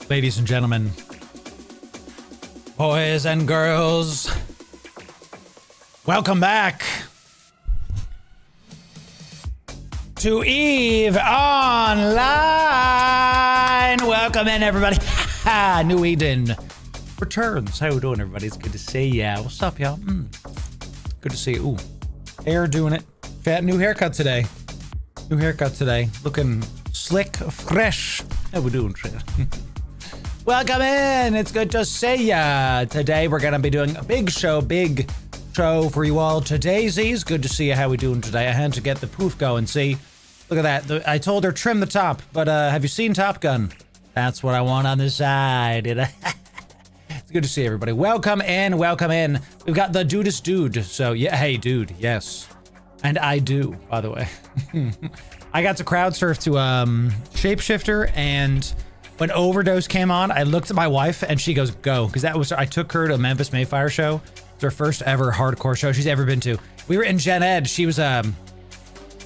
ladies and gentlemen, boys and girls, welcome back to EVE Online. Welcome in, everybody. New Eden returns. How you doing, everybody? It's good to see ya. What's up, y'all? Good to see you. Ooh, hair doing it. Fat new haircut today. New haircut today. Looking slick, fresh. How we doing, Trent? Welcome in. It's good to see ya. Today we're gonna be doing a big show for you all. Today's good to see you. How we doing today? I had to get the poof going. See, look at that. I told her trim the top, but have you seen Top Gun? That's what I want on the side. It's good to see everybody. Welcome in, welcome in. We've got the dudest dude. So yeah, hey dude, yes. And I do, by the way. I got to crowd surf to Shapeshifter, and when Overdose came on, I looked at my wife and she goes, go. Because that was, I took her to Memphis Mayfire show. It's her first ever hardcore show she's ever been to. We were in Gen Ed. She was, it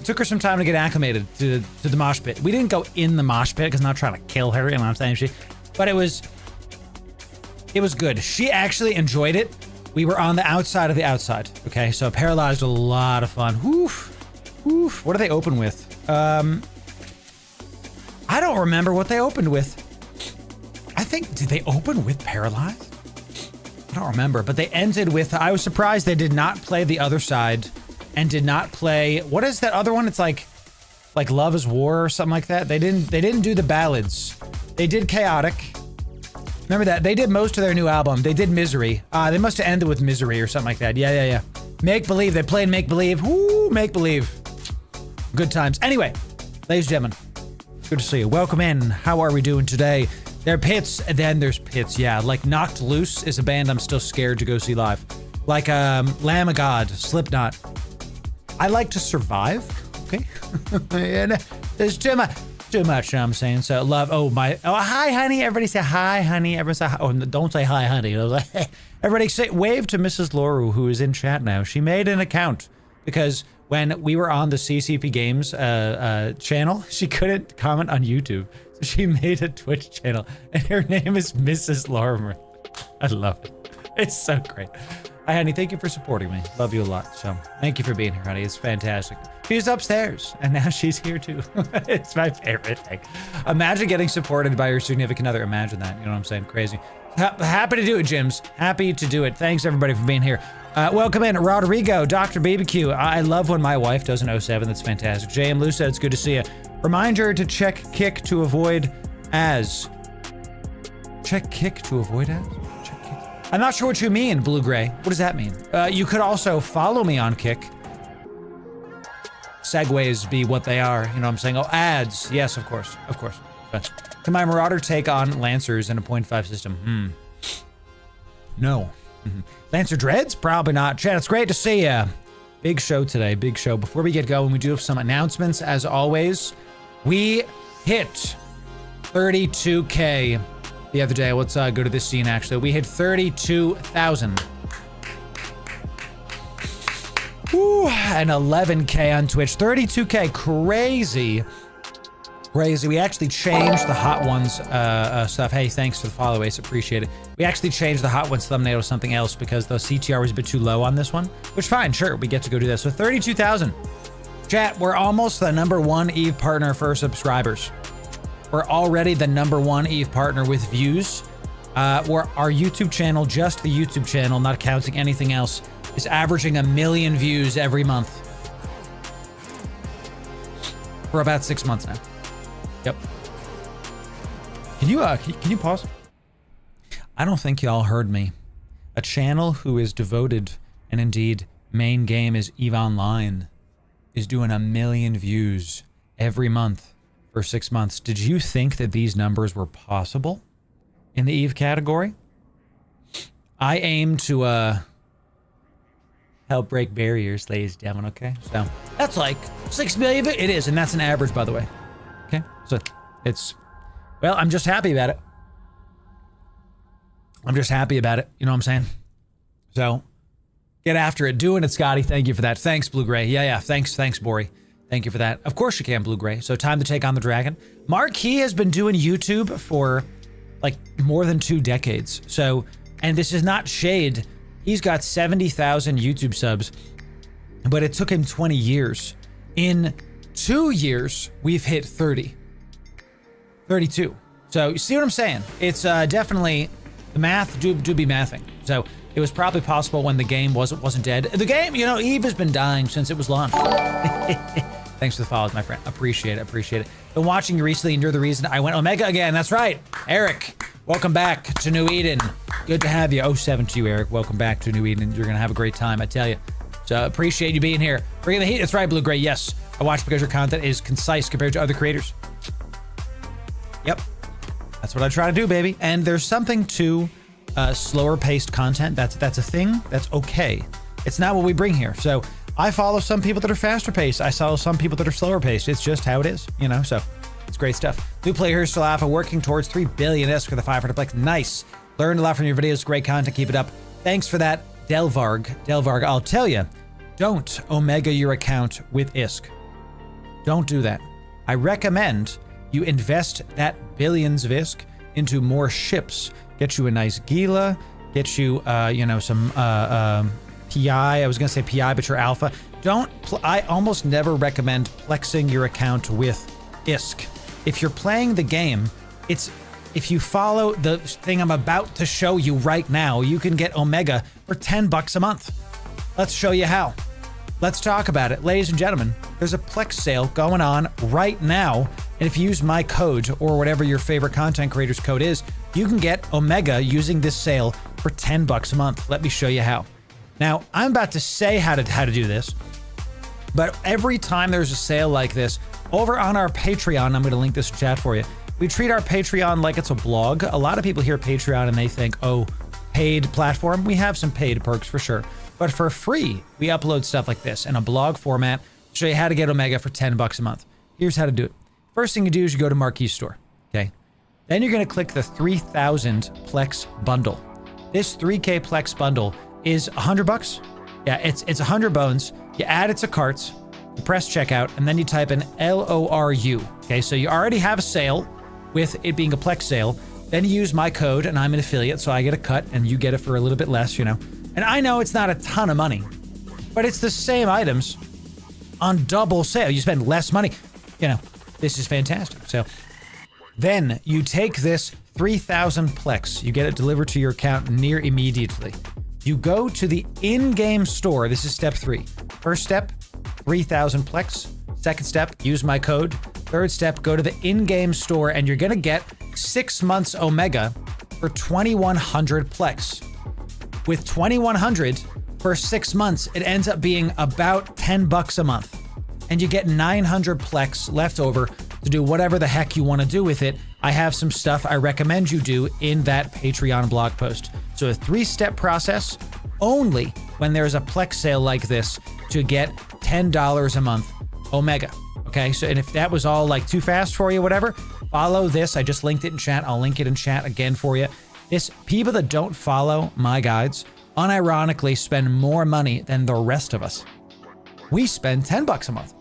took her some time to get acclimated to the mosh pit. We didn't go in the mosh pit because I'm not trying to kill her, you know what I'm saying? But it was good. She actually enjoyed it. We were on the outside of the outside. Okay, so Paralyzed, a lot of fun. Woof, woof. What do they open with? I don't remember what they opened with. I think, did they open with Paralyzed? I don't remember, but they ended with, I was surprised they did not play the other side and did not play, what is that other one? It's like Love is War or something like that. They didn't do the ballads. They did Chaotic. Remember that? They did most of their new album. They did Misery. They must have ended with Misery or something like that. Yeah. Make Believe. They played Make Believe. Woo, Make Believe. Good times. Anyway, ladies and gentlemen, good to see you. Welcome in. How are we doing today? There are pits, and then there's pits. Yeah, like Knocked Loose is a band I'm still scared to go see live. Like Lamb of God, Slipknot. I like to survive. Okay. And there's too much, you know what I'm saying? So love, hi honey, everybody say hi honey, everybody say hi, oh don't say hi honey, everybody say, wave to Mrs. Loru, who is in chat now. She made an account because when we were on the CCP Games channel, she couldn't comment on YouTube, so she made a Twitch channel, and her name is Mrs. Lorimer. I love it. It's so great. Hi honey, thank you for supporting me. Love you a lot. So thank you for being here, honey. It's fantastic. She's upstairs, and now she's here too. It's my favorite thing. Imagine getting supported by your significant other. Imagine that. You know what I'm saying? Crazy. Happy to do it, Jims. Happy to do it. Thanks everybody for being here. Welcome in, Rodrigo, Dr. BBQ. I love when my wife does an 07. That's fantastic. JM Lusa, it's good to see you. Reminder to check kick to avoid as. Check kick to avoid as? I'm not sure what you mean, Blue Gray. What does that mean? You could also follow me on Kick. Segues be what they are, you know what I'm saying? Oh, ads. Yes, of course. But can my Marauder take on Lancers in a 0.5 system? No. Lancer Dreads? Probably not. Chad, it's great to see ya. Big show today, big show. Before we get going, we do have some announcements. As always, we hit 32K the other day. Let's go to this scene, actually. We hit 32,000. Woo, and 11K on Twitch. 32K, crazy. Crazy. We actually changed the Hot Ones stuff. Hey, thanks for the follow, Ace. Appreciate it. We actually changed the Hot Ones thumbnail to something else because the CTR was a bit too low on this one. Which, fine, sure, we get to go do that. So 32,000. Chat, we're almost the #1 EVE partner for subscribers. We're already the #1 EVE partner with views. Our YouTube channel, just the YouTube channel, not counting anything else, is averaging 1 million views every month. For about 6 months now. Yep. Can you pause? I don't think y'all heard me. A channel who is devoted, and indeed main game is EVE Online, is doing 1 million views every month for 6 months. Did you think that these numbers were possible in the EVE category? I aim to help break barriers, ladies and gentlemen, okay? So that's like 6 million. It is, and that's an average, by the way. Okay, so it's, well, I'm just happy about it. I'm just happy about it, you know what I'm saying? So get after it. Doing it, Scotty. Thank you for that. Thanks, Blue Gray. Yeah. Thanks, Bori. Thank you for that. Of course you can, Blue Gray. So time to take on the dragon. Marquis has been doing YouTube for like more than 2 decades. So, and this is not shade. He's got 70,000 YouTube subs, but it took him 20 years. In 2 years, we've hit 30. 32. So you see what I'm saying? It's definitely, the math do be mathing. So it was probably possible when the game wasn't dead. The game, you know, Eve has been dying since it was launched. Thanks for the follows, my friend. Appreciate it, appreciate it. Been watching you recently and you're the reason I went Omega again. That's right. Eric, welcome back to New Eden. Good to have you. 07 to you, Eric. Welcome back to New Eden. You're gonna have a great time, I tell you. So appreciate you being here. Bringing the heat. That's right, Blue Gray. Yes, I watch because your content is concise compared to other creators. Yep, that's what I try to do, baby. And there's something to slower paced content. That's a thing. That's okay. It's not what we bring here. So I follow some people that are faster paced. I follow some people that are slower paced. It's just how it is, you know. So it's great stuff. New player still alpha, working towards 3 billion S for the 500 plex. Nice. Learned a lot from your videos. Great content. Keep it up. Thanks for that, Delvarg. Delvarg, I'll tell you, don't Omega your account with ISK. Don't do that. I recommend you invest that billions of ISK into more ships. Get you a nice Gila. Get you, you know, some PI. I was gonna say PI, but you're alpha. I almost never recommend plexing your account with ISK. If you're playing the game, if you follow the thing I'm about to show you right now, you can get Omega for 10 bucks a month. Let's show you how. Let's talk about it. Ladies and gentlemen, there's a Plex sale going on right now. And if you use my code or whatever your favorite content creator's code is, you can get Omega using this sale for 10 bucks a month. Let me show you how. Now, I'm about to say how to do this, but every time there's a sale like this, over on our Patreon, I'm going to link this in chat for you. We treat our Patreon like it's a blog. A lot of people hear Patreon and they think, oh, paid platform. We have some paid perks for sure. But for free, we upload stuff like this in a blog format, show you how to get Omega for 10 bucks a month. Here's how to do it. First thing you do is you go to Marquee Store, okay? Then you're gonna click the 3000 Plex bundle. This 3K Plex bundle is 100 bucks. Yeah, it's 100 bones. You add it to carts, you press checkout, and then you type in LORU. Okay, so you already have a sale with it being a Plex sale. Then you use my code, and I'm an affiliate, so I get a cut, and you get it for a little bit less, you know. And I know it's not a ton of money, but it's the same items on double sale. You spend less money. You know, this is fantastic. So then you take this 3000 Plex, you get it delivered to your account near immediately. You go to the in-game store. This is step 3. First step, 3000 Plex. Second step, use my code. Third step, go to the in-game store and you're gonna get 6 months Omega for 2100 Plex. With 2100 for 6 months, it ends up being about 10 bucks a month. And you get 900 Plex left over to do whatever the heck you want to do with it. I have some stuff I recommend you do in that Patreon blog post. So a 3-step process only when there's a Plex sale like this to get $10 a month Omega. Okay, so and if that was all like too fast for you, whatever, follow this. I just linked it in chat. I'll link it in chat again for you. People that don't follow my guides unironically spend more money than the rest of us. We spend 10 bucks a month.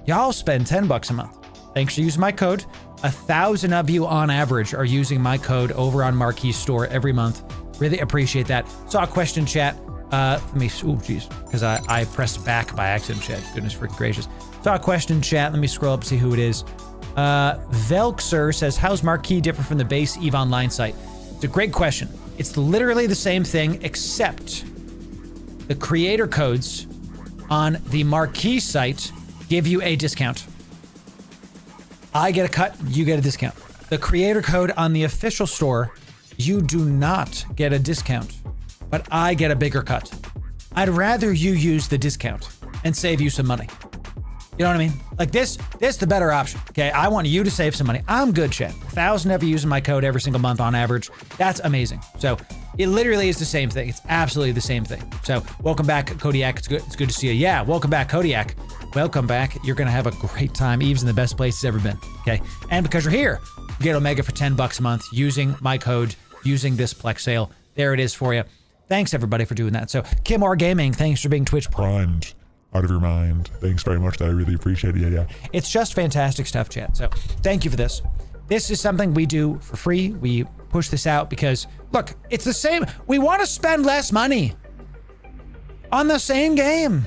Y'all spend 10 bucks a month. Thanks for using my code. 1,000 of you on average are using my code over on Marquee Store every month. Really appreciate that. Saw a question chat. Let me, oh geez, because I pressed back by accident, chat. Goodness freaking gracious. Saw a question chat. Let me scroll up and see who it is. Velxer says, how's Marquee different from the base EVE Online site? It's a great question. It's literally the same thing, except the creator codes on the Marquee site give you a discount. I get a cut, you get a discount. The creator code on the official store, you do not get a discount, but I get a bigger cut. I'd rather you use the discount and save you some money. You know what I mean? Like this the better option, okay? I want you to save some money. I'm good, chat. 1,000 of you using my code every single month on average. That's amazing. So it literally is the same thing. It's absolutely the same thing. So welcome back, Kodiak. It's good to see you. Yeah, welcome back, Kodiak. Welcome back. You're gonna have a great time. Eve's in the best place it's ever been, okay? And because you're here, you get Omega for 10 bucks a month using my code, using this Plex sale. There it is for you. Thanks everybody for doing that. So Kim R Gaming, thanks for being Twitch primed. Out of your mind. Thanks very much. I really appreciate it. Yeah. It's just fantastic stuff, chat. So thank you for this. This is something we do for free. We push this out because, look, it's the same. We want to spend less money on the same game.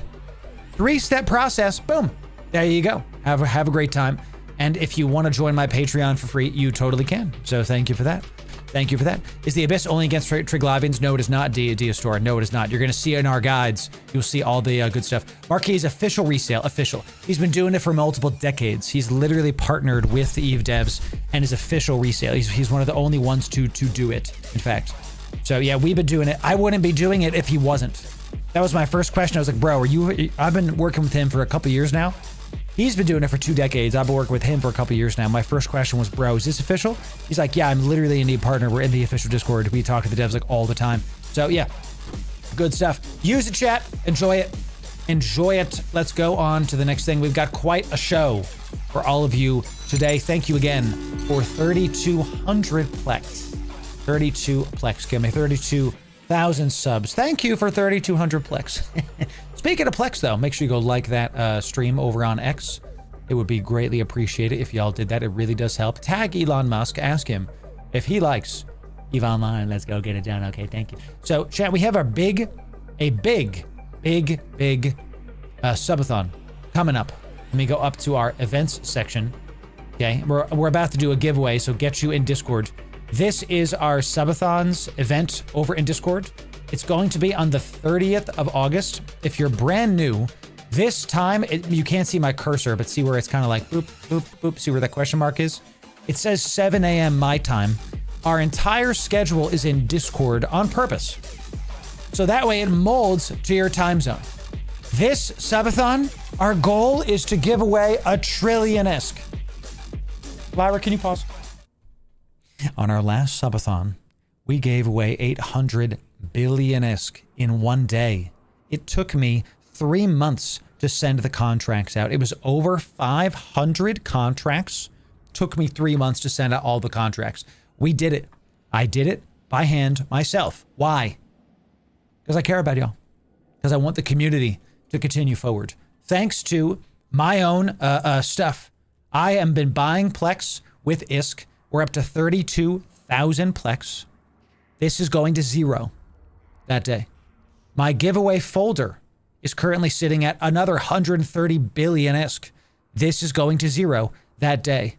3-step process. Boom. There you go. Have a great time. And if you want to join my Patreon for free, you totally can. So thank you for that. Thank you for that. Is the Abyss only against Triglavians? No, it is not, Diastor. No, it is not. You're going to see in our guides, you'll see all the good stuff. Marquis official resale, official. He's been doing it for multiple decades. He's literally partnered with the EVE devs and his official resale. He's one of the only ones to do it, in fact. So yeah, we've been doing it. I wouldn't be doing it if he wasn't. That was my first question. I was like, bro, I've been working with him for a couple years now. He's been doing it for 2 decades. I've been working with him for a couple years now. My first question was, bro, is this official? He's like, yeah, I'm literally a new partner. We're in the official Discord. We talk to the devs like all the time. So yeah, good stuff. Use it, chat. Enjoy it. Enjoy it. Let's go on to the next thing. We've got quite a show for all of you today. Thank you again for 3,200 Plex. 32 Plex. Give me 32,000 subs. Thank you for 3,200 Plex. Speaking of Plex, though, make sure you go like that stream over on X. It would be greatly appreciated if y'all did that. It really does help. Tag Elon Musk. Ask him if he likes EVE Online. Let's go get it done. Okay, thank you. So, chat, we have a big subathon coming up. Let me go up to our events section. Okay, we're about to do a giveaway, so get you in Discord. This is our subathon's event over in Discord. It's going to be on the 30th of August. If you're brand new, this time, you can't see my cursor, but see where it's kind of like boop, boop, boop. See where that question mark is? It says 7 a.m. my time. Our entire schedule is in Discord on purpose. So that way it molds to your time zone. This subathon, our goal is to give away a trillion-esque. Lyra, can you pause? On our last subathon, we gave away 800 billion-esque in one day. It took me 3 months to send the contracts out. It was over 500 contracts. Took me 3 months to send out all the contracts. We did it. I did it by hand myself. Why? Because I care about y'all. Because I want the community to continue forward. Thanks to my own stuff. I have been buying Plex with ISK. We're up to 32,000 Plex. This is going to 0 that day. My giveaway folder is currently sitting at another 130 billion-esque. This is going to 0 that day.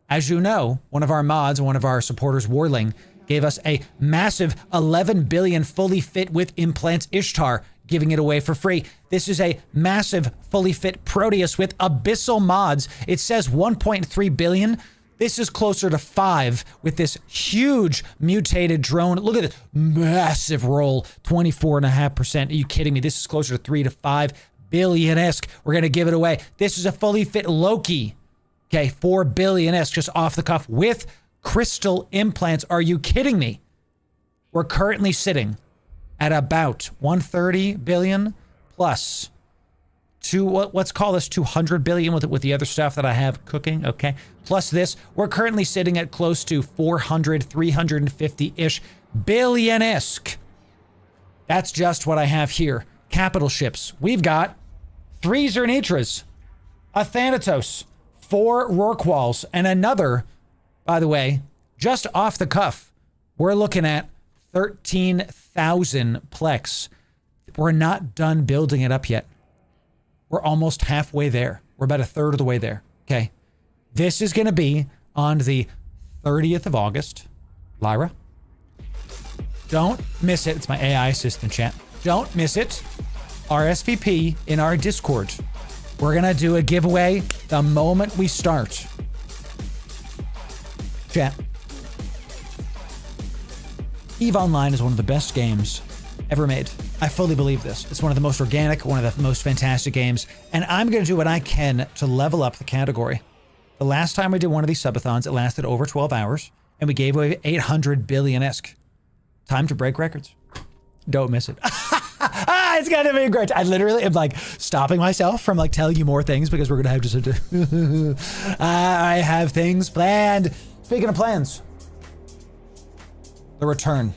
As you know, one of our mods, one of our supporters, Warling, gave us a massive 11 billion fully fit with implants Ishtar, giving it away for free. This is a massive fully fit Proteus with abyssal mods. It says 1.3 billion. This is closer to 5 with this huge mutated drone. Look at this massive roll, 24.5%. Are you kidding me? This is closer to 3 to 5 billion-esque. We're going to give it away. This is a fully fit Loki. Okay, 4 billion-esque just off the cuff with crystal implants. Are you kidding me? We're currently sitting at about 130 billion plus let's call this 200 billion with the other stuff that I have cooking, okay? Plus this, we're currently sitting at close to 400, 350-ish billion-esque. That's just what I have here. Capital ships. We've got 3 Zernitras, a Thanatos, 4 Rorquals, and another, by the way, just off the cuff, we're looking at 13,000 Plex. We're not done building it up yet. We're almost halfway there. We're about a third of the way there. Okay. This is going to be on the 30th of August. Lyra, don't miss it. It's my AI assistant chat. Don't miss it. RSVP in our Discord. We're going to do a giveaway the moment we start. Chat. EVE Online is one of the best games ever made. I fully believe this. It's one of the most organic, one of the most fantastic games, and I'm going to do what I can to level up the category. The last time we did one of these subathons, it lasted over 12 hours, and we gave away 800 billion-esque. Time to break records. Don't miss it. It's going to be great. I literally am like stopping myself from like telling you more things because we're going to have to... I have things planned. Speaking of plans, the return.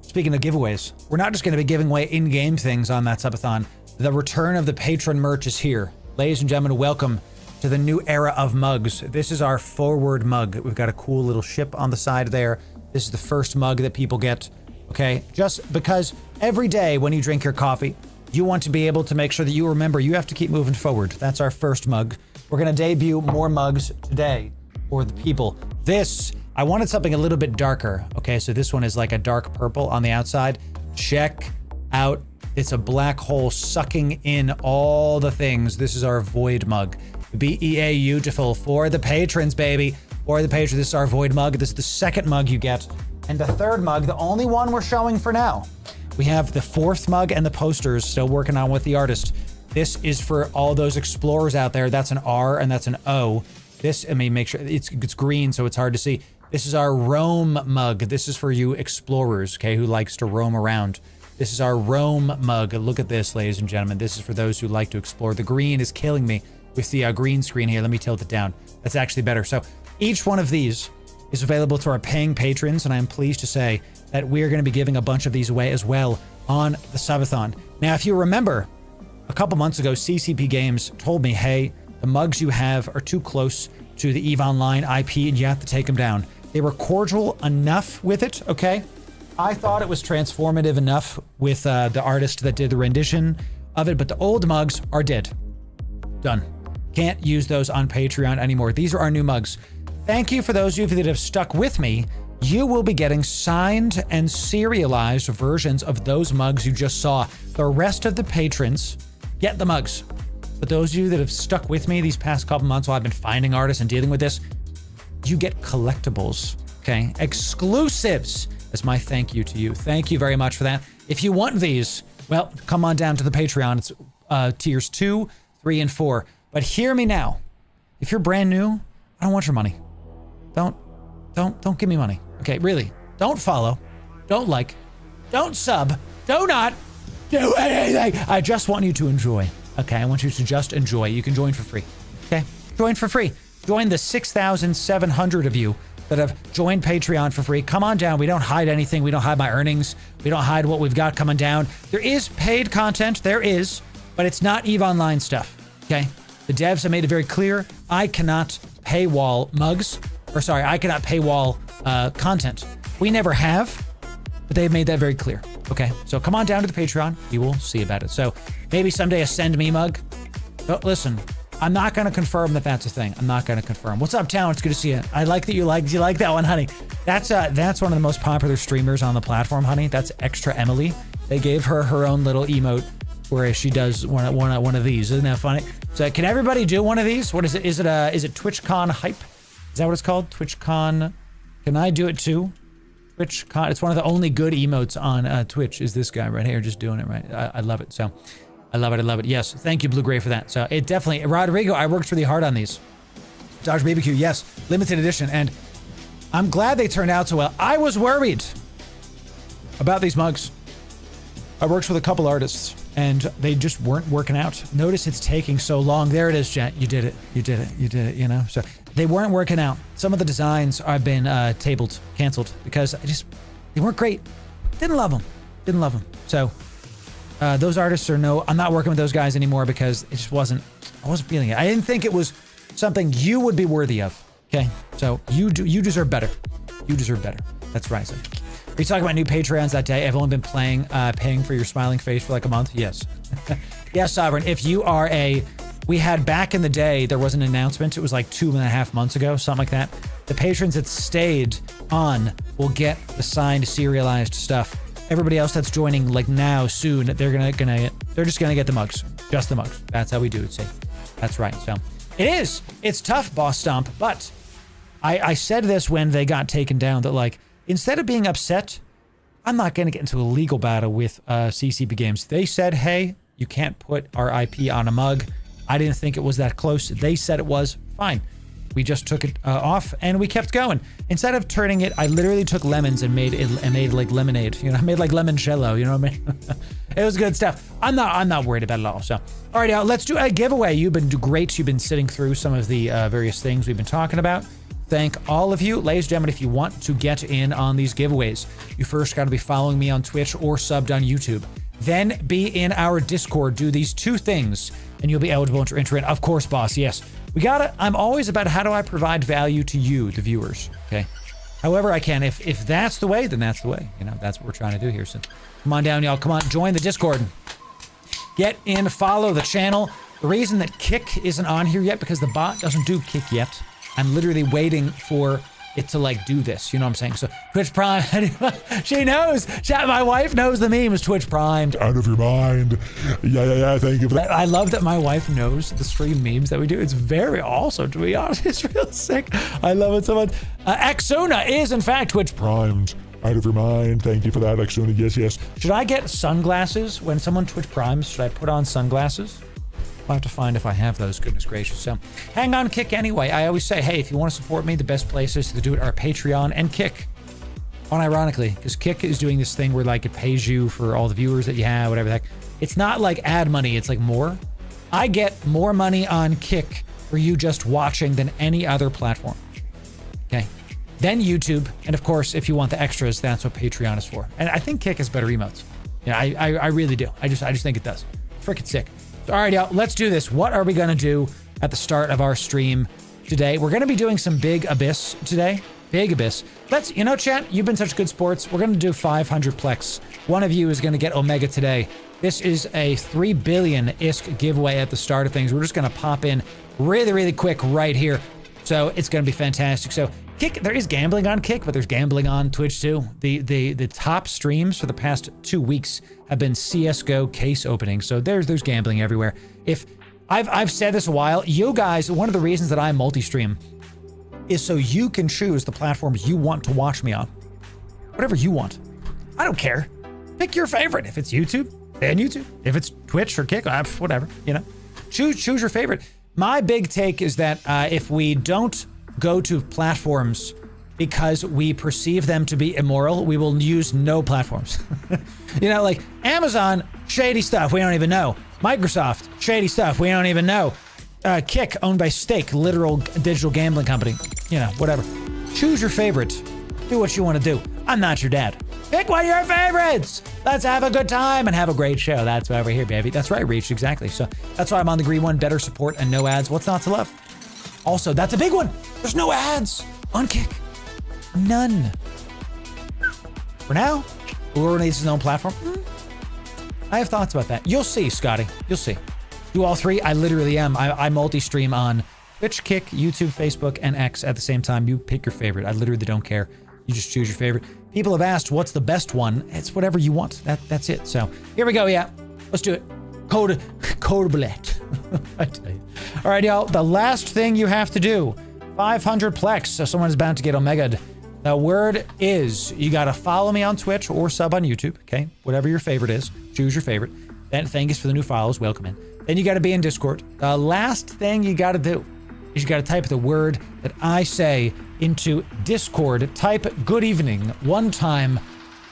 Speaking of giveaways, we're not just going to be giving away in-game things on that subathon. The return of the patron merch is here. Ladies and gentlemen, welcome to the new era of mugs. This is our forward mug. We've got a cool little ship on the side there. This is the first mug that people get, okay? Just because every day when you drink your coffee, you want to be able to make sure that you remember you have to keep moving forward. That's our first mug. We're gonna debut more mugs today for the people. This, I wanted something a little bit darker. Okay, so this one is like a dark purple on the outside. Check out, it's a black hole sucking in all the things. This is our void mug. Beautiful for the patrons, baby. For the patrons, this is our void mug. This is the second mug you get. And the third mug, the only one we're showing for now. We have the fourth mug and the posters still working on with the artist. This is for all those explorers out there. That's an R and that's an O. This, I mean, make sure it's green so it's hard to see. This is our roam mug. This is for you explorers, okay, who likes to roam around. This is our roam mug. Look at this, ladies and gentlemen. This is for those who like to explore. The green is killing me with the green screen here. Let me tilt it down. That's actually better. So each one of these is available to our paying patrons, and I am pleased to say that we're going to be giving a bunch of these away as well on the Subathon. Now, if you remember, a couple months ago, CCP Games told me, hey, the mugs you have are too close to the EVE Online IP and you have to take them down. They were cordial enough with it, okay? I thought it was transformative enough with the artist that did the rendition of it, but the old mugs are dead. Done. Can't use those on Patreon anymore. These are our new mugs. Thank you for those of you that have stuck with me. You will be getting signed and serialized versions of those mugs you just saw. The rest of the patrons get the mugs. But those of you that have stuck with me these past couple months while I've been finding artists and dealing with this, you get collectibles, okay? Exclusives as my thank you to you. Thank you very much for that. If you want these, well, come on down to the Patreon. It's tiers 2, 3, and 4. But hear me now. If you're brand new, I don't want your money. Don't give me money. Okay, really. Don't follow. Don't like. Don't sub. Do not do anything. I just want you to enjoy. Okay, I want you to just enjoy. You can join for free. Okay, join for free. Join the 6,700 of you that have joined Patreon for free. Come on down. We don't hide anything. We don't hide my earnings. We don't hide what we've got coming down. There is paid content. There is, but it's not EVE Online stuff. Okay, the devs have made it very clear. I cannot paywall mugs. Or sorry, I cannot paywall content. We never have, but they've made that very clear. Okay, so come on down to the Patreon. We will see about it. So maybe someday a send me mug. But listen, I'm not going to confirm that that's a thing. I'm not going to confirm. What's up, Town? It's good to see you. I like that you like that one, honey. That's one of the most popular streamers on the platform, honey. That's Extra Emily. They gave her her own little emote where she does one of these. Isn't that funny? So can everybody do one of these? What is it? Is it TwitchCon hype? Is that what it's called? TwitchCon. Can I do it too? TwitchCon. It's one of the only good emotes on Twitch is this guy right here just doing it right. I love it. So I love it. I love it. Yes. Thank you, Blue Gray, for that. So it definitely, Rodrigo, I worked really hard on these. Dr. BBQ, yes. Limited edition. And I'm glad they turned out so well. I was worried about these mugs. I worked with a couple artists and they just weren't working out. Notice it's taking so long. There it is, Jet. You did it. You did it. You did it, you know? So they weren't working out. Some of the designs have been canceled because they weren't great. Didn't love them. So those artists are I'm not working with those guys anymore because I wasn't feeling it. I didn't think it was something you would be worthy of. Okay. So you deserve better. You deserve better. That's right. So, are you talking about new Patreons that day? I've only been paying for your smiling face for like a month. Yes. Yes, Sovereign. If you are we had back in the day, there was an announcement. It was like 2.5 months ago, something like that. The patrons that stayed on will get the signed serialized stuff. Everybody else that's joining like now, soon, they're just gonna get the mugs. Just the mugs. That's how we do it, see? That's right. So it's tough, Boss Stomp, but I said this when they got taken down that like, instead of being upset, I'm not gonna get into a legal battle with CCP Games. They said, hey, you can't put our IP on a mug. I didn't think it was that close. They said it was fine. We just took it off and we kept going. Instead of turning it, I literally took lemons and made like lemonade. You know, I made like limoncello. You know what I mean? It was good stuff. I'm not worried about it at all. So, all right, now let's do a giveaway. You've been great. You've been sitting through some of the various things we've been talking about. Thank all of you. Ladies and gentlemen, if you want to get in on these giveaways, you first got to be following me on Twitch or subbed on YouTube. Then be in our Discord. Do these two things and you'll be eligible to enter in. Of course, boss, yes. I'm always about how do I provide value to you, the viewers, okay? However I can. If that's the way, then that's the way. You know, that's what we're trying to do here. So come on down, y'all. Come on, join the Discord. Get in, follow the channel. The reason that Kick isn't on here yet, because the bot doesn't do Kick yet. I'm literally waiting for it to like do this, you know what I'm saying? So Twitch Prime, she knows, my wife knows the meme is Twitch Primed. Out of your mind. Yeah, thank you for that. I love that my wife knows the stream memes that we do. It's very awesome, to be honest. It's real sick. I love it so much. Xuna is in fact Twitch Primed. Out of your mind. Thank you for that, Xuna. Yes. Should I get sunglasses when someone Twitch Primes? Should I put on sunglasses? I'll have to find if I have those, goodness gracious. So hang on, Kick anyway. I always say, hey, if you want to support me, the best places to do it are Patreon and Kick. Unironically, because Kick is doing this thing where like it pays you for all the viewers that you have, whatever the heck. It's not like ad money, it's like more. I get more money on Kick for you just watching than any other platform. Okay. Then YouTube, and of course, if you want the extras, that's what Patreon is for. And I think Kick has better emotes. Yeah, I really do. I just think it does. Freaking sick. All right, y'all, let's do this. What are we going to do at the start of our stream today? We're going to be doing some Big Abyss today. Big Abyss. You know, chat, you've been such good sports. We're going to do 500 plex. One of you is going to get Omega today. This is a 3 billion ISK giveaway at the start of things. We're just going to pop in really, really quick right here. So it's going to be fantastic. So Kick, there is gambling on Kick, but there's gambling on Twitch too. The top streams for the past 2 weeks have been CSGO case openings. So there's gambling everywhere. If I've said this a while, you guys, one of the reasons that I multi-stream is so you can choose the platforms you want to watch me on. Whatever you want. I don't care. Pick your favorite. If it's YouTube, stay on YouTube. If it's Twitch or Kick, whatever, you know. Choose your favorite. My big take is that if we don't go to platforms because we perceive them to be immoral, we will use no platforms. You know, like Amazon, shady stuff we don't even know. Microsoft, shady stuff we don't even know. Kick, owned by Stake, literal digital gambling company. You know, whatever. Choose your favorite. Do what you want to do. I'm not your dad. Pick one of your favorites. Let's have a good time and have a great show. That's why we're here, baby. That's right, Reach, exactly. So that's why I'm on the green one. Better support and no ads. What's not to love? Also, that's a big one. There's no ads on Kick. None. For now, Loru needs his own platform. I have thoughts about that. You'll see, Scotty. You'll see. Do all three? I literally am. I multi-stream on Twitch, Kick, YouTube, Facebook, and X at the same time. You pick your favorite. I literally don't care. You just choose your favorite. People have asked, what's the best one? It's whatever you want. That's it. So here we go. Yeah, let's do it. Codeblet. I tell you. All right, y'all. The last thing you have to do, 500 plex. So someone's bound to get Omega'd. The word is, you got to follow me on Twitch or sub on YouTube. Okay, whatever your favorite is. Choose your favorite. Then thanks for the new follows. Welcome in. Then you got to be in Discord. The last thing you got to do is you got to type the word that I say into Discord. Type good evening one time,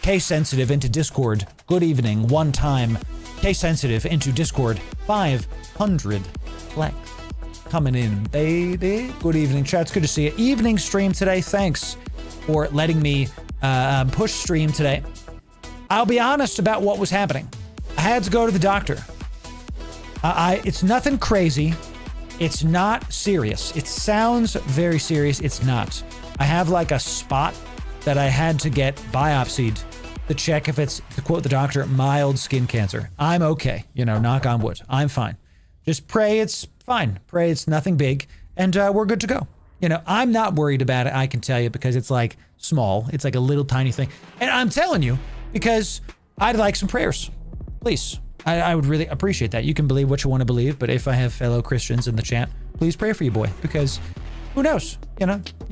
case sensitive into Discord. Good evening one time, case sensitive into Discord. 500 flex coming in, baby. Good evening, chat. It's good to see you. Evening stream today. Thanks for letting me push stream today. I'll be honest about what was happening. I had to go to the doctor. It's nothing crazy. It's not serious. It sounds very serious. It's not. I have like a spot that I had to get biopsied to check if it's, to quote the doctor, mild skin cancer. I'm okay. You know, knock on wood. I'm fine. Just pray it's fine. Pray it's nothing big, and we're good to go. You know, I'm not worried about it, I can tell you, because it's like small. It's like a little tiny thing. And I'm telling you because I'd like some prayers. Please. I would really appreciate that. You can believe what you want to believe, but if I have fellow Christians in the chat, please pray for you, boy, because who knows? You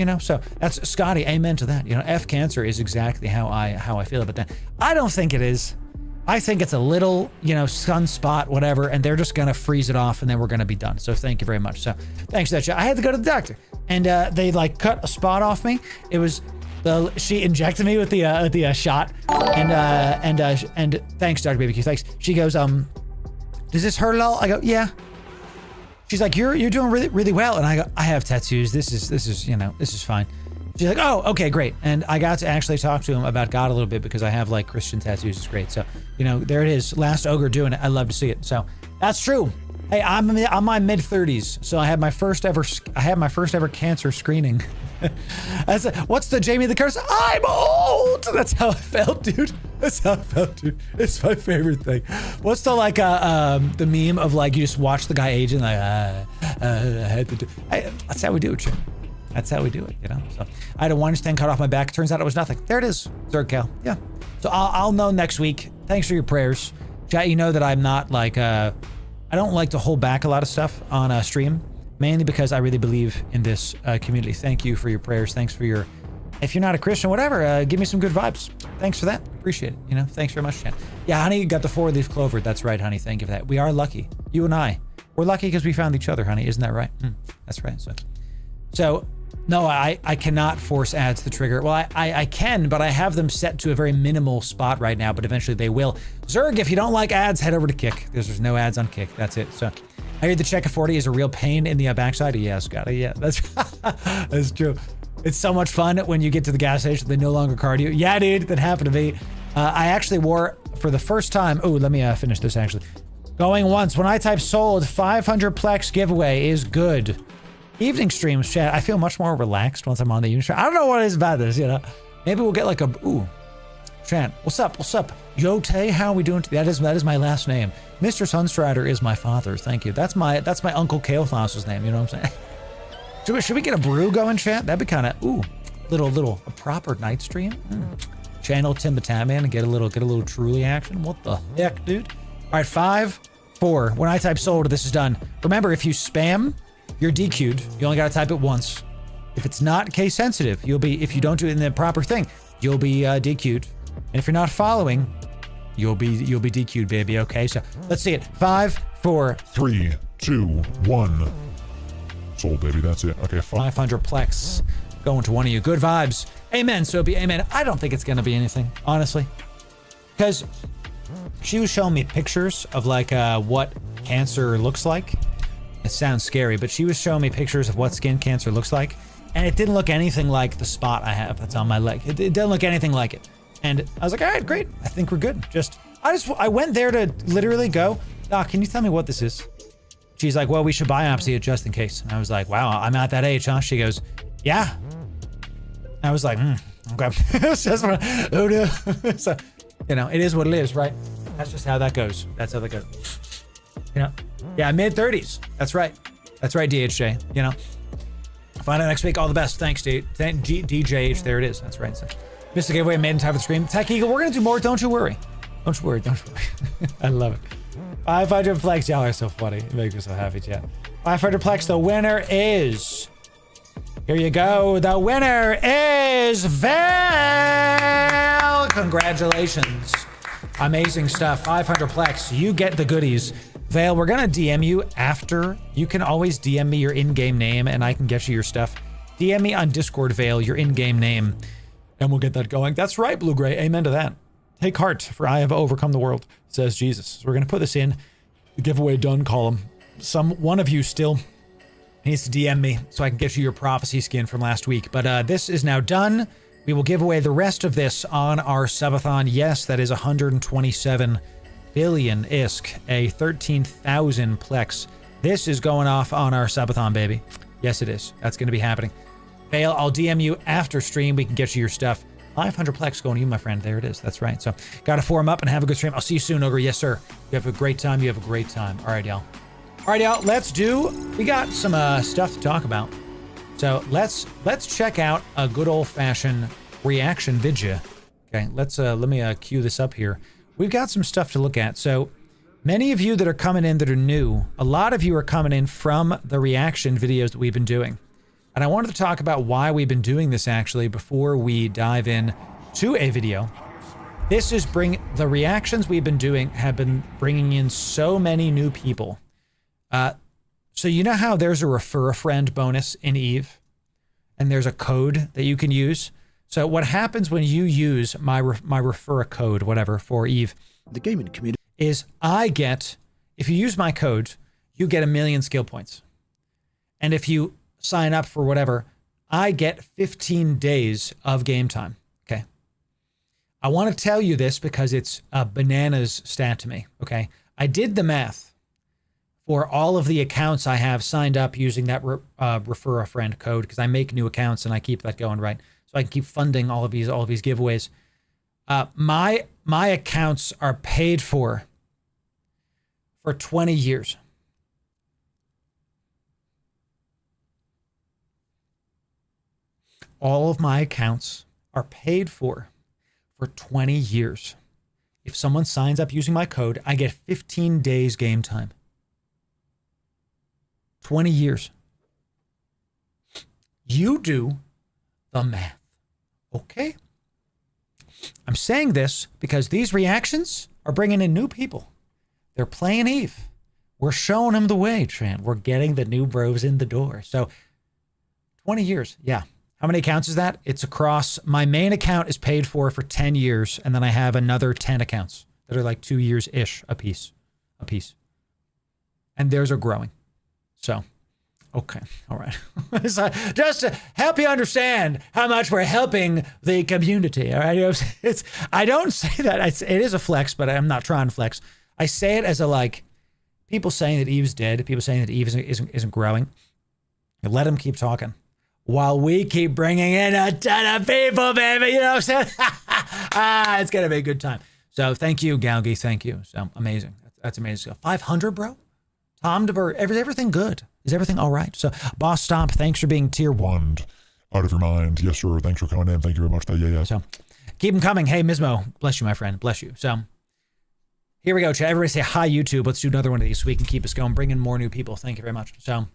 know. So that's Scotty. Amen to that. You know, F cancer is exactly how I feel about that. I don't think it is. I think it's a little, you know, sunspot, whatever, and they're just gonna freeze it off, and then we're gonna be done. So thank you very much. So thanks for that. I had to go to the doctor, and they like cut a spot off me. It was. She injected me with the shot, and thanks, Dr. BBQ, thanks. She goes, does this hurt at all? I go, yeah. She's like, you're doing really, really well. And I go, I have tattoos. This is, you know, this is fine. She's like, oh, okay, great. And I got to actually talk to him about God a little bit because I have like Christian tattoos. It's great. So, you know, there it is. Last ogre doing it. I love to see it. So that's true. Hey, I'm my mid-30s, so I had my first ever cancer screening. What's the Jamie the Curse? I'm old. That's how I felt, dude. That's how I felt, dude. It's my favorite thing. What's the like the meme of like you just watch the guy aging like I had to do. That's how we do it, Jim. That's how we do it, you know. So I had a wine stand cut off my back. Turns out it was nothing. There it is, Zercal. Yeah. So I'll know next week. Thanks for your prayers, chat. You know that I'm not like I don't like to hold back a lot of stuff on a stream, mainly because I really believe in this community. Thank you for your prayers. Thanks for your, if you're not a Christian, whatever, give me some good vibes. Thanks for that. Appreciate it. You know, thanks very much, Chan. Yeah, honey, you got the 4-leaf clover. That's right, honey. Thank you for that. We are lucky. You and I. We're lucky because we found each other, honey. Isn't that right? That's right. So no, I cannot force ads to trigger. Well, I can, but I have them set to a very minimal spot right now, but eventually they will. Zerg, if you don't like ads, head over to Kick. There's no ads on Kick. That's it. So I hear the check of 40 is a real pain in the backside. Yeah, Scotty. Yeah, that's that's true. It's so much fun when you get to the gas station, they no longer card you. Yeah, dude, that happened to me. I actually wore for the first time. Oh, let me finish this actually. Going once. When I type sold, 500 Plex giveaway is good. Evening streams, chat. I feel much more relaxed once I'm on the evening stream. I don't know what it is about this, you know. Maybe we'll get like a chat. What's up? What's up? Yo Tay, how are we doing? That is my last name. Mr. Sunstrider is my father. Thank you. That's my Uncle Kael'thas's name. You know what I'm saying? Should we get a brew going, chat? That'd be kind of a proper night stream. Channel Tim the Tatman and get a little truly action. What the heck, dude? All right, 5, 4. When I type sold, this is done. Remember, if you spam, you're DQ'd. You only gotta type it once. If it's not case sensitive, if you don't do it in the proper thing, you'll be DQ'd. And if you're not following, you'll be DQ'd, baby. Okay, so let's see it. 5, 4, 3, 2, 1. Sold, baby. That's it. Okay, 500 Plex going to one of you. Good vibes. Amen, Soapy. Amen. I don't think it's gonna be anything, honestly, because she was showing me pictures of like what cancer looks like. It sounds scary, but she was showing me pictures of what skin cancer looks like, and it didn't look anything like the spot I have that's on my leg. It didn't look anything like it. And I was like, all right, great. I think we're good. I went there to literally go, Doc, can you tell me what this is? She's like, well, we should biopsy it just in case. And I was like, wow, I'm at that age, huh? She goes, yeah. I was like, okay. Oh no. So, you know, it is what it is, right? That's just how that goes. That's how that goes. You know? Yeah, mid-30s. That's right. That's right, DHJ. You know? Find out next week. All the best. Thanks, DJH. There it is. That's right. So, missed the giveaway. Made in time for the stream. Tech Eagle, we're going to do more. Don't you worry. Don't you worry. Don't you worry. I love it. 500 Plex. Y'all are so funny. It makes me so happy, chat. 500 Plex. The winner is... Here you go. The winner is Val. Congratulations. Amazing stuff. 500 Plex. You get the goodies. Vale, we're gonna DM you after. You can always DM me your in-game name and I can get you your stuff. DM me on Discord, Vale, your in-game name, and we'll get that going. That's right, Blue Gray. Amen to that. Take heart, for I have overcome the world, says Jesus. So we're gonna put this in the giveaway done column. One of you still needs to DM me so I can get you your prophecy skin from last week. But this is now done. We will give away the rest of this on our Subathon. Yes, that is 127 billion ISK, a 13,000 Plex. This is going off on our Subathon, baby. Yes, it is. That's going to be happening. Vale, I'll DM you after stream. We can get you your stuff. 500 Plex going to you, my friend. There it is. That's right. So, got to form up and have a good stream. I'll see you soon, Ogre. Yes, sir. You have a great time. You have a great time. All right, y'all. All right, y'all. We got some stuff to talk about. So, let's check out a good old-fashioned reaction video. Okay, let me cue this up here. We've got some stuff to look at. So many of you that are coming in that are new, a lot of you are coming in from the reaction videos that we've been doing. And I wanted to talk about why we've been doing this actually before we dive in to a video. This is the reactions we've been doing have been bringing in so many new people. So you know how there's a refer a friend bonus in Eve? And there's a code that you can use? So what happens when you use my refer a code, whatever, for Eve, the gaming community, is if you use my code, you get 1 million skill points. And if you sign up for whatever, I get 15 days of game time. Okay. I want to tell you this because it's a bananas stat to me. Okay. I did the math for all of the accounts I have signed up using that refer a friend code, because I make new accounts and I keep that going, right? So I can keep funding all of these giveaways. My accounts are paid for 20 years. All of my accounts are paid for 20 years. If someone signs up using my code, I get 15 days game time. 20 years. You do the math. Okay? I'm saying this because these reactions are bringing in new people. They're playing Eve. We're showing them the way, Trent. We're getting the new bros in the door. So 20 years. Yeah. How many accounts is that? It's across. My main account is paid for 10 years. And then I have another 10 accounts that are like 2 years-ish a piece. And theirs are growing. So, okay. All right. So just to help you understand how much we're helping the community. All right. I don't say that. It is a flex, but I'm not trying to flex. I say it as a, like, people saying that Eve's dead, people saying that Eve isn't growing. You let them keep talking while we keep bringing in a ton of people, baby. You know what I'm saying? It's going to be a good time. So thank you, Galgi. Thank you. So amazing. That's amazing. 500, bro? Tom DeBur, everything good? Is everything all right? So, Boss Stomp, thanks for being tier 1. Out of your mind. Yes, sir. Thanks for coming in. Thank you very much. Yeah. So, keep them coming. Hey, Mismo, bless you, my friend. Bless you. So, here we go, chat. Everybody say hi, YouTube. Let's do another one of these so we can keep us going. Bring in more new people. Thank you very much. So,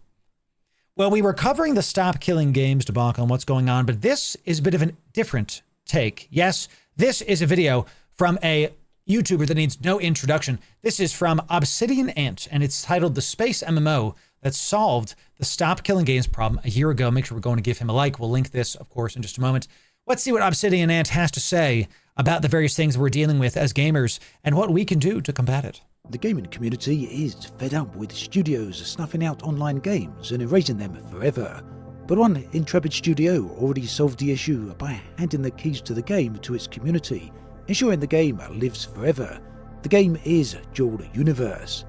well, we were covering the Stop Killing Games debacle and what's going on, but this is a bit of a different take. Yes, this is a video from a YouTuber that needs no introduction. This is from Obsidian Ant, and it's titled The Space MMO That Solved the Stop Killing Games Problem a year ago. Make sure we're going to give him a like. We'll link this, of course, in just a moment. Let's see what Obsidian Ant has to say about the various things we're dealing with as gamers and what we can do to combat it. The gaming community is fed up with studios snuffing out online games and erasing them forever. But one intrepid studio already solved the issue by handing the keys to the game to its community, ensuring the game lives forever. The game is Dual Universe.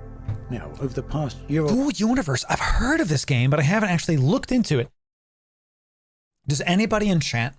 Now, over the past year... Dual Universe. I've heard of this game, but I haven't actually looked into it. Does anybody in chat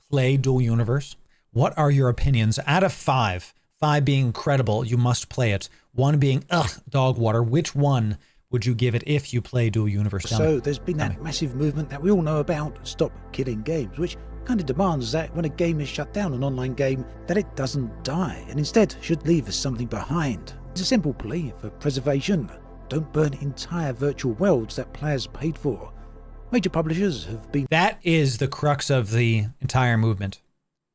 play Dual Universe? What are your opinions? Out of 5, 5 being incredible, you must play it. 1 being, dog water. Which one would you give it if you play Dual Universe? So there's been that massive movement that we all know about, Stop Killing Games, which kind of demands that when a game is shut down, an online game, that it doesn't die, and instead should leave something behind. It's a simple plea for preservation. Don't burn entire virtual worlds that players paid for. Major publishers have been... That is the crux of the entire movement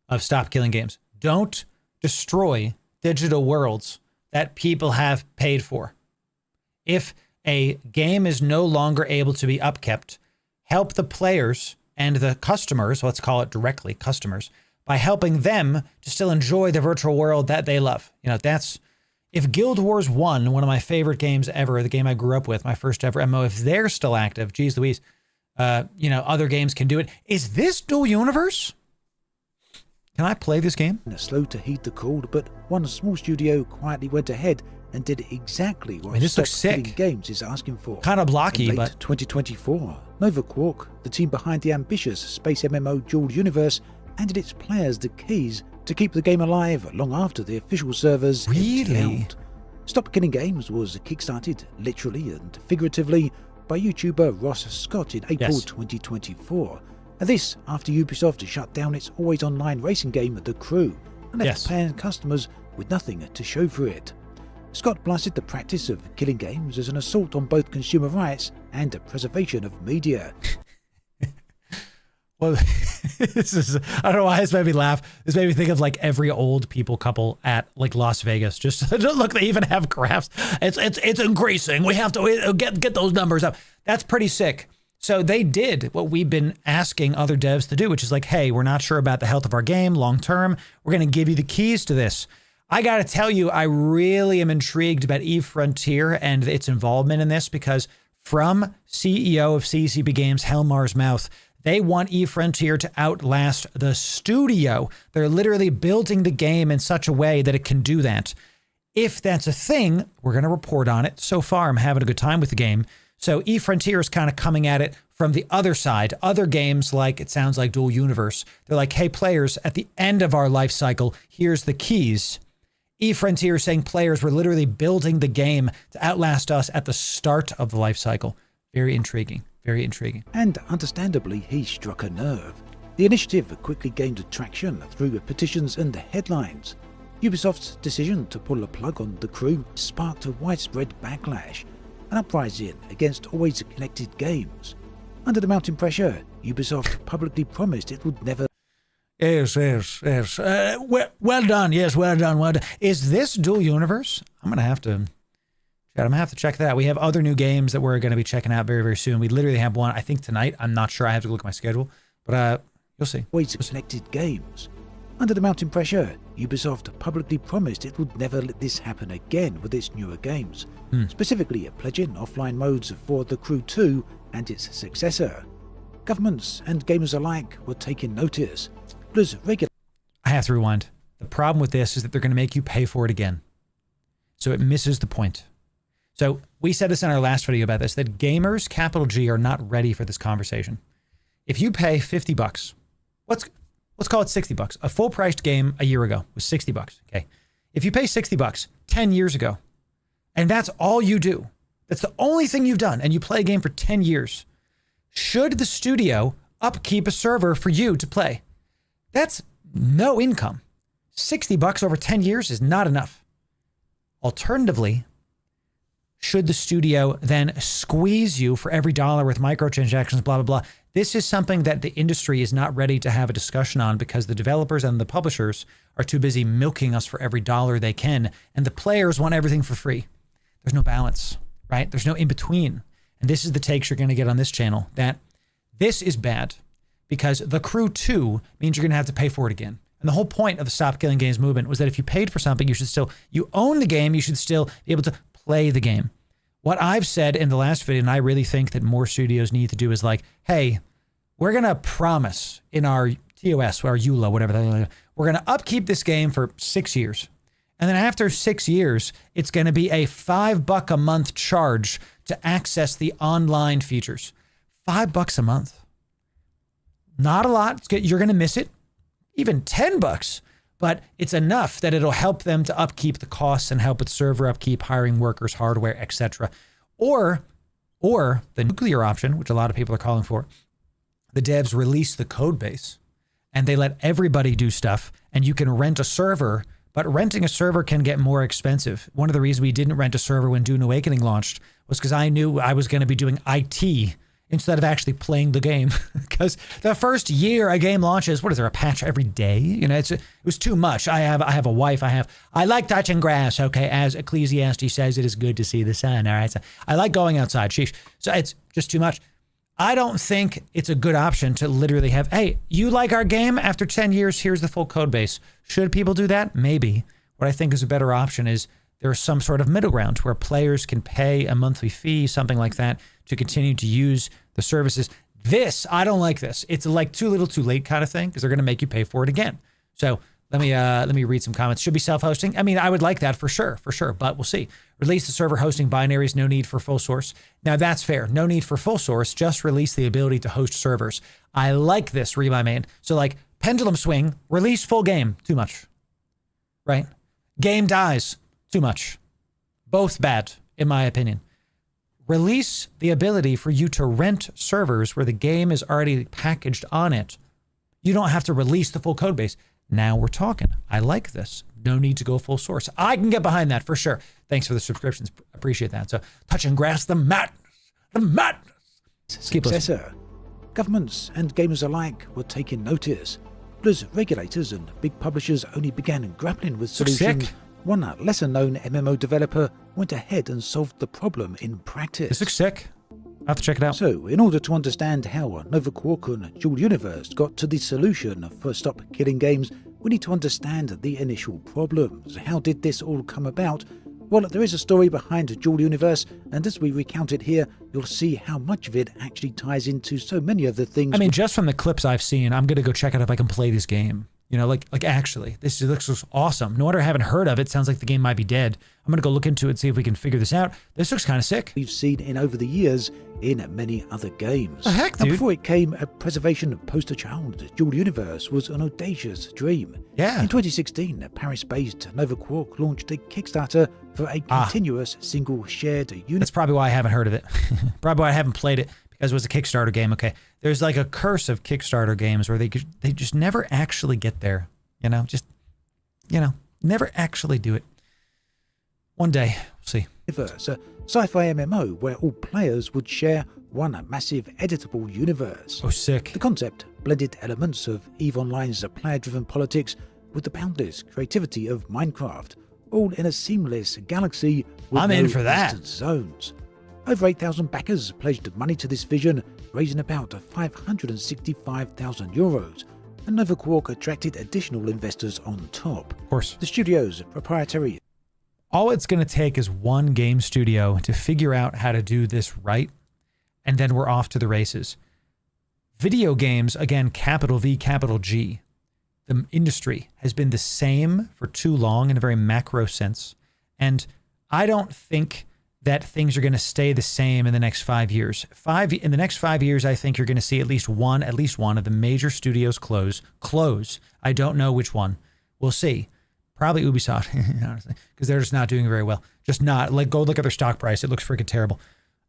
of Stop Killing Games. Don't destroy digital worlds that people have paid for. If a game is no longer able to be upkept, help the players and the customers, let's call it directly customers, by helping them to still enjoy the virtual world that they love. You know, that's, if Guild Wars 1, one of my favorite games ever, the game I grew up with, my first ever MMO, if they're still active, geez Louise, you know, other games can do it. Is this Dual Universe? Can I play this game? Slow to heed the call, but one small studio quietly went ahead and did exactly what Stop Killing Games is asking for. Kind of blocky, in late but 2024, Nova Quark, the team behind the ambitious space MMO Dual Universe, handed its players the keys to keep the game alive long after the official servers emptied out. Stop Killing Games was kickstarted literally and figuratively by YouTuber Ross Scott in April 2024. And this after Ubisoft shut down its always online racing game The Crew and left paying customers with nothing to show for it. Scott blasted the practice of killing games as an assault on both consumer rights and the preservation of media. Well, this is, I don't know why this made me laugh. This made me think of like every old people couple at like Las Vegas. Just look, they even have graphs. It's increasing. We have to get those numbers up. That's pretty sick. So they did what we've been asking other devs to do, which is like, hey, we're not sure about the health of our game long term. We're going to give you the keys to this. I got to tell you, I really am intrigued about Eve Frontier and its involvement in this, because from CEO of CCP Games, Helmar's mouth, they want Eve Frontier to outlast the studio. They're literally building the game in such a way that it can do that. If that's a thing, we're going to report on it. So far, I'm having a good time with the game. So eFrontier is kind of coming at it from the other side. Other games, like it sounds like Dual Universe, they're like, hey, players, at the end of our life cycle, here's the keys. eFrontier is saying players were literally building the game to outlast us at the start of the life cycle. Very intriguing. Very intriguing. And understandably, he struck a nerve. The initiative quickly gained traction through petitions and headlines. Ubisoft's decision to pull the plug on the crew sparked a widespread backlash, an uprising against always connected games. Under the mounting pressure, Ubisoft publicly promised it would never... Yes. Well done. Yes, well done. Is this Dual Universe? I'm going to have to check that out. We have other new games that we're going to be checking out very, very soon. We literally have one, I think, tonight. I'm not sure. I have to look at my schedule. But you'll see. Always connected games. Under the mounting pressure, Ubisoft publicly promised it would never let this happen again with its newer games, specifically pledging offline modes for The Crew 2 and its successor. Governments and gamers alike were taking notice. Plus, I have to rewind. The problem with this is that they're going to make you pay for it again. So it misses the point. So we said this in our last video about this, that gamers, capital G, are not ready for this conversation. If you pay $50, let's call it $60. A full-priced game a year ago was $60. Okay. If you pay $60 10 years ago, and that's all you do, that's the only thing you've done, and you play a game for 10 years, should the studio upkeep a server for you to play? That's no income. $60 over 10 years is not enough. Alternatively, should the studio then squeeze you for every dollar with microtransactions, blah, blah, blah? This is something that the industry is not ready to have a discussion on because the developers and the publishers are too busy milking us for every dollar they can, and the players want everything for free. There's no balance, right? There's no in-between. And this is the takes you're going to get on this channel, that this is bad because The Crew 2 means you're going to have to pay for it again. And the whole point of the Stop Killing Games movement was that if you paid for something, you own the game, you should still be able to play the game. What I've said in the last video, and I really think that more studios need to do, is like, hey, we're going to promise in our TOS, our EULA, whatever, we're going to upkeep this game for 6 years. And then after 6 years, it's going to be a $5 a month charge to access the online features. $5 a month. Not a lot. You're going to miss it. Even $10. But it's enough that it'll help them to upkeep the costs and help with server upkeep, hiring workers, hardware, etc. Or the nuclear option, which a lot of people are calling for, the devs release the code base and they let everybody do stuff and you can rent a server, but renting a server can get more expensive. One of the reasons we didn't rent a server when Dune Awakening launched was because I knew I was going to be doing IT instead of actually playing the game. Because the first year a game launches, what is there, a patch every day? You know, it was too much. I have a wife. I like touching grass. Okay, as Ecclesiastes says, it is good to see the sun. All right, so I like going outside. Sheesh. So it's just too much. I don't think it's a good option to literally have, hey, you like our game? After 10 years, here's the full code base. Should people do that? Maybe. What I think is a better option is there's some sort of middle ground where players can pay a monthly fee, something like that, to continue to use the services. This, I don't like this. It's like too little too late kind of thing because they're going to make you pay for it again. So let me read some comments. Should be self-hosting. I mean, I would like that for sure, but we'll see. Release the server hosting binaries, no need for full source. Now that's fair. No need for full source, just release the ability to host servers. I like this, Rebuy Main. So like pendulum swing, release full game, too much, right? Game dies, too much. Both bad, in my opinion. Release the ability for you to rent servers where the game is already packaged on it. You don't have to release the full code base. Now we're talking. I like this. No need to go full source. I can get behind that for sure. Thanks for the subscriptions. Appreciate that. So touch and grasp the madness. The madness. Successor. Governments and gamers alike were taking notice. Plus, regulators and big publishers only began grappling with solutions. One lesser-known MMO developer went ahead and solved the problem in practice. This looks sick. I have to check it out. So, in order to understand how Nova Quark and Dual Universe got to the solution for Stop Killing Games, we need to understand the initial problems. How did this all come about? Well, there is a story behind Dual Universe, and as we recount it here, you'll see how much of it actually ties into so many of the things. I mean, just from the clips I've seen, I'm going to go check out if I can play this game. You know, like actually, this looks awesome. No wonder I haven't heard of it. Sounds like the game might be dead. I'm going to go look into it and see if we can figure this out. This looks kind of sick. We've seen in over the years in many other games. The heck, Now, dude? before it came, a preservation poster child, Dual Universe, was an audacious dream. Yeah. In 2016, Paris-based Nova Quark launched a Kickstarter for a continuous single shared universe. That's probably why I haven't heard of it. Probably why I haven't played it, because it was a Kickstarter game. Okay. There's like a curse of Kickstarter games where they just never actually get there. You know, never actually do it. One day, we'll see. Universe, a sci-fi MMO where all players would share one massive editable universe. Oh, sick. The concept blended elements of EVE Online's player-driven politics with the boundless creativity of Minecraft, all in a seamless galaxy with I'm no in for that. distance zones. Over 8,000 backers pledged money to this vision, raising about 565,000 euros, and Nova Quark attracted additional investors on top. Of course. The studio's proprietary All it's going to take is one game studio to figure out how to do this right, and then we're off to the races. Video games, again, capital V, capital G. The industry has been the same for too long in a very macro sense, and I don't think that things are going to stay the same in the next 5 years. In the next 5 years, I think you're going to see at least one of the major studios close. I don't know which one. We'll see. Probably Ubisoft, honestly, because they're just not doing very well. Just not. Like, go look at their stock price. It looks freaking terrible.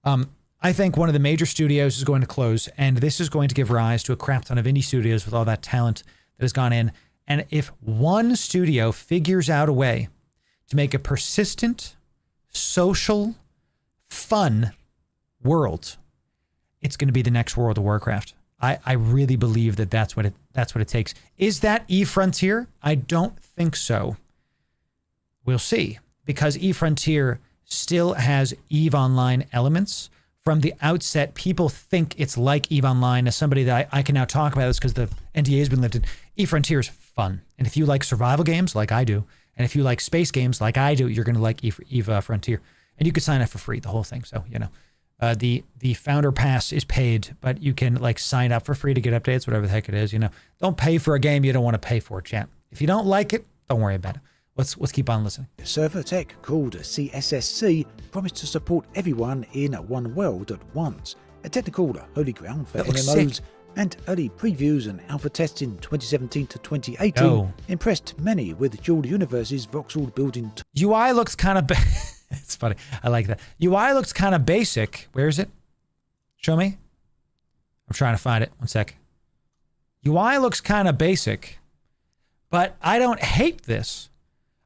I think one of the major studios is going to close, and this is going to give rise to a crap ton of indie studios with all that talent that has gone in. And if one studio figures out a way to make a persistent, social, fun world, it's going to be the next World of Warcraft. I really believe that that's what it takes. Is that Eve Frontier? I don't think so. We'll see, because Eve Frontier still has Eve Online elements. From the outset, people think it's like Eve Online. As somebody that I can now talk about this because the NDA has been lifted, Eve Frontier is fun. And if you like survival games like I do, and if you like space games like I do, you're going to like Eve Frontier. And you can sign up for free, the whole thing. So, you know. The founder pass is paid, but you can like sign up for free to get updates, whatever the heck it is. You know, don't pay for a game you don't want to pay for, chat. If you don't like it, don't worry about it. Let's keep on listening. server tech called CSSC promised to support everyone in one world at once, a technical holy ground for That looks MMOs. sick. And early previews and alpha tests in 2017 to 2018 impressed many with Dual Universe's voxel building. UI looks kind of it's funny. I like that. UI looks kind of basic. Where is it? Show me. I'm trying to find it. One sec. UI looks kind of basic, but I don't hate this.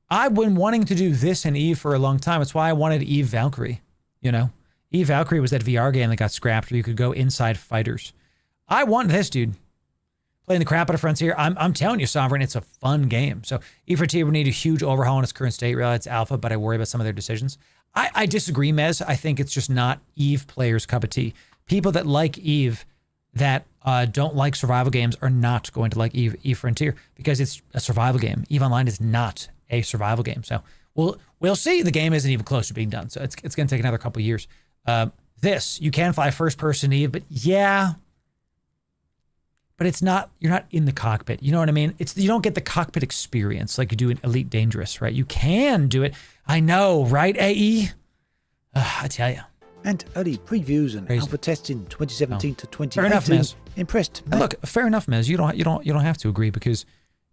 I've been wanting to do this in Eve for a long time. It's why I wanted Eve Valkyrie. You know, Eve Valkyrie was that VR game that got scrapped where you could go inside fighters. I want this, dude. Playing the crap out of Frontier. I'm telling you, Sovereign, it's a fun game. So Eve Frontier would need a huge overhaul in its current state. Really, it's alpha, but I worry about some of their decisions. I disagree, Mez. I think it's just not Eve players' cup of tea. People that like Eve that don't like survival games are not going to like Eve Frontier because it's a survival game. Eve Online is not a survival game. So we'll see. The game isn't even close to being done. So it's going to take another couple of years. You can fly first person Eve, but yeah. But it's not, you're not in the cockpit. You know what I mean? You don't get the cockpit experience like you do in Elite Dangerous, right? You can do it. I know, right, AE? I tell you. And early previews and Crazy. alpha tests in 2017 to Fair enough, 2018 Mez. impressed And many. look, fair enough, Mez. You don't have to agree because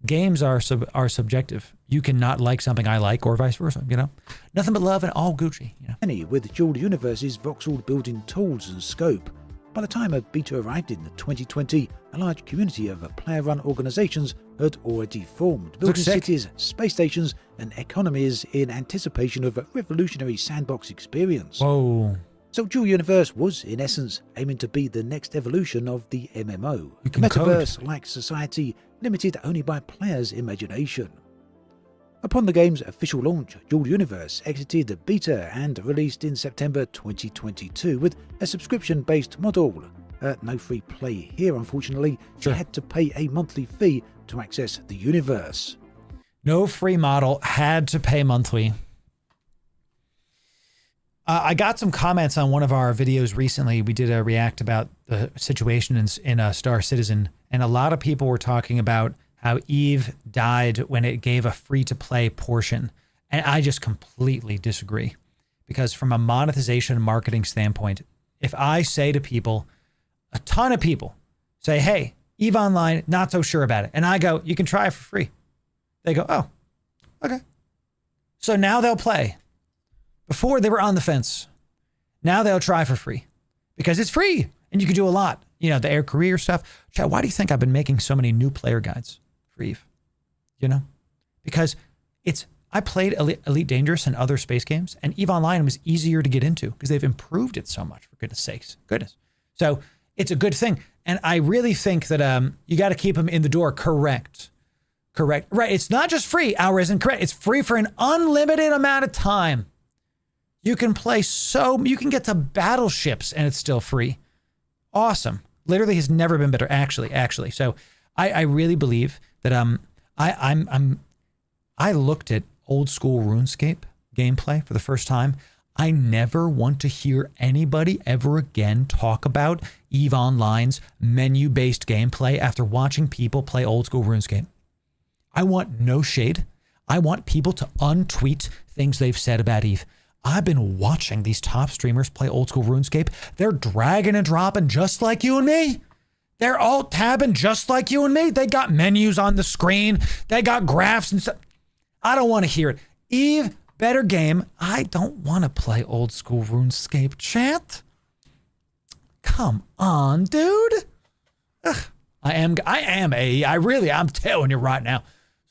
games are subjective. You cannot like something I like or vice versa, you know? Nothing but love and all Gucci, you know? Many with Dual Universe's voxel building tools and scope. By the time a beta arrived in 2020, a large community of player-run organizations had already formed, building sick. cities, space stations, and economies in anticipation of a revolutionary sandbox experience. Whoa. So Dual Universe was, in essence, aiming to be the next evolution of the MMO. You can Metaverse-like society, limited only by players' imagination. Upon the game's official launch, Dual Universe exited beta and released in September 2022 with a subscription-based model. No free play here, unfortunately. Sure. You had to pay a monthly fee to access the universe. No free model, had to pay monthly. I got some comments on one of our videos recently. We did a react about the situation in Star Citizen, and a lot of people were talking about how Eve died when it gave a free-to-play portion. And I just completely disagree. Because from a monetization and marketing standpoint, if I say to people, a ton of people say, hey, Eve Online, not so sure about it. And I go, you can try it for free. They go, oh, okay. So now they'll play. Before they were on the fence. Now they'll try for free because it's free and you can do a lot. You know, the air career stuff. Chad, why do you think I've been making so many new player guides for Eve? You know, because I played Elite Dangerous and other space games, and Eve Online was easier to get into because they've improved it so much, for goodness sakes. Goodness. So it's a good thing. And I really think that you got to keep them in the door. Correct. Right. It's not just free. Our isn't correct. It's free for an unlimited amount of time. You can play you can get to battleships and it's still free. Awesome. Literally has never been better. Actually. So I really believe that I looked at old school RuneScape gameplay for the first time. I never want to hear anybody ever again talk about EVE Online's menu-based gameplay after watching people play old school RuneScape. I want no shade. I want people to untweet things they've said about EVE. I've been watching these top streamers play old school RuneScape. They're dragging and dropping just like you and me. They're all tabbing just like you and me. They got menus on the screen. They got graphs and stuff. I don't want to hear it. EVE, better game. I don't want to play old school RuneScape, chat. Come on, dude. Ugh. I'm telling you right now.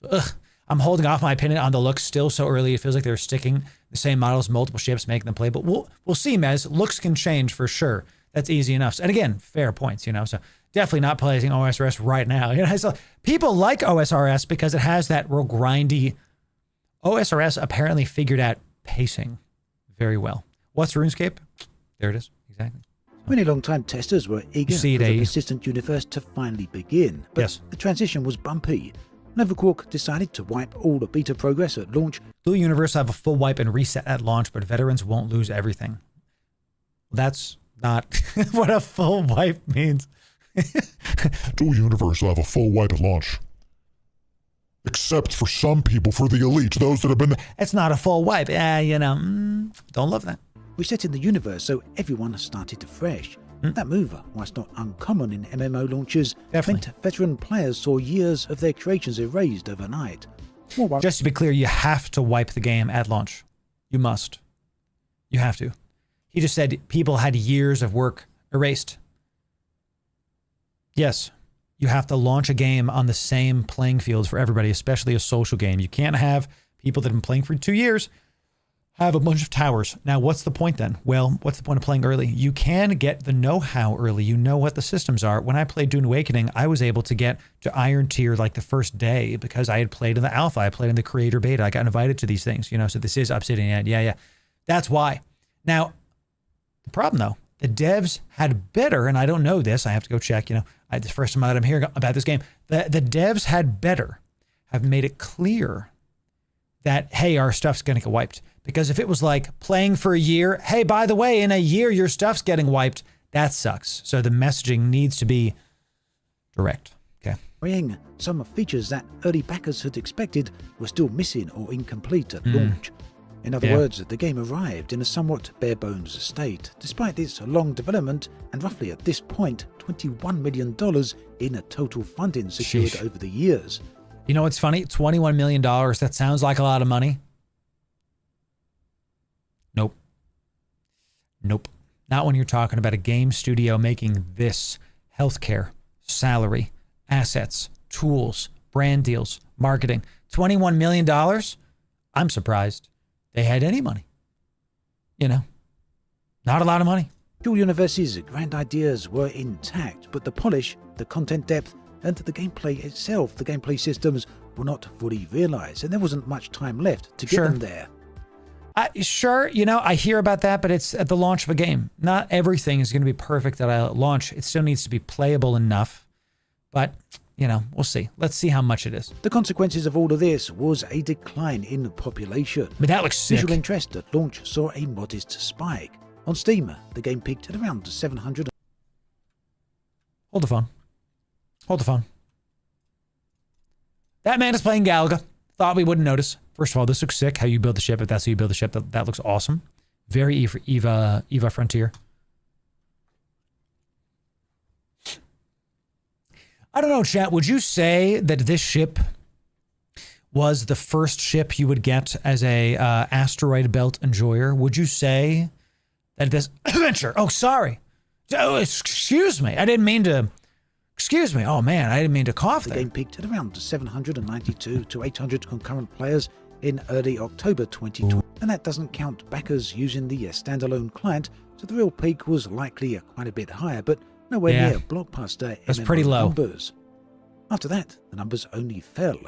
Ugh. I'm holding off my opinion on the looks still so early. It feels like they're sticking the same models, multiple ships, making them play. But we'll see, Mez. Looks can change for sure. That's easy enough. And again, fair points, you know. So definitely not playing OSRS right now. You know, so people like OSRS because it has that real grindy. OSRS apparently figured out pacing very well. What's RuneScape? There it is. Exactly. Many long-time testers were eager for the persistent universe to finally begin, but yes, the transition was bumpy. Novaquark decided to wipe all the beta progress at launch. Dual Universe have a full wipe and reset at launch, but veterans won't lose everything. That's not what a full wipe means. Dual Universe will have a full wipe at launch. Except for some people, for the elite, those that have been... It's not a full wipe. You know, don't love that. Resetting the universe so everyone started afresh. That move, whilst not uncommon in MMO launches, meant veteran players saw years of their creations erased overnight. Just to be clear, you have to wipe the game at launch. You must. You have to. He just said people had years of work erased. Yes, you have to launch a game on the same playing field for everybody, especially a social game. You can't have people that have been playing for 2 years have a bunch of towers. Now, what's the point then? Well, what's the point of playing early? You can get the know-how early. You know what the systems are. When I played Dune Awakening, I was able to get to Iron Tier like the first day because I had played in the alpha. I played in the creator beta. I got invited to these things, you know, so this is Obsidian. Yeah. That's why. Now, the problem though, the devs had better, and I don't know this, I have to go check, you know, the first time that I'm hearing about this game, the devs had better have made it clear that, hey, our stuff's going to get wiped. Because if it was like playing for a year, hey, by the way, in a year, your stuff's getting wiped, that sucks. So the messaging needs to be direct. Okay. Some features that early backers had expected were still missing or incomplete at launch. In other words, the game arrived in a somewhat bare-bones state, despite its long development and roughly at this point, $21 million in total funding secured over the years. You know what's funny? $21 million, that sounds like a lot of money. Nope. Not when you're talking about a game studio making this: healthcare, salary, assets, tools, brand deals, marketing. $21 million? I'm surprised they had any money. You know, not a lot of money. Dual Universe's grand ideas were intact, but the polish, the content depth, and the gameplay itself, the gameplay systems, were not fully realized, and there wasn't much time left to get them there. Sure, you know, I hear about that, but it's at the launch of a game. Not everything is going to be perfect at launch. It still needs to be playable enough. But, you know, we'll see. Let's see how much it is. The consequences of all of this was a decline in population. But that looks sick. Visual interest at launch saw a modest spike. On Steam, the game peaked at around 700. Hold the phone. That man is playing Galaga. Thought we wouldn't notice. First of all, this looks sick. How you build the ship. If that's how you build the ship, that looks awesome. Very Eva Frontier. I don't know, chat. Would you say that this ship was the first ship you would get as a asteroid belt enjoyer? Would you say that this adventure? Oh, sorry. Oh, excuse me. I didn't mean to. Excuse me. Oh man, I didn't mean to cough there. The game peaked at around 792 to 800 concurrent players in early October 2020, and that doesn't count backers using the standalone client, so the real peak was likely quite a bit higher, but nowhere near blockbuster That's MMO pretty low. numbers. After that, the numbers only fell.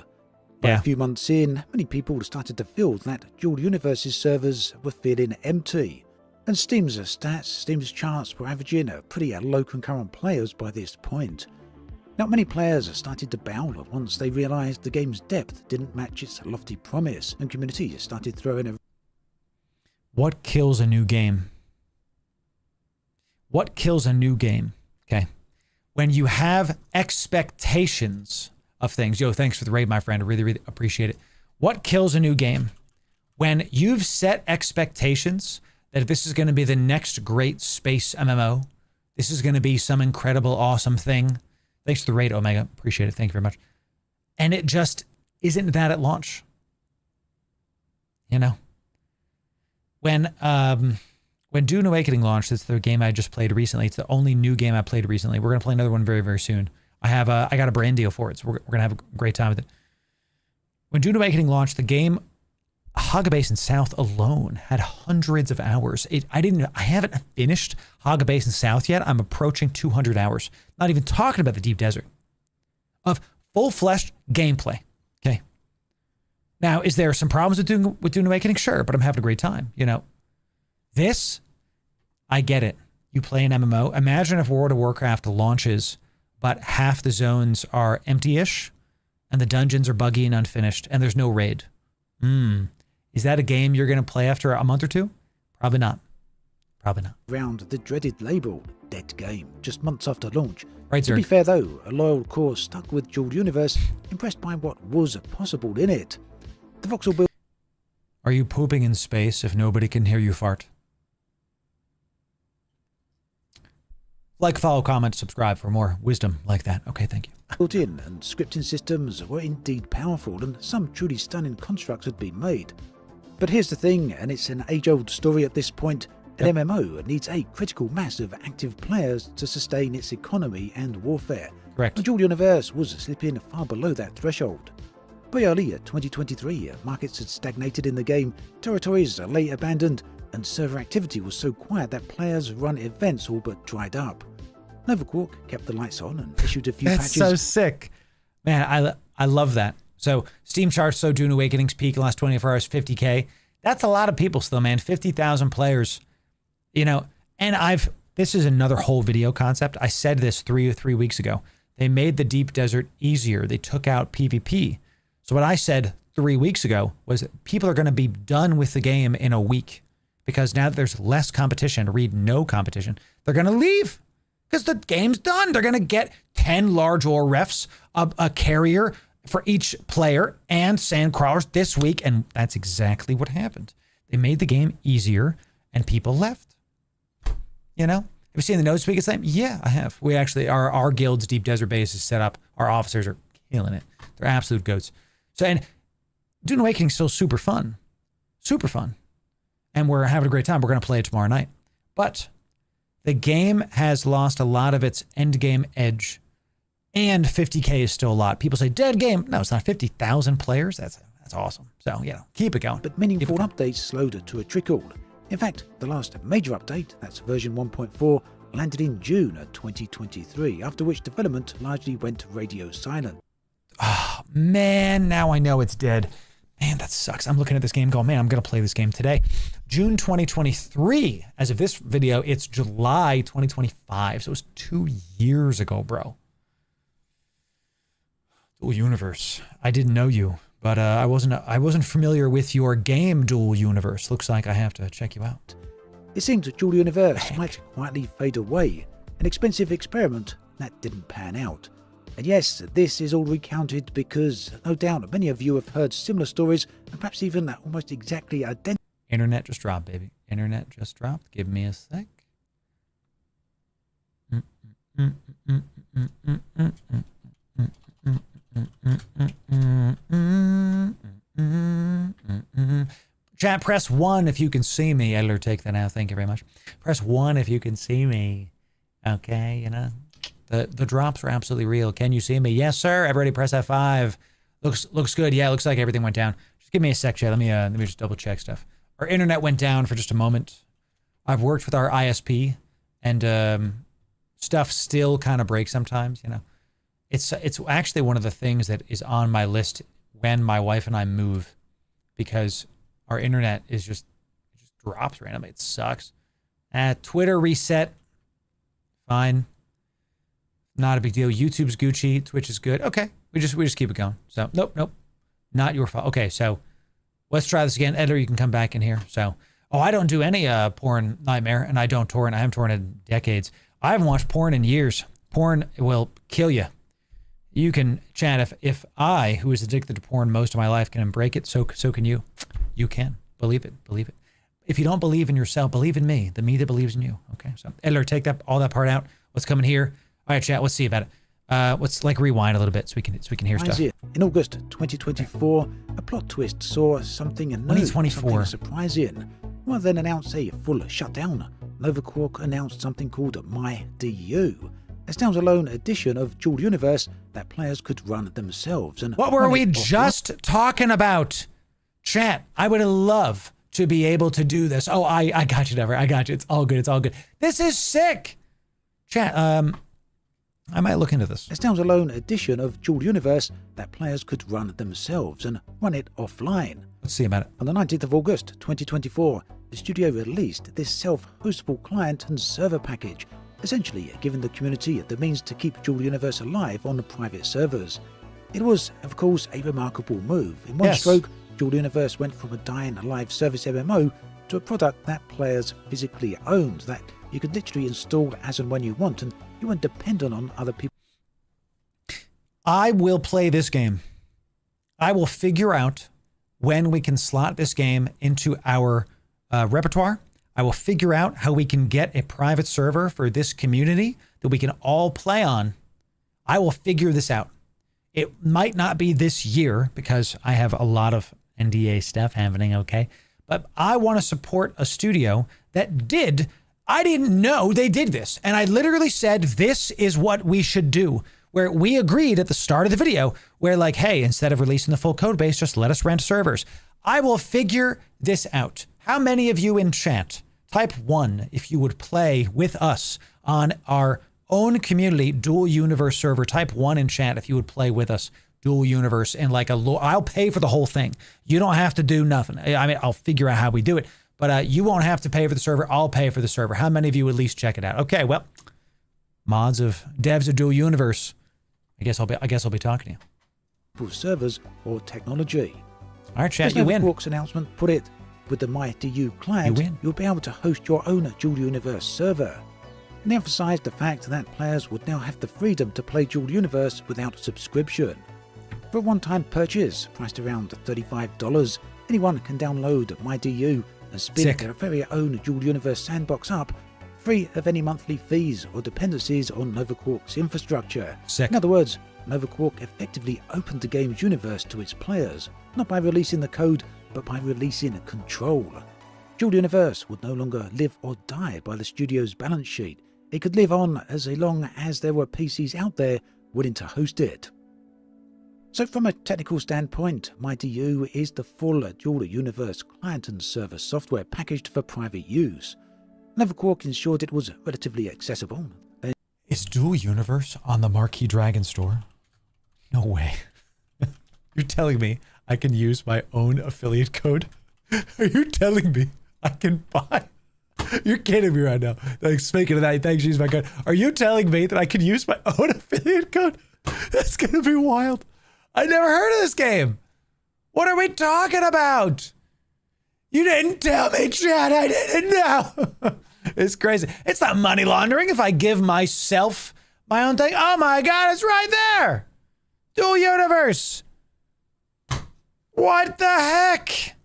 By a few months in, many people started to feel that Dual Universe's servers were feeling empty. And Steam's stats, Steam's charts were averaging pretty low concurrent players by this point. Not many players started to bow once they realised the game's depth didn't match its lofty promise, and community started throwing a... What kills a new game? What kills a new game? Okay. When you have expectations of things. Yo, thanks for the raid, my friend. I really, really appreciate it. What kills a new game? When you've set expectations that this is going to be the next great space MMO. This is going to be some incredible, awesome thing. Thanks for the raid, Omega. Appreciate it. Thank you very much. And it just isn't that at launch. You know? When Dune Awakening launched, it's the game I just played recently. It's the only new game I played recently. We're going to play another one very, very soon. I got a brand deal for it, so we're going to have a great time with it. When Dune Awakening launched, the game Haga Basin South alone had hundreds of hours. I haven't finished Haga Basin South yet. I'm approaching 200 hours. Not even talking about the deep desert of full-fleshed gameplay. Okay. Now, is there some problems with Dune Awakening? Sure, but I'm having a great time. You know, this, I get it. You play an MMO. Imagine if World of Warcraft launches, but half the zones are empty-ish, and the dungeons are buggy and unfinished, and there's no raid. Is that a game you're going to play after a month or two? Probably not. Probably not. Around the dreaded label, Dead Game, just months after launch. Right, to be fair though, a loyal core stuck with Dual Universe, impressed by what was possible in it. The voxel build... Are you pooping in space if nobody can hear you fart? Like, follow, comment, subscribe for more wisdom like that. Okay, thank you. Built-in and scripting systems were indeed powerful, and some truly stunning constructs had been made. But here's the thing, and it's an age-old story at this point, an MMO needs a critical mass of active players to sustain its economy and warfare. Correct. The Dual Universe was slipping far below that threshold. By early 2023, markets had stagnated in the game, territories lay abandoned, and server activity was so quiet that players-run events all but dried up. Novaquark kept the lights on and issued a few patches. That's so sick. Man, I love that. So Steam charts, so Dune Awakening's peak in the last 24 hours, 50K. That's a lot of people still, man. 50,000 players. You know, and this is another whole video concept. I said this 3 weeks ago. They made the deep desert easier. They took out PvP. So what I said 3 weeks ago was that people are going to be done with the game in a week because now that there's less competition, read no competition, they're going to leave because the game's done. They're going to get 10 large ore refs, a carrier for each player, and sand crawlers this week. And that's exactly what happened. They made the game easier and people left. You know, have you seen the node speak its name? Yeah, I have. We actually, our guild's deep desert base is set up. Our officers are killing it. They're absolute goats. So, and Dune Awakening is still super fun. Super fun. And we're having a great time. We're going to play it tomorrow night. But the game has lost a lot of its endgame edge. And 50K is still a lot. People say, dead game. No, it's not. 50,000 players. That's awesome. So, you know, keep it going. But meaningful updates slowed to a trickle. In fact, the last major update, that's version 1.4, landed in June 2023, after which development largely went radio silent. Oh, man, now I know it's dead. Man, that sucks. I'm looking at this game going, man, I'm going to play this game today. June 2023. As of this video, it's July 2025. So it was 2 years ago, bro. Dual Universe. I didn't know you, but I wasn't familiar with your game, Dual Universe. Looks like I have to check you out. It seemed that Dual Universe might quietly fade away. An expensive experiment that didn't pan out. And yes, this is all recounted because no doubt many of you have heard similar stories and perhaps even almost exactly identical. Internet just dropped, baby. Internet just dropped. Give me a sec. Chat, press 1 if you can see me. Editor, take that out. Thank you very much. Press 1 if you can see me. Okay, you know. The drops are absolutely real. Can you see me? Yes, sir. Everybody press F5. Looks good. Yeah, looks like everything went down. Just give me a sec, chat. Let me just double check stuff. Our internet went down for just a moment. I've worked with our ISP, and stuff still kind of breaks sometimes, you know. It's actually one of the things that is on my list when my wife and I move, because our internet is it just drops randomly. It sucks. Twitter reset. Fine. Not a big deal. YouTube's Gucci. Twitch is good. Okay. We just keep it going. So nope. Not your fault. Okay, so let's try this again. Editor, you can come back in here. So, I don't do any porn, Nightmare, and I don't torrent. I haven't torrented in decades. I haven't watched porn in years. Porn will kill you. You can, chat, if I, who is addicted to porn most of my life, can break it, so can you. You can. Believe it. If you don't believe in yourself, believe in me, the me that believes in you. Okay, so editor, take all that part out. What's coming here? All right, chat, let's see about it. Let's rewind a little bit so we can hear stuff. In August 2024, a plot twist saw something new, something surprising. Rather than announce a full shutdown, Quark announced something called MyDU, a standalone edition of Dual Universe that players could run themselves. And what were we just talking about? Chat, I would love to be able to do this. Oh, I got you, Dever. I got you. It's all good. This is sick. Chat, I might look into this. A standalone edition of Dual Universe that players could run themselves and run it offline. Let's see about it. On the 19th of August 2024, the studio released this self-hostable client and server package, essentially giving the community the means to keep Dual Universe alive on the private servers. It was, of course, a remarkable move. In one stroke, Dual Universe went from a dying live service MMO to a product that players physically owned, that you could literally install as and when you want, and you weren't dependent on other people. I will play this game. I will figure out when we can slot this game into our repertoire. I will figure out how we can get a private server for this community that we can all play on. I will figure this out. It might not be this year because I have a lot of NDA stuff happening, okay? But I want to support a studio that did. I didn't know they did this. And I literally said, this is what we should do. Where we agreed at the start of the video, where like, hey, instead of releasing the full code base, just let us rent servers. I will figure this out. How many of you in chat, type 1 if you would play with us on our own community Dual Universe server. Type 1 in chat if you would play with us Dual Universe and like I'll pay for the whole thing. You don't have to do nothing. I mean, I'll figure out how we do it. But you won't have to pay for the server. I'll pay for the server. How many of you at least check it out? Okay, well, devs of Dual Universe. I guess I'll be talking to you. Servers or technology. All right, chat, you win. Quark's announcement put it. With the MyDU client, you'll be able to host your own Dual Universe server. And they emphasized the fact that players would now have the freedom to play Dual Universe without a subscription. For a one-time purchase, priced around $35, anyone can download MyDU and spin their very own Dual Universe sandbox up, free of any monthly fees or dependencies on Quark's infrastructure. In other words, Quark effectively opened the game's universe to its players, not by releasing the code, but by releasing control. Dual Universe would no longer live or die by the studio's balance sheet. It could live on as long as there were PCs out there willing to host it. So from a technical standpoint, MyDU is the full Dual Universe client and server software packaged for private use. Quark ensured it was relatively accessible. Is Dual Universe on the Marquee Dragon store? No way. You're telling me I can use my own affiliate code? Are you telling me I can buy? You're kidding me right now. Like, speaking of that, thanks, use my code. Are you telling me that I can use my own affiliate code? That's gonna be wild. I never heard of this game. What are we talking about? You didn't tell me, Chad. I didn't know. It's crazy. It's not money laundering if I give myself My own thing. Oh my God, it's right there. Dual universe. What the heck?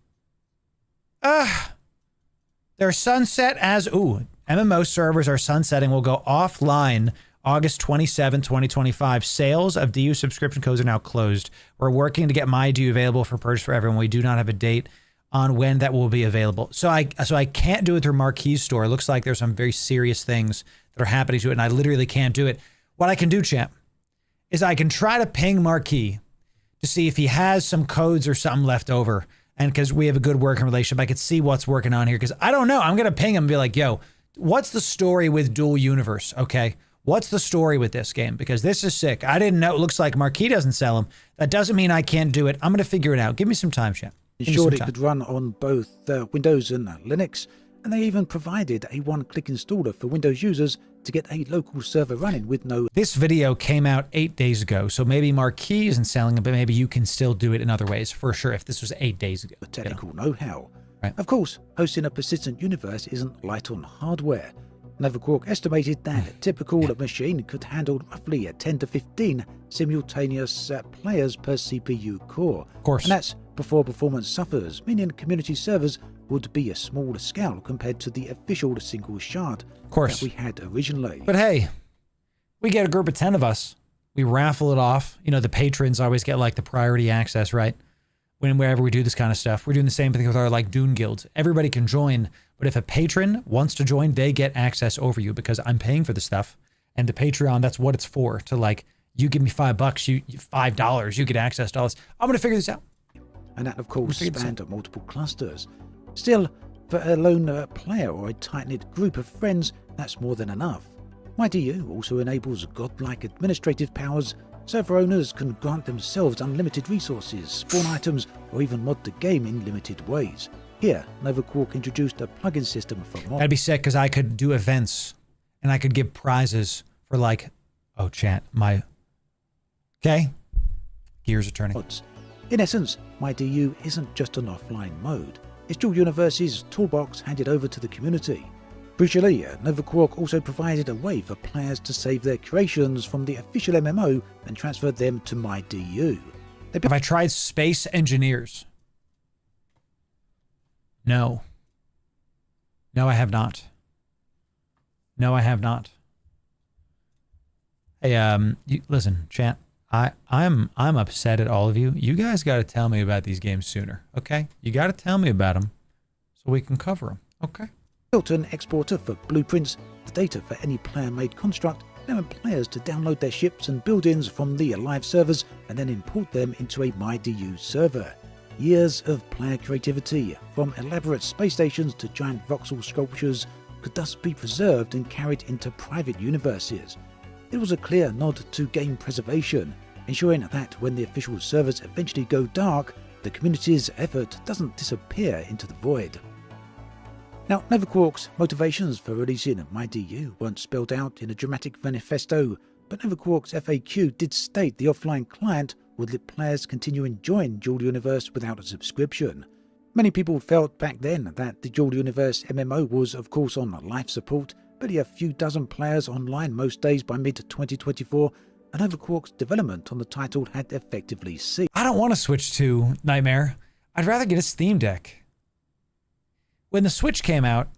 They're sunset as, MMO servers are sunsetting, will go offline August 27, 2025. Sales of DU subscription codes are now closed. We're working to get my DU available for purchase for everyone. We do not have a date on when that will be available. So I can't do it through Marquis store. It looks like there's some very serious things that are happening to it, and I literally can't do it. What I can do, champ, is I can try to ping Marquis to see if he has some codes or something left over. And because we have a good working relationship, I could see what's working on here. Because I don't know. I'm going to ping him and be like, yo, what's the story with Dual Universe? Okay. What's the story with this game? Because this is sick. I didn't know. It looks like Marquis doesn't sell them. That doesn't mean I can't do it. I'm going to figure it out. Give me some time, champ. Ensured it could run on both Windows and Linux, and they even provided a one-click installer for Windows users to get a local server running with no... This video came out 8 days ago, so maybe Marquis isn't selling it, but maybe you can still do it in other ways, for sure, if this was 8 days ago. Technical know-how. Right. Of course, hosting a persistent universe isn't light on hardware. Quark estimated that a typical machine could handle roughly 10 to 15 simultaneous players per CPU core. Of course. And that's before performance suffers, meaning community servers would be a small scale compared to the official single shard that we had originally. But hey, we get a group of 10 of us. We raffle it off. You know, the patrons always get like the priority access, right? Whenever we do this kind of stuff. We're doing the same thing with our like Dune guilds. Everybody can join, but if a patron wants to join, they get access over you because I'm paying for the stuff. And the Patreon, that's what it's for. To like, you give me $5, you $5, you get access to all this. I'm going to figure this out. And that, of course, spanned multiple clusters. Still, for a lone player or a tight-knit group of friends, that's more than enough. MyDU also enables godlike administrative powers. Server owners can grant themselves unlimited resources, spawn items, or even mod the game in limited ways. Here, Quark introduced a plugin system for mods. That'd be sick because I could do events and I could give prizes for like, oh, chat, okay? Gears are turning. In essence, MyDU isn't just an offline mode. It's Dual Universe's toolbox handed over to the community. Crucially, Quark also provided a way for players to save their creations from the official MMO and transfer them to MyDU. Have I tried Space Engineers? No. No, I have not. No, I have not. Hey, listen, chat. I'm upset at all of you. You guys got to tell me about these games sooner, okay? You got to tell me about them so we can cover them, okay? Built an exporter for blueprints, the data for any player-made construct, allowing players to download their ships and buildings from the live servers and then import them into a MyDU server. Years of player creativity, from elaborate space stations to giant voxel sculptures, could thus be preserved and carried into private universes. It was a clear nod to game preservation, ensuring that when the official servers eventually go dark, the community's effort doesn't disappear into the void. Now, Quark's motivations for releasing MyDU weren't spelled out in a dramatic manifesto, but Quark's FAQ did state the offline client would let players continue enjoying Dual Universe without a subscription. Many people felt back then that the Dual Universe MMO was of course on life support, barely a few dozen players online most days by mid-2024, and Quark's development on the title had effectively ceased. I don't want to switch to Nightmare. I'd rather get a Steam Deck. When the Switch came out,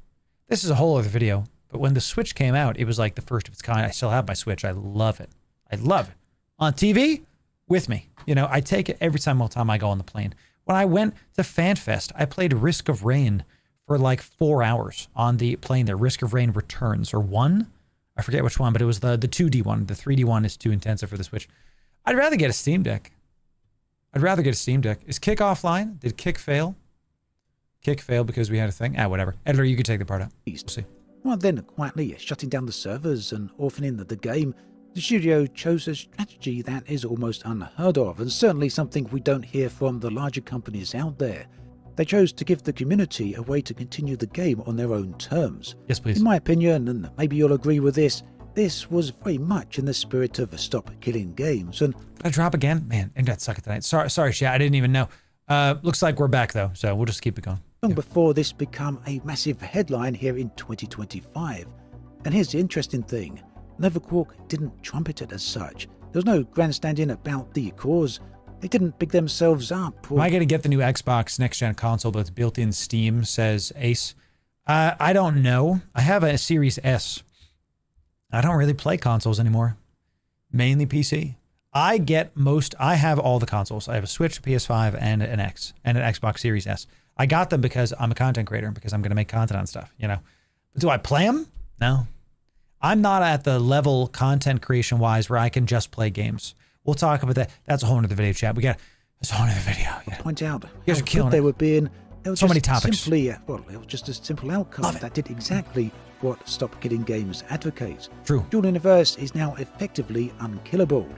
this is a whole other video, but when the Switch came out, it was like the first of its kind. I still have my Switch. I love it. I love it. On TV, with me. You know, I take it every time I go on the plane. When I went to FanFest, I played Risk of Rain for like 4 hours on the plane there. Risk of Rain Returns, or 1? I forget which one, but it was the 2D one. The 3D one is too intensive for the Switch. I'd rather get a Steam Deck. I'd rather get a Steam Deck. Is Kick offline? Did Kick fail? Kick failed because we had a thing? Whatever. Editor, you could take the part out. We'll see. While then quietly shutting down the servers and orphaning the game, the studio chose a strategy that is almost unheard of, and certainly something we don't hear from the larger companies out there. They chose to give the community a way to continue the game on their own terms. Yes, please. In my opinion, and maybe you'll agree with this was very much in the spirit of stop killing games. And did I drop again? Man, internet suck it tonight. Sorry, chat. I didn't even know. Looks like we're back though, so we'll just keep it going. Long before this became a massive headline here in 2025. And here's the interesting thing. NovaQuark didn't trumpet it as such. There was no grandstanding about the cause. They didn't big themselves up. Am I going to get the new Xbox next-gen console that's built-in Steam, says Ace? I don't know. I have a Series S. I don't really play consoles anymore. Mainly PC. I have all the consoles. I have a Switch, PS5, and an X, and an Xbox Series S. I got them because I'm a content creator, because I'm going to make content on stuff, you know. But do I play them? No. I'm not at the level content creation-wise where I can just play games. We'll talk about that. That's a whole nother video, chat. That's a whole nother video. Yeah. Point out you guys how are killing good they it. were being. It was So just many topics. Simply, it was just a simple outcome that did exactly what Stop Killing Games advocates. True. Dual Universe is now effectively unkillable.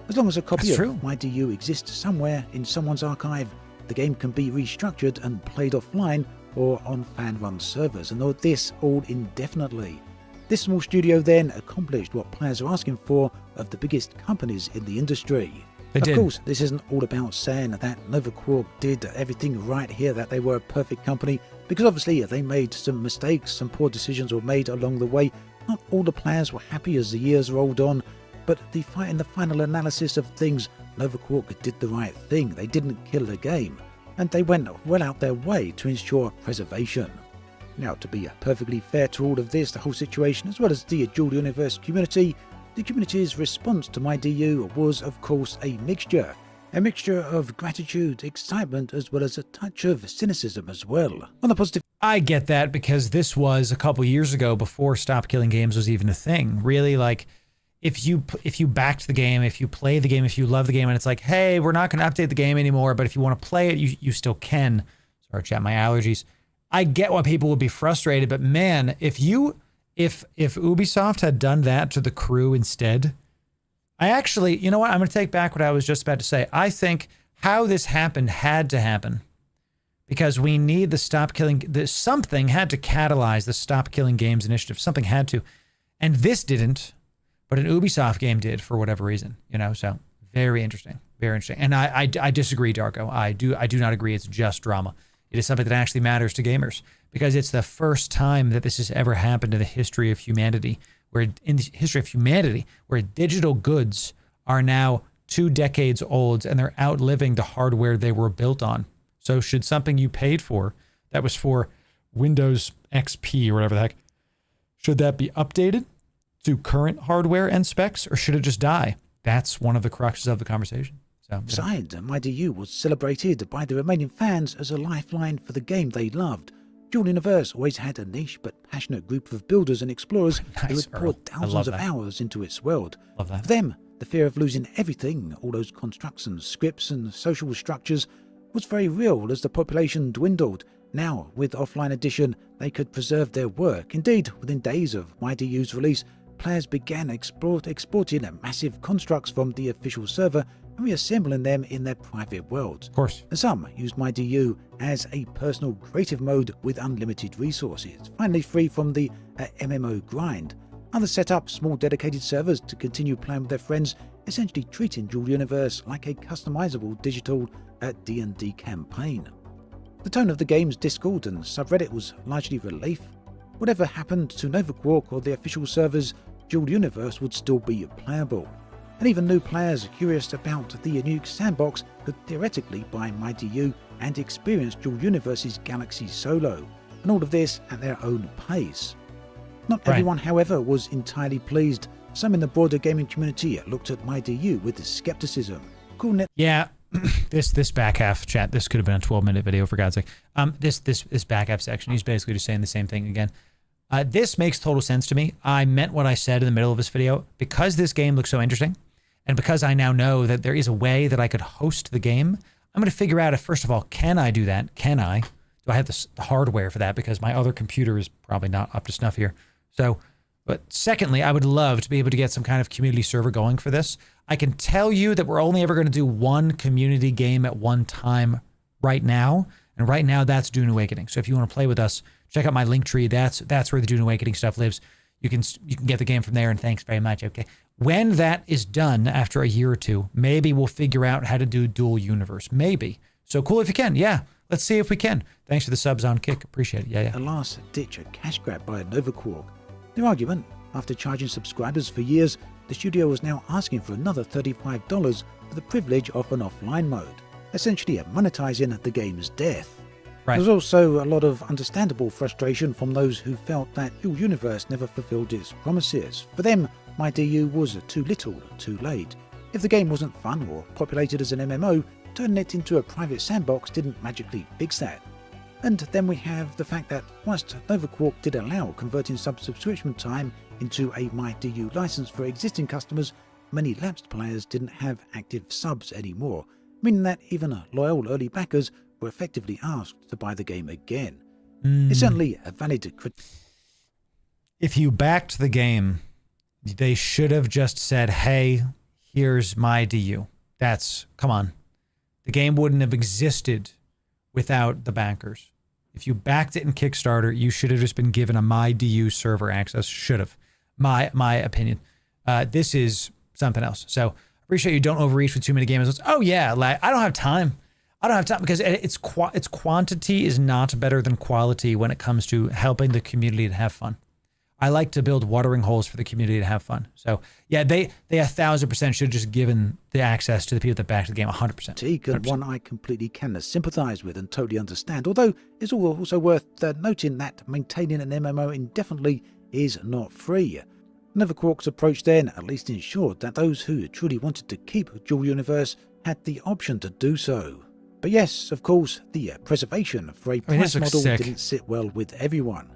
As long as a copy That's of true. MyDU exists somewhere in someone's archive, the game can be restructured and played offline or on fan-run servers, and this all indefinitely. This small studio then accomplished what players are asking for of the biggest companies in the industry. They did. Of course, this isn't all about saying that NovaQuark did everything right here, that they were a perfect company, because obviously they made some mistakes, some poor decisions were made along the way. Not all the players were happy as the years rolled on, but in the final analysis of things, NovaQuark did the right thing. They didn't kill the game, and they went well out their way to ensure preservation. Now, to be perfectly fair to all of this, the whole situation, as well as the Dual Universe community, the community's response to MyDU was, of course, a mixture of gratitude, excitement, as well as a touch of cynicism as well. On the positive, I get that, because this was a couple years ago, before Stop Killing Games was even a thing. Really, like, if you backed the game, if you play the game, if you love the game, and it's like, hey, we're not going to update the game anymore, but if you want to play it, you still can. Sorry, chat, my allergies. I get why people would be frustrated, but man, if Ubisoft had done that to the crew instead, I actually, you know what? I'm going to take back what I was just about to say. I think how this happened had to happen, because we need the Stop Killing. Something had to catalyze the Stop Killing Games initiative. Something had to, and this didn't, but an Ubisoft game did for whatever reason. You know, so very interesting, very interesting. And I disagree, Darko. I do not agree. It's just drama. It is something that actually matters to gamers, because it's the first time that this has ever happened in the history of humanity, where digital goods are now 2 decades old and they're outliving the hardware they were built on. So should something you paid for that was for Windows XP or whatever the heck, should that be updated to current hardware and specs, or should it just die? That's one of the cruxes of the conversation. So, besides, MyDU was celebrated by the remaining fans as a lifeline for the game they loved. Dual Universe always had a niche but passionate group of builders and explorers who had poured thousands of hours into its world. Love that. For them, the fear of losing everything, all those constructs and scripts and social structures, was very real as the population dwindled. Now, with Offline Edition, they could preserve their work. Indeed, within days of MyDU's release, players began exporting massive constructs from the official server and reassembling them in their private worlds. Of course. And some used MyDU as a personal creative mode with unlimited resources, finally free from the MMO grind. Others set up small dedicated servers to continue playing with their friends, essentially treating Dual Universe like a customizable digital D&D campaign. The tone of the game's Discord and subreddit was largely relief. Whatever happened to NovaQuark or the official servers, Dual Universe would still be playable. And even new players curious about the new sandbox could theoretically buy MyDU and experience Dual Universe's Galaxy Solo, and all of this at their own pace. Not everyone, however, was entirely pleased. Some in the broader gaming community looked at MyDU with skepticism, calling it... Yeah, this back half, chat, this could have been a 12-minute video, for God's sake. This back half section, he's basically just saying the same thing again. This makes total sense to me. I meant what I said in the middle of this video. Because this game looks so interesting, and because I now know that there is a way that I could host the game, I'm going to figure out if, first of all, can I do that? Can I? Do I have the hardware for that? Because my other computer is probably not up to snuff here. So, but secondly, I would love to be able to get some kind of community server going for this. I can tell you that we're only ever going to do one community game at one time right now. And right now, that's Dune Awakening. So if you want to play with us, check out my link tree. That's where the Dune Awakening stuff lives. You can get the game from there, and thanks very much. Okay. When that is done, after a year or two, maybe we'll figure out how to do dual universe. Maybe. So cool if you can. Yeah. Let's see if we can. Thanks for the subs on Kick. Appreciate it. Yeah. A last-ditch cash grab by NovaQuark. Their argument, After charging subscribers for years, the studio was now asking for another $35 for the privilege of an offline mode, essentially monetizing the game's death. Right. There was also a lot of understandable frustration from those who felt that Dual Universe never fulfilled its promises. For them, MyDU was too little, too late. If the game wasn't fun or populated as an MMO, turning it into a private sandbox didn't magically fix that. And then we have the fact that whilst Quark did allow converting subscription time into a MyDU license for existing customers, many lapsed players didn't have active subs anymore, meaning that even loyal early backers were effectively asked to buy the game again. It's certainly a valid critique. If you backed the game, they should have just said, hey, here's MyDU. Come on. The game wouldn't have existed without the backers. If you backed it in Kickstarter, you should have just been given a MyDU server access. Should have. My opinion. This is something else. So appreciate you don't overreach with too many games. Oh yeah, like I don't have time. Because it's quantity is not better than quality when it comes to helping the community to have fun. I like to build watering holes for the community to have fun. So yeah, they 1000% should have just given the access to the people that backed the game 100%. And one I completely can sympathise with and totally understand, although it's also worth noting that maintaining an MMO indefinitely is not free. Quark's approach then at least ensured that those who truly wanted to keep Dual Universe had the option to do so. But yes, of course, the preservation for a price model didn't sit well with everyone.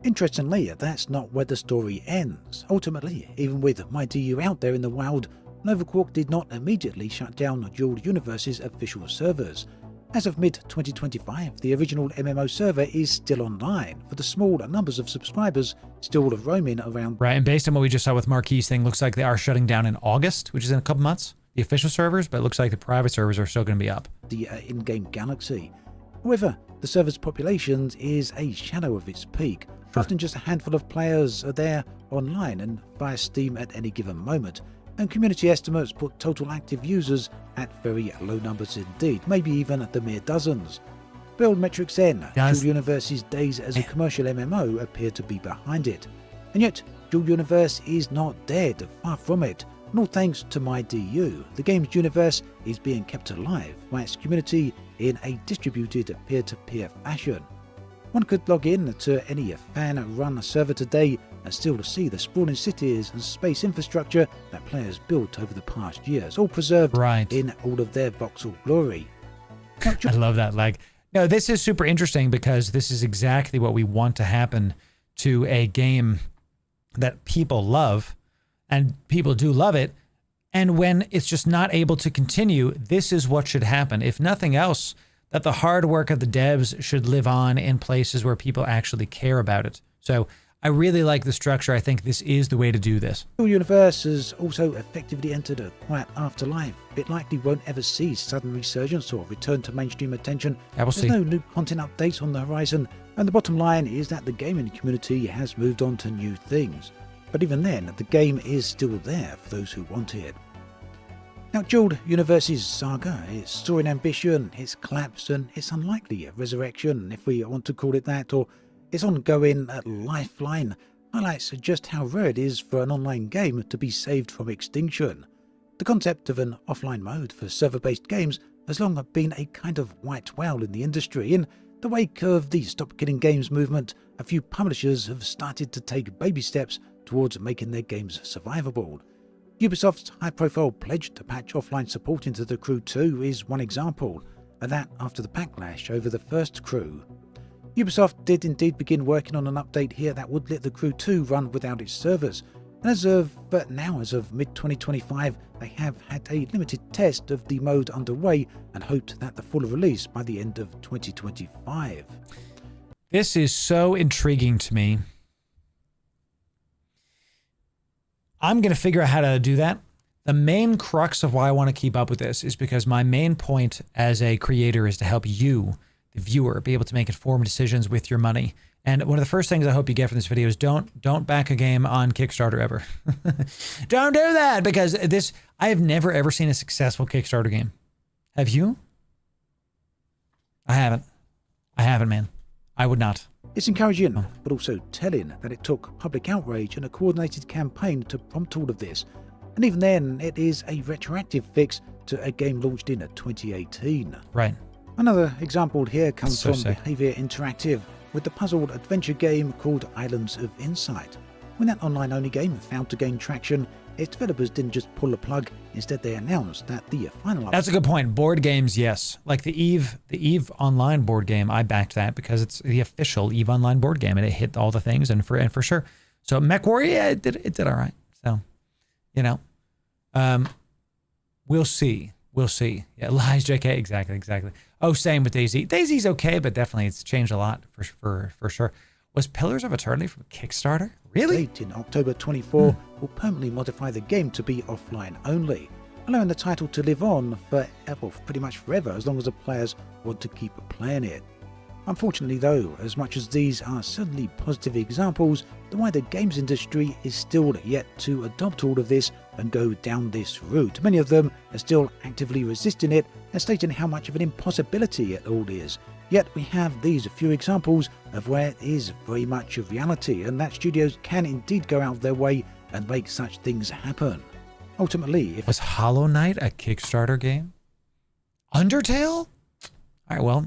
Interestingly, that's not where the story ends. Ultimately, even with MyDU out there in the wild, Quark did not immediately shut down Dual Universe's official servers. As of mid-2025, the original MMO server is still online, for the small numbers of subscribers still roaming around. Right, and based on what we just saw with Marquis' thing, looks like they are shutting down in August, which is in a couple months, the official servers, but it looks like the private servers are still going to be up. The in-game galaxy. However, the server's population is a shadow of its peak. Often just a handful of players are there online and via Steam at any given moment, and community estimates put total active users at very low numbers indeed, maybe even the mere dozens. Build metrics then, Dual Universe's days as a commercial MMO appear to be behind it. And yet, Dual Universe is not dead, far from it. And all thanks to MyDU, the game's universe is being kept alive by its community in a distributed peer-to-peer fashion. One could log in to any fan-run server today and still see the sprawling cities and space infrastructure that players built over the past years, all preserved in all of their voxel glory. I love that. No, this is super interesting because this is exactly what we want to happen to a game that people love, and people do love it. And when it's just not able to continue, this is what should happen. If nothing else, that the hard work of the devs should live on in places where people actually care about it. So I really like the structure. I think this is the way to do this. Dual Universe has also effectively entered a quiet afterlife. It likely won't ever see sudden resurgence or return to mainstream attention. There's no new content updates on the horizon, and the bottom line is that the gaming community has moved on to new things. But even then, the game is still there for those who want it. Now, Dual Universe's saga, its soaring ambition, its collapse, and its unlikely resurrection, if we want to call it that, or its ongoing lifeline, highlights just how rare it is for an online game to be saved from extinction. The concept of an offline mode for server-based games has long been a kind of white whale in the industry. In the wake of the Stop Killing Games movement, a few publishers have started to take baby steps towards making their games survivable. Ubisoft's high-profile pledge to patch offline support into The Crew 2 is one example, and that after the backlash over the first Crew. Ubisoft did indeed begin working on an update here that would let The Crew 2 run without its servers, and as of mid-2025, they have had a limited test of the mode underway and hoped that the full release by the end of 2025. This is so intriguing to me. I'm going to figure out how to do that. The main crux of why I want to keep up with this is because my main point as a creator is to help you, the viewer, be able to make informed decisions with your money. And one of the first things I hope you get from this video is don't back a game on Kickstarter ever. Don't do that, because I have never ever seen a successful Kickstarter game. Have you? I haven't, man. I would not. It's encouraging, but also telling that it took public outrage and a coordinated campaign to prompt all of this. And even then, it is a retroactive fix to a game launched in 2018. Right. Another example here comes So from sick. Behaviour Interactive with the puzzled adventure game called Islands of Insight. When that online-only game failed to gain traction, its developers didn't just pull the plug. Instead, they announced that the final... That's a good point. Board games, yes. Like the Eve Online board game, I backed that because it's the official Eve Online board game, and it hit all the things, and for sure. So MechWarrior, yeah, it did all right. So, you know, we'll see. We'll see. Yeah, lies, JK, exactly. Oh, same with Daisy. Daisy's okay, but definitely it's changed a lot for sure. Was Pillars of Eternity from Kickstarter? Really? Date in October 24 will permanently modify the game to be offline only, allowing the title to live on for pretty much forever as long as the players want to keep playing it. Unfortunately though, as much as these are certainly positive examples, the wider games industry is still yet to adopt all of this and go down this route. Many of them are still actively resisting it and stating how much of an impossibility it all is. Yet we have these few examples of where it is very much a reality and that studios can indeed go out of their way and make such things happen. Ultimately, if Was Hollow Knight a Kickstarter game? Undertale? All right, well,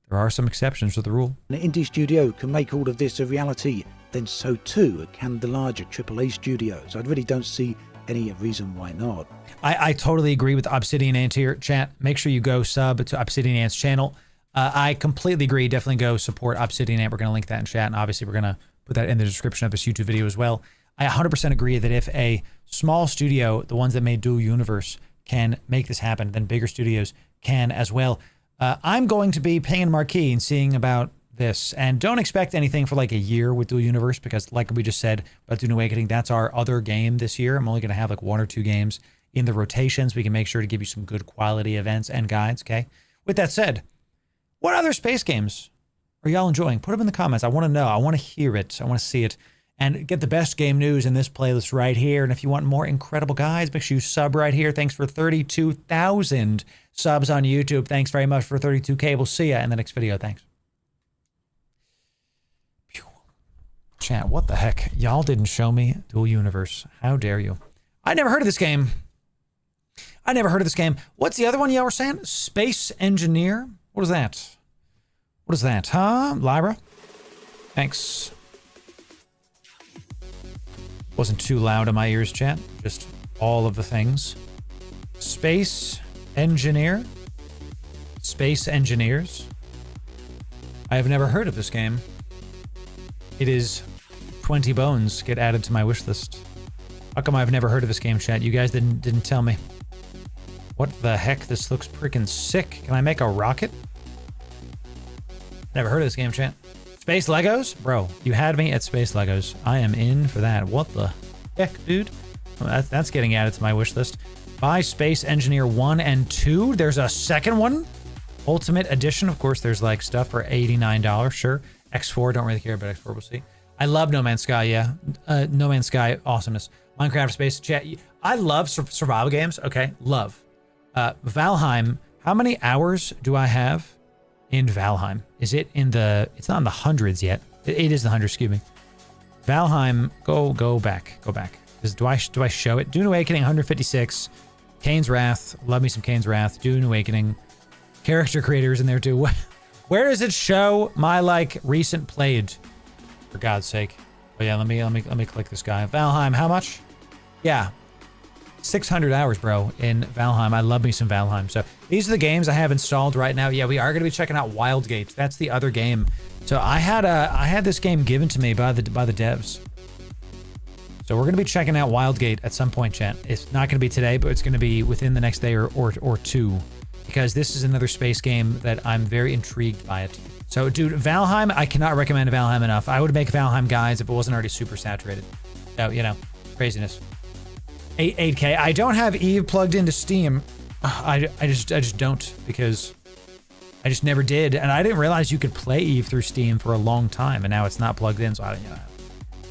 there are some exceptions to the rule. an indie studio can make all of this a reality, then so too can the larger AAA studios. I really don't see any reason why not. I totally agree with Obsidian Ant here, chat. Make sure you go sub to Obsidian Ant's channel. I completely agree. Definitely go support Obsidian Ant. We're going to link that in chat, and obviously we're going to put that in the description of this YouTube video as well. I 100% agree that if a small studio, the ones that made Dual Universe, can make this happen, then bigger studios can as well. I'm going to be pinging Marquee and seeing about this, and don't expect anything for like a year with Dual Universe because, like we just said about Dune Awakening, that's our other game this year. I'm only going to have like 1 or 2 games in the rotations. We can make sure to give you some good quality events and guides, okay? With that said, what other space games are y'all enjoying? Put them in the comments. I want to know. I want to hear it. I want to see it. And get the best game news in this playlist right here. And if you want more incredible guides, make sure you sub right here. Thanks for 32,000 subs on YouTube. Thanks very much for 32K. We'll see ya in the next video. Thanks. Phew. Chat, what the heck? Y'all didn't show me Dual Universe. How dare you? I never heard of this game. What's the other one y'all were saying? Space Engineer? What is that? What is that, huh? Lyra? Thanks. Wasn't too loud in my ears, chat. Just all of the things. Space Engineer? Space Engineers? I have never heard of this game. It is 20 bones get added to my wish list. How come I've never heard of this game, chat? You guys didn't tell me. What the heck? This looks freaking sick. Can I make a rocket? Never heard of this game, chat. Space Legos? Bro, you had me at Space Legos. I am in for that. What the heck, dude? Well, that's getting added to my wish list. Buy Space Engineer 1 and 2. There's a second one. Ultimate Edition. Of course, there's like stuff for $89. Sure. X4. Don't really care about X4. We'll see. I love No Man's Sky. Yeah. No Man's Sky. Awesomeness. Minecraft Space Chat. I love survival games. Okay. Love. Valheim. How many hours do I have in Valheim? Is it in the... It's not in the hundreds yet. It is the hundreds, excuse me. Valheim. Go back. Do I show it? Dune Awakening 156. Kane's Wrath. Love me some Kane's Wrath. Dune Awakening. Character creators in there too. Where does it show my like recent played? For God's sake. Oh yeah, let me click this guy. Valheim, how much? Yeah. 600 hours, bro, in Valheim. I love me some Valheim. So these are the games I have installed right now. Yeah, we are going to be checking out Wildgate. That's the other game. So I had this game given to me by the devs. So we're going to be checking out Wildgate at some point, chat. It's not going to be today, but it's going to be within the next day or two, because this is another space game that I'm very intrigued by it. So, dude, Valheim, I cannot recommend Valheim enough. I would make Valheim guides if it wasn't already super saturated. So, you know, craziness. 8K. I don't have Eve plugged into Steam. I just don't, because I just never did, and I didn't realize you could play Eve through Steam for a long time, and now it's not plugged in, so I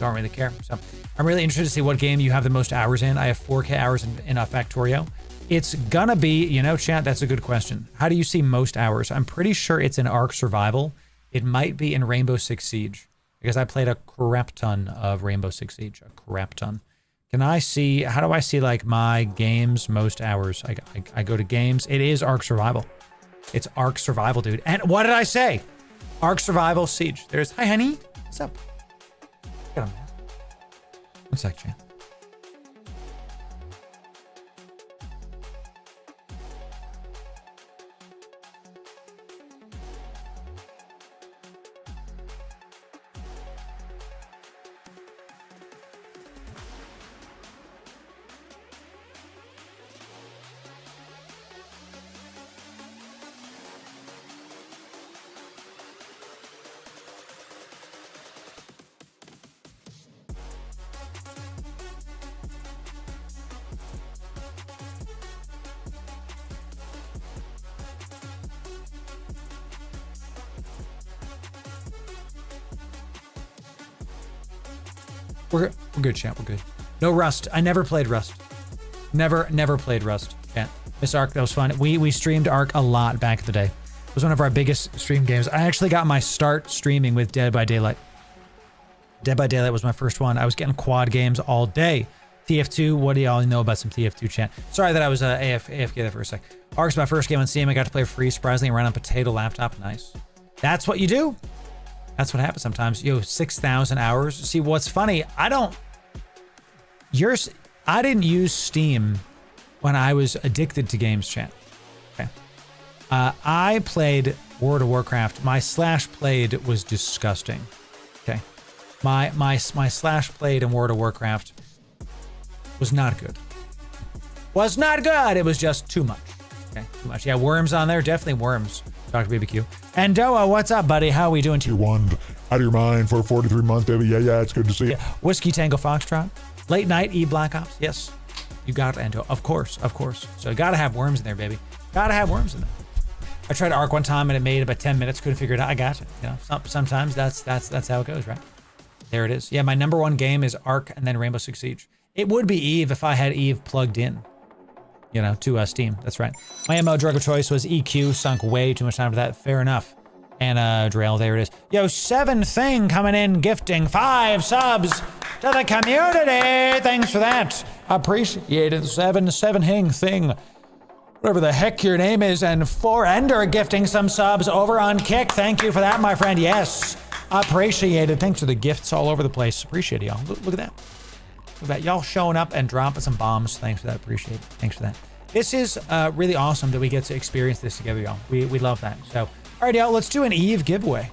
don't really care. So I'm really interested to see what game you have the most hours in. I have 4K hours in Factorio. It's gonna be, you know, chat, that's a good question. How do you see most hours? I'm pretty sure it's in Ark Survival, It might be in Rainbow Six Siege because I played a crap ton of Rainbow Six Siege, a crap ton. Can I see, how do I see like my games most hours? I go to games. It is Ark Survival. It's Ark Survival, dude. And what did I say? Ark Survival Siege. There's, hi honey, what's up? Got him, man. One sec, chat. We're good, chat. We're good. No Rust. I never played Rust. Never played Rust. Yeah. Miss Ark, that was fun. We streamed Ark a lot back in the day. It was one of our biggest stream games. I actually got my start streaming with Dead by Daylight. Dead by Daylight was my first one. I was getting quad games all day. TF2, what do y'all know about some TF2 chat? Sorry that I was AFK there for a sec. Ark's my first game on Steam. I got to play free, surprisingly, ran on potato laptop. Nice. That's what you do. That's what happens sometimes. Yo, 6,000 hours. See, what's funny, I didn't use Steam when I was addicted to games, chat. Okay. I played World of Warcraft. My slash played was disgusting. Okay. My slash played in World of Warcraft was not good. Was not good. It was just too much. Okay, too much. Yeah, worms on there. Definitely worms. Dr. BBQ. And Doa, what's up, buddy? How are we doing? You won out of your mind for 43 months, baby. Yeah, it's good to see you. Yeah. Whiskey Tango Foxtrot. Late night E Black Ops. Yes. You got it, Endo. Of course. So you gotta have worms in there, baby. Gotta have worms in there. I tried Ark one time and it made about 10 minutes. Couldn't figure it out. I got you. You know, sometimes that's how it goes, right? There it is. Yeah, my number one game is Ark and then Rainbow Six Siege. It would be Eve if I had Eve plugged in. You know, to Steam. That's right. My MO drug of choice was EQ. Sunk way too much time to that. Fair enough. And Drail, there it is. Yo, 7 Thing coming in, gifting 5 subs to the community. Thanks for that. Appreciate it. 7 Thing. Whatever the heck your name is. And 4 Ender gifting some subs over on Kick. Thank you for that, my friend. Yes. Appreciate it. Thanks for the gifts all over the place. Appreciate it, y'all. Look at that. About y'all showing up and dropping some bombs. Thanks for that. Appreciate it. Thanks for that. This is really awesome that we get to experience this together, y'all. We love that. So, all right, y'all, let's do an Eve giveaway.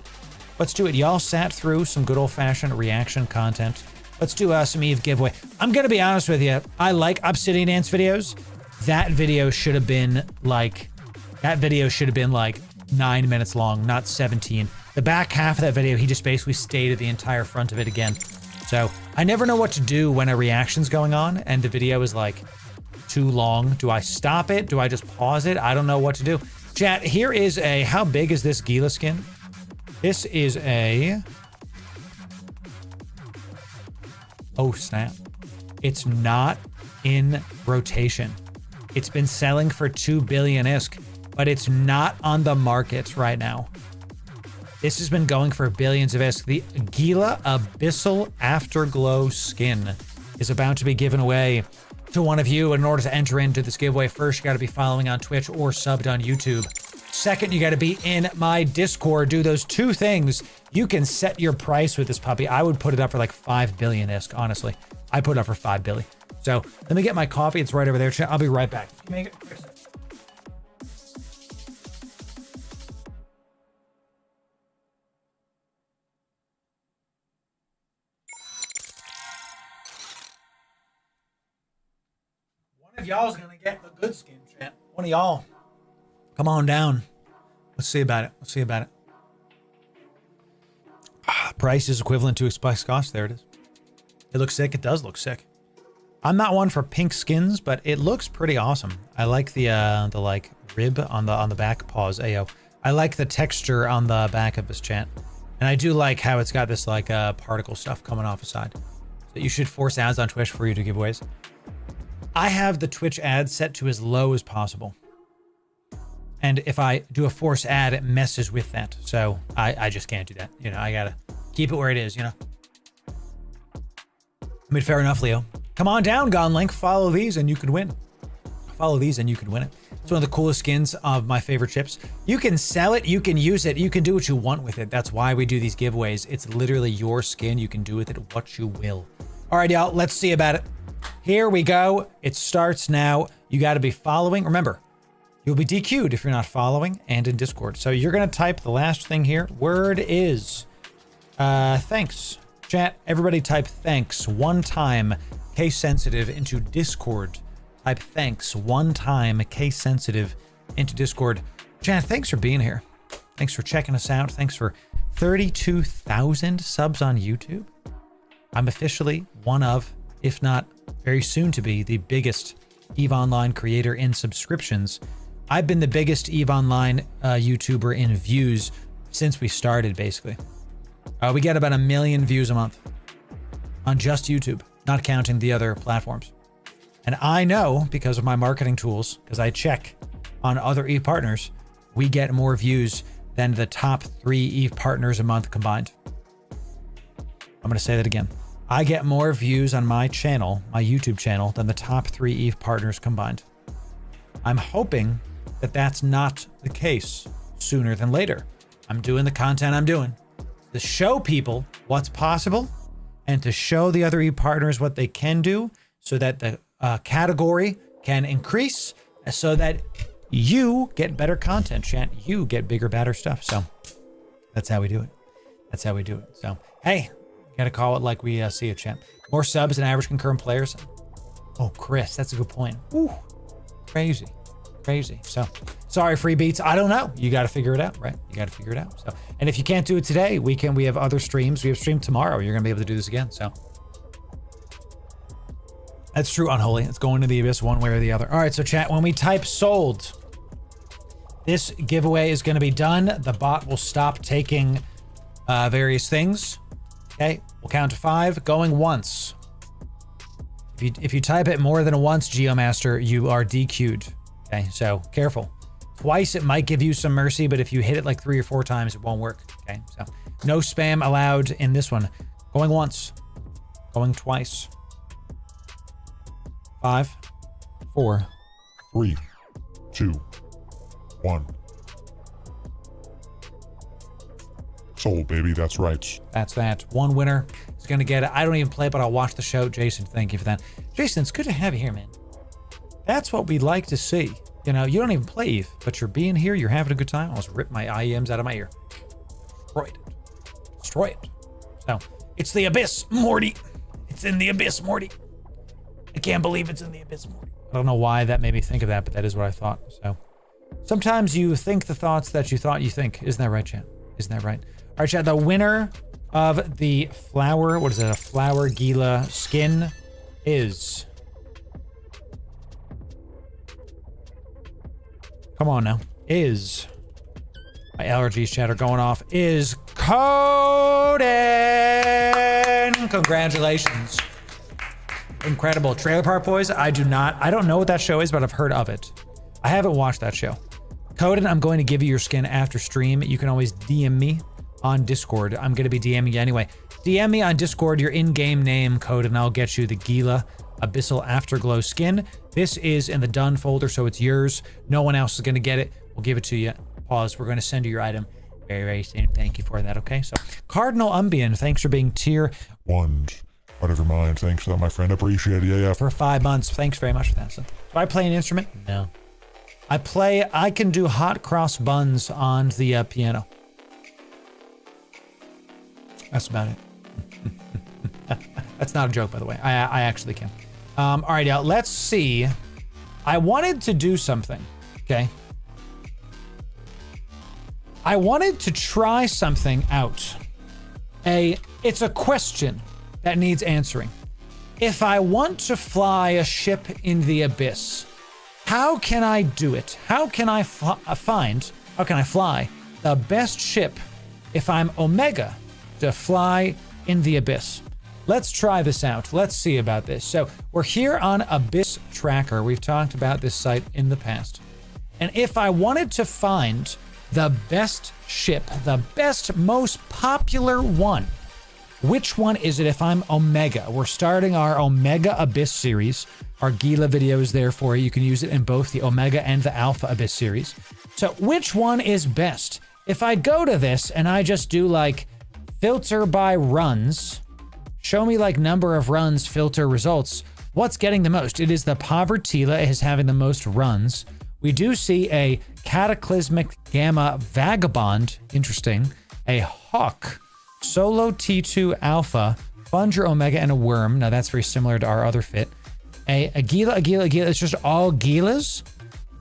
Let's do it. Y'all sat through some good old-fashioned reaction content. Let's do some Eve giveaway. I'm going to be honest with you. I like Obsidian Dance videos. That video should have been like 9 minutes long, not 17. The back half of that video, he just basically stayed at the entire front of it again. So I never know what to do when a reaction's going on and the video is like too long. Do I stop it? Do I just pause it? I don't know what to do. Chat, here is a, how big is this Gila skin? This is a, oh snap. It's not in rotation. It's been selling for 2 billion ISK, but it's not on the market right now. This has been going for billions of ISK. The Gila Abyssal Afterglow skin is about to be given away to one of you. In order to enter into this giveaway, first, you got to be following on Twitch or subbed on YouTube. Second, you got to be in my Discord. Do those 2 things. You can set your price with this puppy. I would put it up for like 5 billion ISK, honestly. I put it up for 5 billion. So let me get my coffee. It's right over there. I'll be right back. One of y'all is gonna get the good skin, chat. One of y'all. Come on down. Let's see about it. Let's see about it. Price is equivalent to expected cost. There it is. It looks sick. It does look sick. I'm not one for pink skins, but it looks pretty awesome. I like the like rib on the back paws. Ayo. I like the texture on the back of this, chat. And I do like how it's got this like particle stuff coming off the side. So you should force ads on Twitch for you to giveaways. I have the Twitch ads set to as low as possible. And if I do a force add, it messes with that. So I just can't do that. You know, I gotta keep it where it is, you know. I mean, fair enough, Leo. Come on down, Gonlink. Follow these and you can win. Follow these and you can win it. It's one of the coolest skins of my favorite ships. You can sell it, you can use it, you can do what you want with it. That's why we do these giveaways. It's literally your skin. You can do with it what you will. All right, y'all, let's see about it. Here we go. It starts now. You got to be following. Remember, you'll be DQ'd if you're not following and in Discord. So you're going to type the last thing here. Word is thanks. Chat, everybody type thanks one time, case sensitive, into Discord. Type thanks one time, case sensitive, into Discord. Chat, thanks for being here. Thanks for checking us out. Thanks for 32,000 subs on YouTube. I'm officially one of, if not very soon to be, the biggest EVE Online creator in subscriptions. I've been the biggest EVE Online YouTuber in views since we started, basically. We get about 1 million views a month on just YouTube, not counting the other platforms. And I know, because of my marketing tools, because I check on other EVE partners, we get more views than the top 3 EVE partners a month combined. I'm going to say that again. I get more views on my channel, my YouTube channel, than the top 3 EVE partners combined. I'm hoping that that's not the case sooner than later. I'm doing the content I'm doing to show people what's possible and to show the other EVE partners what they can do so that the category can increase, so that you get better content, chat. You get bigger, badder stuff. So that's how we do it. That's how we do it. So, hey, gotta call it like we see it, chat. More subs than average concurrent players. Oh, Chris, that's a good point. Ooh, crazy. So, sorry, free beats. I don't know. You got to figure it out, right? You got to figure it out. So, and if you can't do it today, we have other streams. We have stream tomorrow. You're gonna be able to do this again. So, that's true, Unholy. It's going to the abyss one way or the other. All right, so chat, when we type sold, this giveaway is going to be done. The bot will stop taking various things. Okay, we'll count to 5, going once. If you type it more than once, Geomaster, you are DQ'd. Okay, so careful. Twice, it might give you some mercy, but if you hit it like 3 or 4 times, it won't work. Okay, so no spam allowed in this one. Going once, going twice. 5, 4, 3, 2, 1. Sold, baby. That's right. That's that. One winner is going to get it. I don't even play, but I'll watch the show. Jason, thank you for that. Jason, it's good to have you here, man. That's what we'd like to see. You know, you don't even play EVE, but you're being here. You're having a good time. I almost ripped my IEMs out of my ear. Destroy it. So, it's the abyss, Morty. It's in the abyss, Morty. I can't believe it's in the abyss, Morty. I don't know why that made me think of that, but that is what I thought. So sometimes you think the thoughts that you thought you think. Isn't that right, chat? Isn't that right? All right, chat. The winner of the flower, what is it? A flower Gila skin is. Come on now. Is. My allergies, chat, are going off. Is Coden. Congratulations. Incredible. Trailer Park Boys, I don't know what that show is, but I've heard of it. I haven't watched that show. Coden, I'm going to give you your skin after stream. You can always DM me on Discord. I'm going to be DMing you anyway. DM me on Discord your in-game name, Coden, I'll get you the Gila Abyssal Afterglow skin. This is in the done folder, so it's yours. No one else is going to get it. We'll give it to you. Pause. We're going to send you your item very, very soon. Thank you for that, okay? So, Cardinal Umbian, thanks for being tier 1. Out of your mind. Thanks for that, my friend. Appreciate it. Yeah. For 5 months. Thanks very much for that. So, do I play an instrument? No. I can do hot cross buns on the piano. That's about it. That's not a joke, by the way. I actually can. All right, y'all. Let's see. I wanted to do something. Okay. I wanted to try something out. It's a question that needs answering. If I want to fly a ship in the abyss, how can I do it? How can I fly the best ship if I'm Omega to fly in the abyss? Let's try this out. Let's see about this. So we're here on Abyss Tracker. We've talked about this site in the past. And if I wanted to find the best ship, the best, most popular one, which one is it if I'm Omega? We're starting our Omega Abyss series. Our Gila video is there for you. You can use it in both the Omega and the Alpha Abyss series. So which one is best? If I go to this and I just do like filter by runs, show me like number of runs, filter results, what's getting the most? It is the Povertila is having the most runs. We do see a Cataclysmic Gamma Vagabond, interesting, a Hawk, Solo T2 Alpha, Funger Omega, and a Worm. Now that's very similar to our other fit. A Gila. It's just all Gilas.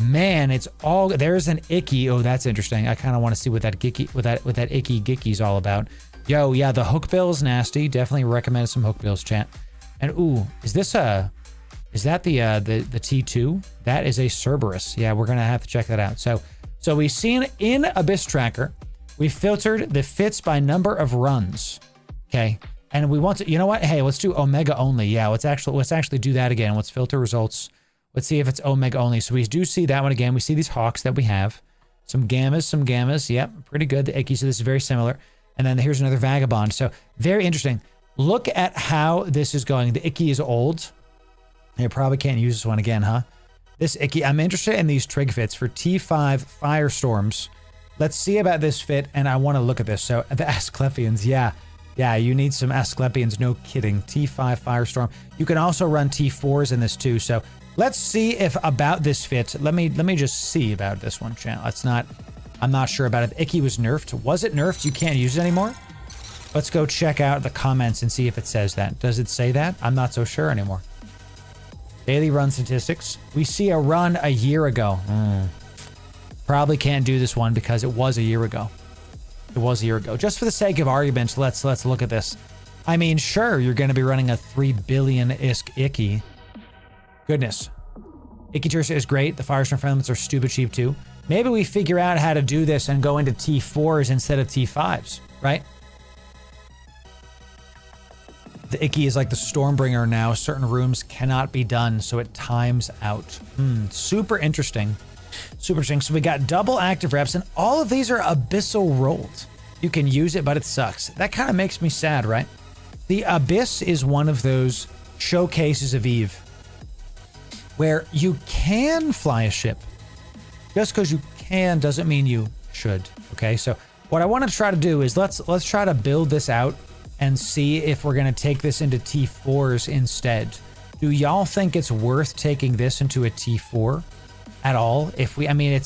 Man, it's all, there's an Icky. Oh, that's interesting. I kind of want to see what that Gicky, what that Icky Gicky's all about. Yo, yeah, the hookbill is nasty. Definitely recommend some hookbills, chat. And ooh, is that the T2? That is a Cerberus. Yeah, we're gonna have to check that out. So we've seen in Abyss Tracker, we filtered the fits by number of runs. Okay. And we want to, you know what? Hey, let's do Omega only. Yeah, let's actually do that again. Let's filter results. Let's see if it's Omega only. So we do see that one again. We see these Hawks that we have. Some Gammas. Yep, pretty good. The Icky, so this is very similar. And then here's another Vagabond. So very interesting. Look at how this is going. The Icky is old. You probably can't use this one again, huh? This Icky, I'm interested in these trig fits for T5 Firestorms. Let's see about this fit, and I want to look at this. So the Asclepians, yeah, you need some Asclepians, no kidding. T5 Firestorm. You can also run T4s in this too. So let's see if about this fit. Let me just see about this one, channel. I'm not sure about it. The Icky was nerfed. Was it nerfed? You can't use it anymore? Let's go check out the comments and see if it says that. Does it say that? I'm not so sure anymore. Daily run statistics. We see a run a year ago. Probably can't do this one because it was a year ago. It was a year ago. Just for the sake of argument, let's look at this. I mean, sure, you're going to be running a 3 billion-isk Icky. Goodness. Icky Tersa is great. The Firestorm filaments are stupid cheap too. Maybe we figure out how to do this and go into T4s instead of T5s, right? The Icky is like the Stormbringer now. Certain rooms cannot be done, so it times out. Super interesting. Super interesting. So we got double active reps, and all of these are abyssal rolled. You can use it, but it sucks. That kind of makes me sad, right? The Abyss is one of those showcases of Eve where you can fly a ship. Just because you can doesn't mean you should. Okay, so what I want to try to do is let's try to build this out and see if we're going to take this into T4s instead. Do y'all think it's worth taking this into a T4 at all? If we, I mean,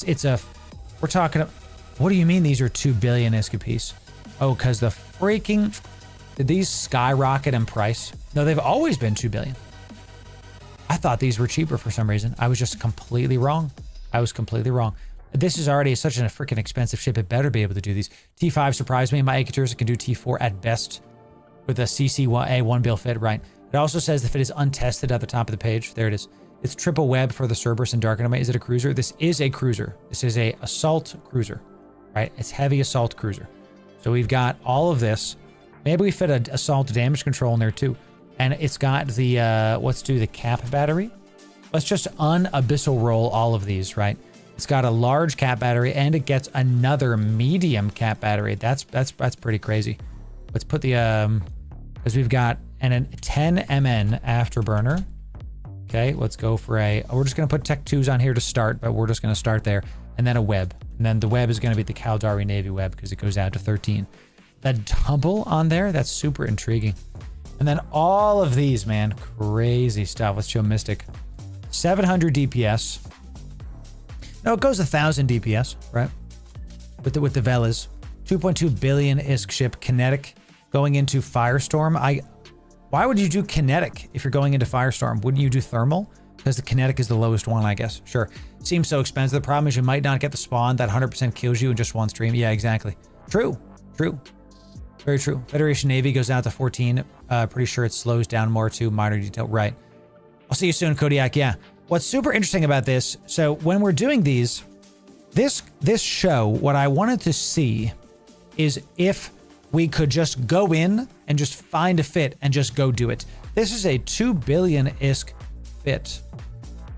we're talking, what do you mean these are 2 billion escapees? Oh, because the freaking, did these skyrocket in price? No, they've always been 2 billion. I thought these were cheaper for some reason. I was just completely wrong. I was completely wrong. This is already such a freaking expensive ship. It better be able to do these. T5 surprised me. My Aketeers can do T4 at best with a CCA 1 bill fit, right? It also says the fit is untested at the top of the page. There it is. It's triple web for the Cerberus and Dark Enemy. Is it a cruiser? This is a cruiser. This is a assault cruiser, right? It's heavy assault cruiser. So we've got all of this. Maybe we fit an assault damage control in there too. And it's got the, let's do the cap battery. Let's just un-abyssal roll all of these, right? It's got a large cap battery and it gets another medium cap battery. That's pretty crazy. Let's put the, because we've got a 10 MN afterburner. Okay, let's go for we're just going to put Tech 2s on here to start, but we're just going to start there. And then a web. And then the web is going to be the Caldari Navy web because it goes out to 13. That double on there, that's super intriguing. And then all of these, man, crazy stuff. Let's show Mystic. 700 DPS. No, it goes 1,000 DPS, right? With the Velas. 2.2 billion ISK ship, kinetic, going into Firestorm. Why would you do kinetic if you're going into Firestorm? Wouldn't you do thermal? Because the kinetic is the lowest one, I guess. Sure. Seems so expensive. The problem is you might not get the spawn that 100% kills you in just one stream. Yeah, exactly. True. Very true. Federation Navy goes out to 14. Pretty sure it slows down more too. Minor detail. Right. I'll see you soon, Kodiak. Yeah. What's super interesting about this, so when we're doing these, this show, what I wanted to see is if we could just go in and just find a fit and just go do it. This is a 2 billion ISK fit.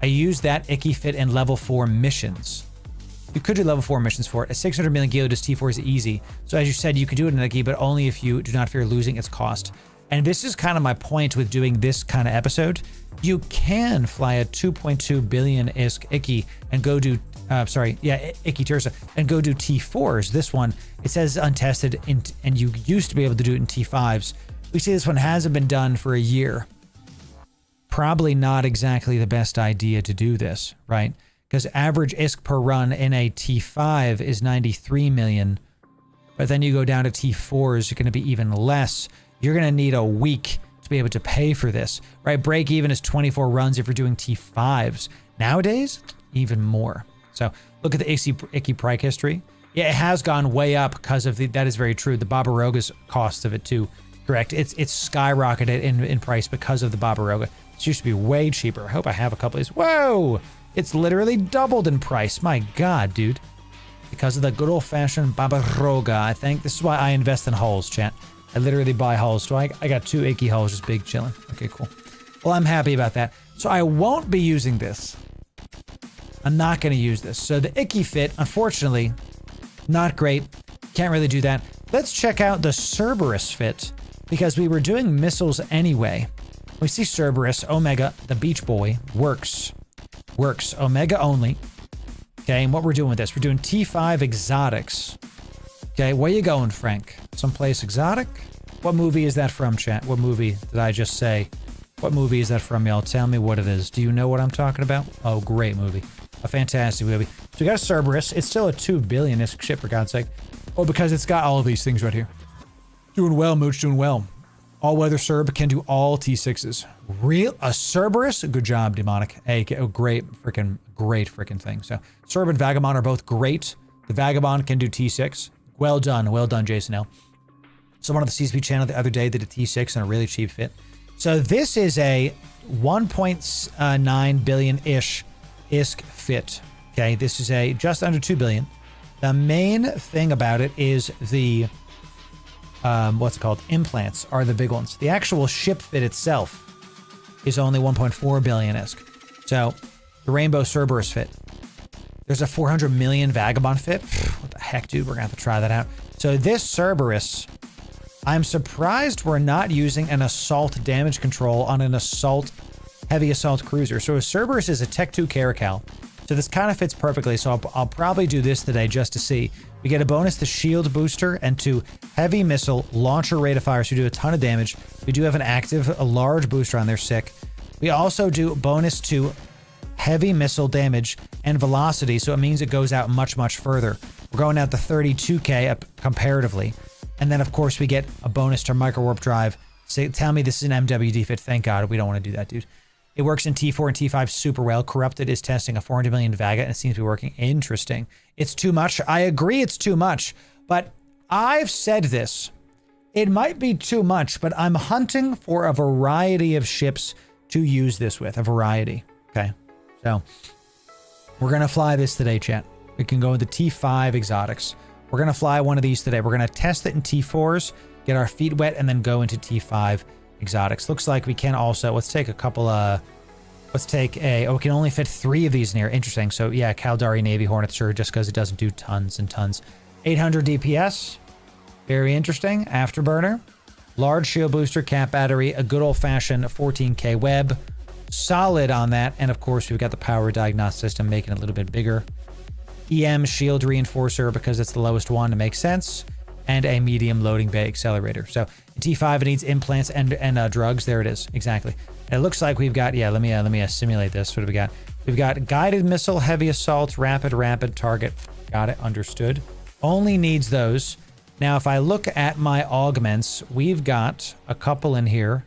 I used that Icky fit in level 4 missions. You could do level 4 missions for it. At 600 million gil, does T4 is easy. So as you said, you could do it in a but only if you do not fear losing its cost. And this is kind of my point with doing this kind of episode. You can fly a 2.2 billion ISK Icky and go do, Icky Tursa, and go do T4s. This one, it says untested, and you used to be able to do it in T5s. We see this one hasn't been done for a year. Probably not exactly the best idea to do this, right? Because average ISK per run in a T5 is 93 million. But then you go down to T4s, you're going to be even less. You're going to need a week to be able to pay for this, right? Break even is 24 runs if you're doing T5s. Nowadays, even more. So look at the Icky Prike history. Yeah, it has gone way up because of that is very true. The Barbarogga's cost of it too, correct? It's skyrocketed in price because of the Barbarogga. It used to be way cheaper. I hope I have a couple of these. Whoa! It's literally doubled in price. My God, dude. Because of the good old-fashioned Barbarogga, I think. This is why I invest in hulls, chat. I literally buy hulls. So I got 2 Icky hulls just big chilling. Okay, cool. Well, I'm happy about that. So I won't be using this. I'm not going to use this. So the Icky fit, unfortunately, not great. Can't really do that. Let's check out the Cerberus fit, because we were doing missiles anyway. We see Cerberus, Omega, the Beach Boy, works. Omega only. Okay, and what we're doing with this, we're doing T5 exotics. Okay, where you going, Frank? Someplace exotic? What movie is that from, chat? What movie did I just say? What movie is that from, y'all? Tell me what it is. Do you know what I'm talking about? Oh, great movie. A fantastic movie. So we got a Cerberus. It's still a 2 billion-ish ship, for God's sake. Oh, because it's got all of these things right here. Doing well, Mooch, doing well. All-weather Cerb can do all T6s. A Cerberus? Good job, Demonic. Hey, great freaking thing. So, Cerb and Vagabond are both great. The Vagabond can do T6. Well done, Jason L. Someone on the CSP channel the other day did a T6 and a really cheap fit. So this is a 1.9 billion-ish ISK fit. Okay, this is a just under 2 billion. The main thing about it is the what's it called? Implants are the big ones. The actual ship fit itself is only 1.4 billion ISK. So the Rainbow Cerberus fit. There's a 400 million Vagabond fit. What the heck, dude? We're gonna have to try that out. So this Cerberus, I'm surprised we're not using an assault damage control on an heavy assault cruiser. So a Cerberus is a Tech 2 Caracal. So this kind of fits perfectly. So I'll probably do this today just to see. We get a bonus to shield booster and to heavy missile launcher rate of fire. So we do a ton of damage. We do have a large booster on there, sick. We also do bonus to heavy missile damage and velocity. So it means it goes out much, much further. We're going out to 32k up comparatively. And then of course we get a bonus to micro warp drive. So tell me this is an MWD fit. Thank God we don't want to do that, dude. It works in T4 and T5 super well. Corrupted is testing a 400 million Vaga and it seems to be working. Interesting. It's too much. I agree it's too much, but I've said this. It might be too much, but I'm hunting for a variety of ships to use this with. A variety. Okay. So we're going to fly this today, chat. We can go into T5 exotics. We're going to fly one of these today. We're going to test it in T4s, get our feet wet, and then go into T5 exotics. Looks like we can also, let's take a couple, we can only fit 3 of these in here. Interesting. So yeah, Caldari Navy Hornet, sure, just because it doesn't do tons and tons. 800 DPS. Very interesting. Afterburner. Large shield booster, cap battery, a good old-fashioned 14k web. Solid on that. And of course, we've got the power diagnostic system making it a little bit bigger. EM shield reinforcer because it's the lowest one to make sense. And a medium loading bay accelerator. So in T5 it needs implants and drugs. There it is. Exactly. And it looks like we've got, yeah, let me simulate this. What do we got? We've got guided missile, heavy assault, rapid target. Got it. Understood. Only needs those. Now, if I look at my augments, we've got a couple in here.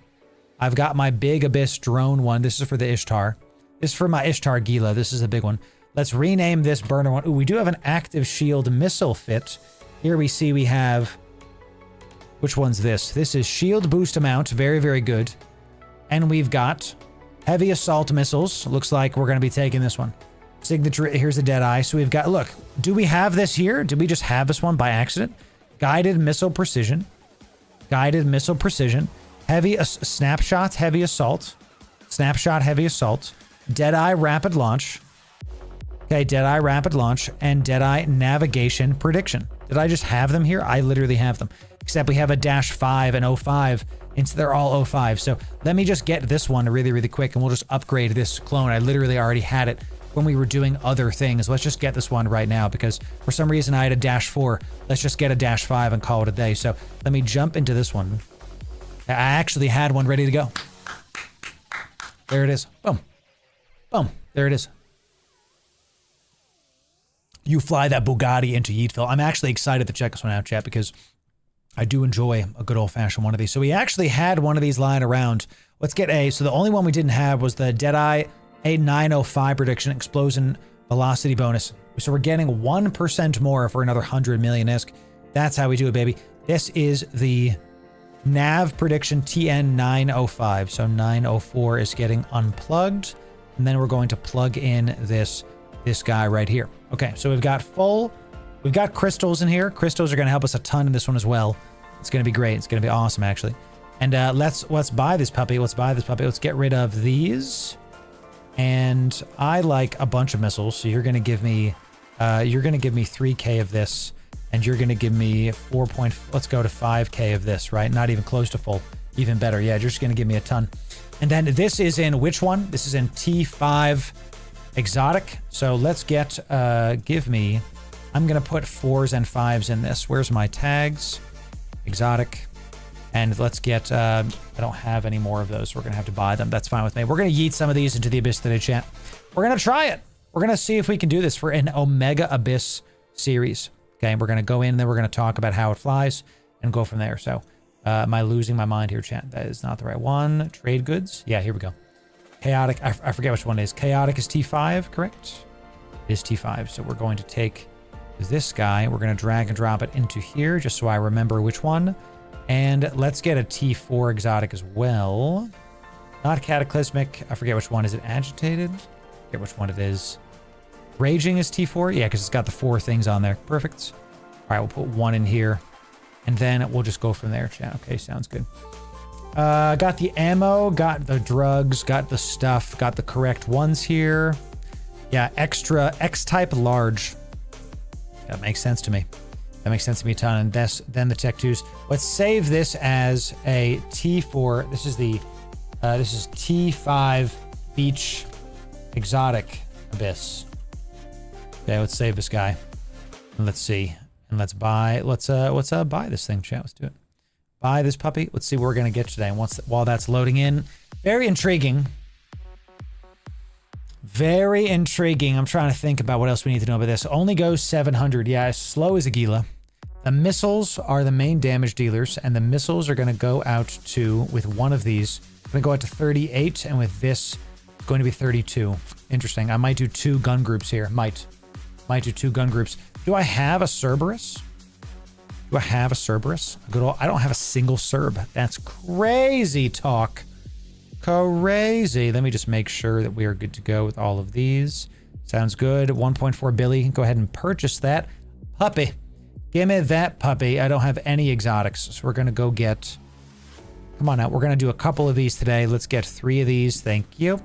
I've got my big abyss drone one. This is for the Ishtar. This is for my Ishtar Gila. This is a big one. Let's rename this burner one. Ooh, we do have an active shield missile fit. Here we see we have, which one's this? This is shield boost amount, very, very good. And we've got heavy assault missiles. Looks like we're going to be taking this one. Signature, here's a dead eye. So we've got, look, do we have this here? Did we just have this one by accident? Guided missile precision. Guided missile precision. Heavy snapshot, heavy assault. Snapshot, heavy assault. Dead eye rapid launch. Okay, Deadeye Rapid Launch and Deadeye Navigation Prediction. Did I just have them here? I literally have them. Except we have a -5 and 05. And they're all 05. So let me just get this one really, really quick and we'll just upgrade this clone. I literally already had it when we were doing other things. Let's just get this one right now because for some reason I had a -4. Let's just get a -5 and call it a day. So let me jump into this one. I actually had one ready to go. There it is. Boom. Boom. There it is. You fly that Bugatti into Yeetville. I'm actually excited to check this one out, chat, because I do enjoy a good old-fashioned one of these. So we actually had one of these lying around. Let's get a... So the only one we didn't have was the Deadeye A905 prediction explosion velocity bonus. So we're getting 1% more for another 100 million ISK. That's how we do it, baby. This is the Nav prediction TN905. So 904 is getting unplugged. And then we're going to plug in this guy right here. Okay, so we've got crystals in here. Crystals are going to help us a ton in this one as well. It's going to be great. It's going to be awesome, actually. And let's buy this puppy. Let's buy this puppy. Let's get rid of these. And I like a bunch of missiles. So you're going to give me 3K of this, and you're going to give me let's go to 5K of this, right? Not even close to full. Even better. Yeah, you're just going to give me a ton. And then this is in which one? This is in T5 exotic. So let's get I'm gonna put 4s and 5s in this. Where's my tags? Exotic. And let's get I don't have any more of those. We're gonna have to buy them. That's fine with me. We're gonna yeet some of these into the abyss today, chat. We're gonna try it. We're gonna see if we can do this for an Omega Abyss series. Okay, we're gonna go in and then we're gonna talk about how it flies and go from there. So am I losing my mind here, chat? That is not the right one. Trade goods. Yeah, here we go. Chaotic, I forget which one it is. Chaotic is T5, correct? It is T5. So we're going to take this guy. We're going to drag and drop it into here just so I remember which one. And let's get a T4 exotic as well. Not cataclysmic. I forget which one. Is it agitated? I forget which one it is. Raging is T4? Yeah, because it's got the 4 things on there. Perfect. All right, we'll put 1 in here. And then we'll just go from there, chat. Okay, sounds good. Got the ammo, got the drugs, got the stuff, got the correct ones here. Yeah, extra X-type large. That makes sense to me. That makes sense to me a ton. And then the Tech 2s. Let's save this as a T4. This is T5 Beach Exotic Abyss. Okay, let's save this guy. And let's see. And let's buy this thing, chat. Let's do it. Buy this puppy. Let's see what we're going to get today. And while that's loading in, very intriguing. Very intriguing. I'm trying to think about what else we need to know about this. Only goes 700. Yeah, as slow as a Gila. The missiles are the main damage dealers, and the missiles are going to go out to, with one of these, going to go out to 38, and with this, it's going to be 32. Interesting. I might do 2 gun groups here. Might do 2 gun groups. Do I have a Cerberus? Do I have a Cerberus? I don't have a single Cerb. That's crazy talk. Crazy. Let me just make sure that we are good to go with all of these. Sounds good. 1.4 billion. Go ahead and purchase that puppy. Give me that puppy. I don't have any exotics, so we're going to go get... Come on out. We're going to do a couple of these today. Let's get 3 of these. Thank you.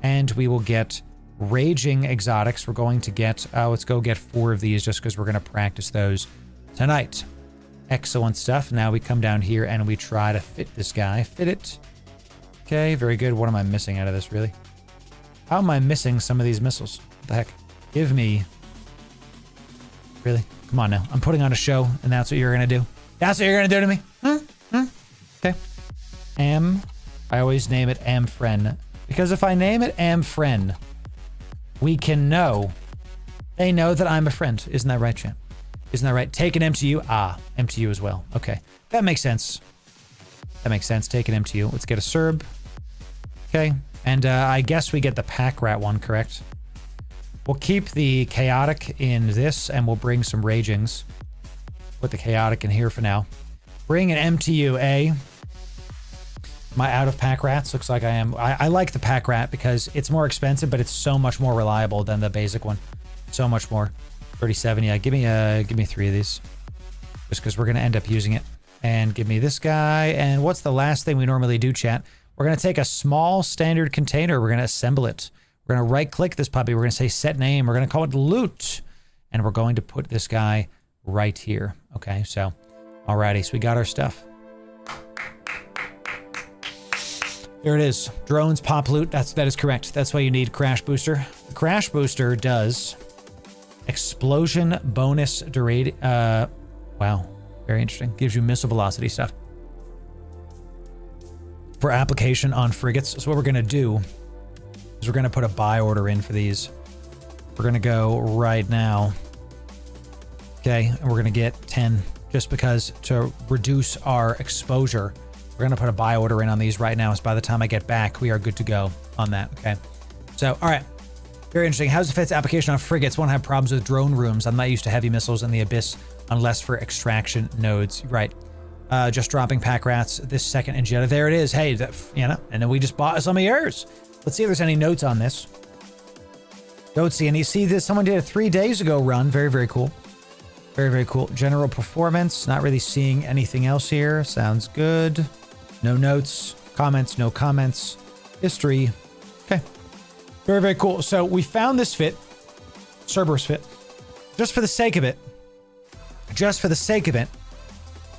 And we will get raging exotics. We're going to get... let's go get 4 of these just because we're going to practice those tonight. Excellent stuff. Now we come down here and we try to fit this guy. Fit it. Okay, very good. What am I missing out of this, really? How am I missing some of these missiles? What the heck? Give me... Really? Come on now. I'm putting on a show, and that's what you're going to do? That's what you're going to do to me? Okay. I always name it Amfren. Because if I name it Amfren, we can know. They know that I'm a friend. Isn't that right, champ? Isn't that right? Take an MTU. Ah, MTU as well. Okay. That makes sense. That makes sense. Take an MTU. Let's get a Cerb. Okay. And I guess we get the pack rat one, correct? We'll keep the chaotic in this and we'll bring some ragings. Put the chaotic in here for now. Bring an MTU, eh? Am I out of pack rats? Looks like I am. I like the pack rat because it's more expensive, but it's so much more reliable than the basic one. So much more. 37, yeah. Give me 3 of these. Just because we're going to end up using it. And give me this guy. And what's the last thing we normally do, chat? We're going to take a small standard container. We're going to assemble it. We're going to right click this puppy. We're going to say set name. We're going to call it loot. And we're going to put this guy right here. Okay, so alrighty, so we got our stuff. There it is. Drones, pop loot. That is correct. That's why you need Crash Booster. The Crash Booster does explosion bonus duration. Wow, very interesting. Gives you missile velocity stuff for application on frigates. So what we're gonna do is we're gonna put a buy order in for these. We're gonna go right now. Okay, and we're gonna get 10 just because to reduce our exposure. We're gonna put a buy order in on these right now. So by the time I get back, we are good to go on that. Okay. So, all right. Very interesting. How's the fit's application on frigates? Won't have problems with drone rooms. I'm not used to heavy missiles in the abyss unless for extraction nodes. Right. Just dropping pack rats this second in Jetta. There it is. Hey, you know, and then we just bought some of yours. Let's see if there's any notes on this. Don't see any. See this? Someone did a 3 days ago run. Very, very cool. Very, very cool. General performance. Not really seeing anything else here. Sounds good. No notes. Comments. No comments. History. Okay. Very, very cool. So we found this fit. Cerberus fit. Just for the sake of it. Just for the sake of it.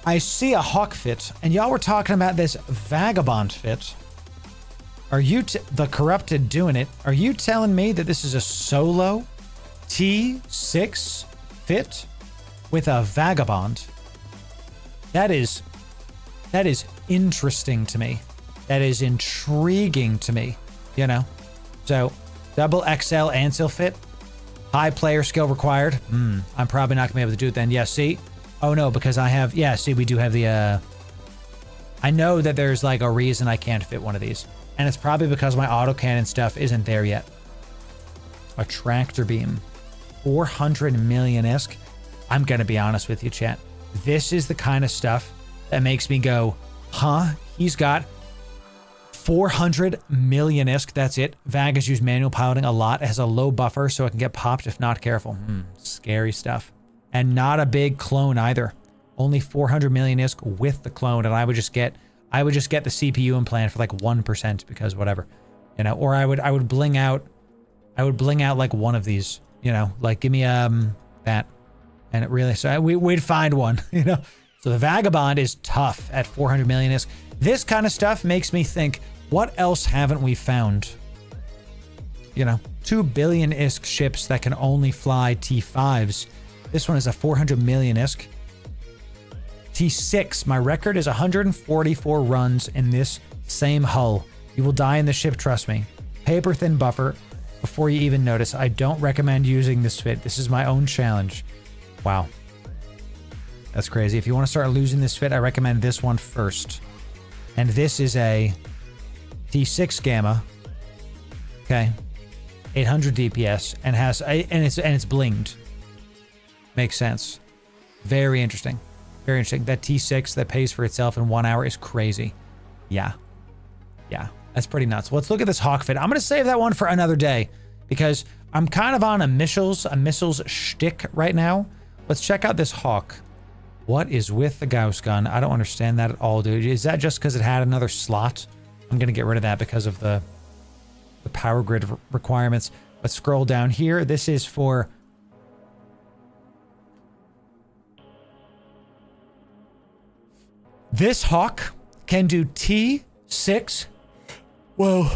I see a hawk fit. And y'all were talking about this vagabond fit. Are you, the corrupted doing it, are you telling me that this is a solo T6 fit with a vagabond? That is interesting to me. That is intriguing to me, you know? So, double XL Ansil fit, high player skill required. I'm probably not gonna be able to do it then. Yeah, see? Oh no, because I have, yeah, see, we do have the, I know that there's like a reason I can't fit one of these. And it's probably because my autocannon stuff isn't there yet. A tractor beam. 400 million-esque. I'm gonna be honest with you, chat. This is the kind of stuff that makes me go, huh? He's got 400 million-esque, that's it. VAG has used manual piloting a lot. It has a low buffer, so it can get popped if not careful. Scary stuff. And not a big clone either. Only 400 million-esque with the clone, and I would just get the CPU implant for like 1% because whatever, you know, or I would bling out like one of these, you know, like give me that, and it really, so we'd find one, you know. So the Vagabond is tough at 400 million-esque. This kind of stuff makes me think, what else haven't we found? You know, 2 billion-esque ships that can only fly T5s. This one is a 400 million-esque. T6, my record is 144 runs in this same hull. You will die in the ship, trust me. Paper thin buffer before you even notice. I don't recommend using this fit. This is my own challenge. Wow. That's crazy. If you want to start losing this fit, I recommend this one first. And this is a T6 Gamma. Okay. 800 DPS and has and it's blinged. Makes sense. Very interesting. Very interesting. That T6 that pays for itself in 1 hour is crazy. Yeah. Yeah. That's pretty nuts. Let's look at this Hawk fit. I'm going to save that one for another day because I'm kind of on a missiles shtick right now. Let's check out this Hawk. What is with the Gauss gun? I don't understand that at all, dude. Is that just because it had another slot? I'm going to get rid of that because of the power grid requirements. Let's scroll down here. This is for... This Hawk can do T6. Whoa.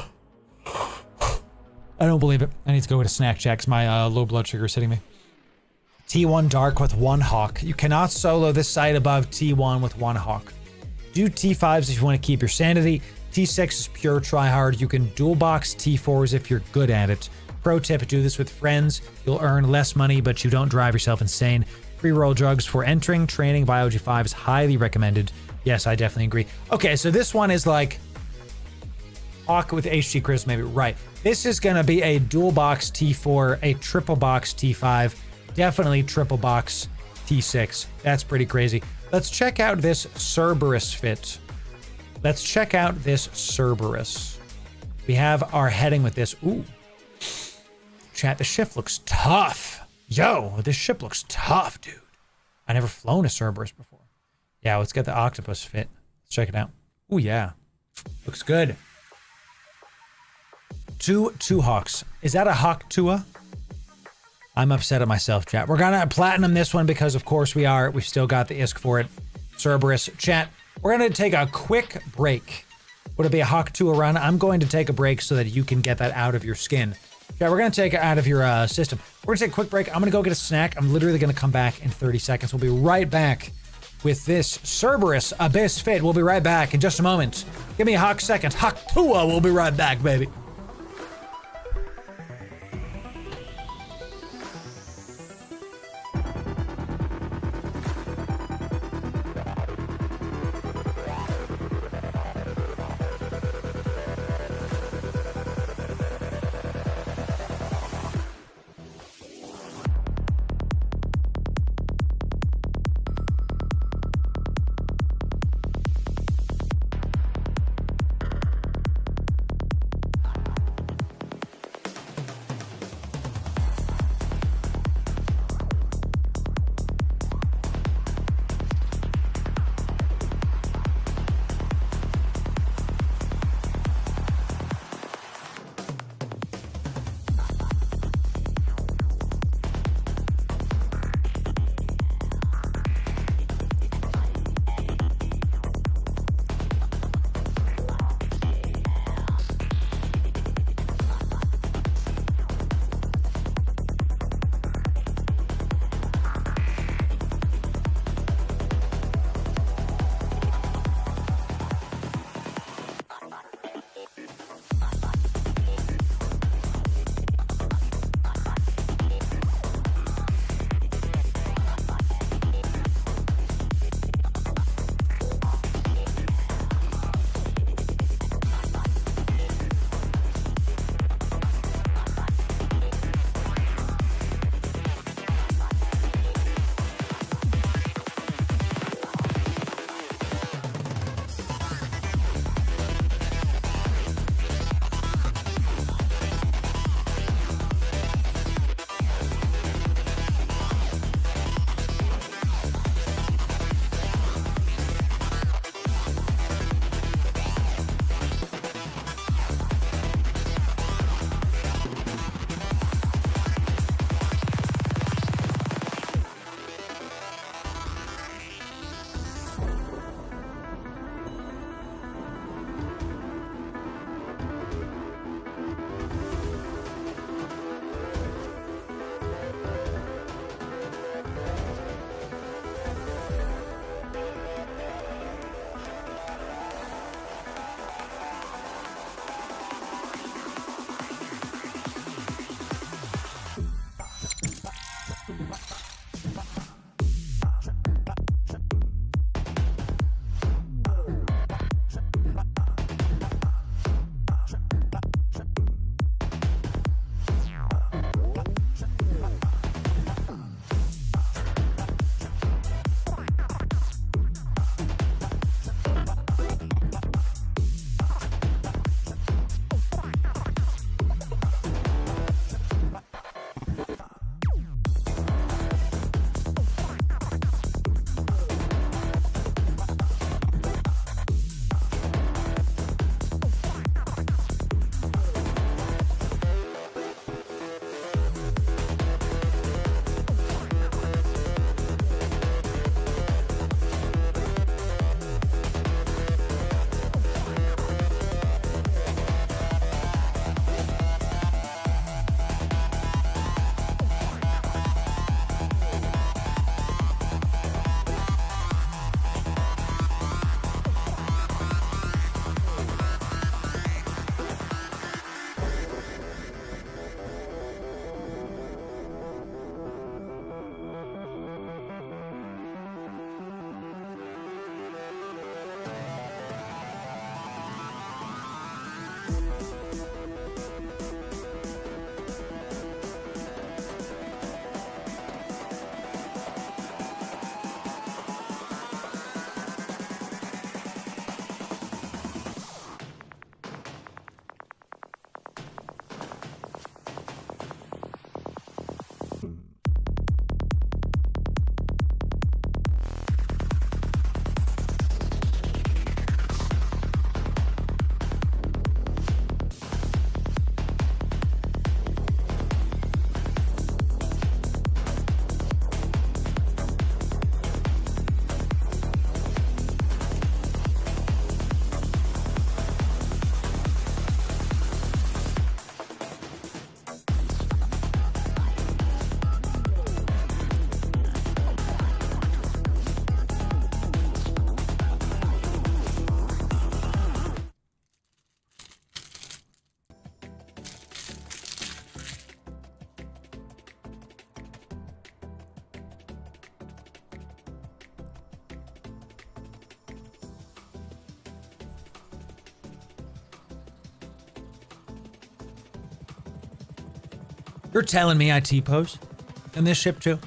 I don't believe it. I need to go get a snack check. My low blood sugar is hitting me. T1 Dark with 1 Hawk. You cannot solo this site above T1 with 1 Hawk. Do T5s if you want to keep your sanity. T6 is pure tryhard. You can dual box T4s if you're good at it. Pro tip, do this with friends. You'll earn less money, but you don't drive yourself insane. Pre-roll drugs for entering. Training Biology 5 is highly recommended. Yes, I definitely agree. Okay, so this one is like Hawk with HG Chris, maybe. Right. This is going to be a dual box T4, a triple box T5, definitely triple box T6. That's pretty crazy. Let's check out this Cerberus fit. Let's check out this Cerberus. We have our heading with this. Ooh. Chat, the ship looks tough. Yo, this ship looks tough, dude. I never flown a Cerberus before. Yeah, let's get the octopus fit. Let's check it out. Oh yeah, looks good. Two hawks. Is that a hawk tua? I'm upset at myself, chat. We're gonna platinum this one because, of course, we are. We've still got the ISK for it. Cerberus, chat. We're gonna take a quick break. Would it be a hawk tua run? I'm going to take a break so that you can get that out of your skin. Yeah, we're gonna take it out of your system. We're gonna take a quick break. I'm gonna go get a snack. I'm literally gonna come back in 30 seconds. We'll be right back with this Cerberus Abyss Fit. We'll be right back in just a moment. Give me a hawk second. Hawk tua. We'll be right back, baby. You're telling me I T-pose in this ship too?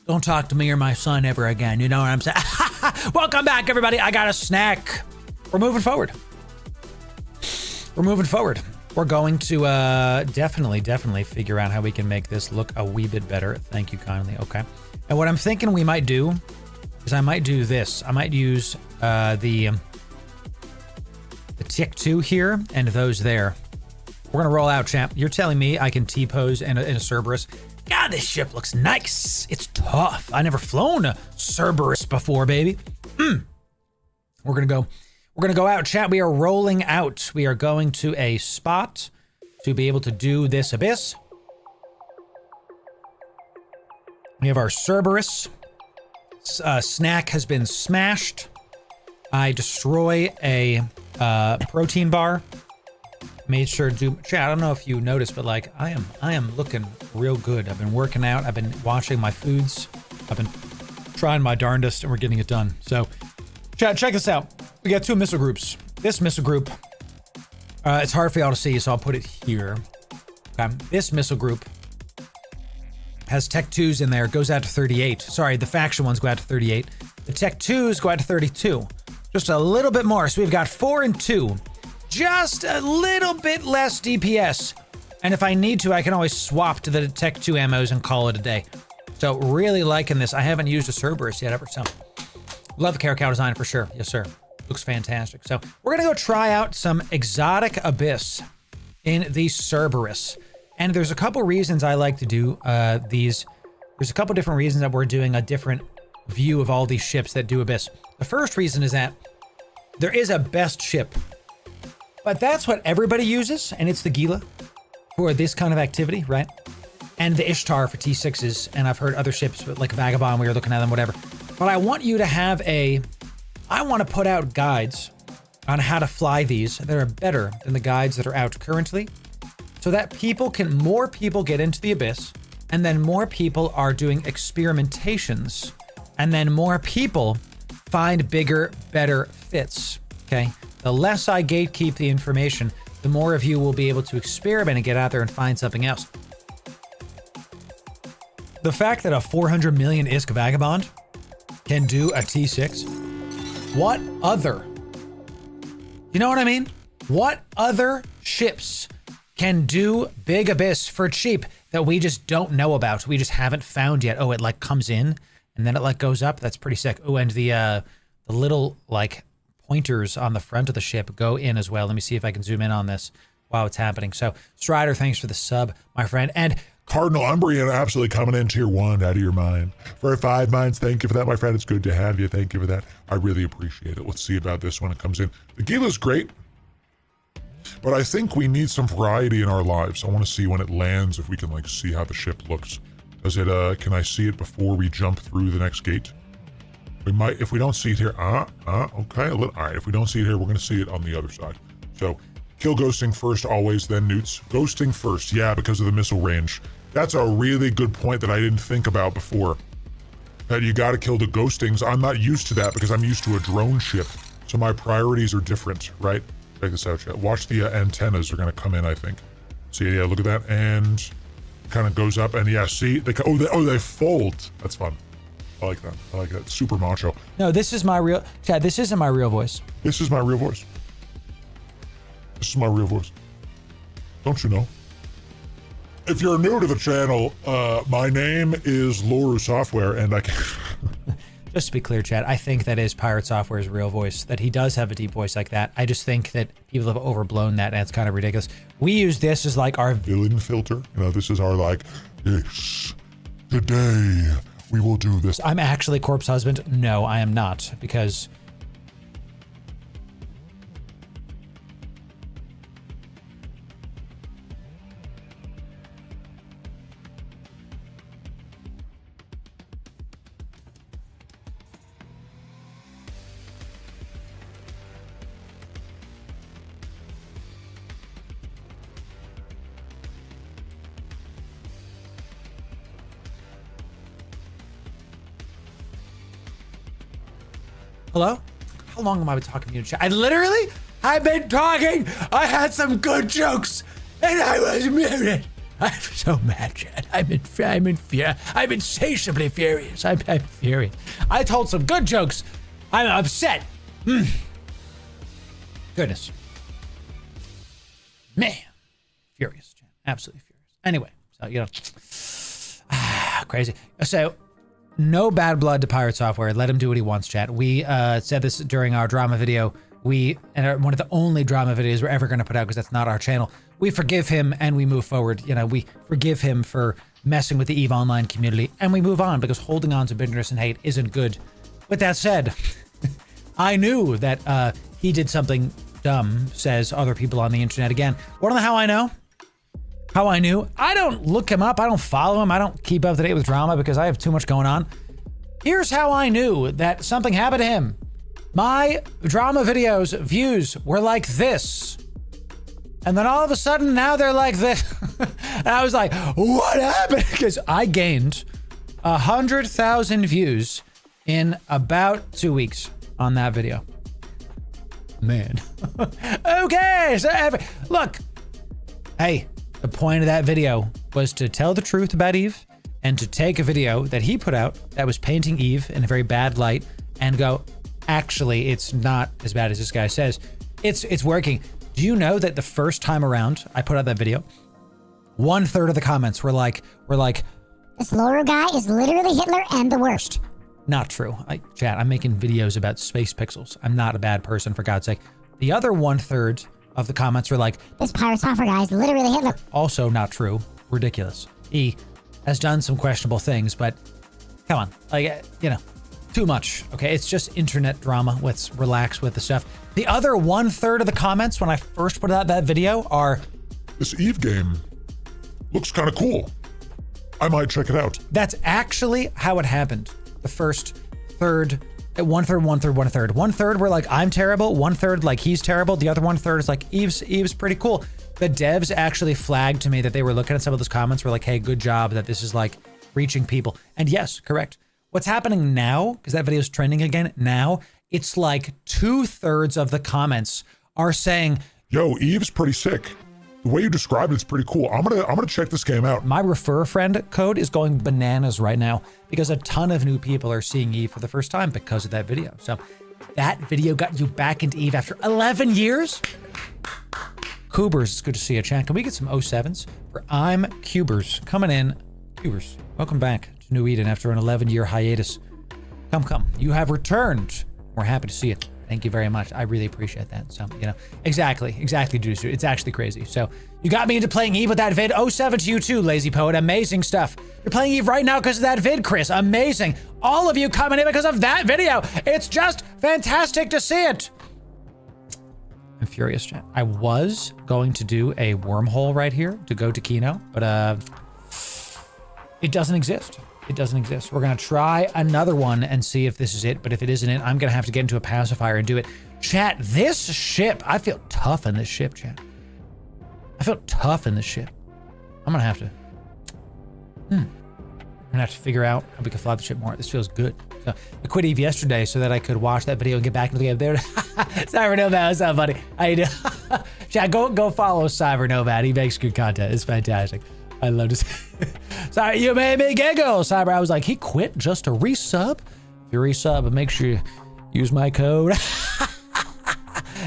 Don't talk to me or my son ever again. You know what I'm saying? Welcome back, everybody. I got a snack. We're moving forward. We're moving forward. We're going to definitely figure out how we can make this look a wee bit better. Thank you kindly. Okay. And what I'm thinking we might do is I might do this. I might use the tick 2 here and those there. We're gonna roll out, champ. You're telling me I can T-pose in a Cerberus? God, this ship looks nice. It's tough. I never flown a Cerberus before, baby. We're gonna go out, chat. We are rolling out. We are going to a spot to be able to do this abyss. We have our Cerberus. Snack has been smashed. I destroy a protein bar. Made sure to do, chat, I don't know if you noticed, but like I am looking real good. I've been working out. I've been watching my foods. I've been trying my darndest and we're getting it done. So chat, check this out. We got 2 missile groups. This missile group, it's hard for y'all to see, so I'll put it here. Okay. This missile group has Tech 2s in there. It goes out to 38. Sorry, the faction ones go out to 38. The Tech 2s go out to 32. Just a little bit more. So we've got 4 and 2. Just a little bit less DPS. And if I need to, I can always swap to the Tech 2 ammos and call it a day. So really liking this. I haven't used a Cerberus yet ever, so love the Caracal design for sure. Yes, sir. Looks fantastic. So we're gonna go try out some exotic abyss in the Cerberus. And there's a couple reasons I like to do these. There's a couple different reasons that we're doing a different view of all these ships that do abyss. The first reason is that there is a best ship, but that's what everybody uses, and it's the Gila for this kind of activity, right? And the Ishtar for T6s, and I've heard other ships like Vagabond, we were looking at them, whatever. But I want you to have I want to put out guides on how to fly these that are better than the guides that are out currently, so that more people get into the abyss, and then more people are doing experimentations, and then more people find bigger, better fits, okay? The less I gatekeep the information, the more of you will be able to experiment and get out there and find something else. The fact that a 400 million ISK Vagabond can do a T6, what other, you know what I mean? What other ships can do big abyss for cheap that we just don't know about? We just haven't found yet. Oh, it like comes in and then it like goes up. That's pretty sick. Oh, and the little like pointers on the front of the ship go in as well. Let me see if I can zoom in on this while it's happening. So Strider, thanks for the sub, my friend. And Cardinal Umbrian absolutely coming in tier 1 out of your mind. For 5 mines, thank you for that, my friend. It's good to have you. Thank you for that. I really appreciate it. Let's see about this when it comes in. The Gila's great, but I think we need some variety in our lives. I want to see when it lands, if we can like see how the ship looks. Does it, can I see it before we jump through the next gate? We might, if we don't see it here, okay, all right, if we don't see it here, we're going to see it on the other side. So, kill ghosting first, always, then newts. Ghosting first, yeah, because of the missile range. That's a really good point that I didn't think about before. That you got to kill the ghostings. I'm not used to that because I'm used to a drone ship. So my priorities are different, right? Check this out, chat. Watch the antennas are going to come in, I think. See, yeah, look at that. And kind of goes up, and yeah, see, they fold. That's fun. I like that. I like that. Super macho. no, this is my real, Chad, this isn't my real voice. This is my real voice. This is my real voice. Don't you know? If you're new to the channel, my name is Loru Software, and I can... Just to be clear, Chad, I think that is Pirate Software's real voice, that he does have a deep voice like that. I just think that people have overblown that, and it's kind of ridiculous. We use this as like our villain filter. You know, this is our like, yes, today we will do this. I'm actually Corp's husband. No, I am not, because... Hello? How long am I talking to you in chat? I've been talking. I had some good jokes and I was muted. I'm so mad, Chad. I'm insatiably furious. I'm furious. I told some good jokes. I'm upset. Goodness. Man. Furious, Chad. Absolutely furious. Anyway, so, you know, crazy. So, no bad blood to Pirate Software. Let him do what he wants, chat. We said this during our drama video. And one of the only drama videos we're ever going to put out, because that's not our channel. We forgive him and we move forward. You know, we forgive him for messing with the EVE Online community, and we move on, because holding on to bitterness and hate isn't good. With that said, I knew that he did something dumb, says other people on the internet. Again, wanna know how I know? How I knew? I don't look him up. I don't follow him. I don't keep up to date with drama because I have too much going on. Here's how I knew that something happened to him. My drama videos views were like this. And then all of a sudden now they're like this. And I was like, what happened? Because I gained 100,000 views in about 2 weeks on that video. Man. Okay, so look. Hey, the point of that video was to tell the truth about Eve and to take a video that he put out that was painting Eve in a very bad light and go, actually, it's not as bad as this guy says. It's working. Do you know that the first time around I put out that video, 1/3 of the comments were like, this Loru guy is literally Hitler and the worst. Not true. Chat, I'm making videos about space pixels. I'm not a bad person, for God's sake. The other 1/3 of the comments were like, this Pirate Software guy is literally Hitler. Also not true. Ridiculous. He has done some questionable things, but come on, like, you know, too much. Okay, it's just internet drama. Let's relax with the stuff. The other 1/3 of the comments when I first put out that video are, this Eve game looks kind of cool. I might check it out. That's actually how it happened. The first third, 1/3, 1/3, 1/3. 1/3 were like, I'm terrible. 1/3 like, he's terrible. The other 1/3 is like, Eve's pretty cool. The devs actually flagged to me that they were looking at some of those comments, were like, hey, good job that this is like reaching people. And yes, correct. What's happening now, because that video is trending again now, it's like 2/3 of the comments are saying, yo, Eve's pretty sick. The way you described it's pretty cool. I'm gonna check this game out. My refer a friend code is going bananas right now because a ton of new people are seeing Eve for the first time because of that video. So that video got you back into Eve after 11 years. Kubers, it's good to see you, chat. Can we get some 07s? For I'm Kubers coming in. Kubers, welcome back to New Eden after an 11-year hiatus. Come. You have returned. We're happy to see you. Thank you very much. I really appreciate that. So, you know, exactly, Juice. It's actually crazy. So you got me into playing Eve with that vid. 07 to you too, Lazy Poet. Amazing stuff. You're playing Eve right now because of that vid, Chris. Amazing. All of you coming in because of that video. It's just fantastic to see it. I'm furious, chat. I was going to do a wormhole right here to go to Kino, but it doesn't exist. It doesn't exist. We're gonna try another one and see if this is it, but if it isn't it, I'm gonna have to get into a pacifier and do it. Chat, this ship, I feel tough in this ship, chat. I feel tough in this ship. I'm gonna have to, I'm gonna have to figure out how we can fly the ship more. This feels good. So I quit Eve yesterday so that I could watch that video and get back into the game. There, Cybernovat, that's not funny. How you doing? Chat, go follow Cybernovat. He makes good content. It's fantastic. I love to Sorry, you made me giggle, Cyber. I was like, he quit just to resub? If you resub, make sure you use my code.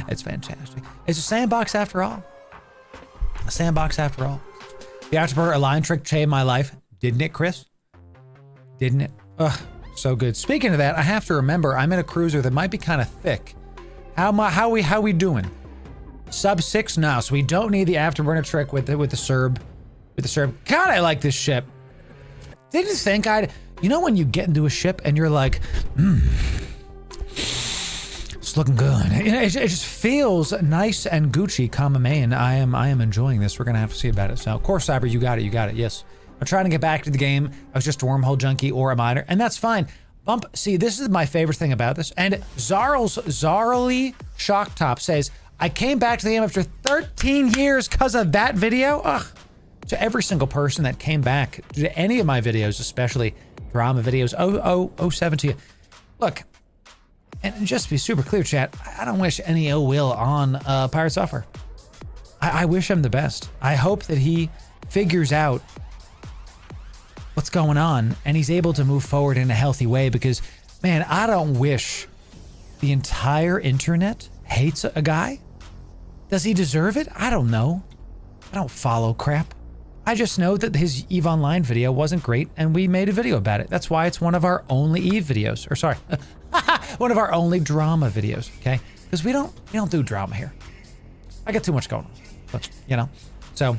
It's fantastic. It's a sandbox after all. A sandbox after all. The Afterburner Align trick changed my life. Didn't it, Chris? Didn't it? Ugh, so good. Speaking of that, I have to remember I'm in a cruiser that might be kind of thick. How we doing? Sub 6 now, so we don't need the Afterburner trick with the Cerb. With the Cerb. God, I like this ship. Didn't think you know when you get into a ship and you're like, it's looking good. It just feels nice and Gucci, comma main. I am enjoying this. We're gonna have to see about it. So, of course, Cyber, you got it, yes. I'm trying to get back to the game. I was just a wormhole junkie or a miner, and that's fine. See, this is my favorite thing about this. And Zarly Shock Top says, I came back to the game after 13 years because of that video. Ugh. To every single person that came back to any of my videos, especially drama videos, 07 to you. Look, and just to be super clear, chat, I don't wish any ill will on Pirate Software. I wish him the best. I hope that he figures out what's going on, and he's able to move forward in a healthy way because, man, I don't wish the entire internet hates a guy. Does he deserve it? I don't know. I don't follow crap. I just know that his EVE Online video wasn't great, and we made a video about it. That's why it's one of our only EVE videos. Or sorry, one of our only drama videos, okay? Because we don't do drama here. I got too much going on, but, you know. So,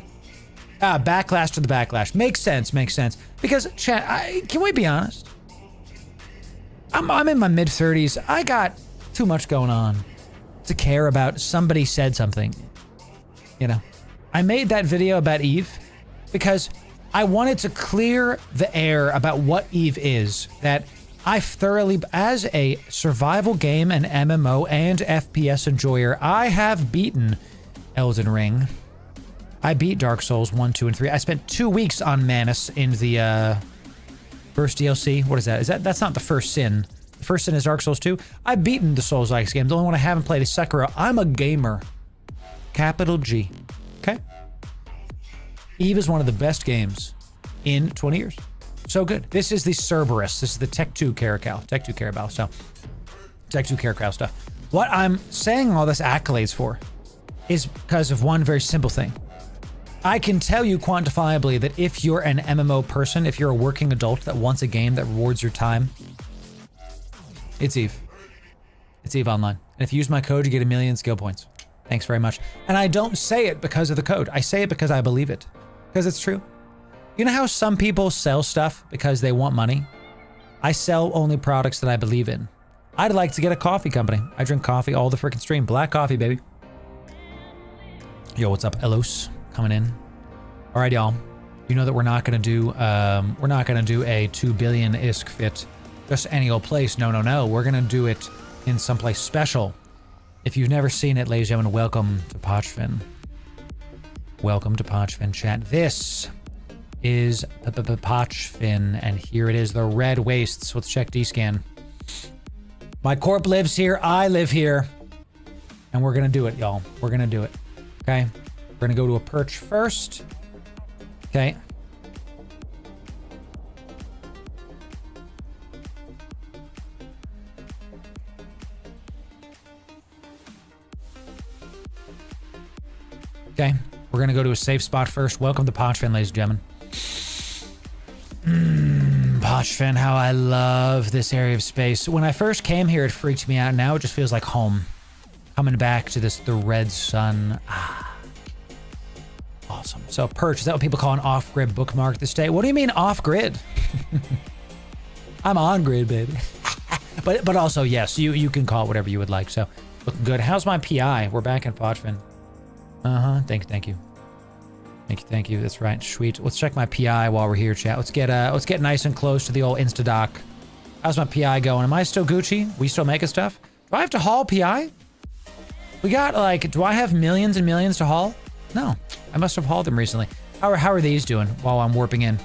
backlash to the backlash. Makes sense. Because, chat, can we be honest? I'm in my mid-30s. I got too much going on to care about somebody said something, you know. I made that video about EVE because I wanted to clear the air about what EVE is, that I thoroughly, as a survival game and MMO and FPS enjoyer, I have beaten Elden Ring. I beat Dark Souls 1, 2, and 3. I spent 2 weeks on Manus in the first DLC. What is that? That's not the first sin. The first sin is Dark Souls 2. I've beaten the Souls-like game. The only one I haven't played is Sekiro. I'm a gamer. Capital G. Okay? EVE is one of the best games in 20 years. So good. This is the Cerberus. This is the Tech 2 Caracal. Tech 2 Carabao. So, Tech 2 Caracal stuff. What I'm saying all this accolades for is because of one very simple thing. I can tell you quantifiably that if you're an MMO person, if you're a working adult that wants a game that rewards your time, it's EVE. It's EVE Online. And if you use my code, you get 1,000,000 skill points. Thanks very much. And I don't say it because of the code. I say it because I believe it. Because it's true. You know how some people sell stuff because they want money? I sell only products that I believe in. I'd like to get a coffee company. I drink coffee all the freaking stream. Black coffee, baby. Yo, what's up, Elos? Coming in. All right, y'all. You know that we're not gonna do a 2 billion ISK fit just any old place. No. We're gonna do it in someplace special. If you've never seen it, ladies and gentlemen, welcome to Pochfin. Welcome to Pochfin, chat. This is Pochfin, and here it is, the red wastes. Let's check D-scan. My corp lives here, I live here, and we're gonna do it, y'all. We're gonna do it, okay? We're gonna go to a perch first, okay? Okay, we're gonna go to a safe spot first. Welcome to Pochfin, ladies and gentlemen. Pochfin, how I love this area of space. When I first came here, it freaked me out. Now it just feels like home. Coming back to the red sun. Awesome. So perch, is that what people call an off-grid bookmark this day? What do you mean off-grid? I'm on-grid, baby. but also, yes, you can call it whatever you would like. So looking good. How's my PI? We're back in Pochfin. Thank you. Thank you. That's right. Sweet. Let's check my PI while we're here, chat. Let's get nice and close to the old Instadoc. How's my PI going? Am I still Gucci? We still making stuff? Do I have to haul PI? We got like, do I have millions and millions to haul? No, I must have hauled them recently. How are these doing while I'm warping in?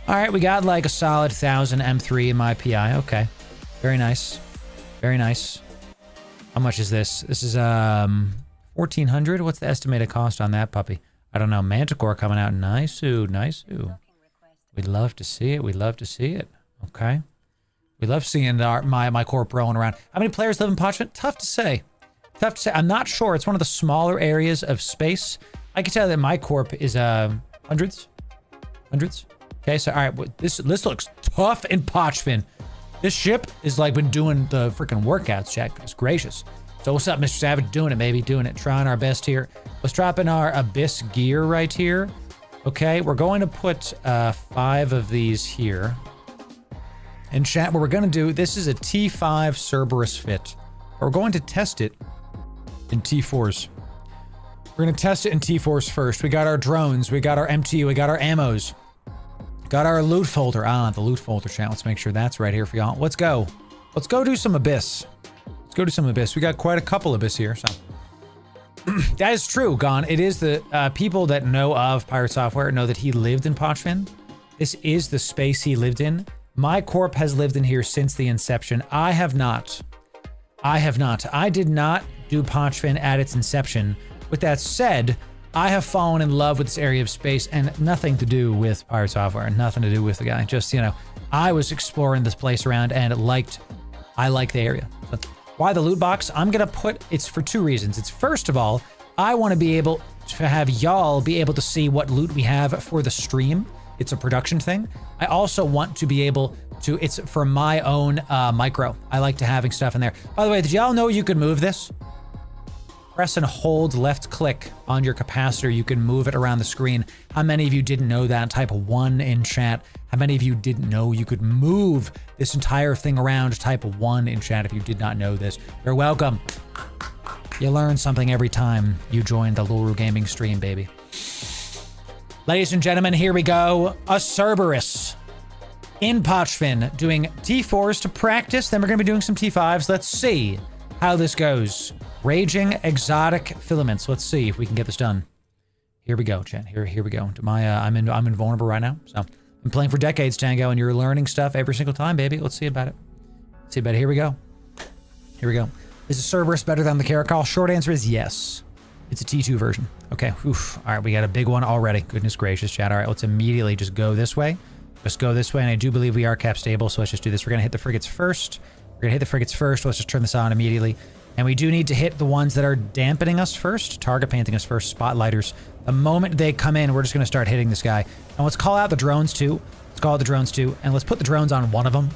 All right, we got like a solid 1,000 M3 in my PI. Okay, very nice. Very nice. How much is this? This is 1,400. What's the estimated cost on that puppy? I don't know. Manticore coming out. Nice-oo. We'd love to see it. Okay. We love seeing my corp rolling around. How many players live in Pochfin? Tough to say. I'm not sure. It's one of the smaller areas of space. I can tell that my corp is hundreds. Okay, so all right, this looks tough in Pochfin. This ship is like been doing the freaking workouts, chat. It's gracious. So what's up, Mr. Savage? Doing it, baby. Doing it. Trying our best here. Let's drop in our Abyss gear right here. Okay, we're going to put 5 of these here. And chat, what we're going to do, this is a T5 Cerberus fit. We're going to test it in T4s. We're going to test it in T4s first. We got our drones. We got our MT. We got our ammos. Got our loot folder. The loot folder, chat. Let's make sure that's right here for y'all. Let's go. Let's go do some Abyss. We got quite a couple Abyss here, so. That is true, Gon. It is the people that know of Pirate Software know that he lived in Pochfin. This is the space he lived in. My corp has lived in here since the inception. I have not. I did not do Pochfin at its inception. With that said, I have fallen in love with this area of space, and nothing to do with pirate software, nothing to do with the guy. Just, you know, I was exploring this place around and I like the area. So why the loot box? I'm gonna put, it's for two reasons. It's first of all, I want to be able to have y'all be able to see what loot we have for the stream. It's a production thing. I also want to be able to, it's for my own micro. I like to having stuff in there. By the way, did y'all know you could move this? Press and hold left click on your capacitor. You can move it around the screen. How many of you didn't know that? Type 1 in chat. How many of you didn't know you could move this entire thing around? Type 1 in chat if you did not know this. You're welcome. You learn something every time you join the Loru gaming stream, baby. Ladies and gentlemen, here we go. A Cerberus in Pochfin doing T4s to practice. Then we're going to be doing some T5s. Let's see how this goes. Raging exotic filaments. Let's see if we can get this done. Here we go, chat. Here we go. I'm invulnerable right now. So I'm playing for decades, Tango, and you're learning stuff every single time, baby. Let's see about it. Let's see about it. Here we go. Here we go. Is the Cerberus better than the Caracal? Short answer is yes. It's a T2 version. Okay. Oof. All right, we got a big one already. Goodness gracious, chat. All right, let's immediately just go this way. Just go this way, and I do believe we are cap stable, so let's just do this. We're gonna hit the frigates first. Let's just turn this on immediately. And we do need to hit the ones that are dampening us first, target painting us first, spotlighters. The moment they come in, we're just going to start hitting this guy. And let's call out the drones too. Let's call out the drones too. And let's put the drones on one of them.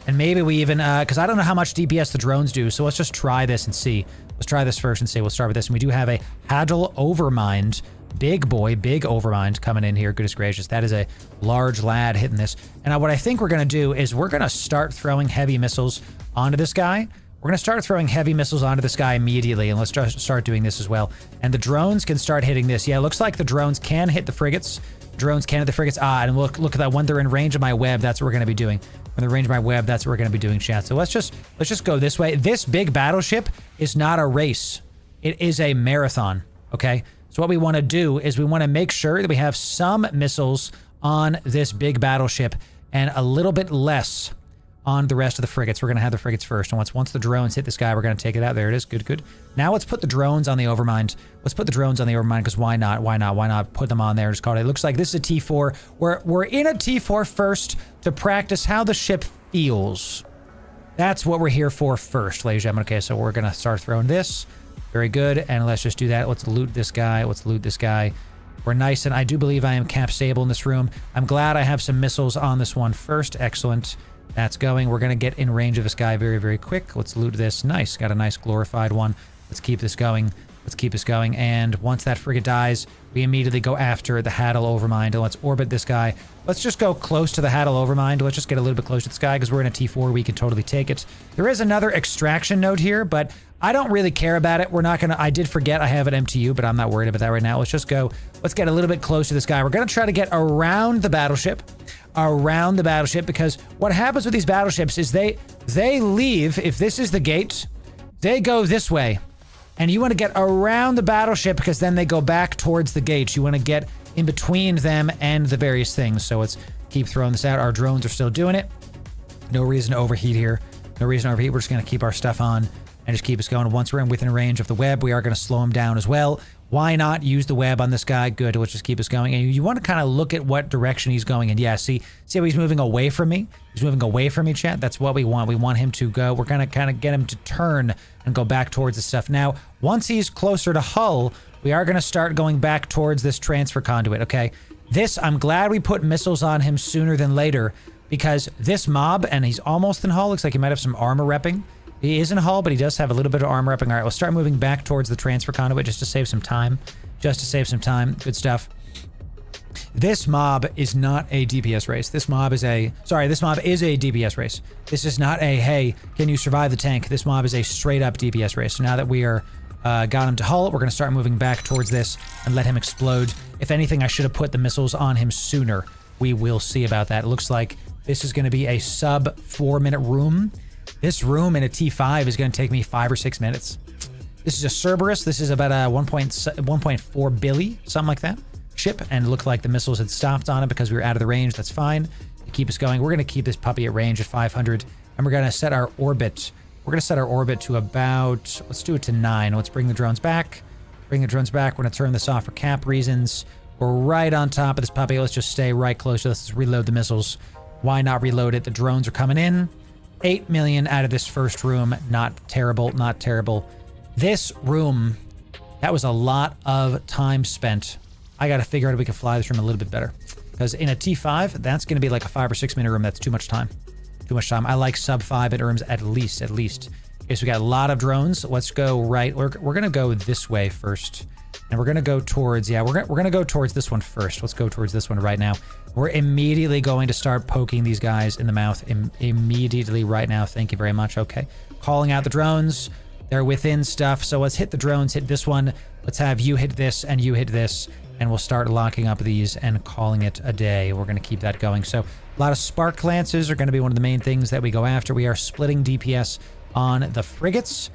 And maybe we even, because I don't know how much DPS the drones do, so let's just try this and see. Let's try this first and see. We'll start with this. And we do have a Hadal Overmind. Big boy, big Overmind coming in here. Goodness gracious. That is a large lad hitting this. And what I think we're going to do is we're going to start throwing heavy missiles onto this guy. We're going to start throwing heavy missiles onto this guy immediately, and let's just start doing this as well. And the drones can start hitting this. Yeah, it looks like the drones can hit the frigates. Drones can hit the frigates. And look at that. When they're in range of my web, that's what we're going to be doing. When they're in range of my web, that's what we're going to be doing, chat. So let's just go this way. This big battleship is not a race. It is a marathon, okay? So what we want to do is we want to make sure that we have some missiles on this big battleship and a little bit less on the rest of the frigates. We're going to have the frigates first. And once the drones hit this guy, we're going to take it out. There it is. Good, good. Now let's put the drones on the Overmind. Let's put the drones on the Overmind, because why not? Why not? Why not put them on there? Just call it. It looks like this is a T4. We're in a T4 first to practice how the ship feels. That's what we're here for first, ladies and gentlemen. Okay, so we're going to start throwing this. Very good. And let's just do that. Let's loot this guy. Let's loot this guy. We're nice, and I do believe I am cap stable in this room. I'm glad I have some missiles on this one first. Excellent. That's going. We're going to get in range of this guy very, very quick. Let's loot this. Nice. Got a nice glorified one. Let's keep this going. Let's keep this going. And once that frigate dies, we immediately go after the Hadal Overmind. And let's orbit this guy. Let's just go close to the Hadal Overmind. Let's just get a little bit close to this guy, because we're in a T4. We can totally take it. There is another extraction node here, but I don't really care about it. We're not going to... I did forget I have an MTU, but I'm not worried about that right now. Let's just go... Let's get a little bit close to this guy. We're going to try to get around the battleship. Because what happens with these battleships is they leave. If this is the gate, they go this way. And you want to get around the battleship, because then they go back towards the gate. You want to get in between them and the various things. So let's keep throwing this out. Our drones are still doing it. No reason to overheat here. No reason to overheat. We're just going to keep our stuff on and just keep us going. Once we're within range of the web, we are going to slow him down as well. Why not use the web on this guy? Good. Let's just keep us going. And you want to kind of look at what direction he's going in. Yeah, see how he's moving away from me? He's moving away from me, chat. That's what we want. We want him to go. We're going to kind of get him to turn and go back towards the stuff. Now, once he's closer to hull, we are going to start going back towards this transfer conduit, okay? I'm glad we put missiles on him sooner than later, because this mob, and he's almost in hull, looks like he might have some armor repping. He is in hull, but he does have a little bit of armor repping. All right, we'll start moving back towards the transfer conduit just to save some time. Good stuff. This mob is not a DPS race. This mob is a DPS race. This is not a, hey, can you survive the tank? This mob is a straight up DPS race. So now that we are got him to hull, we're going to start moving back towards this and let him explode. If anything, I should have put the missiles on him sooner. We will see about that. It looks like this is going to be a sub 4-minute room. This room in a T5 is going to take me 5 or 6 minutes. This is a Cerberus. This is about a 1.4 billy, something like that, ship. And it looked like the missiles had stopped on it because we were out of the range. That's fine. To keep us going, we're going to keep this puppy at range at 500. And we're going to set our orbit. We're going to set our orbit to about, let's do it to 9. Let's bring the drones back. Bring the drones back. We're going to turn this off for cap reasons. We're right on top of this puppy. Let's just stay right close to this. Let's reload the missiles. Why not reload it? The drones are coming in. 8 million out of this first room. Not terrible, not terrible. This room, that was a lot of time spent. I got to figure out if we can fly this room a little bit better. Because in a T5, that's going to be like a 5 or 6 minute room. That's too much time. Too much time. I like sub 5 minute rooms at least. Okay, so we got a lot of drones. Let's go right. We're going to go this way first. And we're going to go towards, yeah, we're going to go towards this one first. Let's go towards this one right now. We're immediately going to start poking these guys in the mouth immediately right now. Thank you very much. Okay. Calling out the drones. They're within stuff. So let's hit the drones, hit this one. Let's have you hit this and you hit this. And we'll start locking up these and calling it a day. We're going to keep that going. So a lot of spark lances are going to be one of the main things that we go after. We are splitting DPS on the frigates.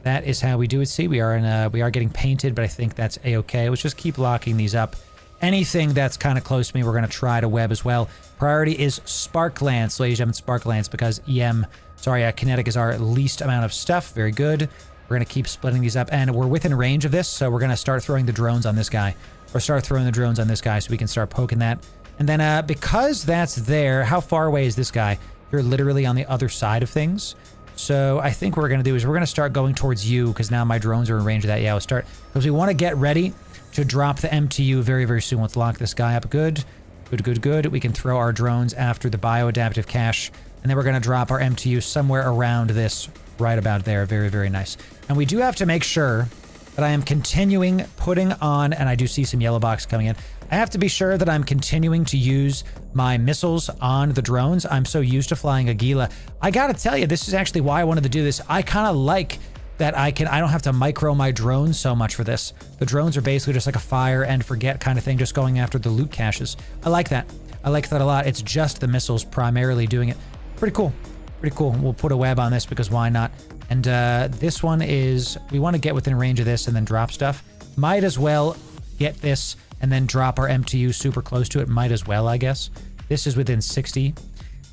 That is how we do it. See, we are getting painted, but I think that's a-okay. Let's just keep locking these up. Anything that's kind of close to me, we're going to try to web as well. Priority is spark lance, ladies and gentlemen, spark lance, because kinetic is our least amount of stuff. Very good. We're going to keep splitting these up, and we're within range of this, so we're going to start throwing the drones on this guy, or start throwing the drones on this guy so we can start poking that. And then because that's there, how far away is this guy? You're literally on the other side of things. So I think what we're going to do is we're going to start going towards you because now my drones are in range of that. Yeah, we'll start because we want to get ready to drop the MTU very, very soon. Let's lock this guy up. Good. We can throw our drones after the bioadaptive cache, and then we're going to drop our MTU somewhere around this, right about there. Very, very nice. And we do have to make sure that I am continuing putting on, and I do see some yellow box coming in. I have to be sure that I'm continuing to use my missiles on the drones. I'm so used to flying Agila. I gotta tell you, this is actually why I wanted to do this. I kind of like that I don't have to micro my drones so much for this. The drones are basically just like a fire and forget kind of thing, just going after the loot caches. I like that. I like that a lot. It's just the missiles primarily doing it. Pretty cool. We'll put a web on this because why not? And this one is, we want to get within range of this and then drop stuff. Might as well get this and then drop our MTU super close to it. Might as well, I guess. This is within 60.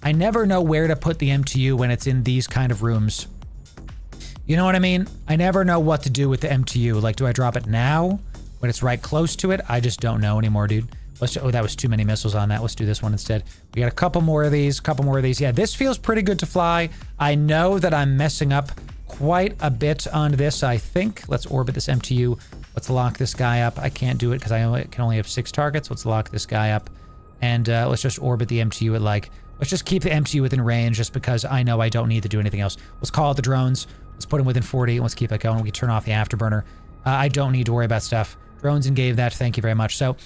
I never know where to put the MTU when it's in these kind of rooms. You know what I mean? I never know what to do with the MTU. Like, do I drop it now when it's right close to it? I just don't know anymore, dude. Oh, that was too many missiles on that. Let's do this one instead. We got a couple more of these, Yeah, this feels pretty good to fly. I know that I'm messing up quite a bit on this, I think. Let's orbit this MTU. Let's lock this guy up. I can't do it because I can only have 6 targets. Let's lock this guy up. And let's just orbit the MTU at let's just keep the MTU within range just because I know I don't need to do anything else. Let's call out the drones. Let's put them within 40 and let's keep that going. We can turn off the afterburner. I don't need to worry about stuff. Drones engage that. Thank you very much. So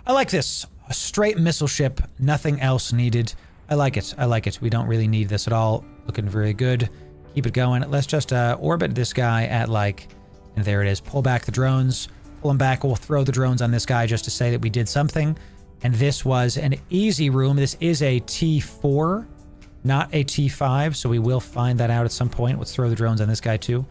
I like this. A straight missile ship. Nothing else needed. I like it. We don't really need this at all. Looking very good. Keep it going. Let's just orbit this guy at and there it is. Pull back the drones. Pull them back. We'll throw the drones on this guy just to say that we did something. And this was an easy room. This is a T4, not a T5. So we will find that out at some point. Let's throw the drones on this guy too.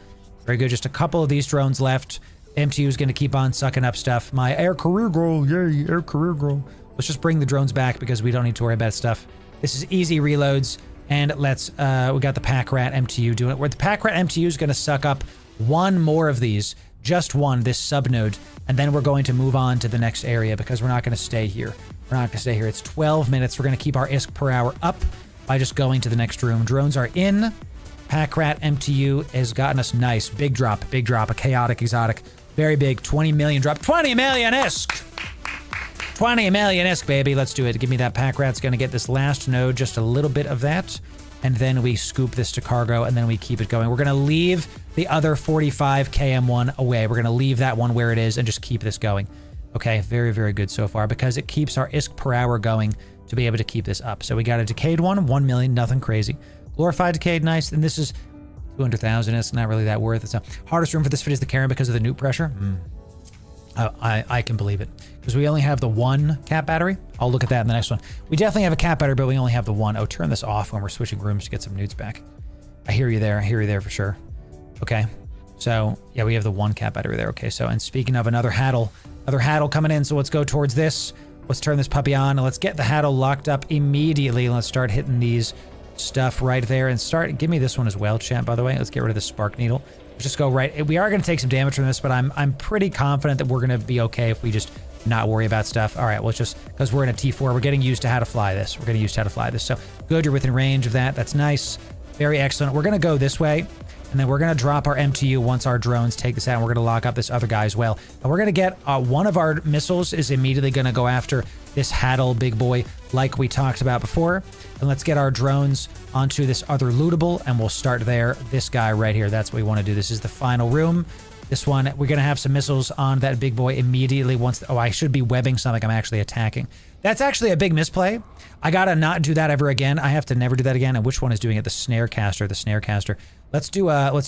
Very good. Just a couple of these drones left. MTU is going to keep on sucking up stuff. My air career goal. Yay, air career goal. Let's just bring the drones back because we don't need to worry about stuff. This is easy reloads. And let's, we got the Pack Rat MTU doing it. Where the Pack Rat MTU is going to suck up one more of these. Just one, this subnode. And then we're going to move on to the next area because we're not going to stay here. It's 12 minutes. We're going to keep our ISK per hour up by just going to the next room. Drones are in. Pack Rat MTU has gotten us nice. Big drop. A chaotic exotic. Very big. 20 million drop. 20 million ISK! 20 million ISK, baby. Let's do it. Give me that Pack Rat's going to get this last node, just a little bit of that. And then we scoop this to cargo, and then we keep it going. We're going to leave the other 45 KM1 away. We're going to leave that one where it is and just keep this going. Okay, very, very good so far because it keeps our ISK per hour going to be able to keep this up. So we got a Decayed one, 1 million, nothing crazy. Glorified Decayed, nice. And this is 200,000. It's not really that worth it. So hardest room for this fit is the Karen because of the nuke pressure. I can believe it. Because we only have the 1 cap battery. I'll look at that in the next one. We definitely have a cap battery, but we only have the 1. Oh, turn this off when we're switching rooms to get some nudes back. I hear you there for sure. Okay. So, yeah, we have the 1 cap battery there. Okay, so, and speaking of another Haddle coming in. So let's go towards this. Let's turn this puppy on and let's get the Haddle locked up immediately. Let's start hitting these stuff right there and give me this one as well, chat, by the way. Let's get rid of the Spark Needle. Just go right. We are going to take some damage from this, but I'm pretty confident that we're going to be okay if we just not worry about stuff. All right, well, it's just because we're in a T4, we're getting used to how to fly this. We're getting used to how to fly this. So good, you're within range of that. That's nice. Very excellent. We're going to go this way, and then we're going to drop our MTU once our drones take this out, and we're going to lock up this other guy as well. And we're going to get one of our missiles is immediately going to go after this Haddle big boy like we talked about before. And let's get our drones onto this other lootable, and we'll start there. This guy right here, that's what we want to do. This is the final room. This one, we're going to have some missiles on that big boy immediately once... Oh, I should be webbing something I'm actually attacking. That's actually a big misplay. I got to not do that ever again. I have to never do that again. And which one is doing it? The snare caster, the snare caster. Let's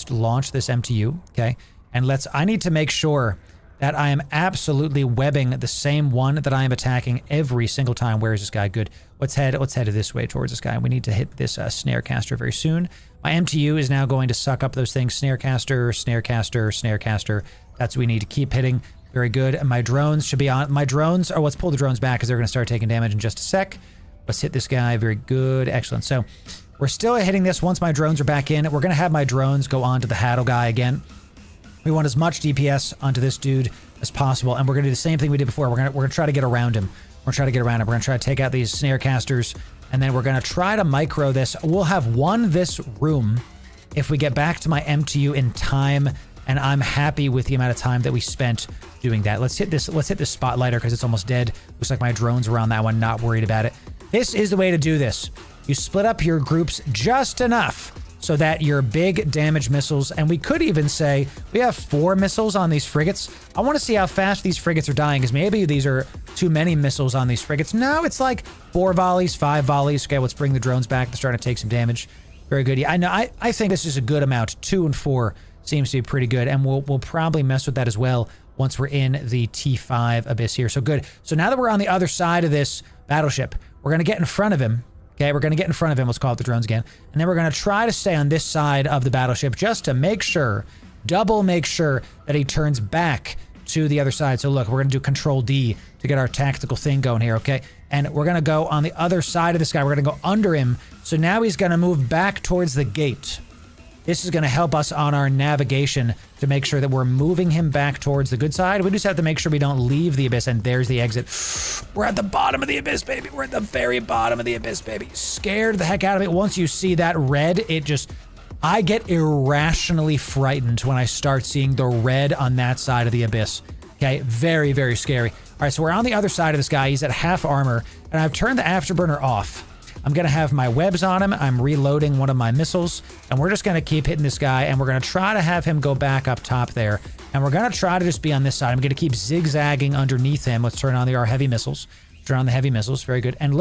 launch this MTU, okay? And I need to make sure that I am absolutely webbing the same one that I am attacking every single time. Where is this guy? Good. Let's head this way towards this guy. We need to hit this snare caster very soon. My MTU is now going to suck up those things. Snare caster, snare caster, snare caster. That's what we need to keep hitting. Very good. And my drones should be on. My drones, or let's pull the drones back because they're going to start taking damage in just a sec. Let's hit this guy. Very good. Excellent. So we're still hitting this once my drones are back in. We're going to have my drones go on to the Haddle guy again. We want as much DPS onto this dude as possible, and we're going to do the same thing we did before. We're going to try to get around him. We're going to try to get around him. We're going to try to take out these snare casters, and then we're going to try to micro this. We'll have won this room if we get back to my MTU in time, and I'm happy with the amount of time that we spent doing that. Let's hit this spotlighter because it's almost dead. Looks like my drones were on that one, not worried about it. This is the way to do this. You split up your groups just enough so that your big damage missiles, and we could even say we have 4 missiles on these frigates. I want to see how fast these frigates are dying, because maybe these are too many missiles on these frigates. No, it's like 4 volleys, 5 volleys. Okay, let's bring the drones back. They're starting to take some damage. Very good. Yeah, I know. I think this is a good amount. 2 and 4 seems to be pretty good, and we'll probably mess with that as well once we're in the T5 abyss here. So good. So now that we're on the other side of this battleship, we're going to get in front of him. Okay, we're going to get in front of him. Let's call it the drones again. And then we're going to try to stay on this side of the battleship just to make sure, double make sure that he turns back to the other side. So look, we're going to do Control D to get our tactical thing going here, okay? And we're going to go on the other side of this guy. We're going to go under him. So now he's going to move back towards the gate. This is going to help us on our navigation to make sure that we're moving him back towards the good side. We just have to make sure we don't leave the abyss, and there's the exit. We're at the bottom of the abyss, baby. We're at the very bottom of the abyss, baby. Scared the heck out of it. Once you see that red, I get irrationally frightened when I start seeing the red on that side of the abyss. Okay, very, very scary. All right, so we're on the other side of this guy. He's at half armor, and I've turned the afterburner off. I'm going to have my webs on him. I'm reloading one of my missiles, and we're just going to keep hitting this guy, and we're going to try to have him go back up top there, and we're going to try to just be on this side. I'm going to keep zigzagging underneath him. Let's turn on our heavy missiles. Turn on the heavy missiles. Very good. And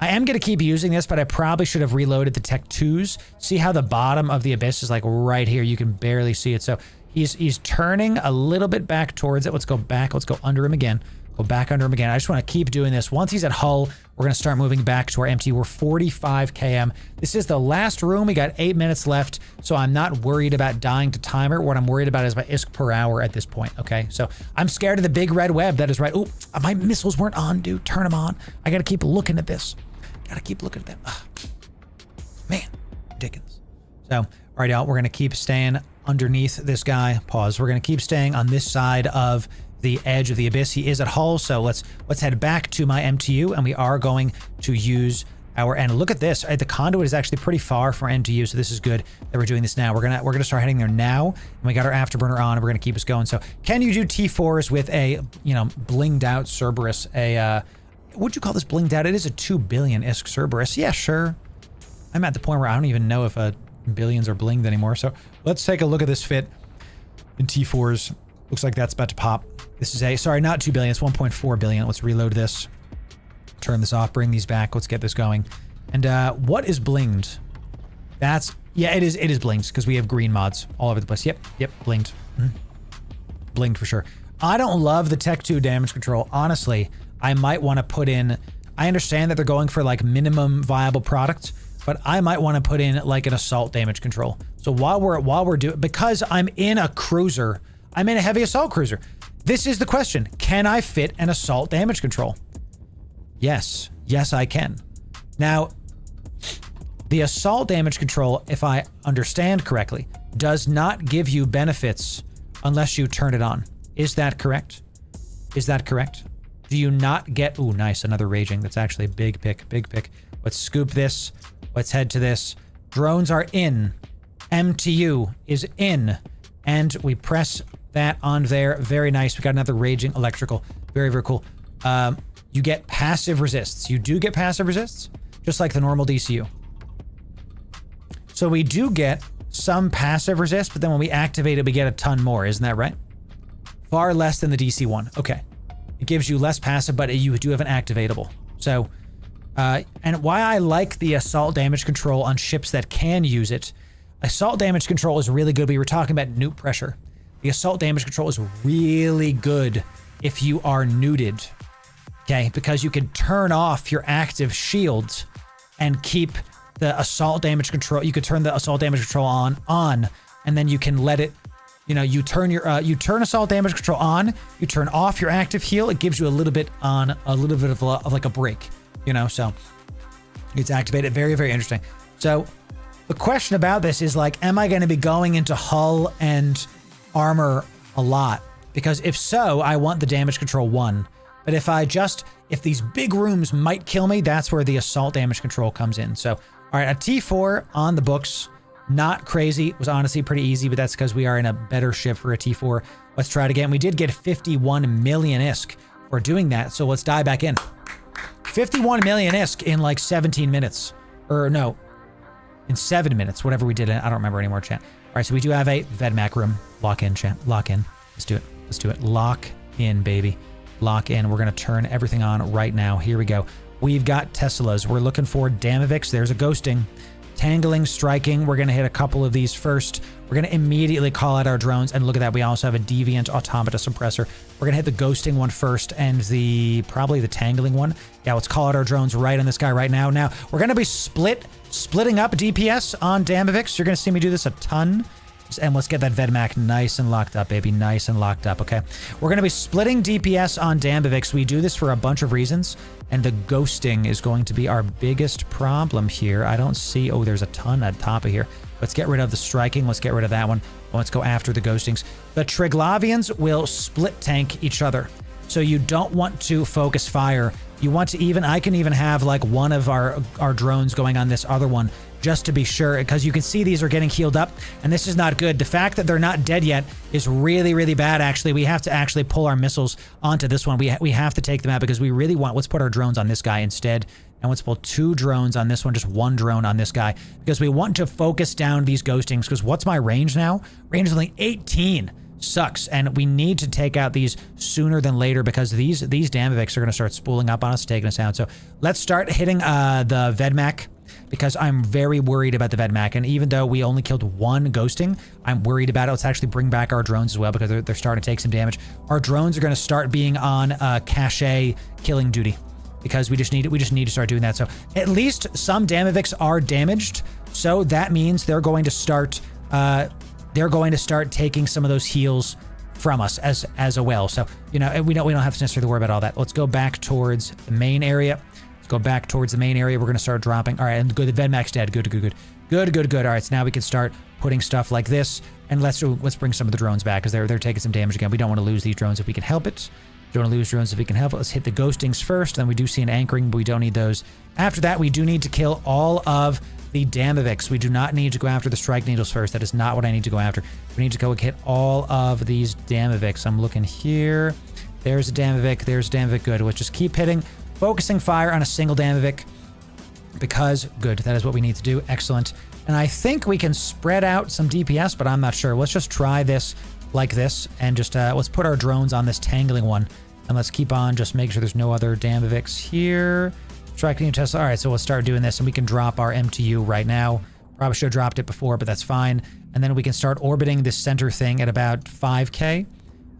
I am going to keep using this, but I probably should have reloaded the Tech 2s. See how the bottom of the abyss is like right here. You can barely see it. So he's turning a little bit back towards it. Let's go back. Let's go under him again. Go back under him again. I just want to keep doing this. Once he's at hull, we're going to start moving back to our MT. We're 45 km. This is the last room. We got 8 minutes left, so I'm not worried about dying to timer. What I'm worried about is my ISK per hour at this point, okay? So I'm scared of the big red web. That is right. Oh, my missiles weren't on, dude. Turn them on. I got to keep looking at this. Got to keep looking at them. Ugh. Man, Dickens. So, all right, y'all, we're going to keep staying underneath this guy. Pause. We're going to keep staying on this side of the edge of the abyss. He is at hull, so let's head back to my MTU, and we are going to use our end. Look at this. The conduit is actually pretty far from our MTU, so this is good that we're doing this now. We're gonna start heading there now, and we got our afterburner on, and we're gonna keep us going. So can you do T4s with a blinged out Cerberus? What'd you call this blinged out? It is a 2 billion ISK Cerberus. Yeah, sure. I'm at the point where I don't even know if billions are blinged anymore. So let's take a look at this fit in T4s. Looks like that's about to pop. This is sorry, not 2 billion, it's 1.4 billion. Let's reload this. Turn this off, bring these back. Let's get this going. And what is blinged? Yeah, it is blinged because we have green mods all over the place. Yep, blinged. Blinged for sure. I don't love the Tech 2 damage control. Honestly, I might want to put in, I understand that they're going for like minimum viable product, but I might want to put in like an assault damage control. So while we're doing, because I'm in a cruiser, I'm in a heavy assault cruiser. This is the question. Can I fit an assault damage control? Yes. Yes, I can. Now, the assault damage control, if I understand correctly, does not give you benefits unless you turn it on. Is that correct? Is that correct? Do you not get... Ooh, nice. Another raging. That's actually a big pick. Big pick. Let's scoop this. Let's head to this. Drones are in. MTU is in. And we press that on there. Very nice. We got another raging electrical. Very, very cool. You get passive resists. You do get passive resists, just like the normal DCU. So we do get some passive resist, but then when we activate it, we get a ton more. Isn't that right? Far less than the DC one. Okay. It gives you less passive, but you do have an activatable. So, and why I like the assault damage control on ships that can use it. Assault damage control is really good. We were talking about nuke pressure. The assault damage control is really good if you are nuded. Okay, because you can turn off your active shields and keep the assault damage control. You could turn the assault damage control on, and then you can let it, you know, you turn assault damage control on, you turn off your active heal. It gives you a little bit of like a break, you know, so it's activated. Very, very interesting. So the question about this is like, am I going to be going into hull and armor a lot? Because if so, I want the damage control 1. But if these big rooms might kill me, that's where the assault damage control comes in. So, all right, a T4 on the books. Not crazy. It was honestly pretty easy, but that's because we are in a better ship for a T4. Let's try it again. We did get 51 million ISK for doing that. So let's dive back in. 51 million ISK in like 17 minutes. Or no, in 7 minutes, whatever we did. I don't remember anymore, chat. All right, so we do have a Vedmac room. Lock in, chat. Lock in. Let's do it. Let's do it. Lock in, baby. Lock in. We're going to turn everything on right now. Here we go. We've got Teslas. We're looking for Damavix. There's a ghosting. Tangling, striking. We're going to hit a couple of these first. We're going to immediately call out our drones. And look at that. We also have a Deviant Automata Suppressor. We're going to hit the ghosting one first and probably the tangling one. Yeah, let's call out our drones right on this guy right now. Now, we're going to be splitting up DPS on Damavix. You're going to see me do this a ton. And let's get that Vedmac nice and locked up, baby. Nice and locked up, okay? We're going to be splitting DPS on Damavix. We do this for a bunch of reasons, and the ghosting is going to be our biggest problem here. I don't see... Oh, there's a ton at the top of here. Let's get rid of the striking. Let's get rid of that one. Let's go after the ghostings. The Triglavians will split tank each other, so you don't want to focus fire. You want to I can even have like one of our drones going on this other one, just to be sure, because you can see these are getting healed up, and this is not good. The fact that they're not dead yet is really, really bad, actually. We have to actually pull our missiles onto this one. We have to take them out because we really want... Let's put our drones on this guy instead, and let's pull 2 drones on this one, just 1 drone on this guy, because we want to focus down these ghostings, because what's my range now? Range is only 18. Sucks, and we need to take out these sooner than later because these Damavix are going to start spooling up on us, taking us out. So let's start hitting the Vedmac, because I'm very worried about the Vedmac. And even though we only killed 1 ghosting, I'm worried about it. Let's actually bring back our drones as well, because they're starting to take some damage. Our drones are going to start being on cache killing duty, because we just need to start doing that. So at least some Damavix are damaged, so that means they're going to start taking some of those heals from us as well. So, you know, we don't have to necessarily worry about all that. Let's go back towards the main area. Go back towards the main area. We're going to start dropping. All right, and good. The Vedmac's dead. Good. All right, so now we can start putting stuff like this, and let's bring some of the drones back, because they're taking some damage again. We don't want to lose these drones if we can help it. Don't want to lose drones if we can help it. Let's hit the ghostings first. Then we do see an anchoring, but we don't need those. After that, we do need to kill all of the Damavix. We do not need to go after the strike needles first. That is not what I need to go after. We need to go hit all of these Damavix. I'm looking here. There's a Damavix. There's a Damavix. Good. Let's just keep hitting. Focusing fire on a single Damavix, because good, that is what we need to do. Excellent. And I think we can spread out some DPS, but I'm not sure. Let's just try this like this, and just let's put our drones on this tangling one, and let's keep on, just make sure there's no other Damavix here. Striking Tesla. All right, so let's start doing this, and we can drop our MTU right now. Probably should have dropped it before, but that's fine. And then we can start orbiting this center thing at about 5K.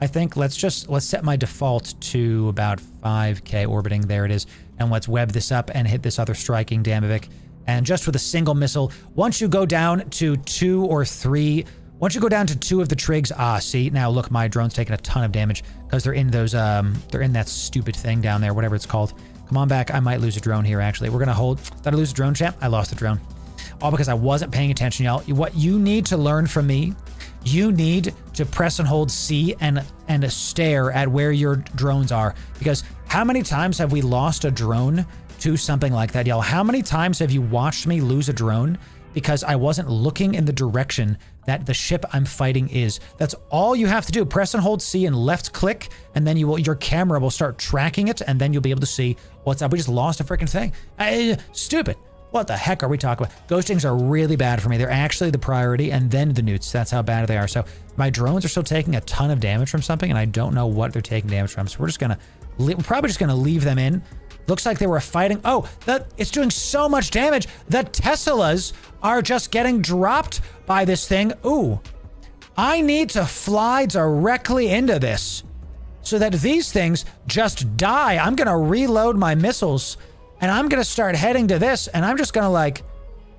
I think let's set my default to about 5K orbiting. There it is. And let's web this up and hit this other striking Damavix. And just with a single missile, once you go down to 2 or 3, once you go down to 2 of the trigs, see, now look, my drone's taking a ton of damage because they're in those, they're in that stupid thing down there, whatever it's called. Come on back. I might lose a drone here, actually. We're going to hold. Did I lose a drone, champ? I lost the drone. All because I wasn't paying attention, y'all. What you need to learn from me, you need to press and hold C and stare at where your drones are. Because how many times have we lost a drone to something like that, y'all? How many times have you watched me lose a drone because I wasn't looking in the direction that the ship I'm fighting is? That's all you have to do. Press and hold C and left click, and then your camera will start tracking it, and then you'll be able to see what's up. We just lost a freaking thing. Stupid. What the heck are we talking about? Ghostings are really bad for me. They're actually the priority, and then the newts. That's how bad they are. So my drones are still taking a ton of damage from something, and I don't know what they're taking damage from. So we're probably just gonna leave them in. Looks like they were fighting. Oh, it's doing so much damage. The Teslas are just getting dropped by this thing. Ooh, I need to fly directly into this so that these things just die. I'm gonna reload my missiles. And I'm going to start heading to this, and I'm just going to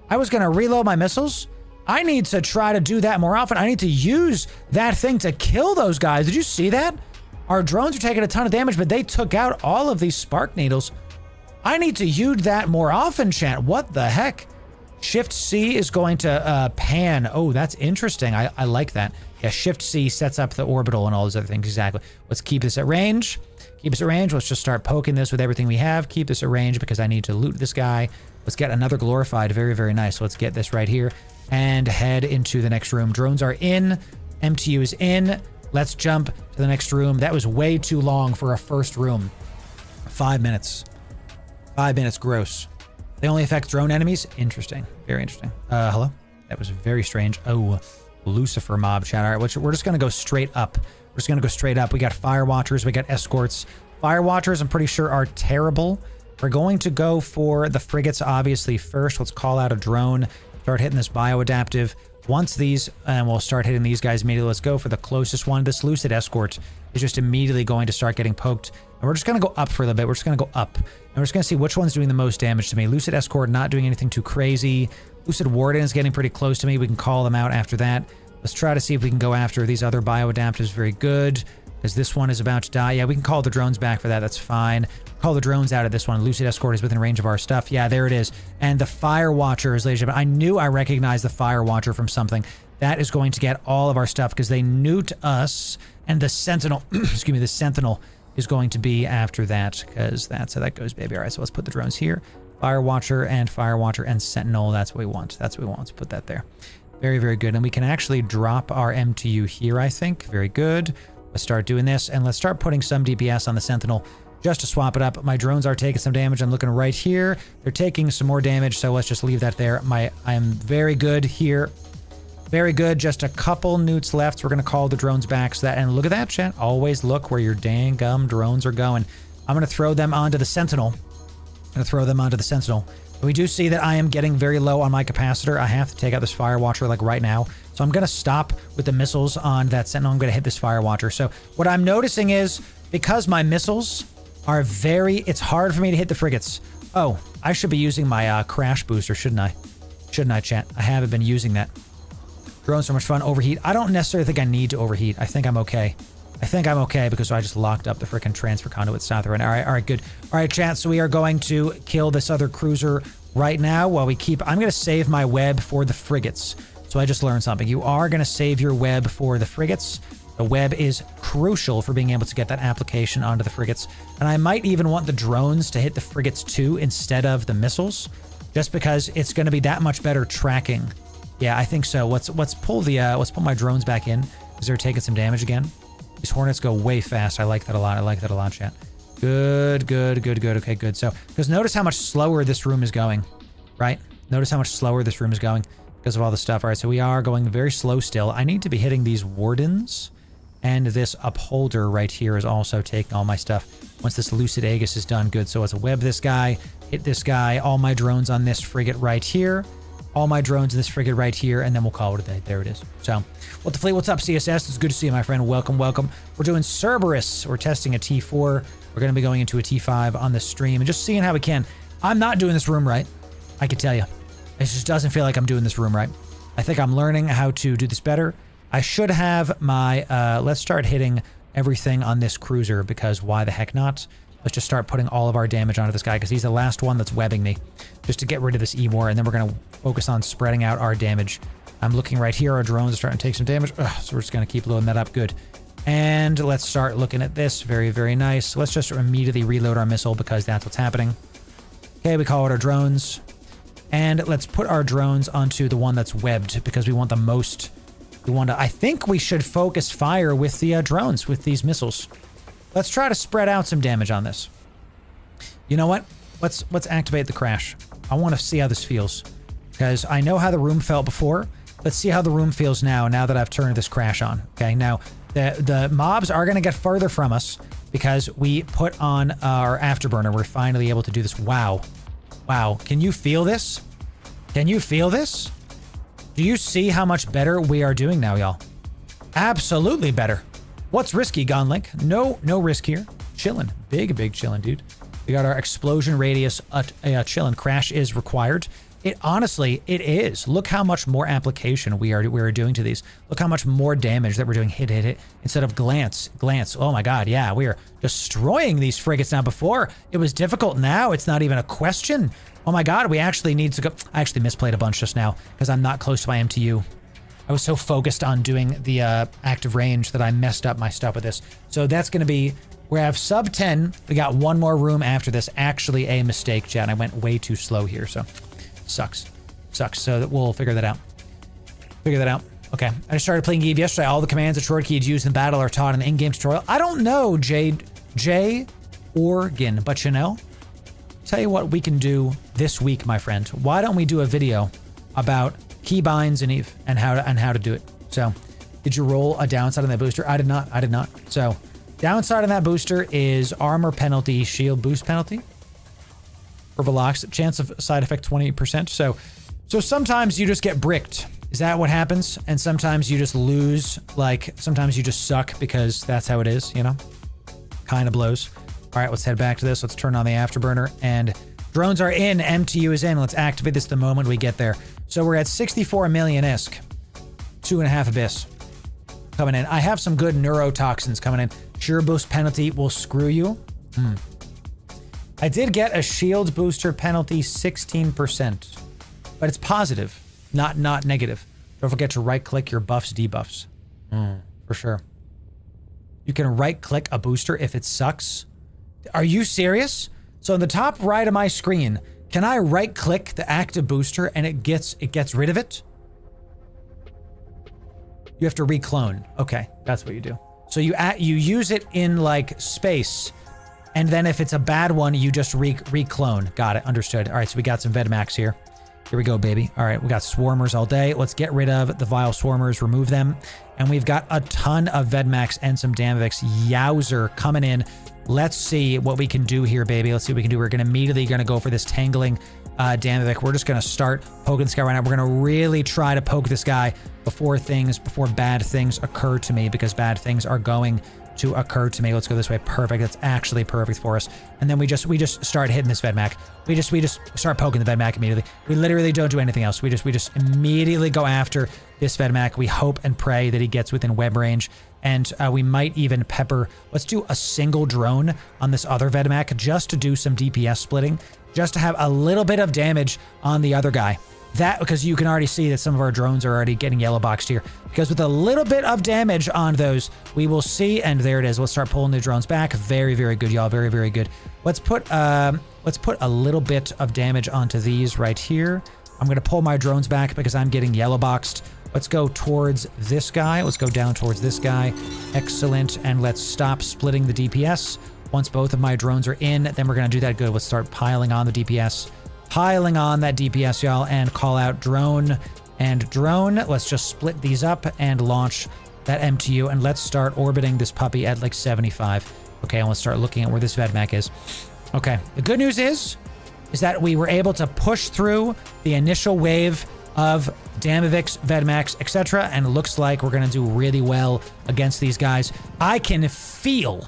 I was going to reload my missiles. I need to try to do that more often. I need to use that thing to kill those guys. Did you see that? Our drones are taking a ton of damage, but they took out all of these spark needles. I need to use that more often, chat. What the heck? Shift C is going to pan. Oh, that's interesting. I like that. Yeah, Shift C sets up the orbital and all those other things. Exactly. Let's keep this at range. Keep this at range. Let's just start poking this with everything we have. Keep this at range because I need to loot this guy. Let's get another glorified. Very, very nice. So let's get this right here and head into the next room. Drones are in. MTU is in. Let's jump to the next room. That was way too long for a first room. 5 minutes. 5 minutes gross. They only affect drone enemies? Interesting. Very interesting. Hello? That was very strange. Oh, Lucifer mob chat. All right, we're just going to go straight up. We're just going to go straight up. We got fire watchers. We got escorts. Fire watchers, I'm pretty sure, are terrible. We're going to go for the frigates, obviously, first. Let's call out a drone. Start hitting this bioadaptive. Once these, and we'll start hitting these guys immediately. Let's go for the closest one. This lucid escort is just immediately going to start getting poked. And we're just going to go up for a little bit. We're just going to go up. And we're just going to see which one's doing the most damage to me. Lucid escort not doing anything too crazy. Lucid warden is getting pretty close to me. We can call them out after that. Let's try to see if we can go after these other bioadaptives. Very good. Because this one is about to die. Yeah, we can call the drones back for that. That's fine. Call the drones out of this one. Lucid escort is within range of our stuff. Yeah, there it is. And the fire watchers, ladies and gentlemen. I knew I recognized the fire watcher from something. That is going to get all of our stuff because they newt us. And the sentinel, excuse me, the sentinel is going to be after that because that's how that goes, baby. All right, so let's put the drones here. Fire watcher and sentinel. That's what we want. That's what we want. Let's put that there. Very, very good. And we can actually drop our MTU here, I think. Very good. Let's start doing this, and let's start putting some DPS on the Sentinel just to swap it up. My drones are taking some damage. I'm looking right here. They're taking some more damage, so let's just leave that there. I am very good here. Very good. Just a couple newts left. We're going to call the drones back. So that, and look at that, chat. Always look where your dang gum drones are going. I'm going to throw them onto the Sentinel. We do see that I am getting very low on my capacitor. I have to take out this fire watcher like right now. So I'm going to stop with the missiles on that Sentinel. I'm going to hit this fire watcher. So what I'm noticing is because my missiles are it's hard for me to hit the frigates. Oh, I should be using my crash booster, shouldn't I? Shouldn't I, chat? I haven't been using that. Drones are much fun. Overheat. I don't necessarily think I need to overheat. I think I'm okay. Because I just locked up the freaking transfer conduit south right now. All right, good. All right, chat. So we are going to kill this other cruiser right now while we keep... I'm going to save my web for the frigates. So I just learned something. You are going to save your web for the frigates. The web is crucial for being able to get that application onto the frigates. And I might even want the drones to hit the frigates too instead of the missiles, just because it's going to be that much better tracking. Yeah, I think so. Let's pull my drones back in because they're taking some damage again. These hornets go way fast. I like that a lot, chat. Good. Okay, good. So, because notice how much slower this room is going, right? Notice how much slower this room is going because of all the stuff. All right, so we are going very slow still. I need to be hitting these wardens, and this upholder right here is also taking all my stuff. Once this Lucid Aegis is done, good. So let's web this guy, hit this guy, all my drones on this frigate right here. All my drones in this frigate right here, and then we'll call it a day. There it is. So, what the fleet? What's up, CSS? It's good to see you, my friend. Welcome. We're doing Cerberus. We're testing a T4. We're going to be going into a T5 on the stream and just seeing how we can. I'm not doing this room right. I can tell you. It just doesn't feel like I'm doing this room right. I think I'm learning how to do this better. I should have my... let's start hitting everything on this cruiser because why the heck not? Let's just start putting all of our damage onto this guy because he's the last one that's webbing me. Just to get rid of this E-War, and then we're going to focus on spreading out our damage. I'm looking right here. Our drones are starting to take some damage. Ugh, so we're just going to keep loading that up. Good. And let's start looking at this. Very, very nice. Let's just immediately reload our missile because that's what's happening. Okay, we call it our drones. And let's put our drones onto the one that's webbed because we want the most... We want to... I think we should focus fire with the drones, with these missiles. Let's try to spread out some damage on this. You know what? Let's activate the crash. I want to see how this feels. Because I know how the room felt before. Let's see how the room feels now that I've turned this crash on. Okay, now the mobs are going to get further from us because we put on our afterburner. We're finally able to do this. Wow. Wow. Can you feel this? Can you feel this? Do you see how much better we are doing now, y'all? Absolutely better. What's risky, Gonlink? No risk here. Chillin'. Big chillin', dude. We got our explosion radius chillin'. Crash is required. It honestly, it is. Look how much more application we are doing to these. Look how much more damage that we're doing. Hit instead of glance. Oh my god, yeah, we are destroying these frigates now. Before it was difficult. Now it's not even a question. Oh my god, we actually need to go. I actually misplayed a bunch just now because I'm not close to my MTU. I was so focused on doing the active range that I messed up my stuff with this. So that's going to be, we have sub 10. We got one more room after this. Actually a mistake, chat. I went way too slow here, so sucks. So we'll figure that out. Okay, I just started playing Eve yesterday. All the commands that short keys used in battle are taught in the in-game tutorial. I don't know, J. Organ, but you know, tell you what we can do this week, my friend. Why don't we do a video about keybinds in Eve and how to do it? So, did you roll a downside on that booster? I did not. So, downside on that booster is armor penalty, shield boost penalty. For Velox, chance of side effect 28%. So sometimes you just get bricked. Is that what happens? And sometimes you just lose, like sometimes you just suck because that's how it is, you know? Kind of blows. All right, let's head back to this. Let's turn on the afterburner and drones are in, MTU is in. Let's activate this the moment we get there. So we're at 64 million ISK. 2.5 Abyss coming in. I have some good neurotoxins coming in. Sure boost penalty will screw you. I did get a shield booster penalty 16%, but it's positive, not negative. Don't forget to right click your buffs, debuffs. For sure. You can right click a booster if it sucks. Are you serious? So in the top right of my screen, can I right click the active booster and it gets rid of it? You have to reclone. Okay, that's what you do. So you use it in like space. And then if it's a bad one, you just reclone. Got it. Understood. All right, so we got some Vedmax here. Here we go, baby. All right, we got Swarmers all day. Let's get rid of the vile Swarmers, remove them. And we've got a ton of Vedmax and some Damavix. Yowzer coming in. Let's see what we can do here, baby. Let's see what we can do. We're immediately going to go for this Tangling Damavix. We're just going to start poking this guy right now. We're going to really try to poke this guy before bad things occur to me, because bad things are going to occur to me. Let's go this way. Perfect. That's actually perfect for us. And then we just start hitting this Vedmac. We just start poking the Vedmac immediately. We literally don't do anything else. We just immediately go after this Vedmac. We hope and pray that he gets within web range. And we might even pepper. Let's do a single drone on this other Vedmac just to do some DPS splitting, just to have a little bit of damage on the other guy. That, because you can already see that some of our drones are already getting yellow boxed here. Because with a little bit of damage on those, we will see, and there it is. Let's start pulling the drones back. Very, very good, y'all. Very, very good. Let's put a little bit of damage onto these right here. I'm gonna pull my drones back because I'm getting yellow boxed. Let's go towards this guy. Let's go down towards this guy. Excellent. And let's stop splitting the DPS. Once both of my drones are in, then we're gonna do that good. Let's start piling on the DPS. Piling on that DPS, y'all, and call out drone and drone. Let's just split these up and launch that MTU, and let's start orbiting this puppy at like 75. Okay, and let's start looking at where this Vedmac is. Okay, the good news is that we were able to push through the initial wave of Damavix, Vedmax, etc., and it looks like we're gonna do really well against these guys. I can feel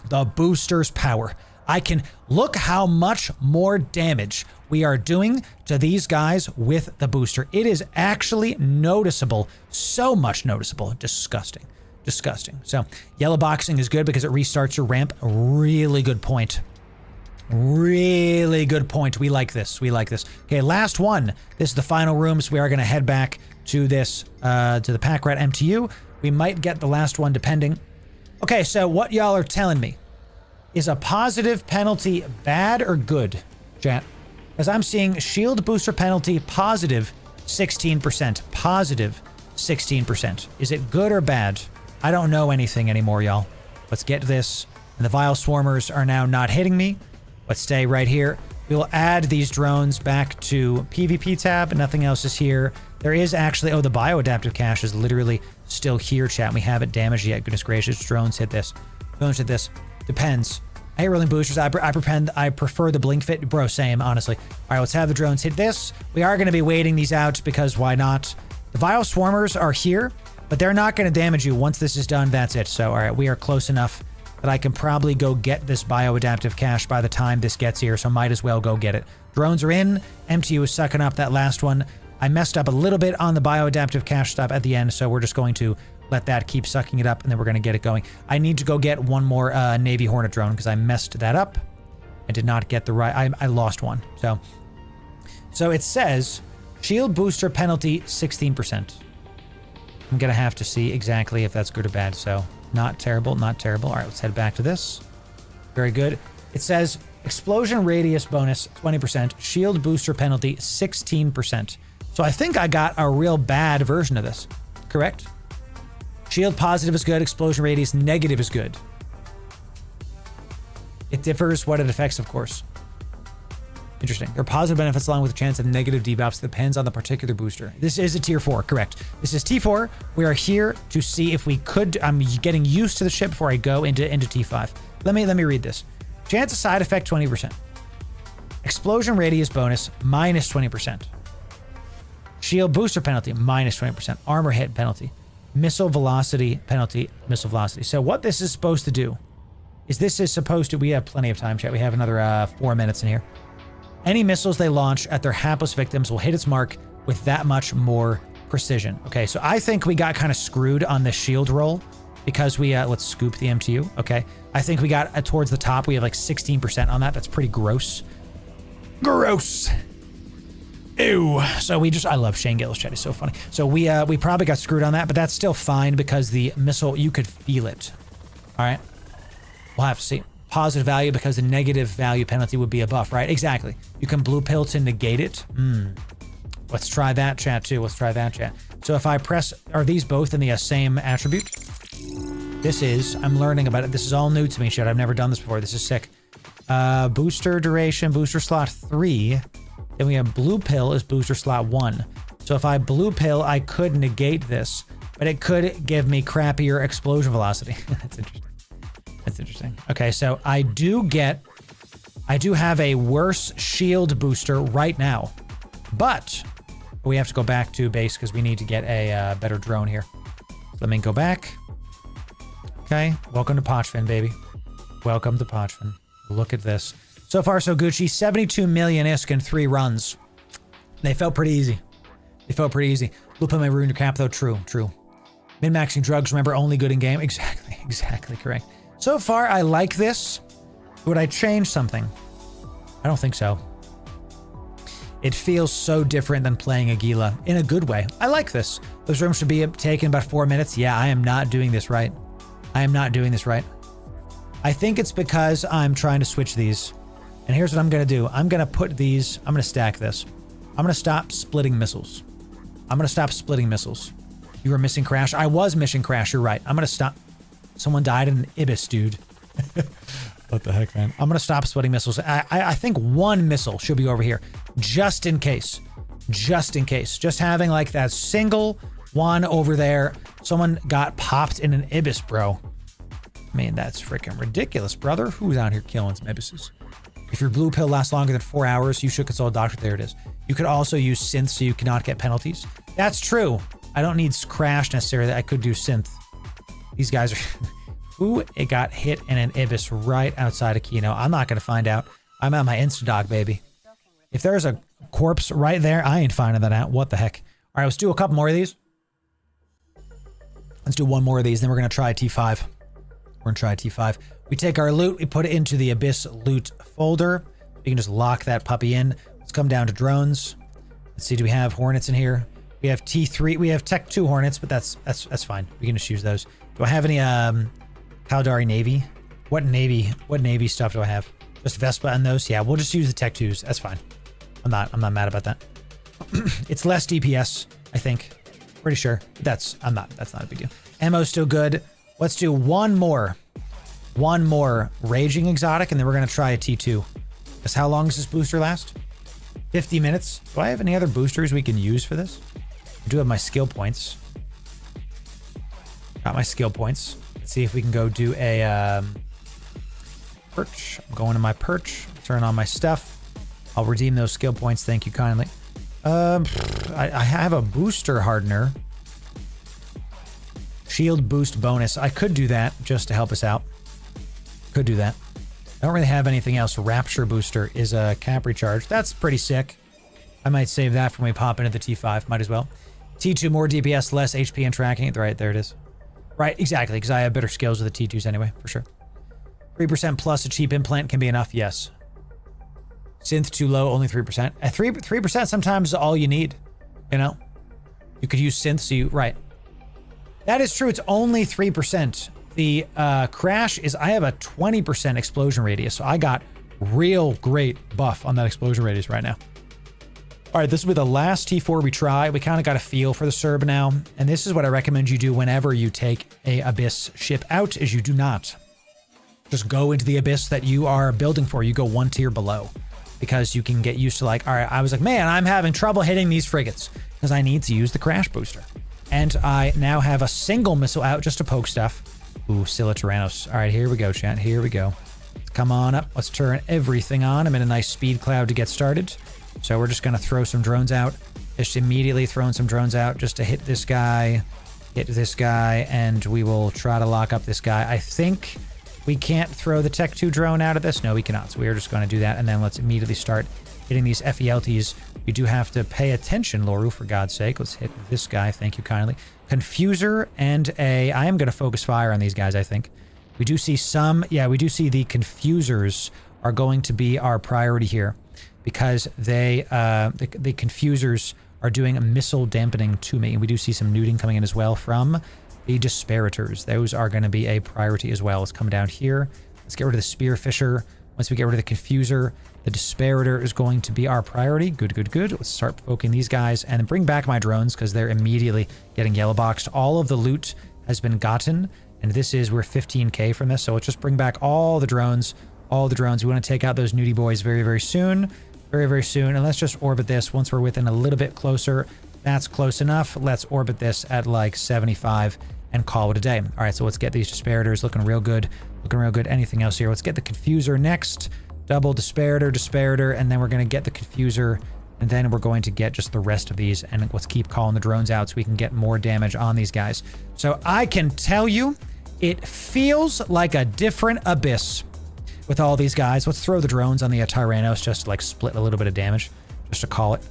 the booster's power. I can look how much more damage we are doing to these guys with the booster. It is actually noticeable. So much noticeable. Disgusting. Disgusting. So yellow boxing is good because it restarts your ramp. Really good point. Really good point. We like this. We like this. Okay, last one. This is the final room, so we are going to head back to this, to the Pack Rat MTU. We might get the last one depending. Okay, so what y'all are telling me, is a positive penalty bad or good, chat? Because I'm seeing shield booster penalty positive 16%. Positive 16%. Is it good or bad? I don't know anything anymore, y'all. Let's get this. And the Vile Swarmers are now not hitting me. Let's stay right here. We will add these drones back to PvP tab. Nothing else is here. There is actually... Oh, the bioadaptive cache is literally still here, chat. We haven't damaged yet. Goodness gracious. Drones hit this. Drones hit this. Depends. I hate rolling boosters. I prefer the blink fit. Bro, same, honestly. All right, let's have the drones hit this. We are going to be waiting these out because why not? The Vile Swarmers are here, but they're not going to damage you. Once this is done, that's it. So, all right, we are close enough that I can probably go get this bioadaptive cache by the time this gets here, so might as well go get it. Drones are in. MTU is sucking up that last one. I messed up a little bit on the bioadaptive cache stuff at the end, so we're just going to let that keep sucking it up, and then we're going to get it going. I need to go get one more Navy Hornet drone because I messed that up. I did not get the right... I lost one. So it says shield booster penalty 16%. I'm going to have to see exactly if that's good or bad. So not terrible, not terrible. All right, let's head back to this. Very good. It says explosion radius bonus 20%, shield booster penalty 16%. So I think I got a real bad version of this. Correct? Shield positive is good, explosion radius negative is good. It differs what it affects, of course. Interesting. There are positive benefits along with a chance of negative debuffs. Depends on the particular booster. This is a tier 4, correct. This is T4. We are here to see if we could... I'm getting used to the ship before I go into T5. Let me read this. Chance of side effect 20%. Explosion radius bonus minus 20%. Shield booster penalty minus 20%. Armor hit penalty. Missile velocity penalty, missile velocity. So what this is supposed to do is this is supposed to... We have plenty of time, chat. We have another 4 minutes in here. Any missiles they launch at their hapless victims will hit its mark with that much more precision. Okay, so I think we got kind of screwed on the shield roll because we... let's scoop the MTU. Okay, I think we got towards the top. We have like 16% on that. That's pretty gross. Gross. Ew. So we just... I love Shane Gill's chat. He's so funny. So we probably got screwed on that, but that's still fine because the missile, you could feel it. All right. We'll have to see. Positive value because the negative value penalty would be a buff, right? Exactly. You can blue pill to negate it. Let's try that, chat, too. Let's try that, chat. So if I press... Are these both in the same attribute? This is... I'm learning about it. This is all new to me, chat. I've never done this before. This is sick. Booster duration, booster slot 3. Then we have blue pill is booster slot 1. So if I blue pill, I could negate this, but it could give me crappier explosion velocity. That's interesting. That's interesting. Okay, so I do have a worse shield booster right now, but we have to go back to base because we need to get a better drone here. Let me go back. Okay, welcome to Pochfin, baby. Welcome to Pochfin. Look at this. So far, so Gucci, 72 million ISK in 3 runs. They felt pretty easy. They felt pretty easy. Loop on my rune cap, though. True, true. Min-maxing drugs, remember, only good in game. Exactly, exactly correct. So far, I like this. Would I change something? I don't think so. It feels so different than playing Aguila in a good way. I like this. Those rooms should be taking about 4 minutes. Yeah, I am not doing this right. I am not doing this right. I think it's because I'm trying to switch these. And here's what I'm going to do. I'm going to put these... I'm going to stack this. I'm going to stop splitting missiles. I'm going to stop splitting missiles. You were missing crash? I was missing crash. You're right. I'm going to stop... Someone died in an Ibis, dude. What the heck, man? I'm going to stop splitting missiles. I think 1 missile should be over here. Just in case. Just in case. Just having like that single one over there. Someone got popped in an Ibis, bro. I mean, that's freaking ridiculous, brother. Who's out here killing some Ibises? If your blue pill lasts longer than 4 hours, you should consult a doctor. There it is. You could also use synth so you cannot get penalties. That's true. I don't need crash necessarily. I could do synth. These guys are... Who it got hit in an Ibis right outside of Kino? I'm not going to find out. I'm at my Instadog, baby. If there's a corpse right there, I ain't finding that out. What the heck? All right, let's do a couple more of these. Let's do one more of these, then we're going to try T5. We're going to try T5. We take our loot, we put it into the Abyss loot folder. We can just lock that puppy in. Let's come down to drones. Let's see, do we have Hornets in here? We have T3, we have Tech 2 Hornets, but that's fine. We can just use those. Do I have any Caldari Navy? What Navy stuff do I have? Just Vespa and those? Yeah, we'll just use the Tech 2s. That's fine. I'm not mad about that. It's less DPS, I think. Pretty sure. That's not a big deal. Ammo's still good. Let's do one more Raging Exotic, and then we're going to try a T2. Because how long does this booster last? 50 minutes. Do I have any other boosters we can use for this? I do have my skill points. Got my skill points. Let's see if we can go do a perch. I'm going to my perch. Turn on my stuff. I'll redeem those skill points. Thank you kindly. I have a booster hardener. Shield boost bonus. I could do that just to help us out. Could do that. I don't really have anything else. Rapture booster is a cap recharge. That's pretty sick. I might save that for when we pop into the T5. Might as well. T2 more DPS, less HP and tracking. Right, there it is. Right, exactly, because I have better skills with the T2s anyway, for sure. 3% plus a cheap implant can be enough, yes. Synth too low, only 3%. At 3% sometimes is all you need, you know? You could use synth, so you, right. That is true, it's only 3%. The crash is, I have a 20% explosion radius, so I got real great buff on that explosion radius right now. All right, this will be the last T4 we try. We kind of got a feel for the Cerb now, and this is what I recommend you do whenever you take a Abyss ship out, is you do not just go into the Abyss that you are building for. You go one tier below, because you can get used to like, all right, I was like, man, I'm having trouble hitting these frigates because I need to use the crash booster. And I now have a single missile out just to poke stuff. Ooh, Scylla Tyrannos. All right, here we go, chat. Here we go. Come on up. Let's turn everything on. I'm in a nice speed cloud to get started. So we're just going to throw some drones out. Just immediately throwing some drones out just to hit this guy, and we will try to lock up this guy. I think we can't throw the Tech 2 drone out of this. No, we cannot. So we are just going to do that, and then let's immediately start hitting these FELTs. We do have to pay attention, Loru, for God's sake. Let's hit this guy. Thank you kindly. Confuser and a... I am going to focus fire on these guys, I think. We do see some... Yeah, we do see the Confusers are going to be our priority here, because they the Confusers are doing a missile dampening to me. And we do see some nuding coming in as well from the Disparators. Those are going to be a priority as well. Let's come down here. Let's get rid of the Spearfisher. Once we get rid of the Confuser, the Disparator is going to be our priority. Good, good, good. Let's start poking these guys and then bring back my drones because they're immediately getting yellow boxed. All of the loot has been gotten, and this is, we're 15k from this. So let's just bring back all the drones. All the drones. We want to take out those nudie boys very, very soon. Very, very soon. And let's just orbit this once we're within a little bit closer. That's close enough. Let's orbit this at like 75 and call it a day. All right, so let's get these Disparators looking real good. Looking real good. Anything else here? Let's get the Confuser next. Double Disparator, and then we're going to get the Confuser, and then we're going to get just the rest of these, and let's keep calling the drones out so we can get more damage on these guys. So I can tell you, it feels like a different Abyss with all these guys. Let's throw the drones on the Tyrannos just to like split a little bit of damage, just to call it,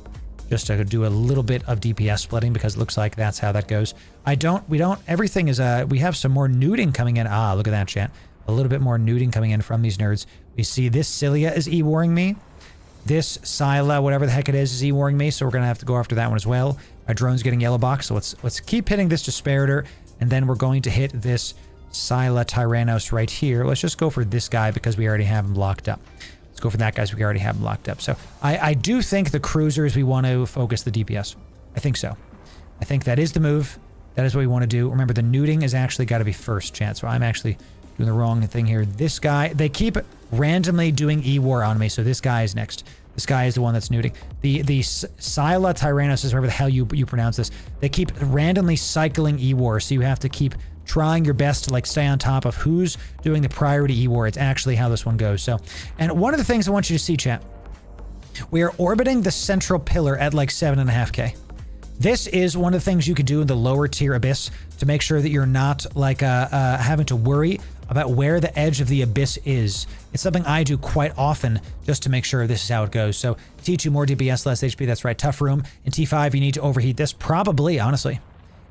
just to do a little bit of DPS splitting, because it looks like that's how that goes. Everything is, we have some more nuding coming in. Ah, look at that, chat. A little bit more nuding coming in from these nerds. We see this Cilia is E-warring me. This Scylla, whatever the heck it is E-warring me, so we're going to have to go after that one as well. Our drone's getting yellow box, so let's keep hitting this Disparator, and then we're going to hit this Scylla Tyrannos right here. Let's just go for this guy because we already have him locked up. Let's go for that guy, so we already have him locked up. So I do think the cruisers, we want to focus the DPS. I think so. I think that is the move. That is what we want to do. Remember, the nuding is actually got to be first, chat, so I'm actually doing the wrong thing here. This guy, they keep randomly doing E-war on me, so this guy is next. This guy is the one that's nuding. The Scylla Tyrannos is whatever the hell you pronounce this. They keep randomly cycling E-war, so you have to keep trying your best to like stay on top of who's doing the priority E-war. It's actually how this one goes. So, and one of the things I want you to see, chat, we are orbiting the central pillar at like 7.5k. This is one of the things you could do in the lower tier Abyss to make sure that you're not like having to worry about where the edge of the Abyss is. It's something I do quite often just to make sure this is how it goes. So T2 more DPS, less HP, that's right, tough room. In T5 you need to overheat this, probably, honestly.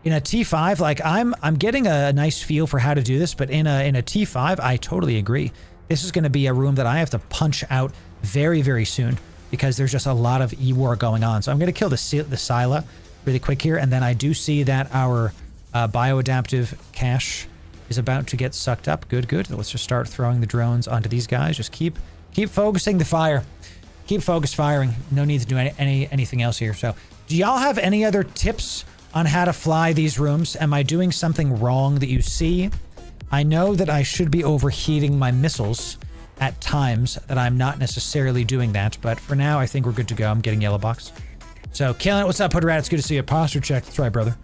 in a T5, like I'm getting a nice feel for how to do this, but in a T5, I totally agree. This is going to be a room that I have to punch out very, very soon because there's just a lot of E-War going on. So I'm going to kill the Scylla really quick here, and then I do see that our bioadaptive cache is about to get sucked up. Good. Let's just start throwing the drones onto these guys. Just keep focusing the fire. Keep focus firing. No need to do anything else here. So do y'all have any other tips on how to fly these rooms? Am I doing something wrong that you see? I know that I should be overheating my missiles at times, that I'm not necessarily doing that, but for now I think we're good to go. I'm getting yellow box. So killing it. What's up, Hoodrat? It's good to see you. Posture check. That's right, brother.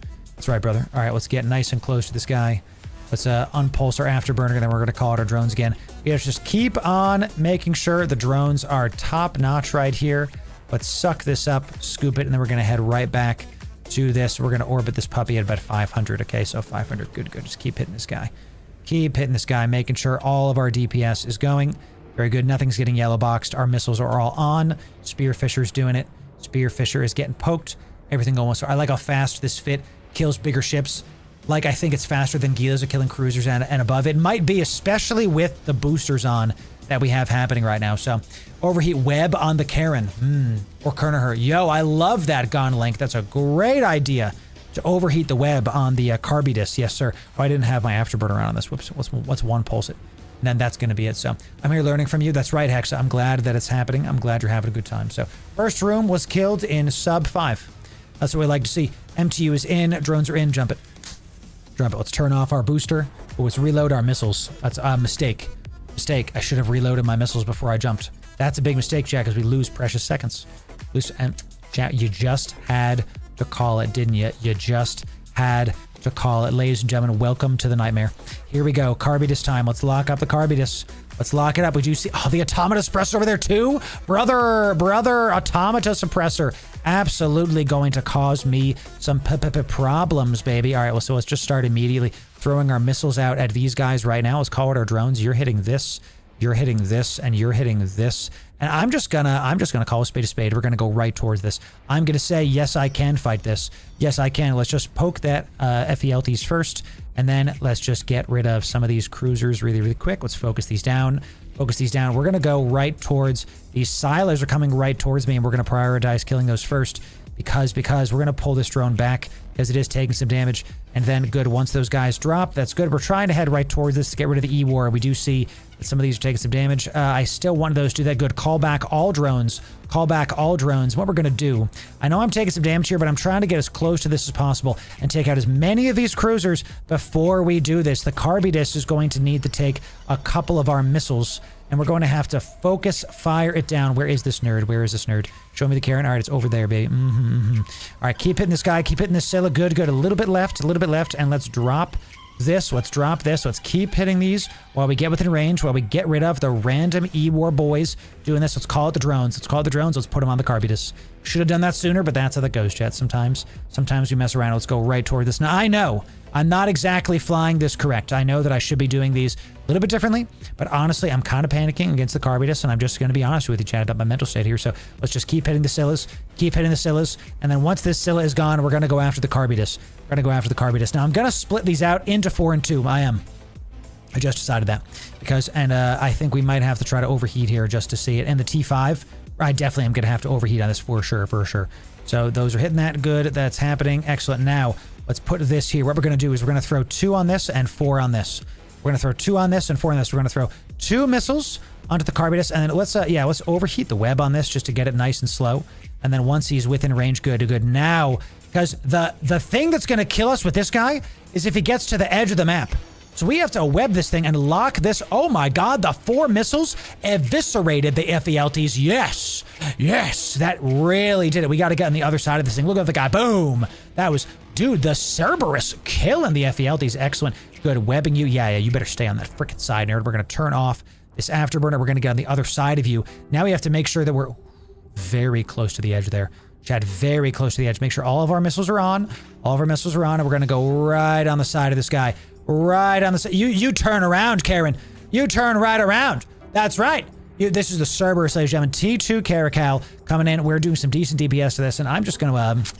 All right, let's get nice and close to this guy. Let's unpulse our afterburner, and then we're going to call out our drones again. We have to just keep on making sure the drones are top notch right here. Let's suck this up, scoop it, and then we're going to head right back to this. We're going to orbit this puppy at about 500. Okay, so 500. Good. Just keep hitting this guy. Keep hitting this guy, making sure all of our DPS is going. Very good. Nothing's getting yellow boxed. Our missiles are all on. Spearfisher's doing it. Spearfisher is getting poked. Everything going. So I like how fast this fit kills bigger ships. Like, I think it's faster than Gilas are killing cruisers and above. It might be, especially with the boosters on that we have happening right now. So overheat web on the Karen. Or Kernaher. Yo, I love that gun link. That's a great idea. To overheat the web on the Carbidus. Yes, sir. Oh, I didn't have my afterburner on this. Whoops. Let's one pulse it. And then that's going to be it. So I'm here learning from you. That's right, Hexa. I'm glad that it's happening. I'm glad you're having a good time. So first room was killed in sub 5. That's what we like to see. MTU is in. Drones are in. Jump it. Let's turn off our booster. Oh, let's reload our missiles. That's a mistake. I should have reloaded my missiles before I jumped. That's a big mistake, Jack, because we lose precious seconds. Jack, you just had to call it, didn't you? You just had to call it. Ladies and gentlemen, welcome to the nightmare. Here we go. Carbidus time. Let's lock up the Carbidus. Let's lock it up. We do see... Oh, the Automata Suppressor over there too? Brother Automata Suppressor. Absolutely going to cause me some problems, baby. All right, well, so let's just start immediately throwing our missiles out at these guys right now. Let's call it our drones. You're hitting this. You're hitting this, and you're hitting this. And I'm just gonna call a spade. We're gonna go right towards this. I'm gonna say, yes, I can fight this. Yes, I can. Let's just poke that FELTs first, and then let's just get rid of some of these cruisers really, really quick. Let's focus these down. We're gonna go right towards these silos. Are coming right towards me, and we're gonna prioritize killing those first because we're gonna pull this drone back because it is taking some damage. And then good, once those guys drop, that's good. We're trying to head right towards this to get rid of the E-War. We do see that some of these are taking some damage. I still want those to do that. Good. Call back all drones. What we're going to do, I know I'm taking some damage here, but I'm trying to get as close to this as possible and take out as many of these cruisers before we do this. The Carbidus is going to need to take a couple of our missiles, and we're going to have to focus fire it down. Where is this nerd? Show me the Karen. All right, it's over there, baby. All right, keep hitting this guy. Keep hitting this Scylla. Good. A little bit left. And let's drop this. Let's keep hitting these while we get within range, while we get rid of the random E-War boys doing this. Let's call it the drones. Let's put them on the Carbidus. Should have done that sooner, but that's how that goes, chat. Sometimes we mess around. Let's go right toward this. Now, I know I'm not exactly flying this correct. I know that I should be doing these a little bit differently, but honestly, I'm kind of panicking against the Carbidus, and I'm just going to be honest with you, chat, about my mental state here. So let's just keep hitting the Scyllas, and then once this Scylla is gone, we're going to go after the Carbidus. Now, I'm going to split these out into 4 and 2. I just decided that because, I think we might have to try to overheat here just to see it. And the T5, I definitely am going to have to overheat on this for sure. So those are hitting that. Good. That's happening. Excellent. Now, let's put this here. What we're going to do is we're going to throw 2 on this and 4 on this. We're going to throw 2 on this and 4 on this. We're going to throw 2 missiles onto the Carbidus, and then let's overheat the web on this just to get it nice and slow. And then once he's within range, good. Now, because the thing that's going to kill us with this guy is if he gets to the edge of the map. So we have to web this thing and lock this. Oh my God, the 4 missiles eviscerated the FELTs. Yes, that really did it. We got to get on the other side of this thing. Look at the guy. Boom. That was, dude, the Cerberus killing the FELTs. Excellent. Good. Webbing you. Yeah, you better stay on that frickin' side, nerd. We're going to turn off this afterburner. We're going to get on the other side of you. Now we have to make sure that we're very close to the edge there. Chad, very close to the edge. Make sure all of our missiles are on. And we're going to go right on the side of this guy. Right on the side. You turn around, Karen. You turn right around. That's right. This is the Cerberus, ladies and gentlemen. T2 Caracal coming in. We're doing some decent DPS to this, and I'm just going to...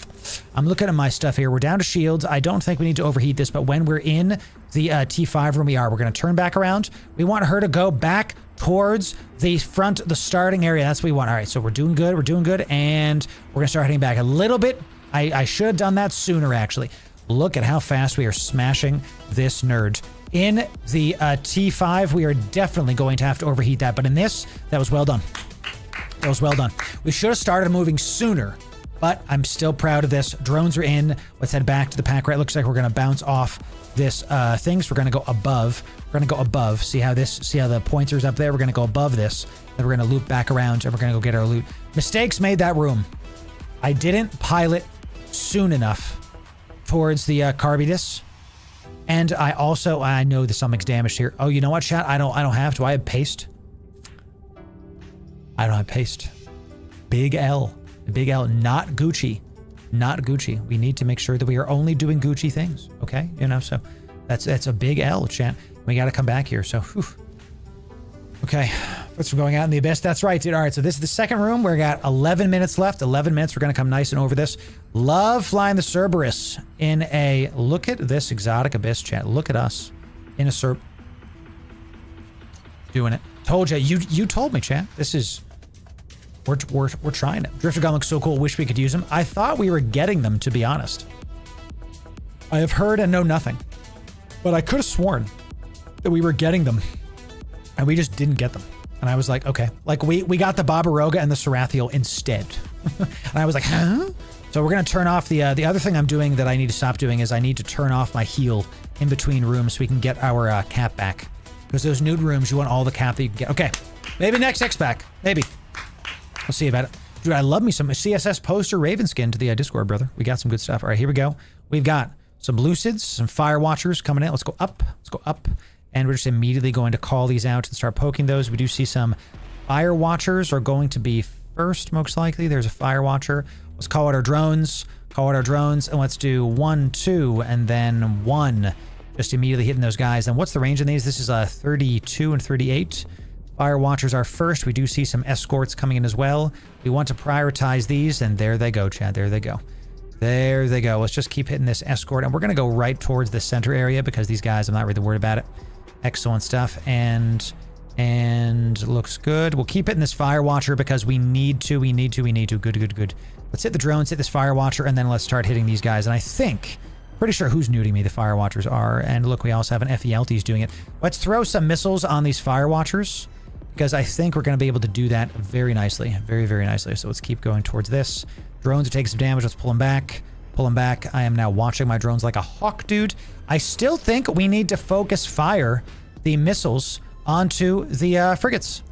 I'm looking at my stuff here. We're down to shields. I don't think we need to overheat this, but when we're in the T5 room, we're going to turn back around. We want her to go back towards the front, the starting area. That's what we want. All right, so we're doing good. We're doing good, and we're going to start heading back a little bit. I should have done that sooner, actually. Look at how fast we are smashing this nerd. In the T5, we are definitely going to have to overheat that, but in this, that was well done. That was well done. We should have started moving sooner, but I'm still proud of this. Drones are in. Let's head back to the pack rat. Looks like we're going to bounce off this thing, so we're going to go above. We're going to go above. See how the pointer's up there? We're going to go above this. Then we're going to loop back around, and we're going to go get our loot. Mistakes made that room. I didn't pilot soon enough towards the Carbitus. And I know that something's damaged here. Oh, you know what, chat? I don't have to. I have paste. I don't have paste. Big L. Big L, not Gucci. Not Gucci. We need to make sure that we are only doing Gucci things. Okay? You know, so that's a big L, chat. We got to come back here. So, whew. Okay. That's from going out in the abyss. That's right, dude. All right, so this is the second room. We've got 11 minutes left. 11 minutes. We're going to come nice and over this. Love flying the Cerberus in a... Look at this exotic abyss, chat. Look at us in a doing it. Told you. You told me, chat. This is... We're trying it. Drifter gun looks so cool. Wish we could use them. I thought we were getting them, to be honest. I have heard and know nothing. But I could have sworn that we were getting them. And we just didn't get them. And I was like, okay. Like, we got the Barbaroga and the Sarathiel instead. And I was like, huh? So we're going to turn off the other thing I'm doing that I need to stop doing is I need to turn off my heal in between rooms so we can get our cap back. Because those nude rooms, you want all the cap that you can get. Okay. Maybe next X-Pack. Maybe. We'll see about it. Dude, I love me some CSS poster Raven skin to the Discord, brother. We got some good stuff. All right, here we go. We've got some Lucids, some Fire Watchers coming in. Let's go up. Let's go up. And we're just immediately going to call these out and start poking those. We do see some Fire Watchers are going to be first, most likely. There's a Fire Watcher. Let's call out our drones. Call out our drones. And let's do 1, 2, and then 1. Just immediately hitting those guys. And what's the range in these? This is 32 and 38. Fire Watchers are first. We do see some escorts coming in as well. We want to prioritize these. And there they go, Chad. There they go. There they go. Let's just keep hitting this escort. And we're going to go right towards the center area because these guys, I'm not really worried about it. Excellent stuff. And looks good. We'll keep hitting this Fire Watcher because we need to. Good. Let's hit the drones, hit this Fire Watcher, and then let's start hitting these guys. And I think, pretty sure who's nuding me, the Fire Watchers are. And look, we also have an FELT's doing it. Let's throw some missiles on these Fire Watchers because I think we're going to be able to do that very nicely. Very, very nicely. So let's keep going towards this. Drones are taking some damage. Let's pull them back. Pull them back. I am now watching my drones like a hawk, dude. I still think we need to focus fire the missiles onto the frigates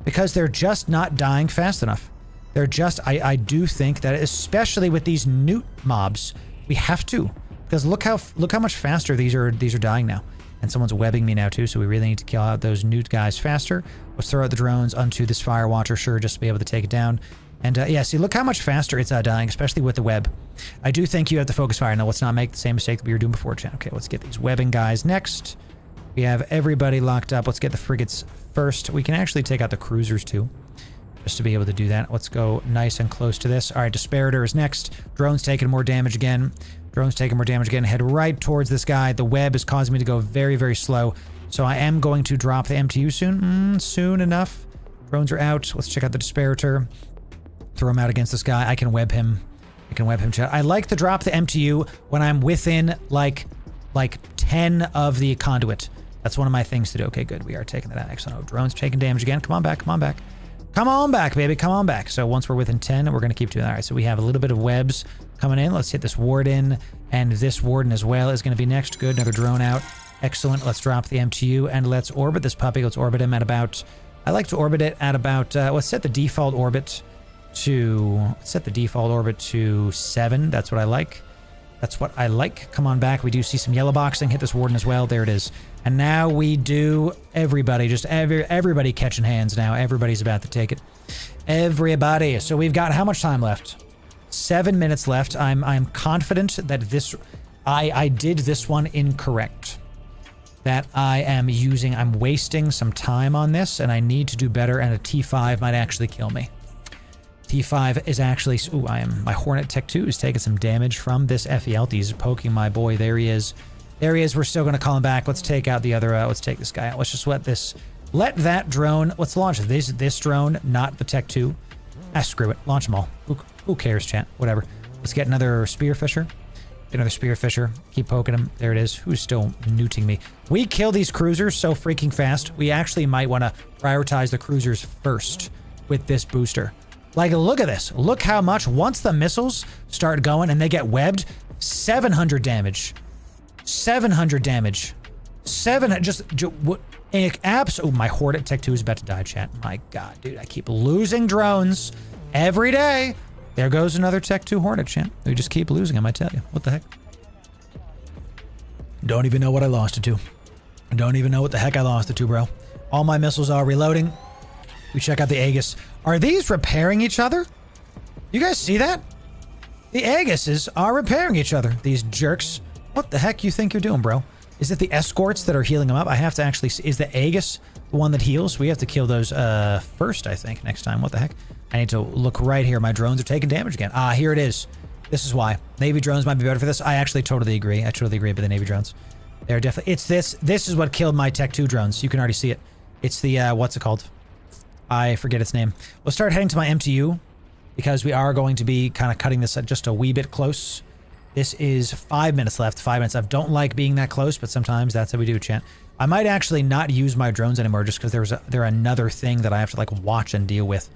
because they're just not dying fast enough. They're just, I do think that especially with these newt mobs, we have to, because look how much faster these are dying now. And someone's webbing me now too, so we really need to kill out those newt guys faster. Let's throw out the drones onto this Fire Watcher, sure, just to be able to take it down. And yeah, see, look how much faster it's dying, especially with the web. I do think you have to focus fire. Now, let's not make the same mistake that we were doing before, chat. Okay, let's get these webbing guys next. We have everybody locked up. Let's get the frigates first. We can actually take out the cruisers too, just to be able to do that. Let's go nice and close to this. All right, Disparator is next. Drones taking more damage again. Drones taking more damage again. Head right towards this guy. The web is causing me to go very, very slow. So I am going to drop the MTU soon. Soon enough. Drones are out. Let's check out the Disparator. Throw him out against this guy. I can web him. Chat. I like to drop the MTU when I'm within like 10 of the conduit. That's one of my things to do. Okay, good. We are taking that out. Excellent. Oh, drones taking damage again. Come on back. Come on back. Come on back, baby. Come on back. So once we're within 10, we're going to keep doing that. All right, so we have a little bit of webs coming in. Let's hit this warden, and this warden as well is going to be next. Good. Another drone out. Excellent. Let's drop the MTU, and let's orbit this puppy. Let's orbit him at about... I like to orbit it at about... let's set the default orbit to 7. That's what I like. That's what I like. Come on back. We do see some yellow boxing. Hit this warden as well. There it is. And now we do everybody. Just everybody catching hands now. Everybody's about to take it. Everybody. So we've got how much time left? 7 minutes left. I'm confident that this... I did this one incorrect. that I am using. I'm wasting some time on this, and I need to do better, and a T5 might actually kill me. T5 is actually... Ooh, my Hornet Tech 2 is taking some damage from this FELT. He's poking my boy. There he is. There he is. We're still going to call him back. Let's take out the other... let's take this guy out. Let's just let this... Let that drone... Let's launch this drone, not the Tech 2. Ah, screw it. Launch them all. Who cares, chat? Whatever. Let's get another Spearfisher. Get another Spearfisher. Keep poking him. There it is. Who's still newting me? We kill these cruisers so freaking fast. We actually might want to prioritize the cruisers first with this booster. Like, look at this. Look how much, once the missiles start going and they get webbed, 700 damage. 700 damage. 700, oh, my Horde at Tech 2 is about to die, chat. My God, dude, I keep losing drones every day. There goes another Tech 2 Horde, chat. We just keep losing them, I tell you. What the heck? Don't even know what I lost it to. I don't even know what the heck I lost it to, bro. All my missiles are reloading. We check out the Aegis. Are these repairing each other? You guys see that? The Aegises are repairing each other, these jerks. What the heck you think you're doing, bro? Is it the escorts that are healing them up? I have to actually see. Is the Aegis the one that heals? We have to kill those first, I think, next time. What the heck? I need to look right here. My drones are taking damage again. Ah, here it is. This is why. Navy drones might be better for this. I actually totally agree. I totally agree with the Navy drones. They're definitely... It's this. This is what killed my Tech 2 drones. You can already see it. It's the, what's it called? I forget its name. We'll start heading to my MTU because we are going to be kind of cutting this just a wee bit close. This is 5 minutes left. 5 minutes. I don't like being that close, but sometimes that's how we do, chat. I might actually not use my drones anymore just because they're another thing that I have to like watch and deal with.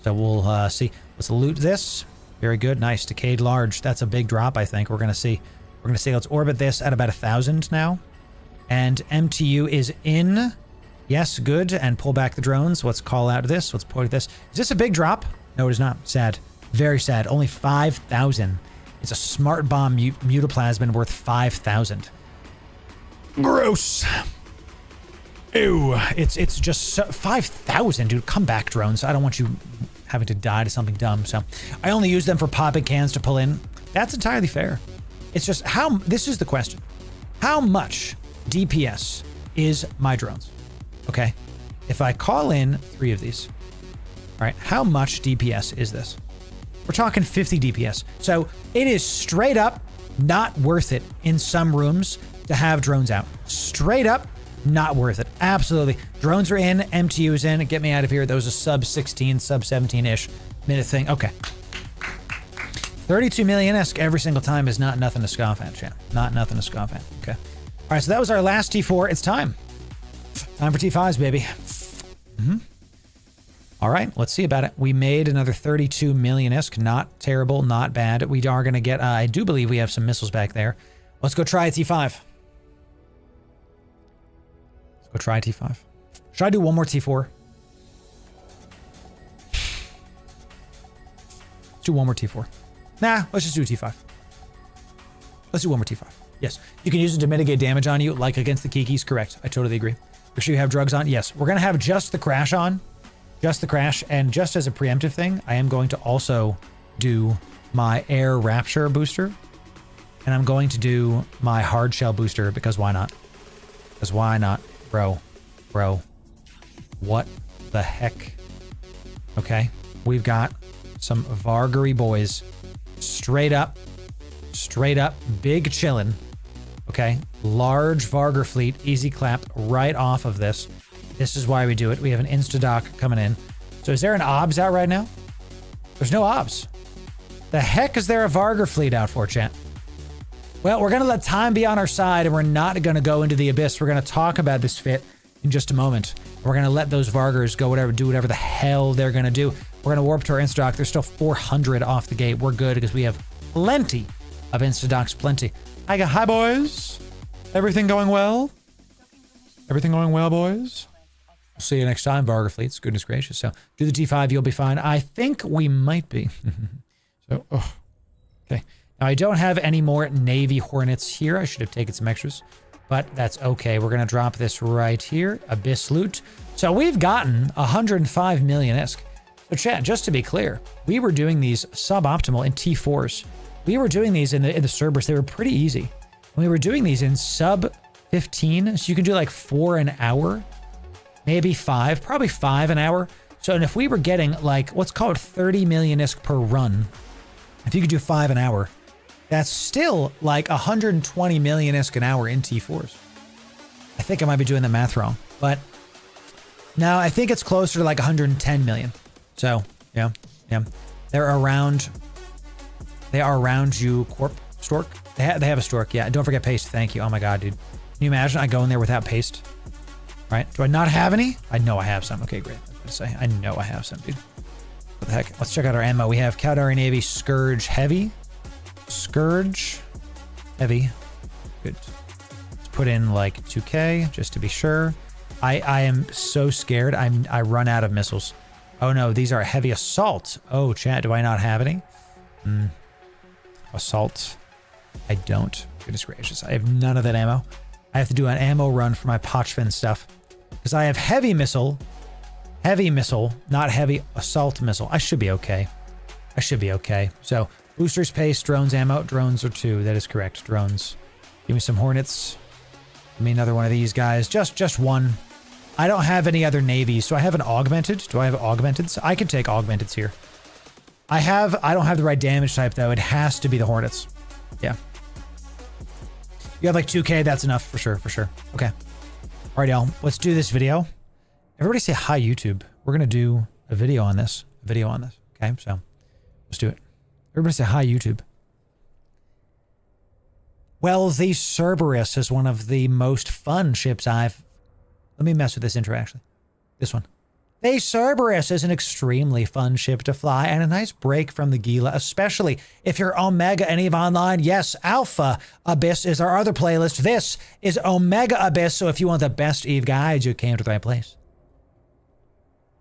So we'll see. Let's loot this. Very good. Nice. Decayed large. That's a big drop, I think. We're going to see. We're going to see. Let's orbit this at about 1,000 now. And MTU is in. Yes, good. And pull back the drones. Let's call out this. Let's point this. Is this a big drop? No, it is not. Sad. Very sad. Only 5,000. It's a smart bomb mutaplasmin worth 5,000. Gross. Ew. It's just 5,000, dude. Come back, drones. I don't want you having to die to something dumb. So I only use them for popping cans to pull in. That's entirely fair. It's just how... This is the question. How much DPS is my drones? Okay, if I call in 3 of these, all right, how much DPS is this? We're talking 50 DPS. So it is straight up not worth it in some rooms to have drones out. Straight up not worth it. Absolutely. Drones are in, MTU is in. Get me out of here. That was a sub 16, sub 17-ish minute thing. Okay. 32 million-esque every single time is not nothing to scoff at, chat. Not nothing to scoff at. Okay. All right, so that was our last T4. It's time. Time for T5s, baby. All right, let's see about it. We made another 32 million-esque. Not terrible, not bad. We are going to get... I do believe we have some missiles back there. Let's go try a T5. Let's go try a T5. Should I do one more T4? Let's do one more T4. Nah, let's just do a T5. Let's do one more T5. Yes, you can use it to mitigate damage on you, like against the Kikis. Correct. I totally agree. Make sure you have drugs on. Yes, we're going to have just the crash on. Just the crash. And just as a preemptive thing, I am going to also do my air rapture booster. And I'm going to do my hard shell booster because why not? Because why not? Bro. What the heck? Okay. We've got some Vargary boys. Straight up. Big chillin'. Okay, large Vargar fleet, easy clap right off of this. This is why we do it. We have an insta-dock coming in. So is there an OBS out right now? There's no OBS. The heck is there a Vargar fleet out for, chat? Well, we're going to let time be on our side, and we're not going to go into the abyss. We're going to talk about this fit in just a moment. We're going to let those Vargars go do whatever the hell they're going to do. We're going to warp to our insta-dock. There's still 400 off the gate. We're good because we have plenty of insta-docks, plenty. Hi boys. Everything going well? Everything going well, boys? We'll see you next time, Vargar fleets. Goodness gracious. So do the T5, you'll be fine. I think we might be. So, okay. Now I don't have any more Navy Hornets here. I should have taken some extras, but that's okay. We're going to drop this right here. Abyss loot. So we've gotten 105 million-esque. So chat, just to be clear, we were doing these suboptimal in T4s. We were doing these in the Cerberus. They were pretty easy. We were doing these in sub 15. So you can do like 4 an hour, maybe 5, probably 5 an hour. So, and if we were getting like, let's call it 30 million ISK per run, if you could do 5 an hour, that's still like 120 million ISK an hour in T4s. I think I might be doing the math wrong, but no, I think it's closer to like 110 million. So, yeah. They are around you, Corp. Stork. They have a Stork, yeah. Don't forget paste. Thank you. Oh my god, dude. Can you imagine I go in there without paste? Right? Do I not have any? I know I have some. Okay, great. I was going to say, I know I have some, dude. What the heck? Let's check out our ammo. We have Caldari Navy Scourge Heavy. Scourge Heavy. Good. Let's put in like 2K just to be sure. I am so scared. I run out of missiles. Oh no, these are heavy assault. Oh, chat, do I not have any? Assault. I don't. Goodness gracious. I have none of that ammo. I have to do an ammo run for my Pochfin stuff. Because I have heavy missile, not heavy assault missile. I should be okay. So, boosters, pace, drones, ammo. Drones are 2. That is correct. Drones. Give me some Hornets. Give me another one of these guys. Just one. I don't have any other navies, so I have an augmented. Do I have augmenteds? I can take augmenteds here. I don't have the right damage type though. It has to be the Hornets. Yeah. You have like 2K, that's enough for sure. Okay. All right, y'all. Let's do this video. Everybody say hi, YouTube. We're gonna do a video on this. Okay, so let's do it. Everybody say hi, YouTube. Well, the Cerberus is one of the most fun ships let me mess with this intro, actually. This one. The Cerberus is an extremely fun ship to fly and a nice break from the Gila, especially if you're Omega and EVE Online. Yes, Alpha Abyss is our other playlist. This is Omega Abyss, so if you want the best EVE guides, you came to the right place.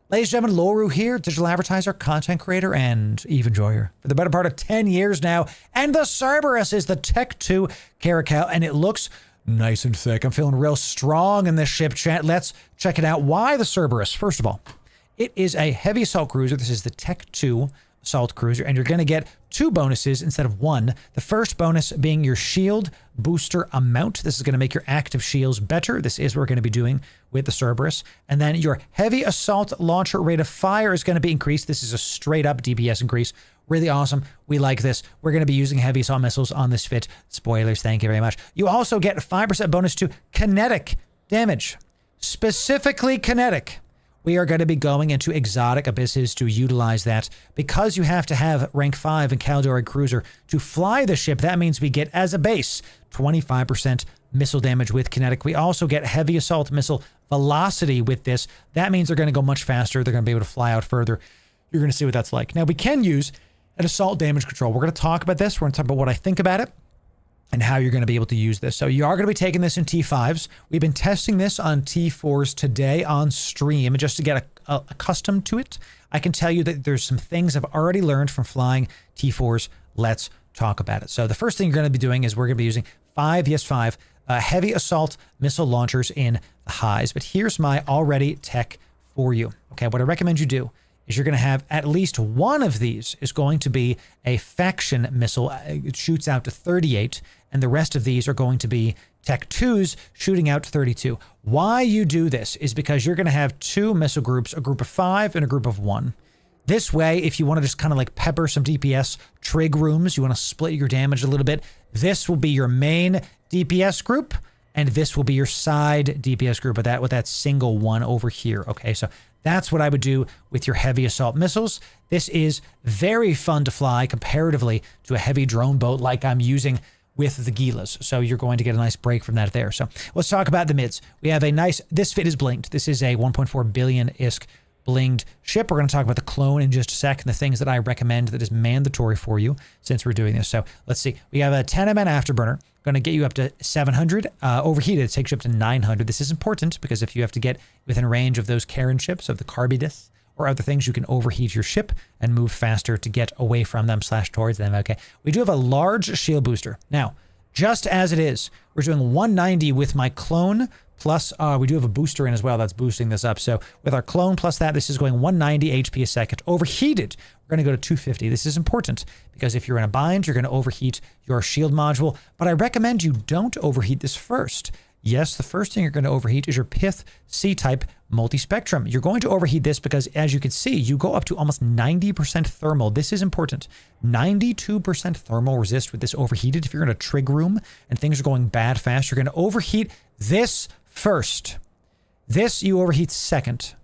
Ladies and gentlemen, Loru here, digital advertiser, content creator, and EVE enjoyer for the better part of 10 years now. And the Cerberus is the Tech 2 Caracal, and it looks nice and thick. I'm feeling real strong in this ship, chat. Let's check it out. Why the Cerberus? First of all, it is a heavy assault cruiser. This is the Tech 2 assault cruiser, and you're going to get 2 bonuses instead of 1. The first bonus being your shield booster amount. This is going to make your active shields better. This is what we're going to be doing with the Cerberus. And then your heavy assault launcher rate of fire is going to be increased. This is a straight up DPS increase. Really awesome. We like this. We're going to be using heavy assault missiles on this fit. Spoilers. Thank you very much. You also get 5% bonus to kinetic damage. Specifically kinetic. We are going to be going into exotic abysses to utilize that. Because you have to have rank 5 in Caldari Cruiser to fly the ship, that means we get, as a base, 25% missile damage with kinetic. We also get heavy assault missile velocity with this. That means they're going to go much faster. They're going to be able to fly out further. You're going to see what that's like. Now, we can use an assault damage control. We're going to talk about this. We're going to talk about what I think about it and how you're going to be able to use this. So you are going to be taking this in T5s. We've been testing this on T4s today on stream just to get accustomed to it. I can tell you that there's some things I've already learned from flying T4s. Let's talk about it. So the first thing you're going to be doing is we're going to be using 5 heavy assault missile launchers in the highs. But here's my already tech for you. Okay, what I recommend you do is you're going to have at least one of these is going to be a faction missile. It shoots out to 38, and the rest of these are going to be Tech 2s shooting out to 32. Why you do this is because you're going to have 2 missile groups, a group of 5 and a group of 1. This way, if you want to just kind of like pepper some DPS trig rooms, you want to split your damage a little bit, this will be your main DPS group, and this will be your side DPS group with that single one over here. Okay, so that's what I would do with your heavy assault missiles. This is very fun to fly comparatively to a heavy drone boat like I'm using with the Gilas. So you're going to get a nice break from that there. So let's talk about the mids. We have a nice, this fit is blinged. This is a 1.4 billion ISK blinged ship. We're going to talk about the clone in just a sec and the things that I recommend that is mandatory for you since we're doing this. So let's see. We have a 10 MN afterburner. Going to get you up to 700. Overheated takes you up to 900. This is important because if you have to get within range of those Karen ships, of the Carbidus or other things, you can overheat your ship and move faster to get away from them / towards them. Okay. We do have a large shield booster. Now, just as it is, we're doing 190 with my clone. Plus, we do have a booster in as well that's boosting this up. So with our clone plus that, this is going 190 HP a second. Overheated, we're going to go to 250. This is important because if you're in a bind, you're going to overheat your shield module. But I recommend you don't overheat this first. Yes, the first thing you're going to overheat is your Pith C-type multi-spectrum. You're going to overheat this because, as you can see, you go up to almost 90% thermal. This is important. 92% thermal resist with this overheated. If you're in a trig room and things are going bad fast, you're going to overheat this first. This you overheat second.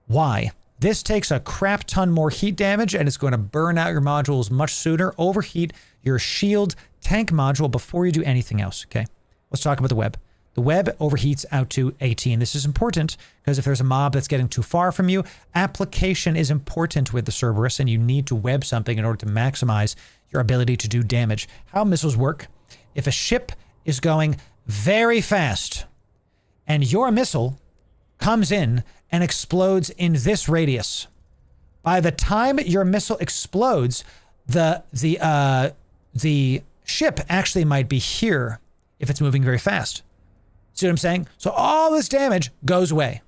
Why? This takes a crap ton more heat damage and it's going to burn out your modules much sooner. Overheat your shield tank module before you do anything else. Okay, let's talk about the web. The web overheats out to 18. This is important because if there's a mob that's getting too far from you, application is important with the Cerberus and you need to web something in order to maximize your ability to do damage. How missiles work: if a ship is going very fast and your missile comes in and explodes in this radius, by the time your missile explodes, the ship actually might be here if it's moving very fast. See what I'm saying? So all this damage goes away.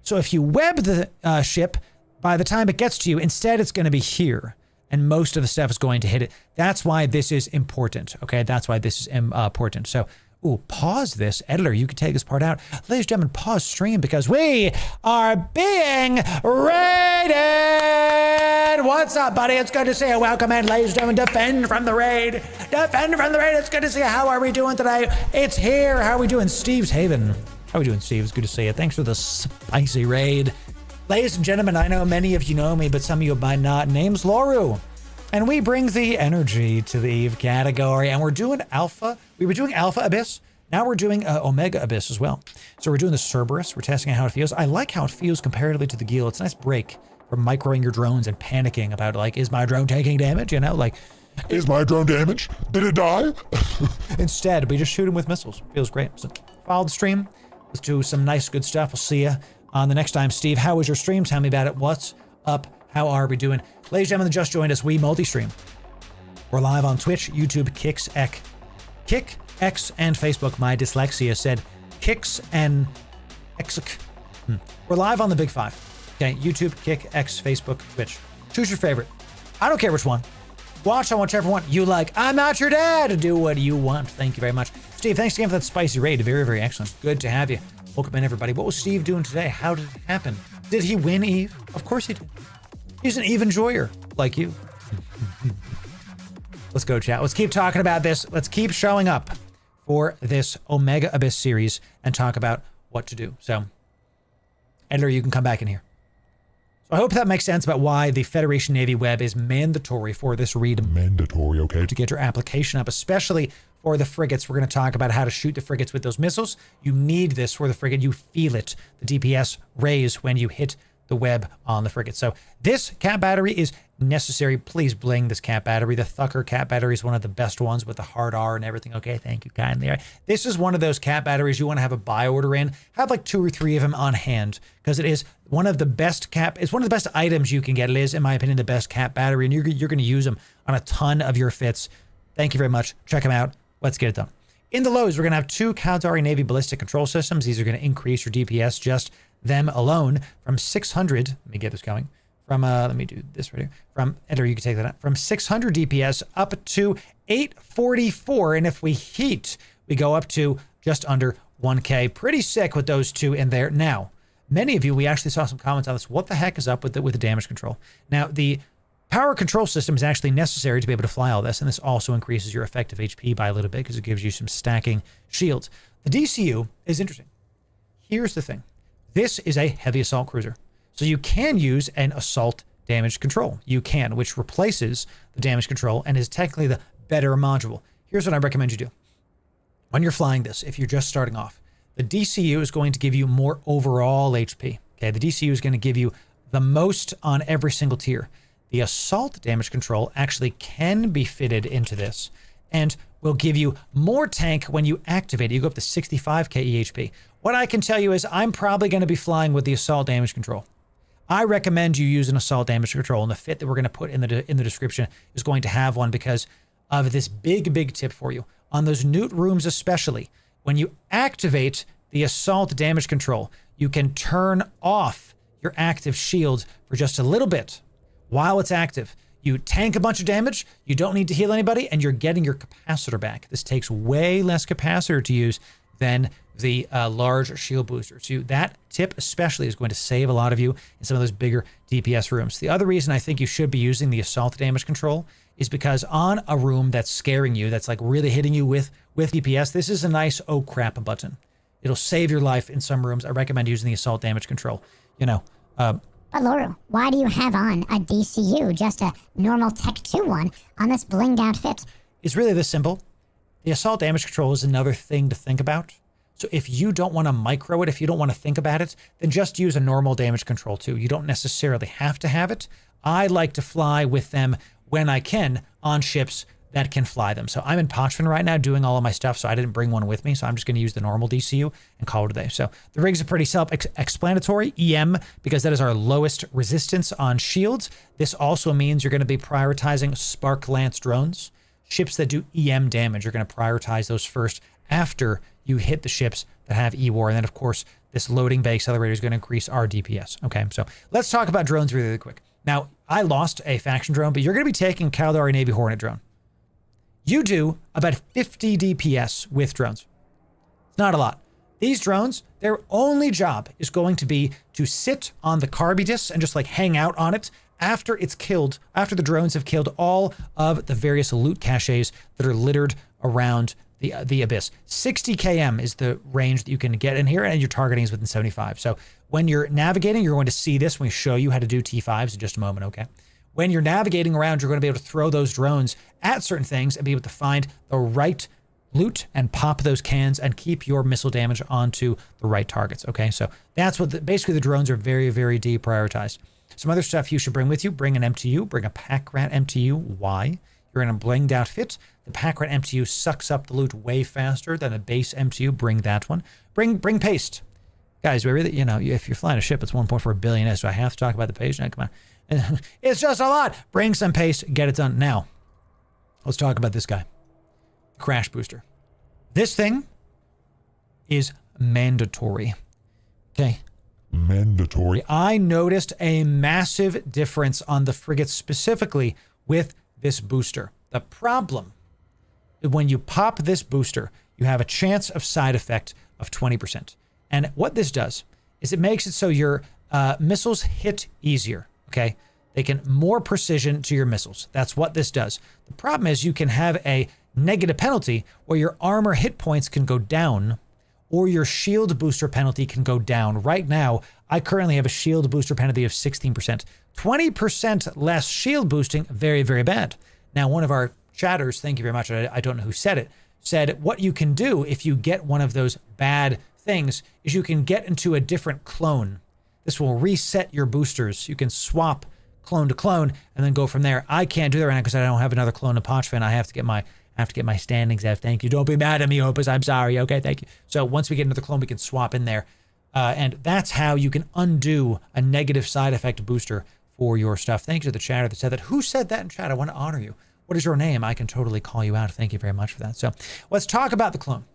So if you web the ship, by the time it gets to you, instead it's going to be here. And most of the stuff is going to hit it. That's why this is important. Okay, that's why this is important. So, pause this. Editor, you can take this part out. Ladies and gentlemen, pause stream because we are being raided. What's up, buddy? It's good to see you. Welcome in, ladies and gentlemen. Defend from the raid. Defend from the raid. It's good to see you. How are we doing today? It's here. How are we doing? Steve's Haven. How are we doing, Steve? It's good to see you. Thanks for the spicy raid. Ladies and gentlemen, I know many of you know me, but some of you might not. Name's Loru. And we bring the energy to the Eve category. And we're doing Alpha. We were doing Alpha Abyss. Now we're doing Omega Abyss as well. So we're doing the Cerberus. We're testing out how it feels. I like how it feels comparatively to the Gil. It's a nice break from microing your drones and panicking about, like, is my drone taking damage? You know, like... Is my drone damaged? Did it die? Instead, we just shoot him with missiles. Feels great. So follow the stream. Let's do some nice, good stuff. We'll see you on the next time. Steve, how was your stream? Tell me about it. What's up? How are we doing? Ladies and gentlemen that just joined us, we multi-stream. We're live on Twitch, YouTube, Kix, and Facebook. My dyslexia said Kix and X. We're live on the Big Five. Okay, YouTube, Kick, X, Facebook, Twitch. Choose your favorite. I don't care which one. Watch on whichever one you like. I'm not your dad. Do what you want. Thank you very much. Steve, thanks again for that spicy raid. Very, very excellent. Good to have you. Welcome in, everybody. What was Steve doing today? How did it happen? Did he win Eve? Of course he did. He's an Eve enjoyer, like you. Let's go, chat. Let's keep talking about this. Let's keep showing up for this Omega Abyss series and talk about what to do. So, editor, you can come back in here. So I hope that makes sense about why the Federation Navy web is mandatory for this read. Mandatory, okay. To get your application up, especially for the frigates. We're going to talk about how to shoot the frigates with those missiles. You need this for the frigate. You feel it. The DPS raise when you hit the web on the frigate. So this cat battery is necessary. Please bling this cat battery. The Thucker cat battery is one of the best ones with the hard R and everything. Okay, thank you kindly. This is one of those cat batteries you want to have a buy order in. Have like 2 or 3 of them on hand because it is one of the best it's one of the best items you can get. It is, in my opinion, the best cat battery, and you're going to use them on a ton of your fits. Thank you very much. Check them out. Let's get it done. In the lows, we're going to have 2 Caldari Navy ballistic control systems. These are going to increase your DPS, just them alone, from 600. Let me get this going. From, let me do this right here. From, Enter, you can take that out. From 600 DPS up to 844. And if we heat, we go up to just under 1K. Pretty sick with those 2 in there. Now, many of you, we actually saw some comments on this. What the heck is up with the damage control? Now, the power control system is actually necessary to be able to fly all this, and this also increases your effective HP by a little bit because it gives you some stacking shields. The DCU is interesting. Here's the thing. This is a heavy assault cruiser, so you can use an assault damage control. You can, which replaces the damage control and is technically the better module. Here's what I recommend you do. When you're flying this, if you're just starting off, the DCU is going to give you more overall HP. Okay, the DCU is going to give you the most on every single tier. The assault damage control actually can be fitted into this and will give you more tank when you activate it. You go up to 65k EHP. What I can tell you is I'm probably going to be flying with the assault damage control. I recommend you use an assault damage control, and the fit that we're going to put in the description is going to have one because of this big tip for you. On those newt rooms especially, when you activate the assault damage control, you can turn off your active shield for just a little bit while it's active. You tank a bunch of damage, you don't need to heal anybody, and you're getting your capacitor back. This takes way less capacitor to use than the large shield booster. So that tip especially is going to save a lot of you in some of those bigger DPS rooms. The other reason I think you should be using the assault damage control is because on a room that's scaring you, that's like really hitting you with DPS, this is a nice oh crap button. It'll save your life in some rooms. I recommend using the assault damage control. You know, But Loru, why do you have on a DCU, just a normal Tech 2 one, on this blinged outfit? it's really this simple. The assault damage control is another thing to think about. So if you don't want to micro it, if you don't want to think about it, then just use a normal damage control too. You don't necessarily have to have it. I like to fly with them when I can on ships that can fly them. So I'm in Pochven right now doing all of my stuff, so I didn't bring one with me, so I'm just going to use the normal DCU and call it a day. So the rigs are pretty self-explanatory. EM, because that is our lowest resistance on shields. This also means you're going to be prioritizing Spark Lance drones. Ships that do EM damage, you're going to prioritize those first after you hit the ships that have E-War. And then, of course, this loading bay accelerator is going to increase our DPS. Okay, so let's talk about drones really, really quick. Now, I lost a faction drone, but you're going to be taking Caldari Navy Hornet drone. You do about 50 DPS with drones. It's not a lot. These drones, their only job is going to be to sit on the Carbidus and just like hang out on it after it's killed, after the drones have killed all of the various loot caches that are littered around the abyss. 60 km is the range that you can get in here, and your targeting is within 75. So when you're navigating, you're going to see this when we show you how to do T5s in just a moment, okay? When you're navigating around, you're going to be able to throw those drones at certain things and be able to find the right loot and pop those cans and keep your missile damage onto the right targets, okay? So that's what, basically the drones are very, very deprioritized. Some other stuff you should bring with you, bring an MTU, bring a Pack Rat MTU. Why? You're in a blinged outfit. The Pack Rat MTU sucks up the loot way faster than a base MTU. Bring that one. Bring paste. Guys, we really, you know, if you're flying a ship, it's 1.4 billion, so I have to talk about the paste. Now, come on. It's just a lot. Bring some paste, get it done. Now, let's talk about this guy. Crash Booster. This thing is mandatory. Okay. Mandatory. I noticed a massive difference on the frigates specifically with this booster. The problem, when you pop this booster, you have a chance of side effect of 20%. And what this does is it makes it so your missiles hit easier, okay? They can more precision to your missiles. That's what this does. The problem is you can have a negative penalty where your armor hit points can go down or your shield booster penalty can go down. Right now, I currently have a shield booster penalty of 16%. 20% less shield boosting, very, very bad. Now, one of our chatters, thank you very much, I don't know who said it, said what you can do if you get one of those bad things is you can get into a different clone. This will reset your boosters. You can swap clone to clone and then go from there. I can't do that right now because I don't have another clone of Pochven. I have to get my standings out. Thank you. Don't be mad at me, Opus. I'm sorry. Okay, thank you. So once we get another clone, we can swap in there. And that's how you can undo a negative side effect booster for your stuff. Thank you to the chatter that said that. Who said that in chat? I want to honor you. What is your name? I can totally call you out. Thank you very much for that. So let's talk about the clone.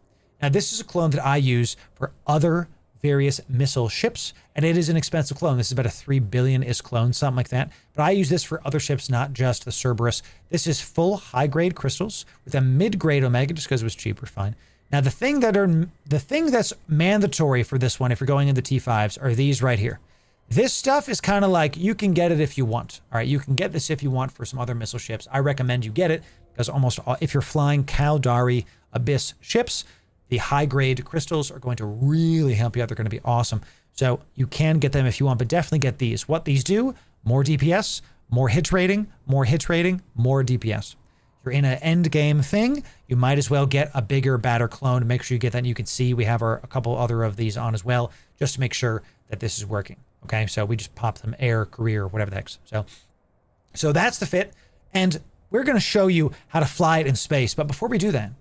Now, this is a clone that I use for other various missile ships, and it is an expensive clone. This is about a 3 billion-ish clone, something like that. But I use this for other ships, not just the Cerberus. This is full high-grade crystals with a mid-grade Omega, just because it was cheaper, fine. Now, the thing that's mandatory for this one, if you're going into T5s, are these right here. This stuff is kind of like, you can get it if you want. All right, you can get this if you want for some other missile ships. I recommend you get it, because almost all, if you're flying Caldari Abyss ships, the high-grade crystals are going to really help you out. They're going to be awesome. So you can get them if you want, but definitely get these. What these do, more DPS, more hit rating, more DPS. You're in an end game thing, you might as well get a bigger, badder clone. Make sure you get that. And you can see we have a couple other of these on as well, just to make sure that this is working. Okay, so we just pop them air, career, whatever the heck. So that's the fit. And we're going to show you how to fly it in space. But before we do that,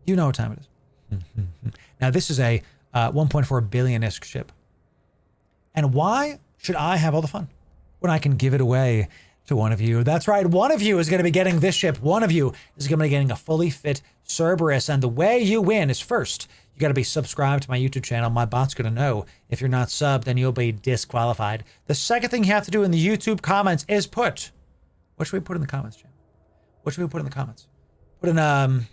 you know what time it is. Now, this is a 1.4 billion-ish ship. And why should I have all the fun when I can give it away to one of you? That's right. One of you is going to be getting this ship. One of you is going to be getting a fully fit Cerberus. And the way you win is first, you got to be subscribed to my YouTube channel. My bot's going to know. If you're not subbed, then you'll be disqualified. The second thing you have to do in the YouTube comments is what should we put in the comments, Jim? What should we put in the comments? Put in,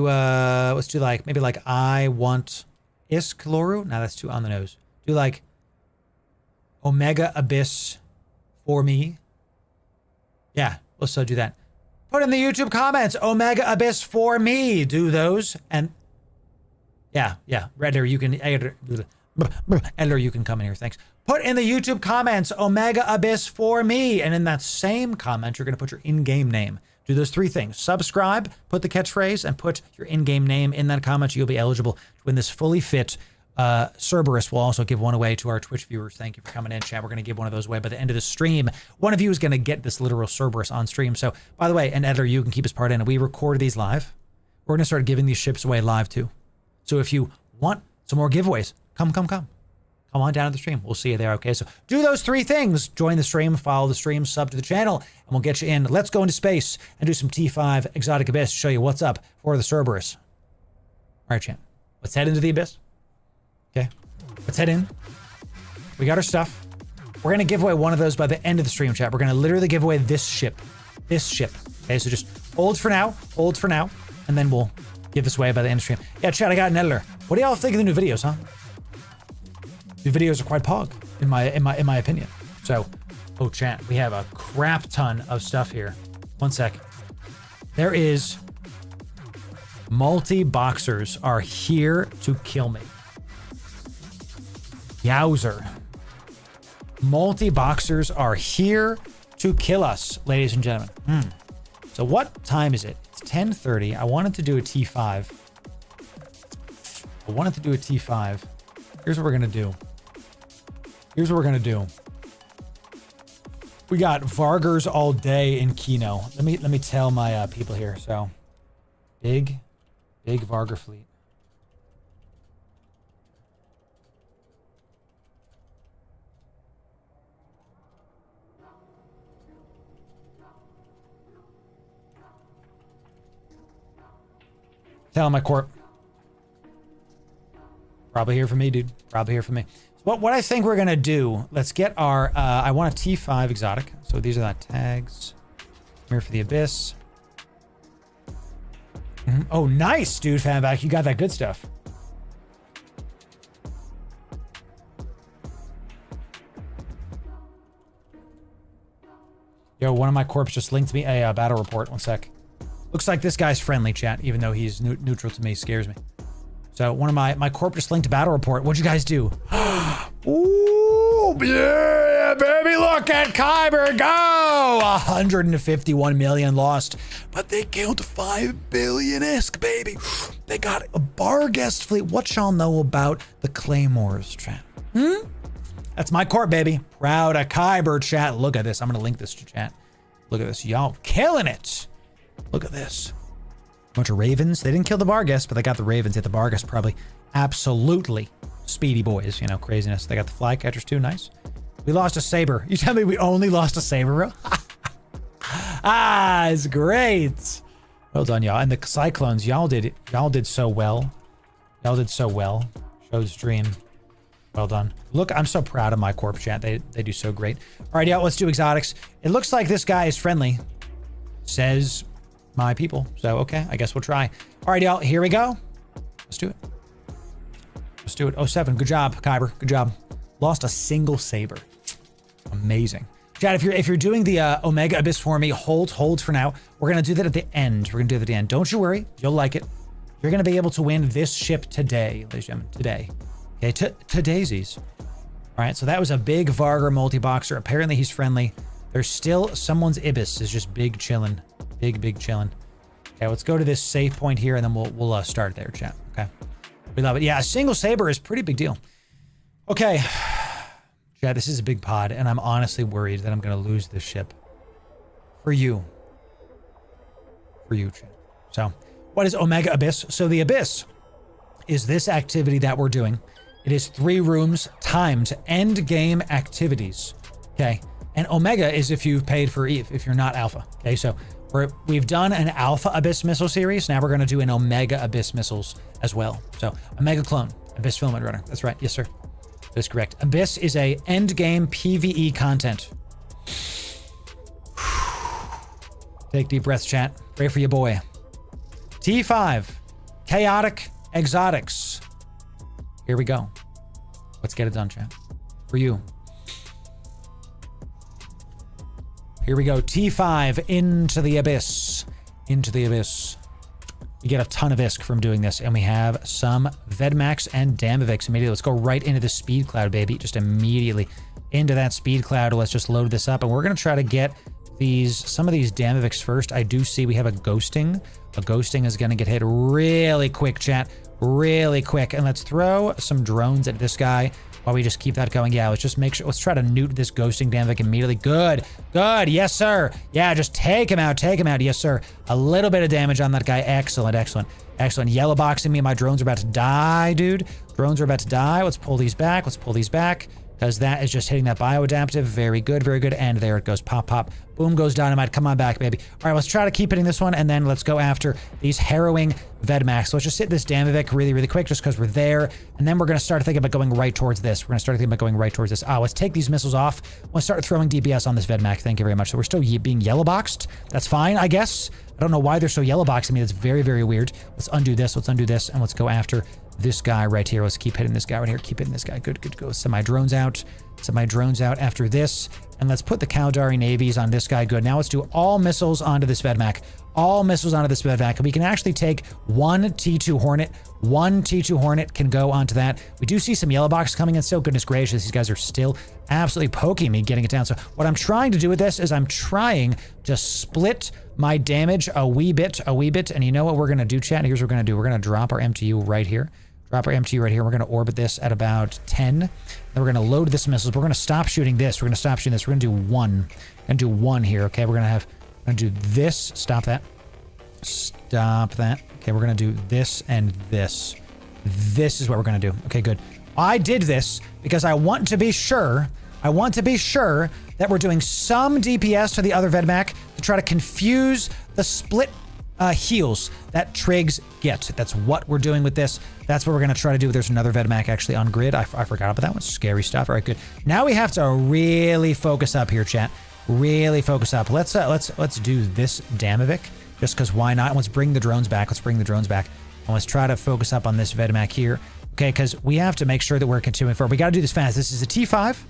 let's do like, maybe like I want Isk Loru. No, that's too on the nose. Do like Omega Abyss for me. Yeah, let's do that. Put in the YouTube comments, Omega Abyss for me. Do those. And yeah. Editor, you can, editor, you can come in here. Thanks. Put in the YouTube comments, Omega Abyss for me. And in that same comment, you're going to put your in-game name. Do those 3 things. Subscribe, put the catchphrase, and put your in-game name in that comment. You'll be eligible to win this fully fit Cerberus. Will also give one away to our Twitch viewers. Thank you for coming in, chat. We're going to give one of those away by the end of the stream. One of you is going to get this literal Cerberus on stream. So, by the way, an editor, you can keep his part in. We record these live. We're going to start giving these ships away live too. So if you want some more giveaways, come on down to the stream. We'll see you there. Okay, so do those 3 things. Join the stream, follow the stream, sub to the channel, and we'll get you in. Let's go into space and do some T5 Exotic Abyss to show you what's up for the Cerberus. All right, chat. Let's head into the Abyss. Okay, let's head in. We got our stuff. We're going to give away one of those by the end of the stream, chat. We're going to literally give away this ship. Okay, so just hold for now, and then we'll give this away by the end of the stream. Yeah, chat, I got an editor. What do y'all think of the new videos, huh? The videos are quite pog, in my opinion. So, oh chat, we have a crap ton of stuff here. One sec. There is multi-boxers are here to kill me. Yowzer. Multi-boxers are here to kill us, ladies and gentlemen. So what time is it? It's 10:30. I wanted to do a T5. Here's what we're gonna do. We got Vargers all day in Kino. Let me tell my people here. So, big Varger fleet. Tell my Corp. Probably here for me, dude. Probably here for me. What I think we're gonna do, let's get our, I want a T5 exotic. So these are the tags. Here for the Abyss. Oh, nice, dude, Fanback. You got that good stuff. Yo, one of my corps just linked me a battle report. One sec. Looks like this guy's friendly, chat, even though he's neutral to me. Scares me. So one of my corp just linked a battle report. What'd you guys do? Ooh, yeah, baby, look at Kyber go! 151 million lost, but they killed 5 billion-isk, baby. They got a Barghest fleet. What y'all know about the Claymores, chat? That's my corp, baby. Proud of Kyber, chat. Look at this. I'm gonna link this to chat. Look at this. Y'all killing it. Look at this. Bunch of Ravens. They didn't kill the Barghest, but they got the Ravens. Hit the Barghest probably absolutely speedy boys. You know, craziness. They got the Flycatchers too. Nice. We lost a Saber. You tell me we only lost a Saber, bro? It's great. Well done, y'all. And the Cyclones, y'all did so well. Y'all did so well. Show's dream. Well done. Look, I'm so proud of my corp, chat. They do so great. All right, y'all, let's do exotics. It looks like this guy is friendly. Says my people. So, okay, I guess we'll try. All right, y'all, here we go. Let's do it. Let's do it. 07. Good job, Kyber. Good job. Lost a single Saber. Amazing. Chat, if you're doing the Omega Abyss for me, hold for now. We're going to do that at the end. We're going to do it at the end. Don't you worry. You'll like it. You're going to be able to win this ship today, ladies and gentlemen. Today. Okay, to daisies. All right, so that was a big Vargar multi-boxer. Apparently he's friendly. There's still someone's Ibis is just big chilling. Big chilling. Okay, let's go to this safe point here and then we'll start there, chat. Okay. We love it. Yeah, a single Saber is a pretty big deal. Okay. Chat, this is a big pod and I'm honestly worried that I'm going to lose this ship. For you. For you, chat. So, what is Omega Abyss? So the Abyss is this activity that we're doing. It is 3 rooms times end game activities. Okay. And Omega is if you've paid for Eve, if you're not Alpha. Okay. So we've done an Alpha Abyss missile series. Now we're going to do an Omega Abyss missiles as well. So Omega clone, Abyss filament runner. That's right. Yes, sir. That's correct. Abyss is a end game PvE content. Take deep breaths, chat. Pray for your boy. T5 chaotic exotics. Here we go. Let's get it done, chat. For you. Here we go. T5 into the abyss. Into the abyss. We get a ton of ISK from doing this, and we have some Vedmax and Damavix immediately. Let's go right into the speed cloud, baby. Just immediately into that speed cloud. Let's just load this up, and we're going to try to get some of these Damavix first. I do see we have a ghosting. A ghosting is going to get hit really quick, chat. Really quick. And let's throw some drones at this guy while we just keep that going. Yeah, let's just make sure. Let's try to newt this ghosting Damavix immediately. Good. Good. Yes, sir. Yeah, just take him out. Take him out. Yes, sir. A little bit of damage on that guy. Excellent. Excellent. Excellent. Yellow boxing me. My drones are about to die, dude. Drones are about to die. Let's pull these back. Let's pull these back. Because that is just hitting that bioadaptive. Very good, very good. And there it goes. Pop, pop. Boom goes dynamite. Come on back, baby. All right, let's try to keep hitting this one, and then let's go after these harrowing Vedmax. So let's just hit this Damavik really, really quick just because we're there. And then we're going to start thinking about going right towards this. We're going to start thinking about going right towards this. Let's take these missiles off. Let's start throwing DPS on this Vedmax. Thank you very much. So we're still being yellow boxed. That's fine, I guess. I don't know why they're so yellow boxing me. That's very, very weird. Let's undo this. Let's undo this. And let's go after this guy right here. Let's keep hitting this guy right here. Keep hitting this guy. Good, good, go. Send my drones out. Send my drones out after this. And let's put the Caldari navies on this guy. Good. Now let's do all missiles onto this Vedmac. All missiles onto this Vedmac. We can actually take one T2 Hornet. One T2 Hornet can go onto that. We do see some yellow box coming in still. Goodness gracious, these guys are still absolutely poking me, getting it down. So what I'm trying to do with this is I'm trying to split my damage a wee bit. And you know what we're going to do, chat? Here's what we're going to do. We're going to drop our MTU right here. Drop our MTU right here. We're going to orbit this at about 10. Then we're going to load this missiles. We're going to stop shooting this. We're going to stop shooting this. We're going to do one. We're going to do one here. Okay, we're going to do this. Stop that. Stop that. Okay, we're going to do this and this. This is what we're going to do. Okay, good. I did this because I want to be sure. I want to be sure that we're doing some DPS to the other Vedmac to try to confuse the split heals that Trigs get. That's what we're doing with this. That's what we're going to try to do. There's another Vedmac actually on grid. I forgot about that one. Scary stuff. All right, good. Now we have to really focus up here, chat. Really focus up. Let's do this Damavik just because why not? Let's bring the drones back. Let's bring the drones back. And let's try to focus up on this Vedmac here. Okay, because we have to make sure that we're continuing forward. We got to do this fast. This is a T5.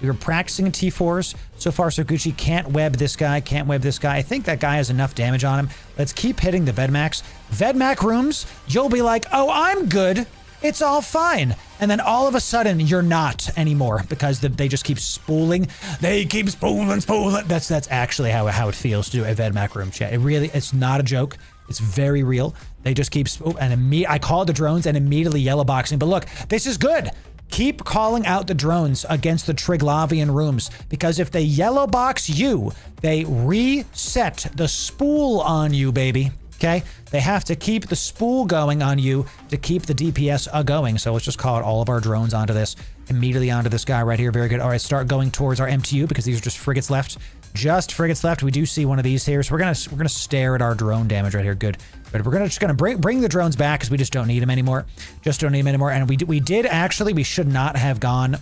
We were practicing in T4s. So far, so Gucci. Can't web this guy. Can't web this guy. I think that guy has enough damage on him. Let's keep hitting the Vedmax. Vedmac rooms, you'll be like, oh, I'm good. It's all fine. And then all of a sudden, you're not anymore because they just keep spooling. They keep spooling. That's actually how it feels to do a Vedmac room, chat. It's not a joke. It's very real. They just keep and I called the drones and immediately yellow boxing. But look, this is good. Keep calling out the drones against the Triglavian rooms because if they yellow box you, they reset the spool on you, baby. Okay? They have to keep the spool going on you to keep the DPS going. So let's just call it all of our drones onto this, immediately onto this guy right here. Very good. All right, start going towards our MTU because these are just frigates left. Just frigates left. We do see one of these here. So we're gonna stare at our drone damage right here. Good. But we're just gonna bring the drones back because we just don't need them anymore. Just don't need them anymore. And we should not have gone.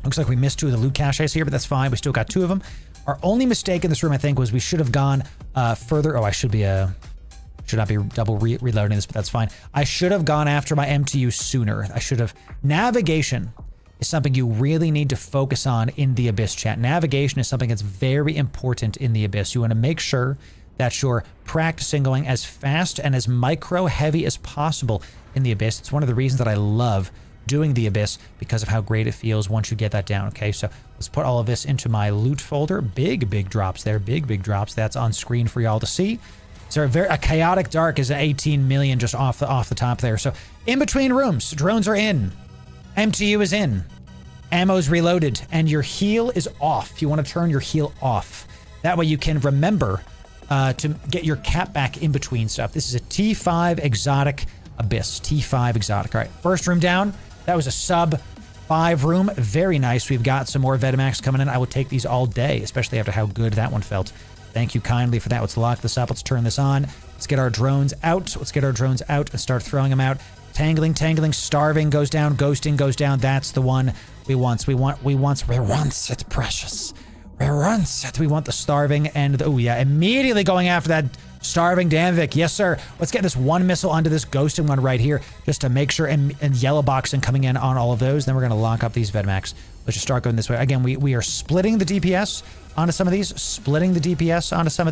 Looks like we missed 2 of the loot caches here, but that's fine. We still got 2 of them. Our only mistake in this room, I think, was we should have gone further. Oh, I should not be double reloading this, but that's fine. I should have gone after my MTU sooner. I should have. Navigation is something you really need to focus on in the Abyss, chat. Navigation is something that's very important in the Abyss. You want to make sure that you're practicing going as fast and as micro heavy as possible in the Abyss. It's one of the reasons that I love doing the Abyss because of how great it feels once you get that down. Okay, so let's put all of this into my loot folder. Big drops there. Big drops. That's on screen for y'all to see. So a chaotic dark is 18 million just off the top there. So in between rooms, drones are in. MTU is in. Ammo's reloaded. And your heal is off. You want to turn your heal off. That way you can remember to get your cap back in between stuff. This is a T5 exotic Abyss. T5 exotic. All right, first room down. That was a sub 5 room. Very nice. We've got some more Vedamax coming in. I would take these all day, especially after how good that one felt. Thank you kindly for that. Let's lock this up. Let's turn this on. Let's get our drones out. Let's get our drones out and start throwing them out. Tangling, starving goes down, ghosting goes down. That's the one we want. We want it, precious. We want the starving and the, oh yeah, immediately going after Starving Danvik, yes sir. Let's get this one missile onto this ghosting one right here, just to make sure, and yellow boxing coming in on all of those. Then we're gonna lock up these Vedmax. Let's just start going this way. Again, we are splitting the DPS onto some of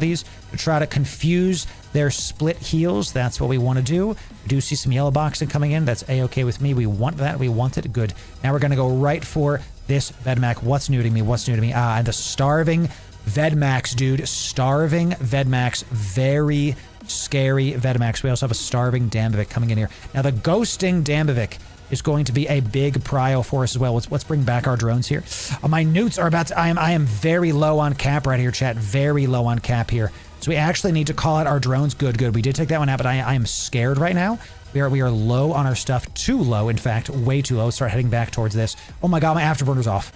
these, to try to confuse their split heals. That's what we want to do. We do see some yellow boxing coming in. That's a-okay with me. We want that. We want it. Good. Now we're going to go right for this Vedmax. What's new to me? And the Starving Vedmax, dude. Starving Vedmax. Very scary Vedmax. We also have a Starving Dambovic coming in here. Now the Ghosting Dambovic is going to be a big prio for us as well. Let's bring back our drones here. My newts are about to, I am very low on cap right here, chat. Very low on cap here. So we actually need to call out our drones. Good. We did take that one out, but I am scared right now. We are low on our stuff. Too low, in fact. Way too low. Let's start heading back towards this. Oh my god, my afterburner's off.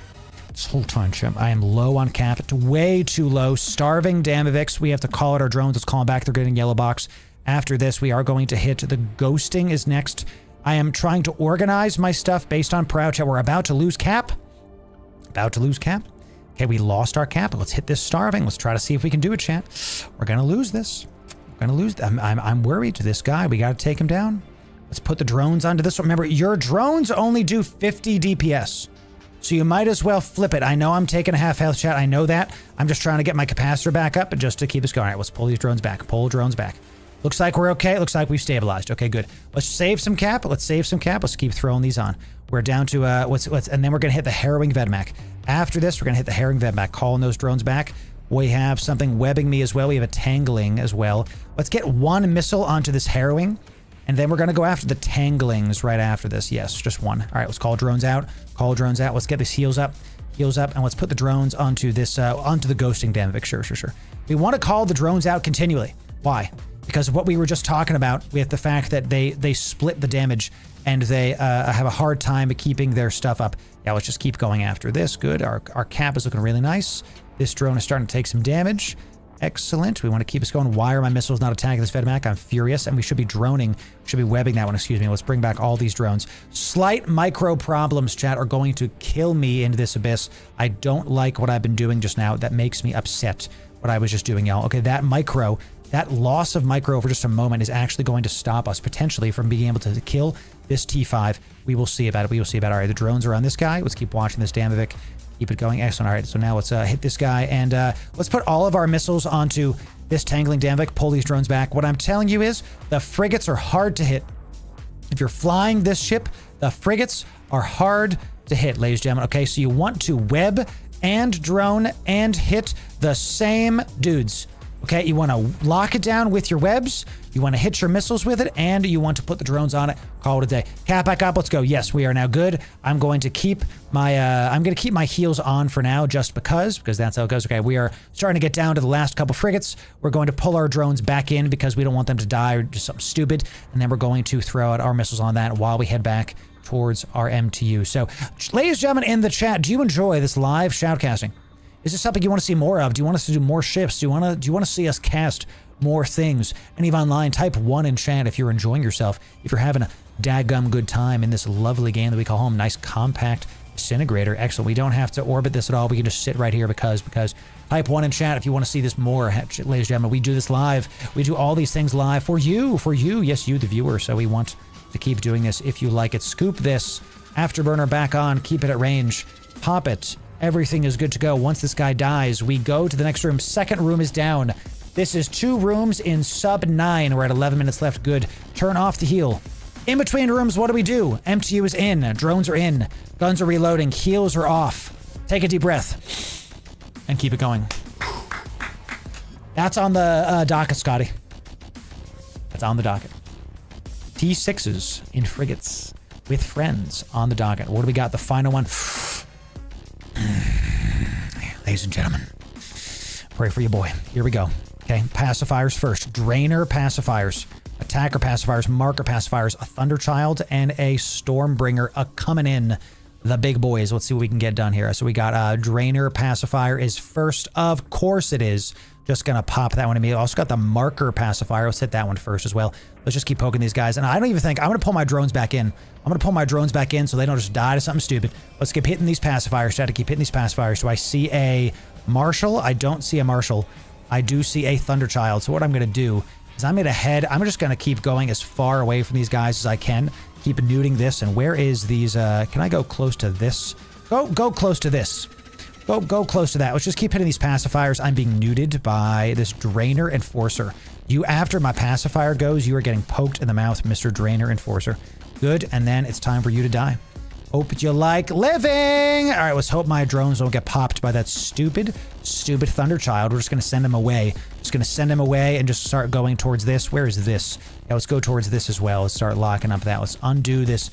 This whole time, chat. I am low on cap. It's way too low. Starving Dambovics. We have to call out our drones. Let's call them back. They're getting yellow box. After this, we are going to hit the ghosting is next. I am trying to organize my stuff based on Proud Chat. We're about to lose cap. Okay, we lost our cap. Let's hit this Starving. Let's try to see if we can do it, chat. We're going to lose this. I'm worried. This guy, we got to take him down. Let's put the drones onto this one. Remember, your drones only do 50 DPS. So you might as well flip it. I know I'm taking a half health, chat. I know that. I'm just trying to get my capacitor back up just to keep us going. All right, let's pull these drones back. Pull drones back. Looks like we're okay. Looks like we've stabilized. Okay, good. Let's save some cap. Let's keep throwing these on. We're down to and then we're gonna hit the Harrowing Vedmac. After this, we're gonna hit the Harrowing Vedmac, calling those drones back. We have something webbing me as well. We have a Tangling as well. Let's get one missile onto this Harrowing, and then we're gonna go after the Tanglings right after this. Yes, just one. All right, let's call drones out. Let's get this heals up, and let's put the drones onto this onto the Ghosting Dambovic. Sure. We want to call the drones out continually. Why? Because of what we were just talking about with the fact that they split the damage and they have a hard time keeping their stuff up. Yeah, let's just keep going after this. Good. Our cap is looking really nice. This drone is starting to take some damage. Excellent. We want to keep us going. Why are my missiles not attacking this Vedmac? I'm furious. And we should be webbing that one. Excuse me. Let's bring back all these drones. Slight micro problems, chat, are going to kill me into this abyss. I don't like what I've been doing just now. That makes me upset what I was just doing, y'all. Okay, that loss of micro for just a moment is actually going to stop us potentially from being able to kill this T5. We will see about it. All right, the drones are on this guy. Let's keep watching this Dambovic. Keep it going. Excellent. All right, so now let's hit this guy, and let's put all of our missiles onto this Tangling Dambovic. Pull these drones back. What I'm telling you is the frigates are hard to hit. If you're flying this ship, the frigates are hard to hit, ladies and gentlemen. Okay, so you want to web and drone and hit the same dudes. Okay, you want to lock it down with your webs, you want to hit your missiles with it, and you want to put the drones on it. Call it a day. Cap back up. Let's go. Yes, we are now good. I'm going to keep my heals on for now, just because that's how it goes. Okay, we are starting to get down to the last couple frigates. We're going to pull our drones back in because we don't want them to die or just something stupid, and then we're going to throw out our missiles on that while we head back towards our MTU. So, ladies and gentlemen in the chat, do you enjoy this live shoutcasting? Is this something you want to see more of? Do you want us to do more ships? Do you want to see us cast more things? And EVE Online, type 1 in chat if you're enjoying yourself, if you're having a daggum good time in this lovely game that we call home. Nice compact disintegrator. Excellent. We don't have to orbit this at all. We can just sit right here because type 1 in chat if you want to see this more. Ladies and gentlemen, we do this live. We do all these things live for you. Yes, you, the viewer. So we want to keep doing this if you like it. Scoop this afterburner back on. Keep it at range. Pop it. Everything is good to go. Once this guy dies, we go to the next room. Second room is down. This is 2 rooms in sub 9. We're at 11 minutes left. Good. Turn off the heal. In between rooms, what do we do? MTU is in. Drones are in. Guns are reloading. Heals are off. Take a deep breath. And keep it going. That's on the docket, Scotty. That's on the docket. T6s in frigates with friends on the docket. What do we got? The final one. Ladies and gentlemen, pray for your boy. Here we go. Okay, pacifiers first. Drainer pacifiers, attacker pacifiers, marker pacifiers, a Thunderchild, and a Stormbringer coming in. The big boys. Let's see what we can get done here. So we got Drainer pacifier is first. Of course it is. Just gonna pop that one immediately. Also got the marker pacifier. Let's hit that one first as well. Let's just keep poking these guys. And I don't even think I'm gonna pull my drones back in. So they don't just die to something stupid. Let's keep hitting these pacifiers. Try to keep hitting these pacifiers. Do I see a Marshal? I don't see a Marshal. I do see a Thunderchild. So what I'm going to do is I'm just going to keep going as far away from these guys as I can. Keep nuding this. And where is these? Can I go close to this? Go close to this. Go close to that. Let's just keep hitting these pacifiers. I'm being nuded by this Drainer Enforcer. You, after my pacifier goes, you are getting poked in the mouth, Mr. Drainer Enforcer. Good, and then it's time for you to die. Hope you like living! All right, let's hope my drones don't get popped by that stupid Thunderchild. We're just gonna send him away. Just gonna send him away and just start going towards this. Where is this? Yeah, let's go towards this as well. Let's start locking up that. Let's undo this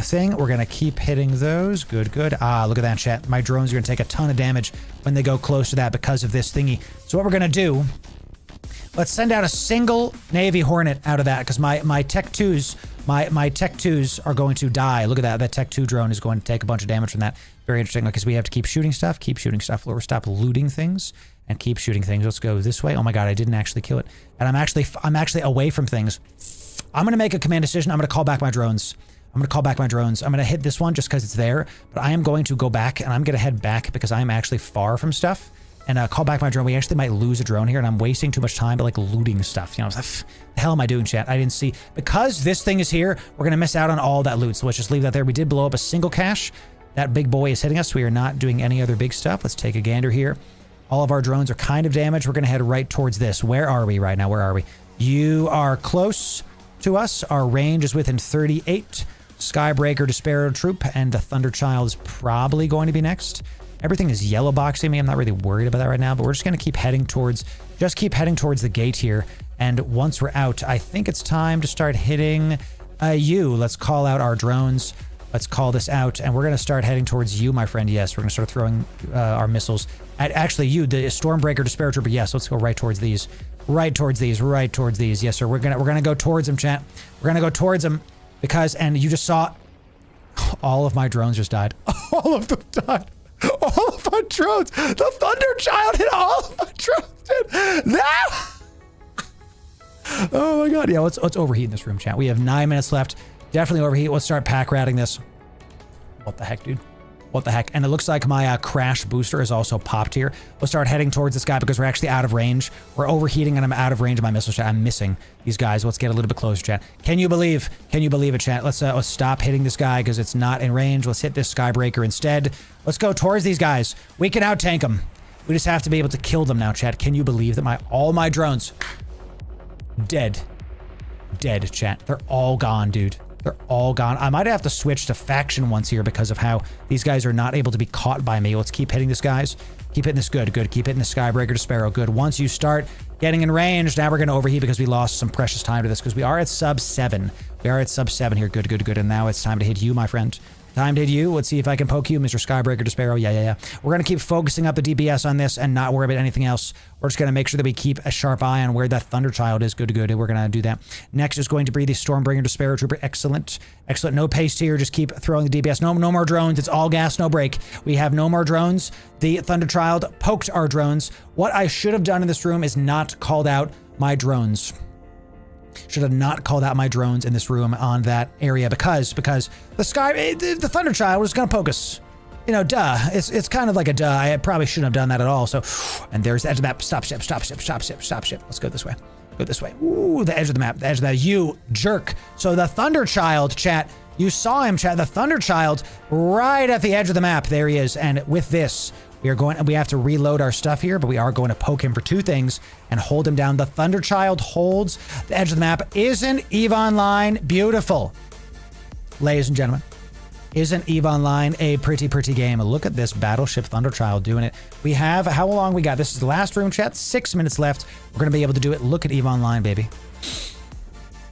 thing. We're gonna keep hitting those. Good. Ah, look at that, chat. My drones are gonna take a ton of damage when they go close to that because of this thingy. So what we're gonna do, let's send out a single Navy Hornet out of that, because my Tech 2s, my Tech 2s are going to die. Look at that. That Tech 2 drone is going to take a bunch of damage from that. Very interesting, because we have to keep shooting stuff. Loru, stop looting things and keep shooting things. Let's go this way. Oh my god, I didn't actually kill it. And I'm actually away from things. I'm going to make a command decision. I'm going to call back my drones. I'm going to hit this one just because it's there, but I am going to go back, and I'm going to head back because I'm actually far from stuff. And call back my drone. We actually might lose a drone here, and I'm wasting too much time by like looting stuff. You know, I was like, the hell am I doing, chat? I didn't see. Because this thing is here, we're going to miss out on all that loot. So let's just leave that there. We did blow up a single cache. That big boy is hitting us. We are not doing any other big stuff. Let's take a gander here. All of our drones are kind of damaged. We're going to head right towards this. Where are we right now? Where are we? You are close to us. Our range is within 38. Skybreaker, Despero Troop, and the Thunderchild is probably going to be next. Everything is yellow boxing me. I'm not really worried about that right now, but we're just going to keep heading towards the gate here. And once we're out, I think it's time to start hitting you. Let's call out our drones. Let's call this out, and we're going to start heading towards you, my friend. Yes, we're going to start throwing our missiles at actually you, the Stormbreaker, Despair Trooper. Yes, let's go right towards these. Right towards these. Yes, sir. We're gonna go towards them, chat. We're gonna go towards them because, and you just saw all of my drones just died. All of them died. All of my drones. The Thunderchild hit all of my drones, dude. No! Oh my god. Yeah, let's overheat in this room, chat. We have 9 minutes left. Definitely overheat. Let's start pack ratting this. What the heck, dude? What the heck? And it looks like my crash booster is also popped here. We'll start heading towards this guy because we're actually out of range. We're overheating and I'm out of range of my missile, chat. I'm missing these guys. Let's get a little bit closer, chat. Can you believe it, chat? Let's stop hitting this guy because it's not in range. Let's hit this Skybreaker instead. Let's go towards these guys. We can out-tank them. We just have to be able to kill them now, chat. Can you believe that all my drones dead, chat? They're all gone, dude. They're all gone. I might have to switch to faction once here because of how these guys are not able to be caught by me. Let's keep hitting this, guys. Keep hitting this. Good. Keep hitting the Skybreaker to Sparrow. Good. Once you start getting in range, now we're going to overheat because we lost some precious time to this because we are at sub 7. We are at sub 7 here. Good. And now it's time to hit you, my friend. Time to hit you. Let's see if I can poke you, Mr. Skybreaker to Sparrow. Yeah. We're going to keep focusing up the DPS on this and not worry about anything else. We're just going to make sure that we keep a sharp eye on where that Thunderchild is. Good. We're going to do that. Next is going to be the Stormbringer to Sparrow Trooper. Excellent. No paste here. Just keep throwing the DPS. No more drones. It's all gas, no break. We have no more drones. The Thunderchild poked our drones. What I should have done in this room is not called out my drones. Should have not called out my drones in this room on that area because the Thunderchild was going to poke us. You know, duh. It's kind of like a duh. I probably shouldn't have done that at all. So, and there's the edge of the map. Stop ship. Let's go this way. Ooh, the edge of the map. You jerk. So the Thunderchild, chat. You saw him, chat. The Thunderchild right at the edge of the map. There he is. And with this, we have to reload our stuff here, but we are going to poke him for 2 things and hold him down. The Thunderchild holds the edge of the map. Isn't EVE Online beautiful? Ladies and gentlemen, isn't EVE Online a pretty game? Look at this Battleship Thunderchild doing it. We have, how long we got? This is the last room, chat. 6 minutes left. We're going to be able to do it. Look at EVE Online, baby.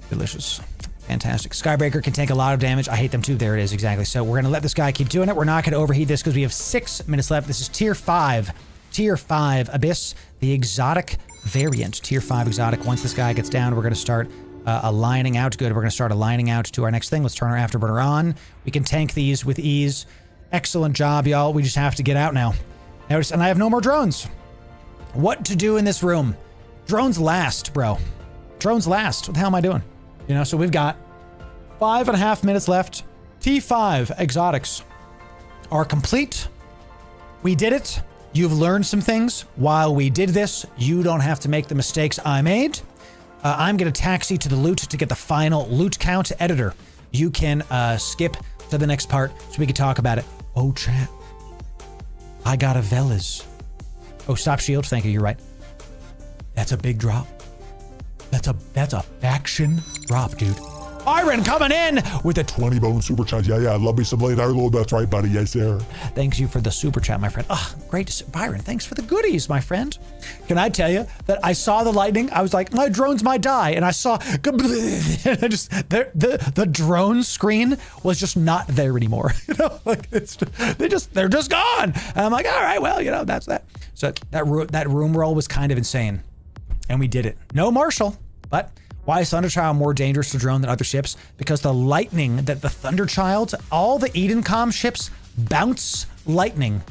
Delicious. Fantastic. Skybreaker can take a lot of damage. I hate them too. There it is. Exactly. So we're going to let this guy keep doing it. We're not going to overheat this because we have 6 minutes left. This is tier 5. Tier 5 Abyss, the exotic variant. Tier 5 exotic. Once this guy gets down, we're going to start aligning out. Good. We're going to start aligning out to our next thing. Let's turn our afterburner on. We can tank these with ease. Excellent job, y'all. We just have to get out now. Notice, and I have no more drones. What to do in this room? Drones last, bro. Drones last. What the hell am I doing? You know, so we've got 5.5 minutes left. T5 exotics are complete. We did it. You've learned some things while we did this. You don't have to make the mistakes I made. I'm going to taxi to the loot to get the final loot count. Editor, you can skip to the next part so we can talk about it. Oh, chat. I got a Velas. Oh, stop shield. Thank you. You're right. That's a big drop. That's a faction drop, dude. Byron coming in with a 20 bone super chat. Yeah, love me some late Arlo. That's right, buddy. Yes, sir. Thanks you for the super chat, my friend. Ah, great to see. Byron, thanks for the goodies, my friend. Can I tell you that I saw the lightning? I was like, my drones might die. And I saw, and I just, the drone screen was just not there anymore. You know, like they're just gone. And I'm like, all right, well, you know, that's that. So that room roll was kind of insane. And we did it. No Marshall, but why is Thunderchild more dangerous to drone than other ships? Because the lightning that the Thunderchild, all the Edencom ships bounce lightning.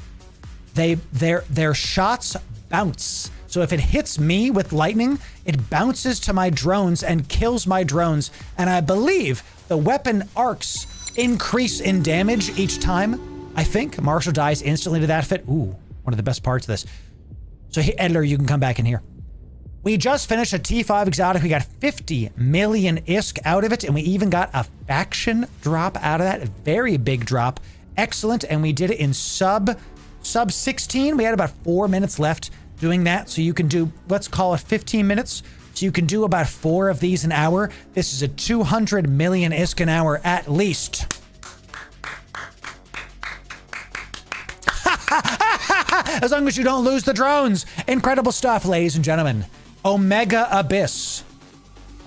Their shots bounce. So if it hits me with lightning, it bounces to my drones and kills my drones. And I believe the weapon arcs increase in damage each time. I think Marshall dies instantly to that fit. Ooh, one of the best parts of this. So Editor, you can come back in here. We just finished a T5 exotic. We got 50 million ISK out of it, and we even got a faction drop out of that. A very big drop. Excellent. And we did it in sub 16. We had about 4 minutes left doing that. So you can do, let's call it 15 minutes. So you can do about 4 of these an hour. This is a 200 million ISK an hour at least. As long as you don't lose the drones. Incredible stuff, ladies and gentlemen. Omega Abyss.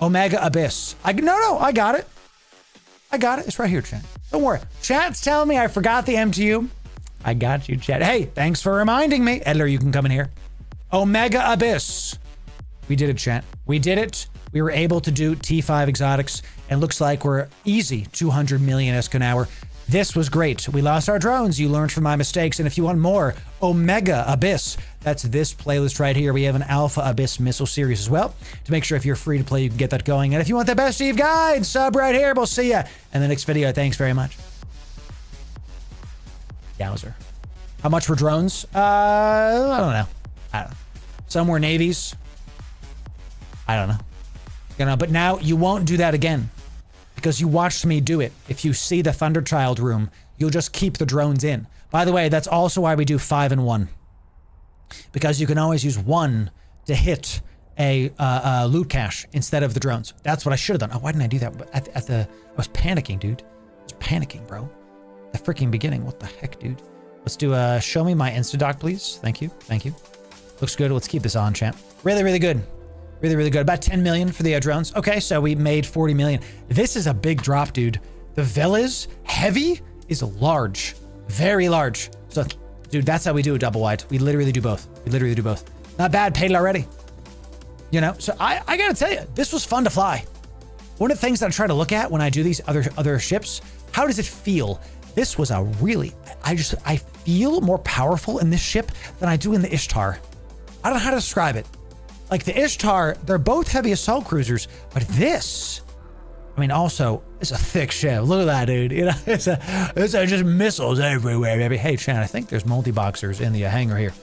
Omega Abyss. I got it. I got it. It's right here, chat. Don't worry. Chat's telling me I forgot the MTU. I got you, chat. Hey, thanks for reminding me. Editor, you can come in here. Omega Abyss. We did it, chat. We did it. We were able to do T5 exotics. And looks like we're easy 200 million ISK an hour. This was great. We lost our drones. You learned from my mistakes. And if you want more Omega Abyss, that's this playlist right here. We have an Alpha Abyss missile series as well. To make sure if you're free to play, you can get that going. And if you want the best Steve guide, sub right here. We'll see ya in the next video. Thanks very much. Yowzer. How much were drones? I don't know. Some were navies. I don't know. You know, but now you won't do that again. Because you watched me do it. If you see the Thunderchild room, you'll just keep the drones in. By the way, that's also why we do 5 and 1. Because you can always use 1 to hit a loot cache instead of the drones. That's what I should have done. Oh, why didn't I do that? I was panicking, dude. I was panicking, bro. The freaking beginning. What the heck, dude? Let's do show me my Instadoc, please. Thank you. Thank you. Looks good. Let's keep this on, champ. Really, really good. Really, really good. About 10 million for the drones. Okay, so we made 40 million. This is a big drop, dude. The Velas heavy is large. Very large. So, dude, that's how we do a double wide. We literally do both. We literally do both. Not bad. Paid already. You know, so I gotta tell you, this was fun to fly. One of the things that I try to look at when I do these other ships, how does it feel? This was a really, I feel more powerful in this ship than I do in the Ishtar. I don't know how to describe it. Like the Ishtar, they're both heavy assault cruisers, but this, I mean, also, it's a thick ship. Look at that, dude. You know, it's just missiles everywhere, baby. Hey, Chan, I think there's multi-boxers in the hangar here.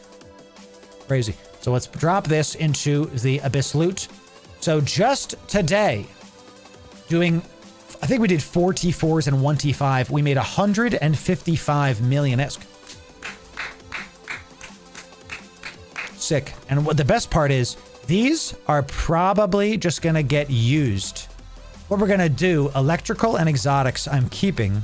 Crazy. So let's drop this into the Abyss loot. So just today, I think we did 4 T4s and 1 T5. We made 155 million ISK. Sick. And what the best part is, these are probably just gonna get used. What we're gonna do, electrical and exotics I'm keeping.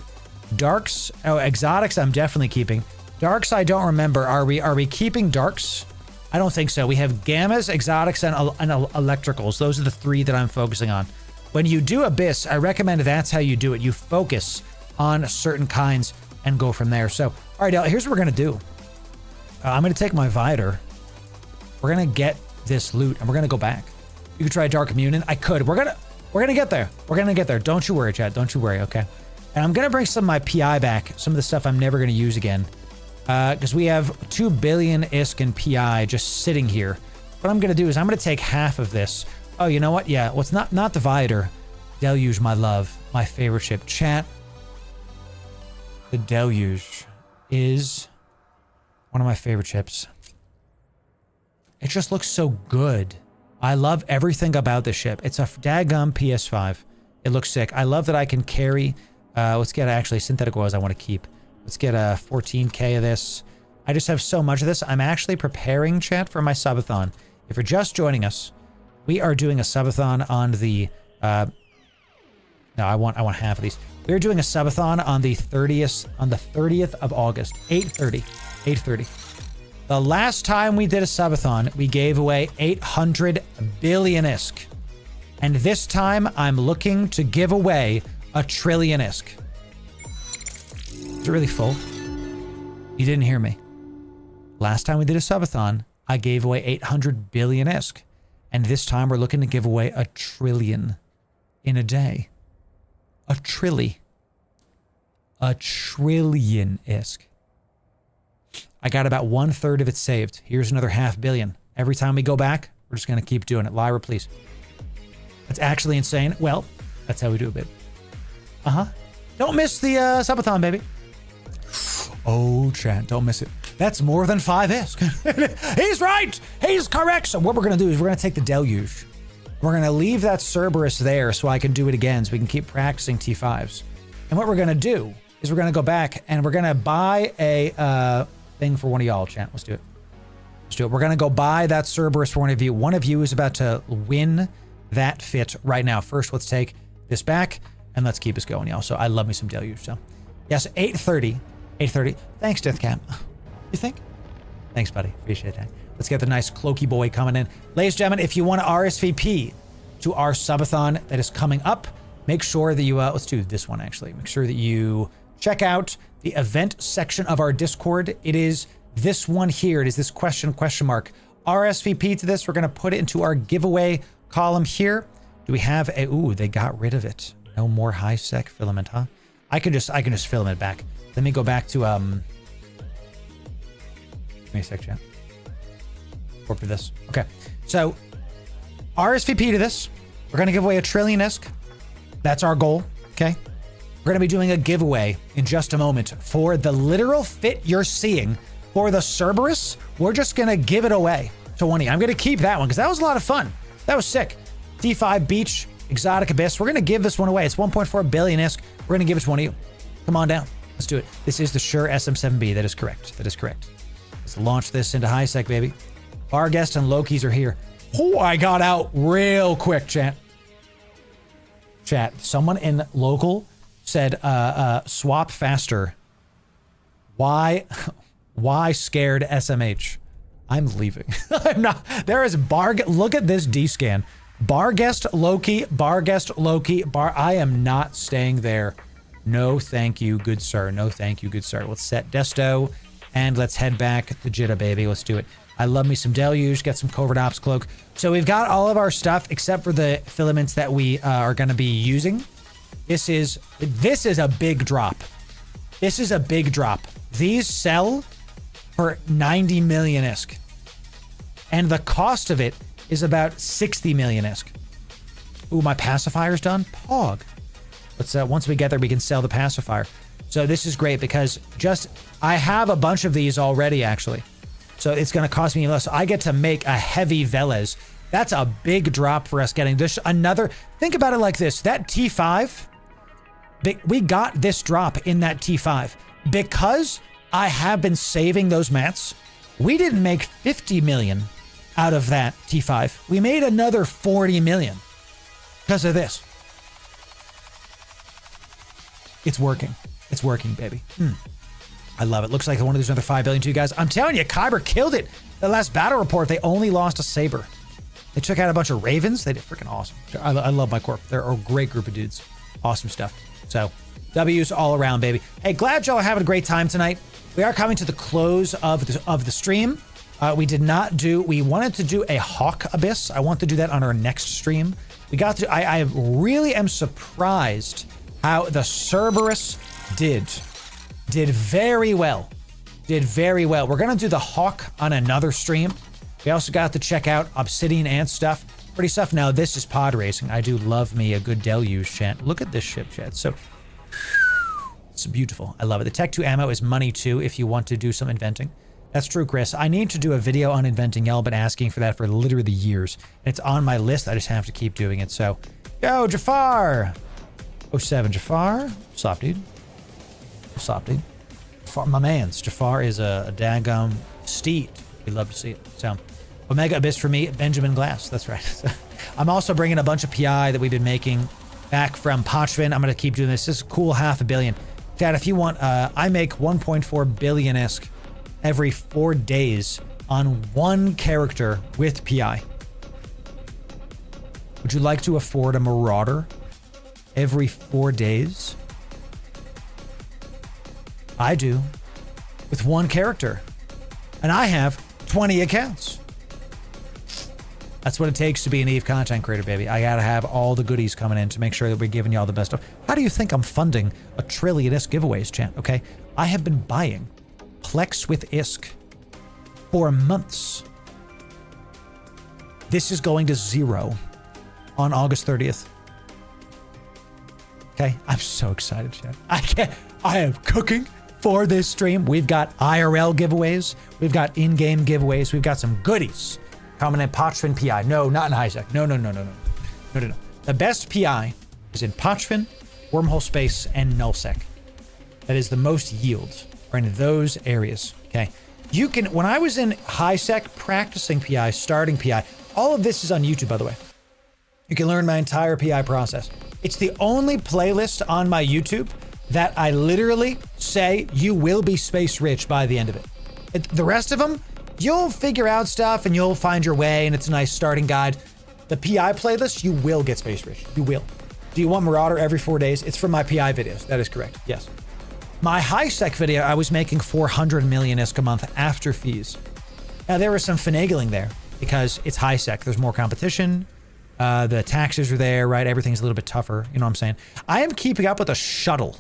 Darks, exotics I'm definitely keeping. Darks I don't remember. Are we keeping darks? I don't think so. We have gammas, exotics, and electricals. Those are the 3 that I'm focusing on. When you do Abyss, I recommend that's how you do it. You focus on certain kinds and go from there. So, all right, here's what we're gonna do. I'm gonna take my Vider. We're gonna get this loot and we're gonna go back. You could try Dark Immunion. I could. We're gonna get there. We're gonna get there. Don't you worry, chat. Don't you worry, okay? And I'm gonna bring some of my PI back, some of the stuff I'm never gonna use again. Because we have 2 billion ISK and PI just sitting here. What I'm gonna do is I'm gonna take half of this. Oh, you know what? Yeah, well, it's not the Vider. Deluge, my love, my favorite ship. Chat. The Deluge is one of my favorite ships. It just looks so good. I love everything about this ship. It's a daggum PS5. It looks sick. I love that I can carry, let's get actually synthetic oils I want to keep. Let's get a 14K of this. I just have so much of this. I'm actually preparing, chat, for my subathon. If you're just joining us, we are doing a subathon on the, no, I want half of these. We're doing a subathon on the 30th of August, 8:30. The last time we did a subathon, we gave away 800 billion ISK. And this time, I'm looking to give away a trillion ISK. Is it really full? You didn't hear me. Last time we did a subathon, I gave away 800 billion ISK. And this time, we're looking to give away a trillion in a day. A trillion ISK. I got about 1/3 of it saved. Here's another 500 million. Every time we go back, we're just going to keep doing it. Lyra, please. That's actually insane. Well, that's how we do it, babe. Don't miss the subathon, baby. Oh, chat, don't miss it. That's more than 5 ISK. He's right. He's correct. So what we're going to do is we're going to take the deluge. We're going to leave that Cerberus there so I can do it again so we can keep practicing T5s. And what we're going to do is we're going to go back and we're going to buy a thing for one of y'all, chat. Let's do it. Let's do it. We're going to go buy that Cerberus for one of you. One of you is about to win that fit right now. First, let's take this back and let's keep us going, y'all. So I love me some deluge. So yes, 8:30. Thanks, Deathcap. You think? Thanks, buddy. Appreciate that. Let's get the nice cloaky boy coming in. Ladies and gentlemen, if you want to RSVP to our subathon that is coming up, make sure that you, let's do this one actually. Make sure that you check out the event section of our Discord. It is this one here. It is this question mark. RSVP to this. We're going to put it into our giveaway column here. Do we have a, ooh, they got rid of it. No more high sec filament, huh? I can just filament it back. Let me go back to, give me a sec, chat. Corp to this. Okay. So RSVP to this. We're going to give away a trillion ISK. That's our goal. Okay. We're going to be doing a giveaway in just a moment for the literal fit you're seeing for the Cerberus. We're just going to give it away to one of you. I'm going to keep that one because that was a lot of fun. That was sick. D5 Beach, Exotic Abyss. We're going to give this one away. It's 1.4 billion ISK. We're going to give it to one of you. Come on down. Let's do it. This is the Shure SM7B. That is correct. That is correct. Let's launch this into high sec, baby. Barguest and Loki's are here. Oh, I got out real quick, chat. Chat, someone in local said, swap faster. Why scared SMH? I'm leaving. I'm not. There is look at this D-scan. Barguest Loki, I am not staying there. No, thank you, good sir. No, thank you, good sir. Let's set Desto and let's head back to Jitta, baby. Let's do it. I love me some Deluge, get some Covert Ops Cloak. So we've got all of our stuff except for the filaments that we are going to be using. This is a big drop. This is a big drop. These sell for 90 million ISK. And the cost of it is about 60 million ISK. Ooh, my pacifier's done? Pog. Let's, once we get there, we can sell the pacifier. So this is great because I have a bunch of these already, actually. So it's going to cost me less. So I get to make a heavy Velez. That's a big drop for us getting this. Think about it like this. That T5, we got this drop in that T5 because I have been saving those mats. We didn't make 50 million out of that T5. We made another 40 million because of this. It's working. It's working, baby. I love it. Looks like one of these another 5 billion to you guys. I'm telling you, Kyber killed it. The last battle report, they only lost a Saber. They took out a bunch of Ravens. They did freaking awesome. I love my Corp. They're a great group of dudes. Awesome stuff. So, W's all around, baby. Hey, glad y'all are having a great time tonight. We are coming to the close of the stream. We wanted to do a Hawk Abyss. I want to do that on our next stream. I really am surprised how the Cerberus did very well. Did very well. We're going to do the Hawk on another stream. We also got to check out Obsidian Ant stuff. Pretty stuff. Now, this is pod racing. I do love me a good deluge, chat. Look at this ship, chat. So, it's beautiful. I love it. The Tech 2 ammo is money, too, if you want to do some inventing. That's true, Chris. I need to do a video on inventing Yell. I've been asking for that for literally years. It's on my list. I just have to keep doing it. So, yo, Jafar. 07 Jafar. What's up, dude? What's up, dude? Jafar, my mans. Jafar is a daggum steed. We love to see it. So, Omega Abyss for me, Benjamin Glass. That's right. I'm also bringing a bunch of PI that we've been making back from Pochvin. I'm going to keep doing this. This is cool, $500 million. Chad, if you want, I make 1.4 billion-esque every 4 days on one character with PI. Would you like to afford a Marauder every 4 days? I do. With one character. And I have 20 accounts. That's what it takes to be an EVE content creator, baby. I gotta have all the goodies coming in to make sure that we're giving y'all the best stuff. How do you think I'm funding a trillion-esque giveaways, chat? Okay, I have been buying Plex with ISK for months. This is going to 0 on August 30th. Okay, I'm so excited, chat. I am cooking for this stream. We've got IRL giveaways. We've got in-game giveaways. We've got some goodies coming in Pochvin PI. No, not in Highsec. No. The best PI is in Pochvin, Wormhole Space, and Nullsec. That is the most yield, are in those areas. Okay. You can, when I was in Highsec practicing PI, starting PI, all of this is on YouTube, by the way. You can learn my entire PI process. It's the only playlist on my YouTube that I literally say you will be space rich by the end of it. The rest of them, you'll figure out stuff and you'll find your way, and it's a nice starting guide. The PI playlist, you will get space rich. You will. Do you want Marauder every 4 days? It's from my PI videos. That is correct. Yes. My Highsec video, I was making 400 million ISK a month after fees. Now, there was some finagling there because it's Highsec. There's more competition. The taxes are there, right? Everything's a little bit tougher. You know what I'm saying? I am keeping up with a shuttle.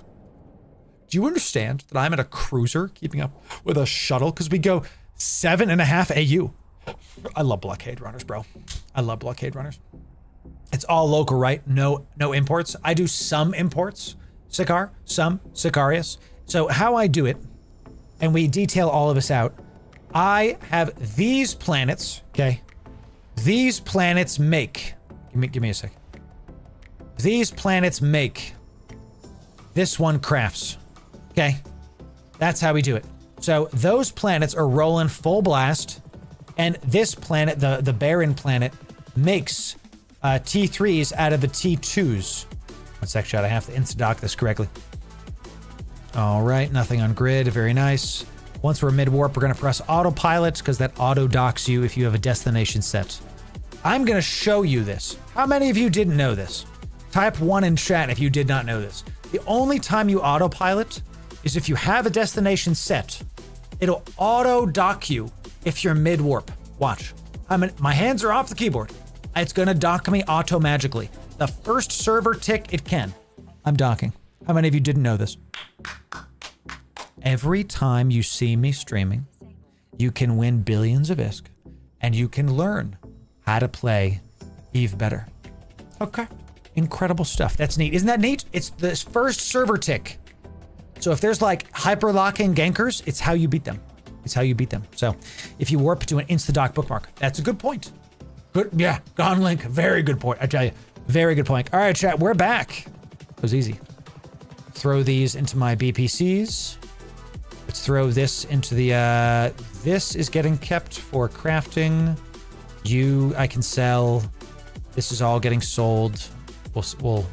Do you understand that I'm at a cruiser keeping up with a shuttle? Because we go 7.5 AU. I love blockade runners, bro. I love blockade runners. It's all local, right? No imports. I do some imports. Sicarius. So how I do it, and we detail all of this out, I have these planets, okay? These planets make, give me a sec. These planets make, this one crafts, okay? That's how we do it. So those planets are rolling full blast, and this planet, the barren planet, makes T3s out of the T2s. One sec, shot. I have to insta-dock this correctly. All right, nothing on grid. Very nice. Once we're mid-warp, we're going to press autopilot because that auto-docks you if you have a destination set. I'm going to show you this. How many of you didn't know this? Type 1 in chat if you did not know this. The only time you autopilot is if you have a destination set. It'll auto-dock you if you're mid-warp. Watch. My hands are off the keyboard. It's going to dock me auto-magically. The first server tick it can. I'm docking. How many of you didn't know this? Every time you see me streaming, you can win billions of ISK, and you can learn how to play EVE better. Okay. Incredible stuff. That's neat. Isn't that neat? It's the first server tick. So if there's like hyper-locking gankers, it's how you beat them. It's how you beat them. So if you warp to an insta-dock bookmark, that's a good point. Good. Yeah. Gone link. Very good point. I tell you. Very good point. All right, chat. We're back. It was easy. Throw these into my BPCs. Let's throw this into the, this is getting kept for crafting. I can sell. This is all getting sold. We'll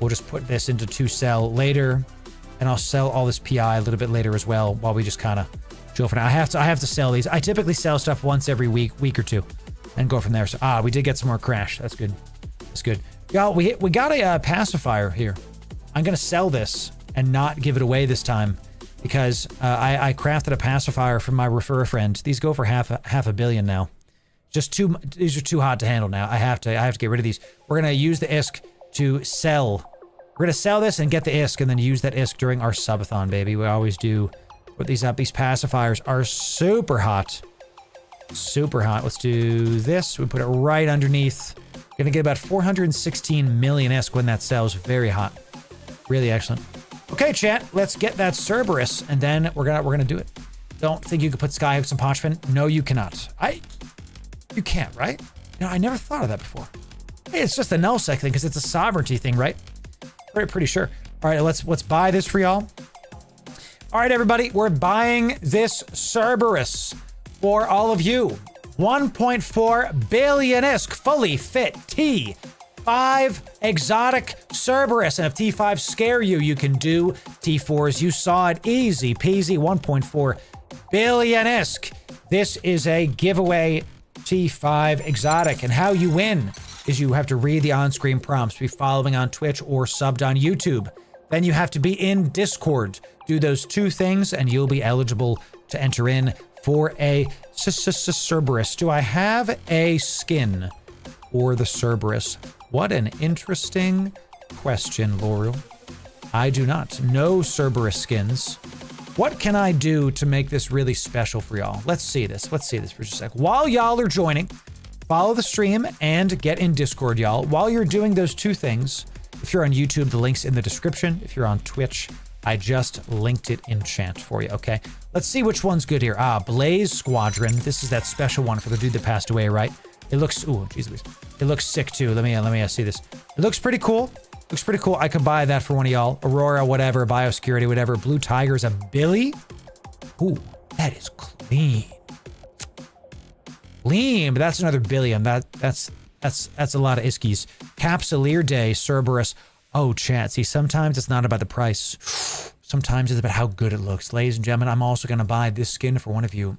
just put this into 2-sell later, and I'll sell all this PI a little bit later as well while we just kind of chill for now. I have to sell these. I typically sell stuff once every week or two and go from there. So, we did get some more crash. That's good. That's good. Y'all, we got a pacifier here. I'm going to sell this and not give it away this time because I crafted a pacifier from my refer friend. These go for half a billion now. These are too hot to handle now. I have to get rid of these. We're going to use the ISK to sell. We're going to sell this and get the ISK and then use that ISK during our subathon, baby. We always do. Put these up. These pacifiers are super hot. Super hot. Let's do this. We put it right underneath. We're going to get about 416 million ISK when that sells. Very hot. Really excellent. Okay, chat. Let's get that Cerberus, and then we're gonna do it. Don't think you could put skyhooks and parchment? No, you cannot. You can't, right? I never thought of that before. Hey, it's just a nullsec thing because it's a sovereignty thing, right? Pretty sure. All right, let's buy this for y'all. All right, everybody, we're buying this Cerberus for all of you. 1.4 billion-isk fully fit T5 exotic Cerberus. And if T5 scare you, you can do T4s. You saw it, easy peasy. 1.4 billion-isk. This is a giveaway T5 exotic. And how you win is you have to read the on-screen prompts, be following on Twitch or subbed on YouTube. Then you have to be in Discord. Do those two things and you'll be eligible to enter in for a Cerberus. Do I have a skin for the Cerberus? What an interesting question, Loru. I do not. No Cerberus skins. What can I do to make this really special for y'all? Let's see this. Let's see this for just a sec. While y'all are joining, follow the stream and get in Discord, y'all. While you're doing those two things, if you're on YouTube, the link's in the description. If you're on Twitch, I just linked it in chat for you, okay? Let's see which one's good here. Blaze Squadron. This is that special one for the dude that passed away, right? It looks, ooh, jeez Louise. It looks sick too. Let me see this. It looks pretty cool. Looks pretty cool. I could buy that for one of y'all. Aurora, whatever, Biosecurity, whatever. Blue Tiger's a Billy. Ooh, that is clean. Clean, but that's another billion. That's a lot of iskies. Capsuleer Day, Cerberus. Oh, chat. See, sometimes it's not about the price. Sometimes it's about how good it looks. Ladies and gentlemen, I'm also going to buy this skin for one of you.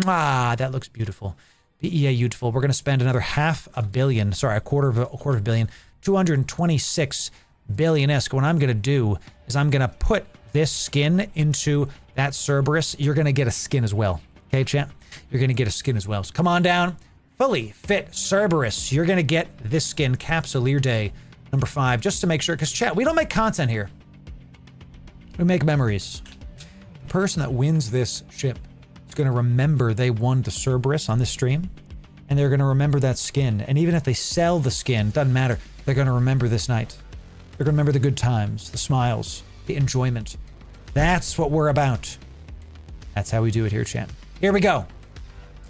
That looks beautiful. Beautiful. We're going to spend another a quarter of a billion, 226 billion-esque. What I'm going to do is I'm going to put this skin into that Cerberus. You're going to get a skin as well. Okay, chat? You're going to get a skin as well. So come on down. Fully fit Cerberus. You're going to get this skin, Capsuleer Day, number 5, just to make sure. Because, chat, we don't make content here. We make memories. The person that wins this ship is going to remember they won the Cerberus on this stream. And they're going to remember that skin. And even if they sell the skin, doesn't matter. They're going to remember this night. They're going to remember the good times, the smiles, the enjoyment. That's what we're about. That's how we do it here, chat. Here we go.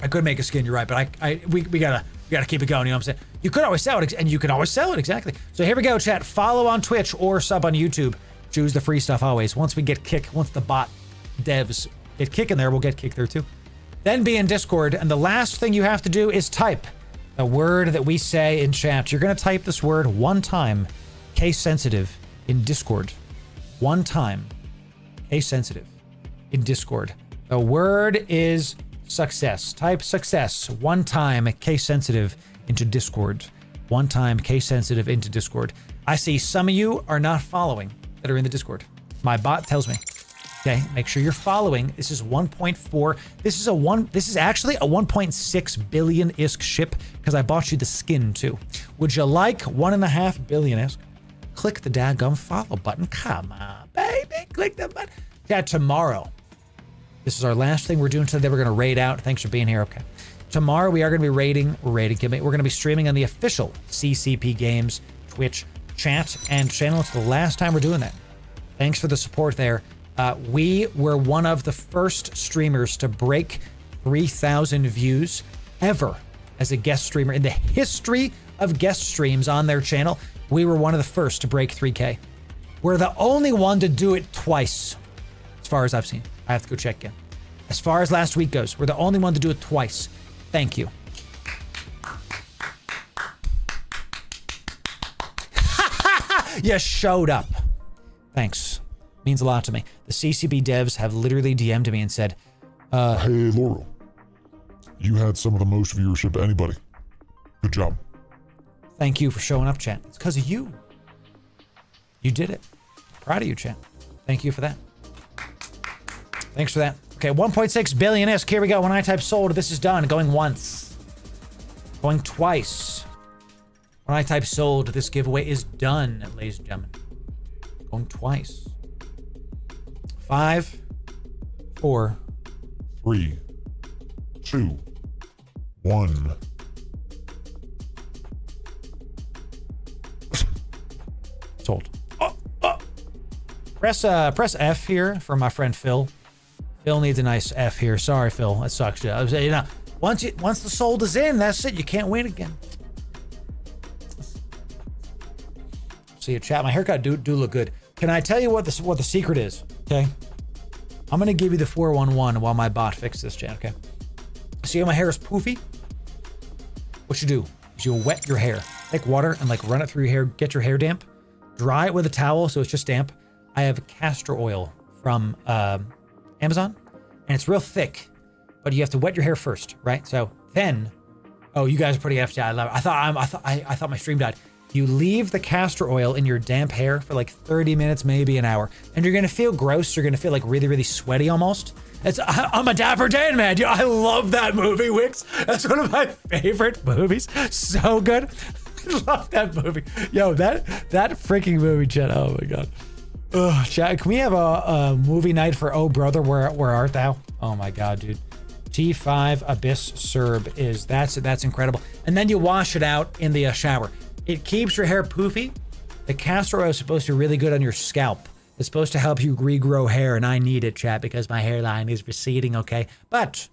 I could make a skin, you're right, but we gotta keep it going, you know what I'm saying? You could always sell it, and you can always sell it, exactly. So here we go, chat. Follow on Twitch or sub on YouTube. Choose the free stuff always. Once the bot devs get kick in there, we'll get kicked there too. Then be in Discord, and the last thing you have to do is type the word that we say in chat. You're gonna type this word one time, case sensitive, in Discord. One time, case sensitive, in Discord. The word is success. Type success one time, case sensitive, into Discord. One time, case sensitive, into Discord. I see some of you are not following that are in the Discord. My bot tells me. Okay, make sure you're following. This is 1.4. This is actually a 1.6 billion-isk ship because I bought you the skin too. Would you like 1.5 billion-isk? Click the daggum follow button. Come on, baby. Click the button. Yeah, tomorrow. This is our last thing we're doing today. We're going to raid out. Thanks for being here. Okay. Tomorrow we are going to be raiding. We're going to be streaming on the official CCP Games Twitch chat and channel. It's the last time we're doing that. Thanks for the support there. We were one of the first streamers to break 3,000 views ever as a guest streamer in the history of guest streams on their channel. We were one of the first to break 3K. We're the only one to do it twice, as far as I've seen. I have to go check again. As far as last week goes, we're the only one to do it twice. Thank you. You showed up. Thanks. Means a lot to me. The CCB devs have literally DM'd me and said, Hey, Loru. You had some of the most viewership of anybody. Good job. Thank you for showing up, chat. It's because of you. You did it. Proud of you, chat. Thank you for that. Thanks for that. Okay, 1.6 billion-isk. Here we go. When I type sold, this is done. Going once. Going twice. When I type sold, this giveaway is done, ladies and gentlemen. Going twice. 5, 4, 3, 2, 1. Sold. Press F here for my friend Phil. Phil needs a nice F here. Sorry, Phil. That sucks. I was saying, you know, once the sold is in, that's it. You can't win again. See you, chat. My haircut do look good. Can I tell you what the secret is? Okay. I'm gonna give you the 411 while my bot fixes this, chat. Okay. See how my hair is poofy? What you do is you wet your hair. Take water and like run it through your hair. Get your hair damp. Dry it with a towel so it's just damp. I have castor oil from Amazon, and it's real thick, but you have to wet your hair first, right? So then, oh, you guys are pretty FT. I love it. I thought my stream died. You leave the castor oil in your damp hair for like 30 minutes, maybe an hour, and you're gonna feel gross. You're gonna feel like really, really sweaty almost. I'm a Dapper Dan, man. Yeah, I love that movie, Wix. That's one of my favorite movies. So good. I love that movie. Yo, that freaking movie, chat. Oh my god. Ugh, chat. Can we have a movie night for Oh Brother, Where Art Thou? Oh my god, dude. T5 Abyss Serb is that's incredible. And then you wash it out in the shower. It keeps your hair poofy. The castor oil is supposed to be really good on your scalp. It's supposed to help you regrow hair, and I need it, chat, because my hairline is receding, okay? But,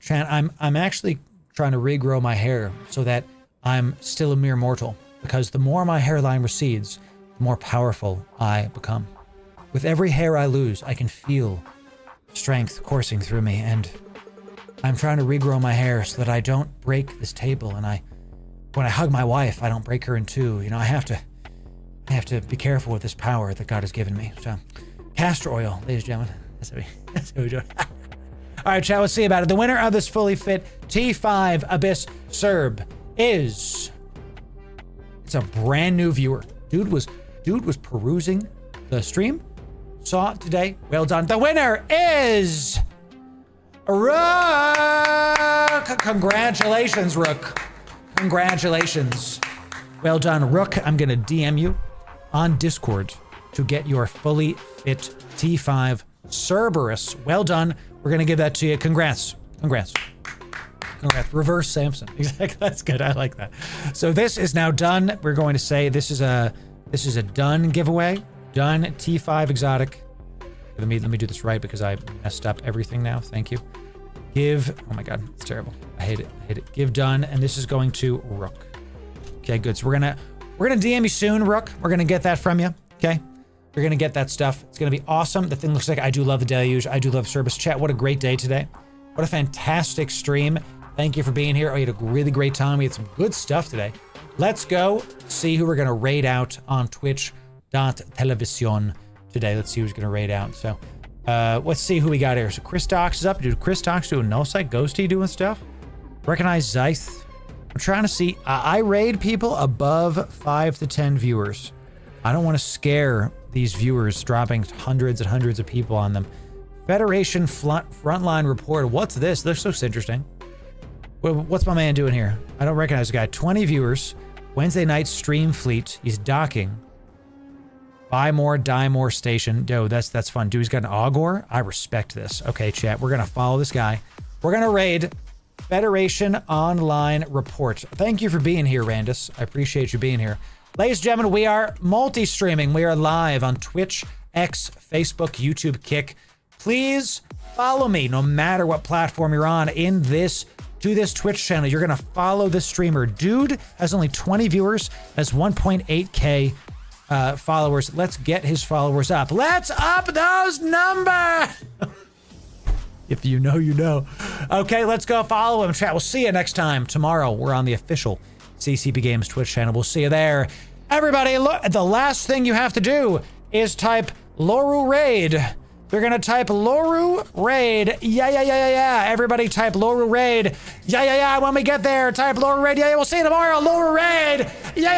chat, I'm actually trying to regrow my hair so that I'm still a mere mortal, because the more my hairline recedes, the more powerful I become. With every hair I lose, I can feel strength coursing through me, and I'm trying to regrow my hair so that I don't break this table, and when I hug my wife, I don't break her in two. You know, I have to be careful with this power that God has given me. So, castor oil, ladies and gentlemen. That's what we do. All right, chat, let's see about it. The winner of this fully fit T5 Abyss Serb is... It's a brand new viewer. Dude was perusing the stream. Saw it today. Well done. The winner is... Rook! Congratulations, Rook. Congratulations. Well done, Rook. I'm going to DM you on Discord to get your fully fit T5 Cerberus. Well done. We're going to give that to you. Congrats. Congrats. Congrats. Reverse Samson. Exactly. That's good. I like that. So this is now done. We're going to say this is a done giveaway. Done T5 exotic. Let me do this right because I messed up everything now. Thank you. Give. Oh my God. It's terrible. I hate it. I hate it. Give done. And this is going to Rook. Okay, good. So we're gonna DM you soon, Rook. We're gonna get that from you. Okay, you're gonna get that stuff. It's gonna be awesome. The thing looks like I do love the deluge. I do love Cerberus. Chat. What a great day today. What a fantastic stream. Thank you for being here. I had a really great time. We had some good stuff today. Let's go see who we're gonna raid out on Twitch.television today. Let's see who's gonna raid out. So, let's see who we got here. So Chris Dox is up. Dude, Chris Dox doing no site. Ghosty doing stuff. Recognize Zyth. I'm trying to see. I raid people above 5 to 10 viewers. I don't want to scare these viewers dropping hundreds and hundreds of people on them. Federation Frontline Report. What's this? This looks interesting. What's my man doing here? I don't recognize the guy. 20 viewers. Wednesday night stream fleet. He's docking. Buy more, die more station. Yo, that's fun. Dude, he's got an Augor. I respect this. Okay, chat. We're going to follow this guy. We're going to raid Federation Online Report. Thank you for being here, Randus. I appreciate you being here. Ladies and gentlemen, we are multi-streaming. We are live on Twitch, X, Facebook, YouTube, Kick. Please follow me no matter what platform you're on to this Twitch channel. You're going to follow this streamer. Dude has only 20 viewers, has 1.8K followers. Let's get his followers up. Let's up those numbers! If you know, you know. Okay, let's go follow him, chat. We'll see you next time. Tomorrow, we're on the official CCP Games Twitch channel. We'll see you there. Everybody, look, the last thing you have to do is type Loru Raid. You're going to type Loru Raid. Yeah. Everybody type Loru Raid. Yeah. When we get there, type Loru Raid. Yeah. We'll see you tomorrow. Loru Raid. Yeah.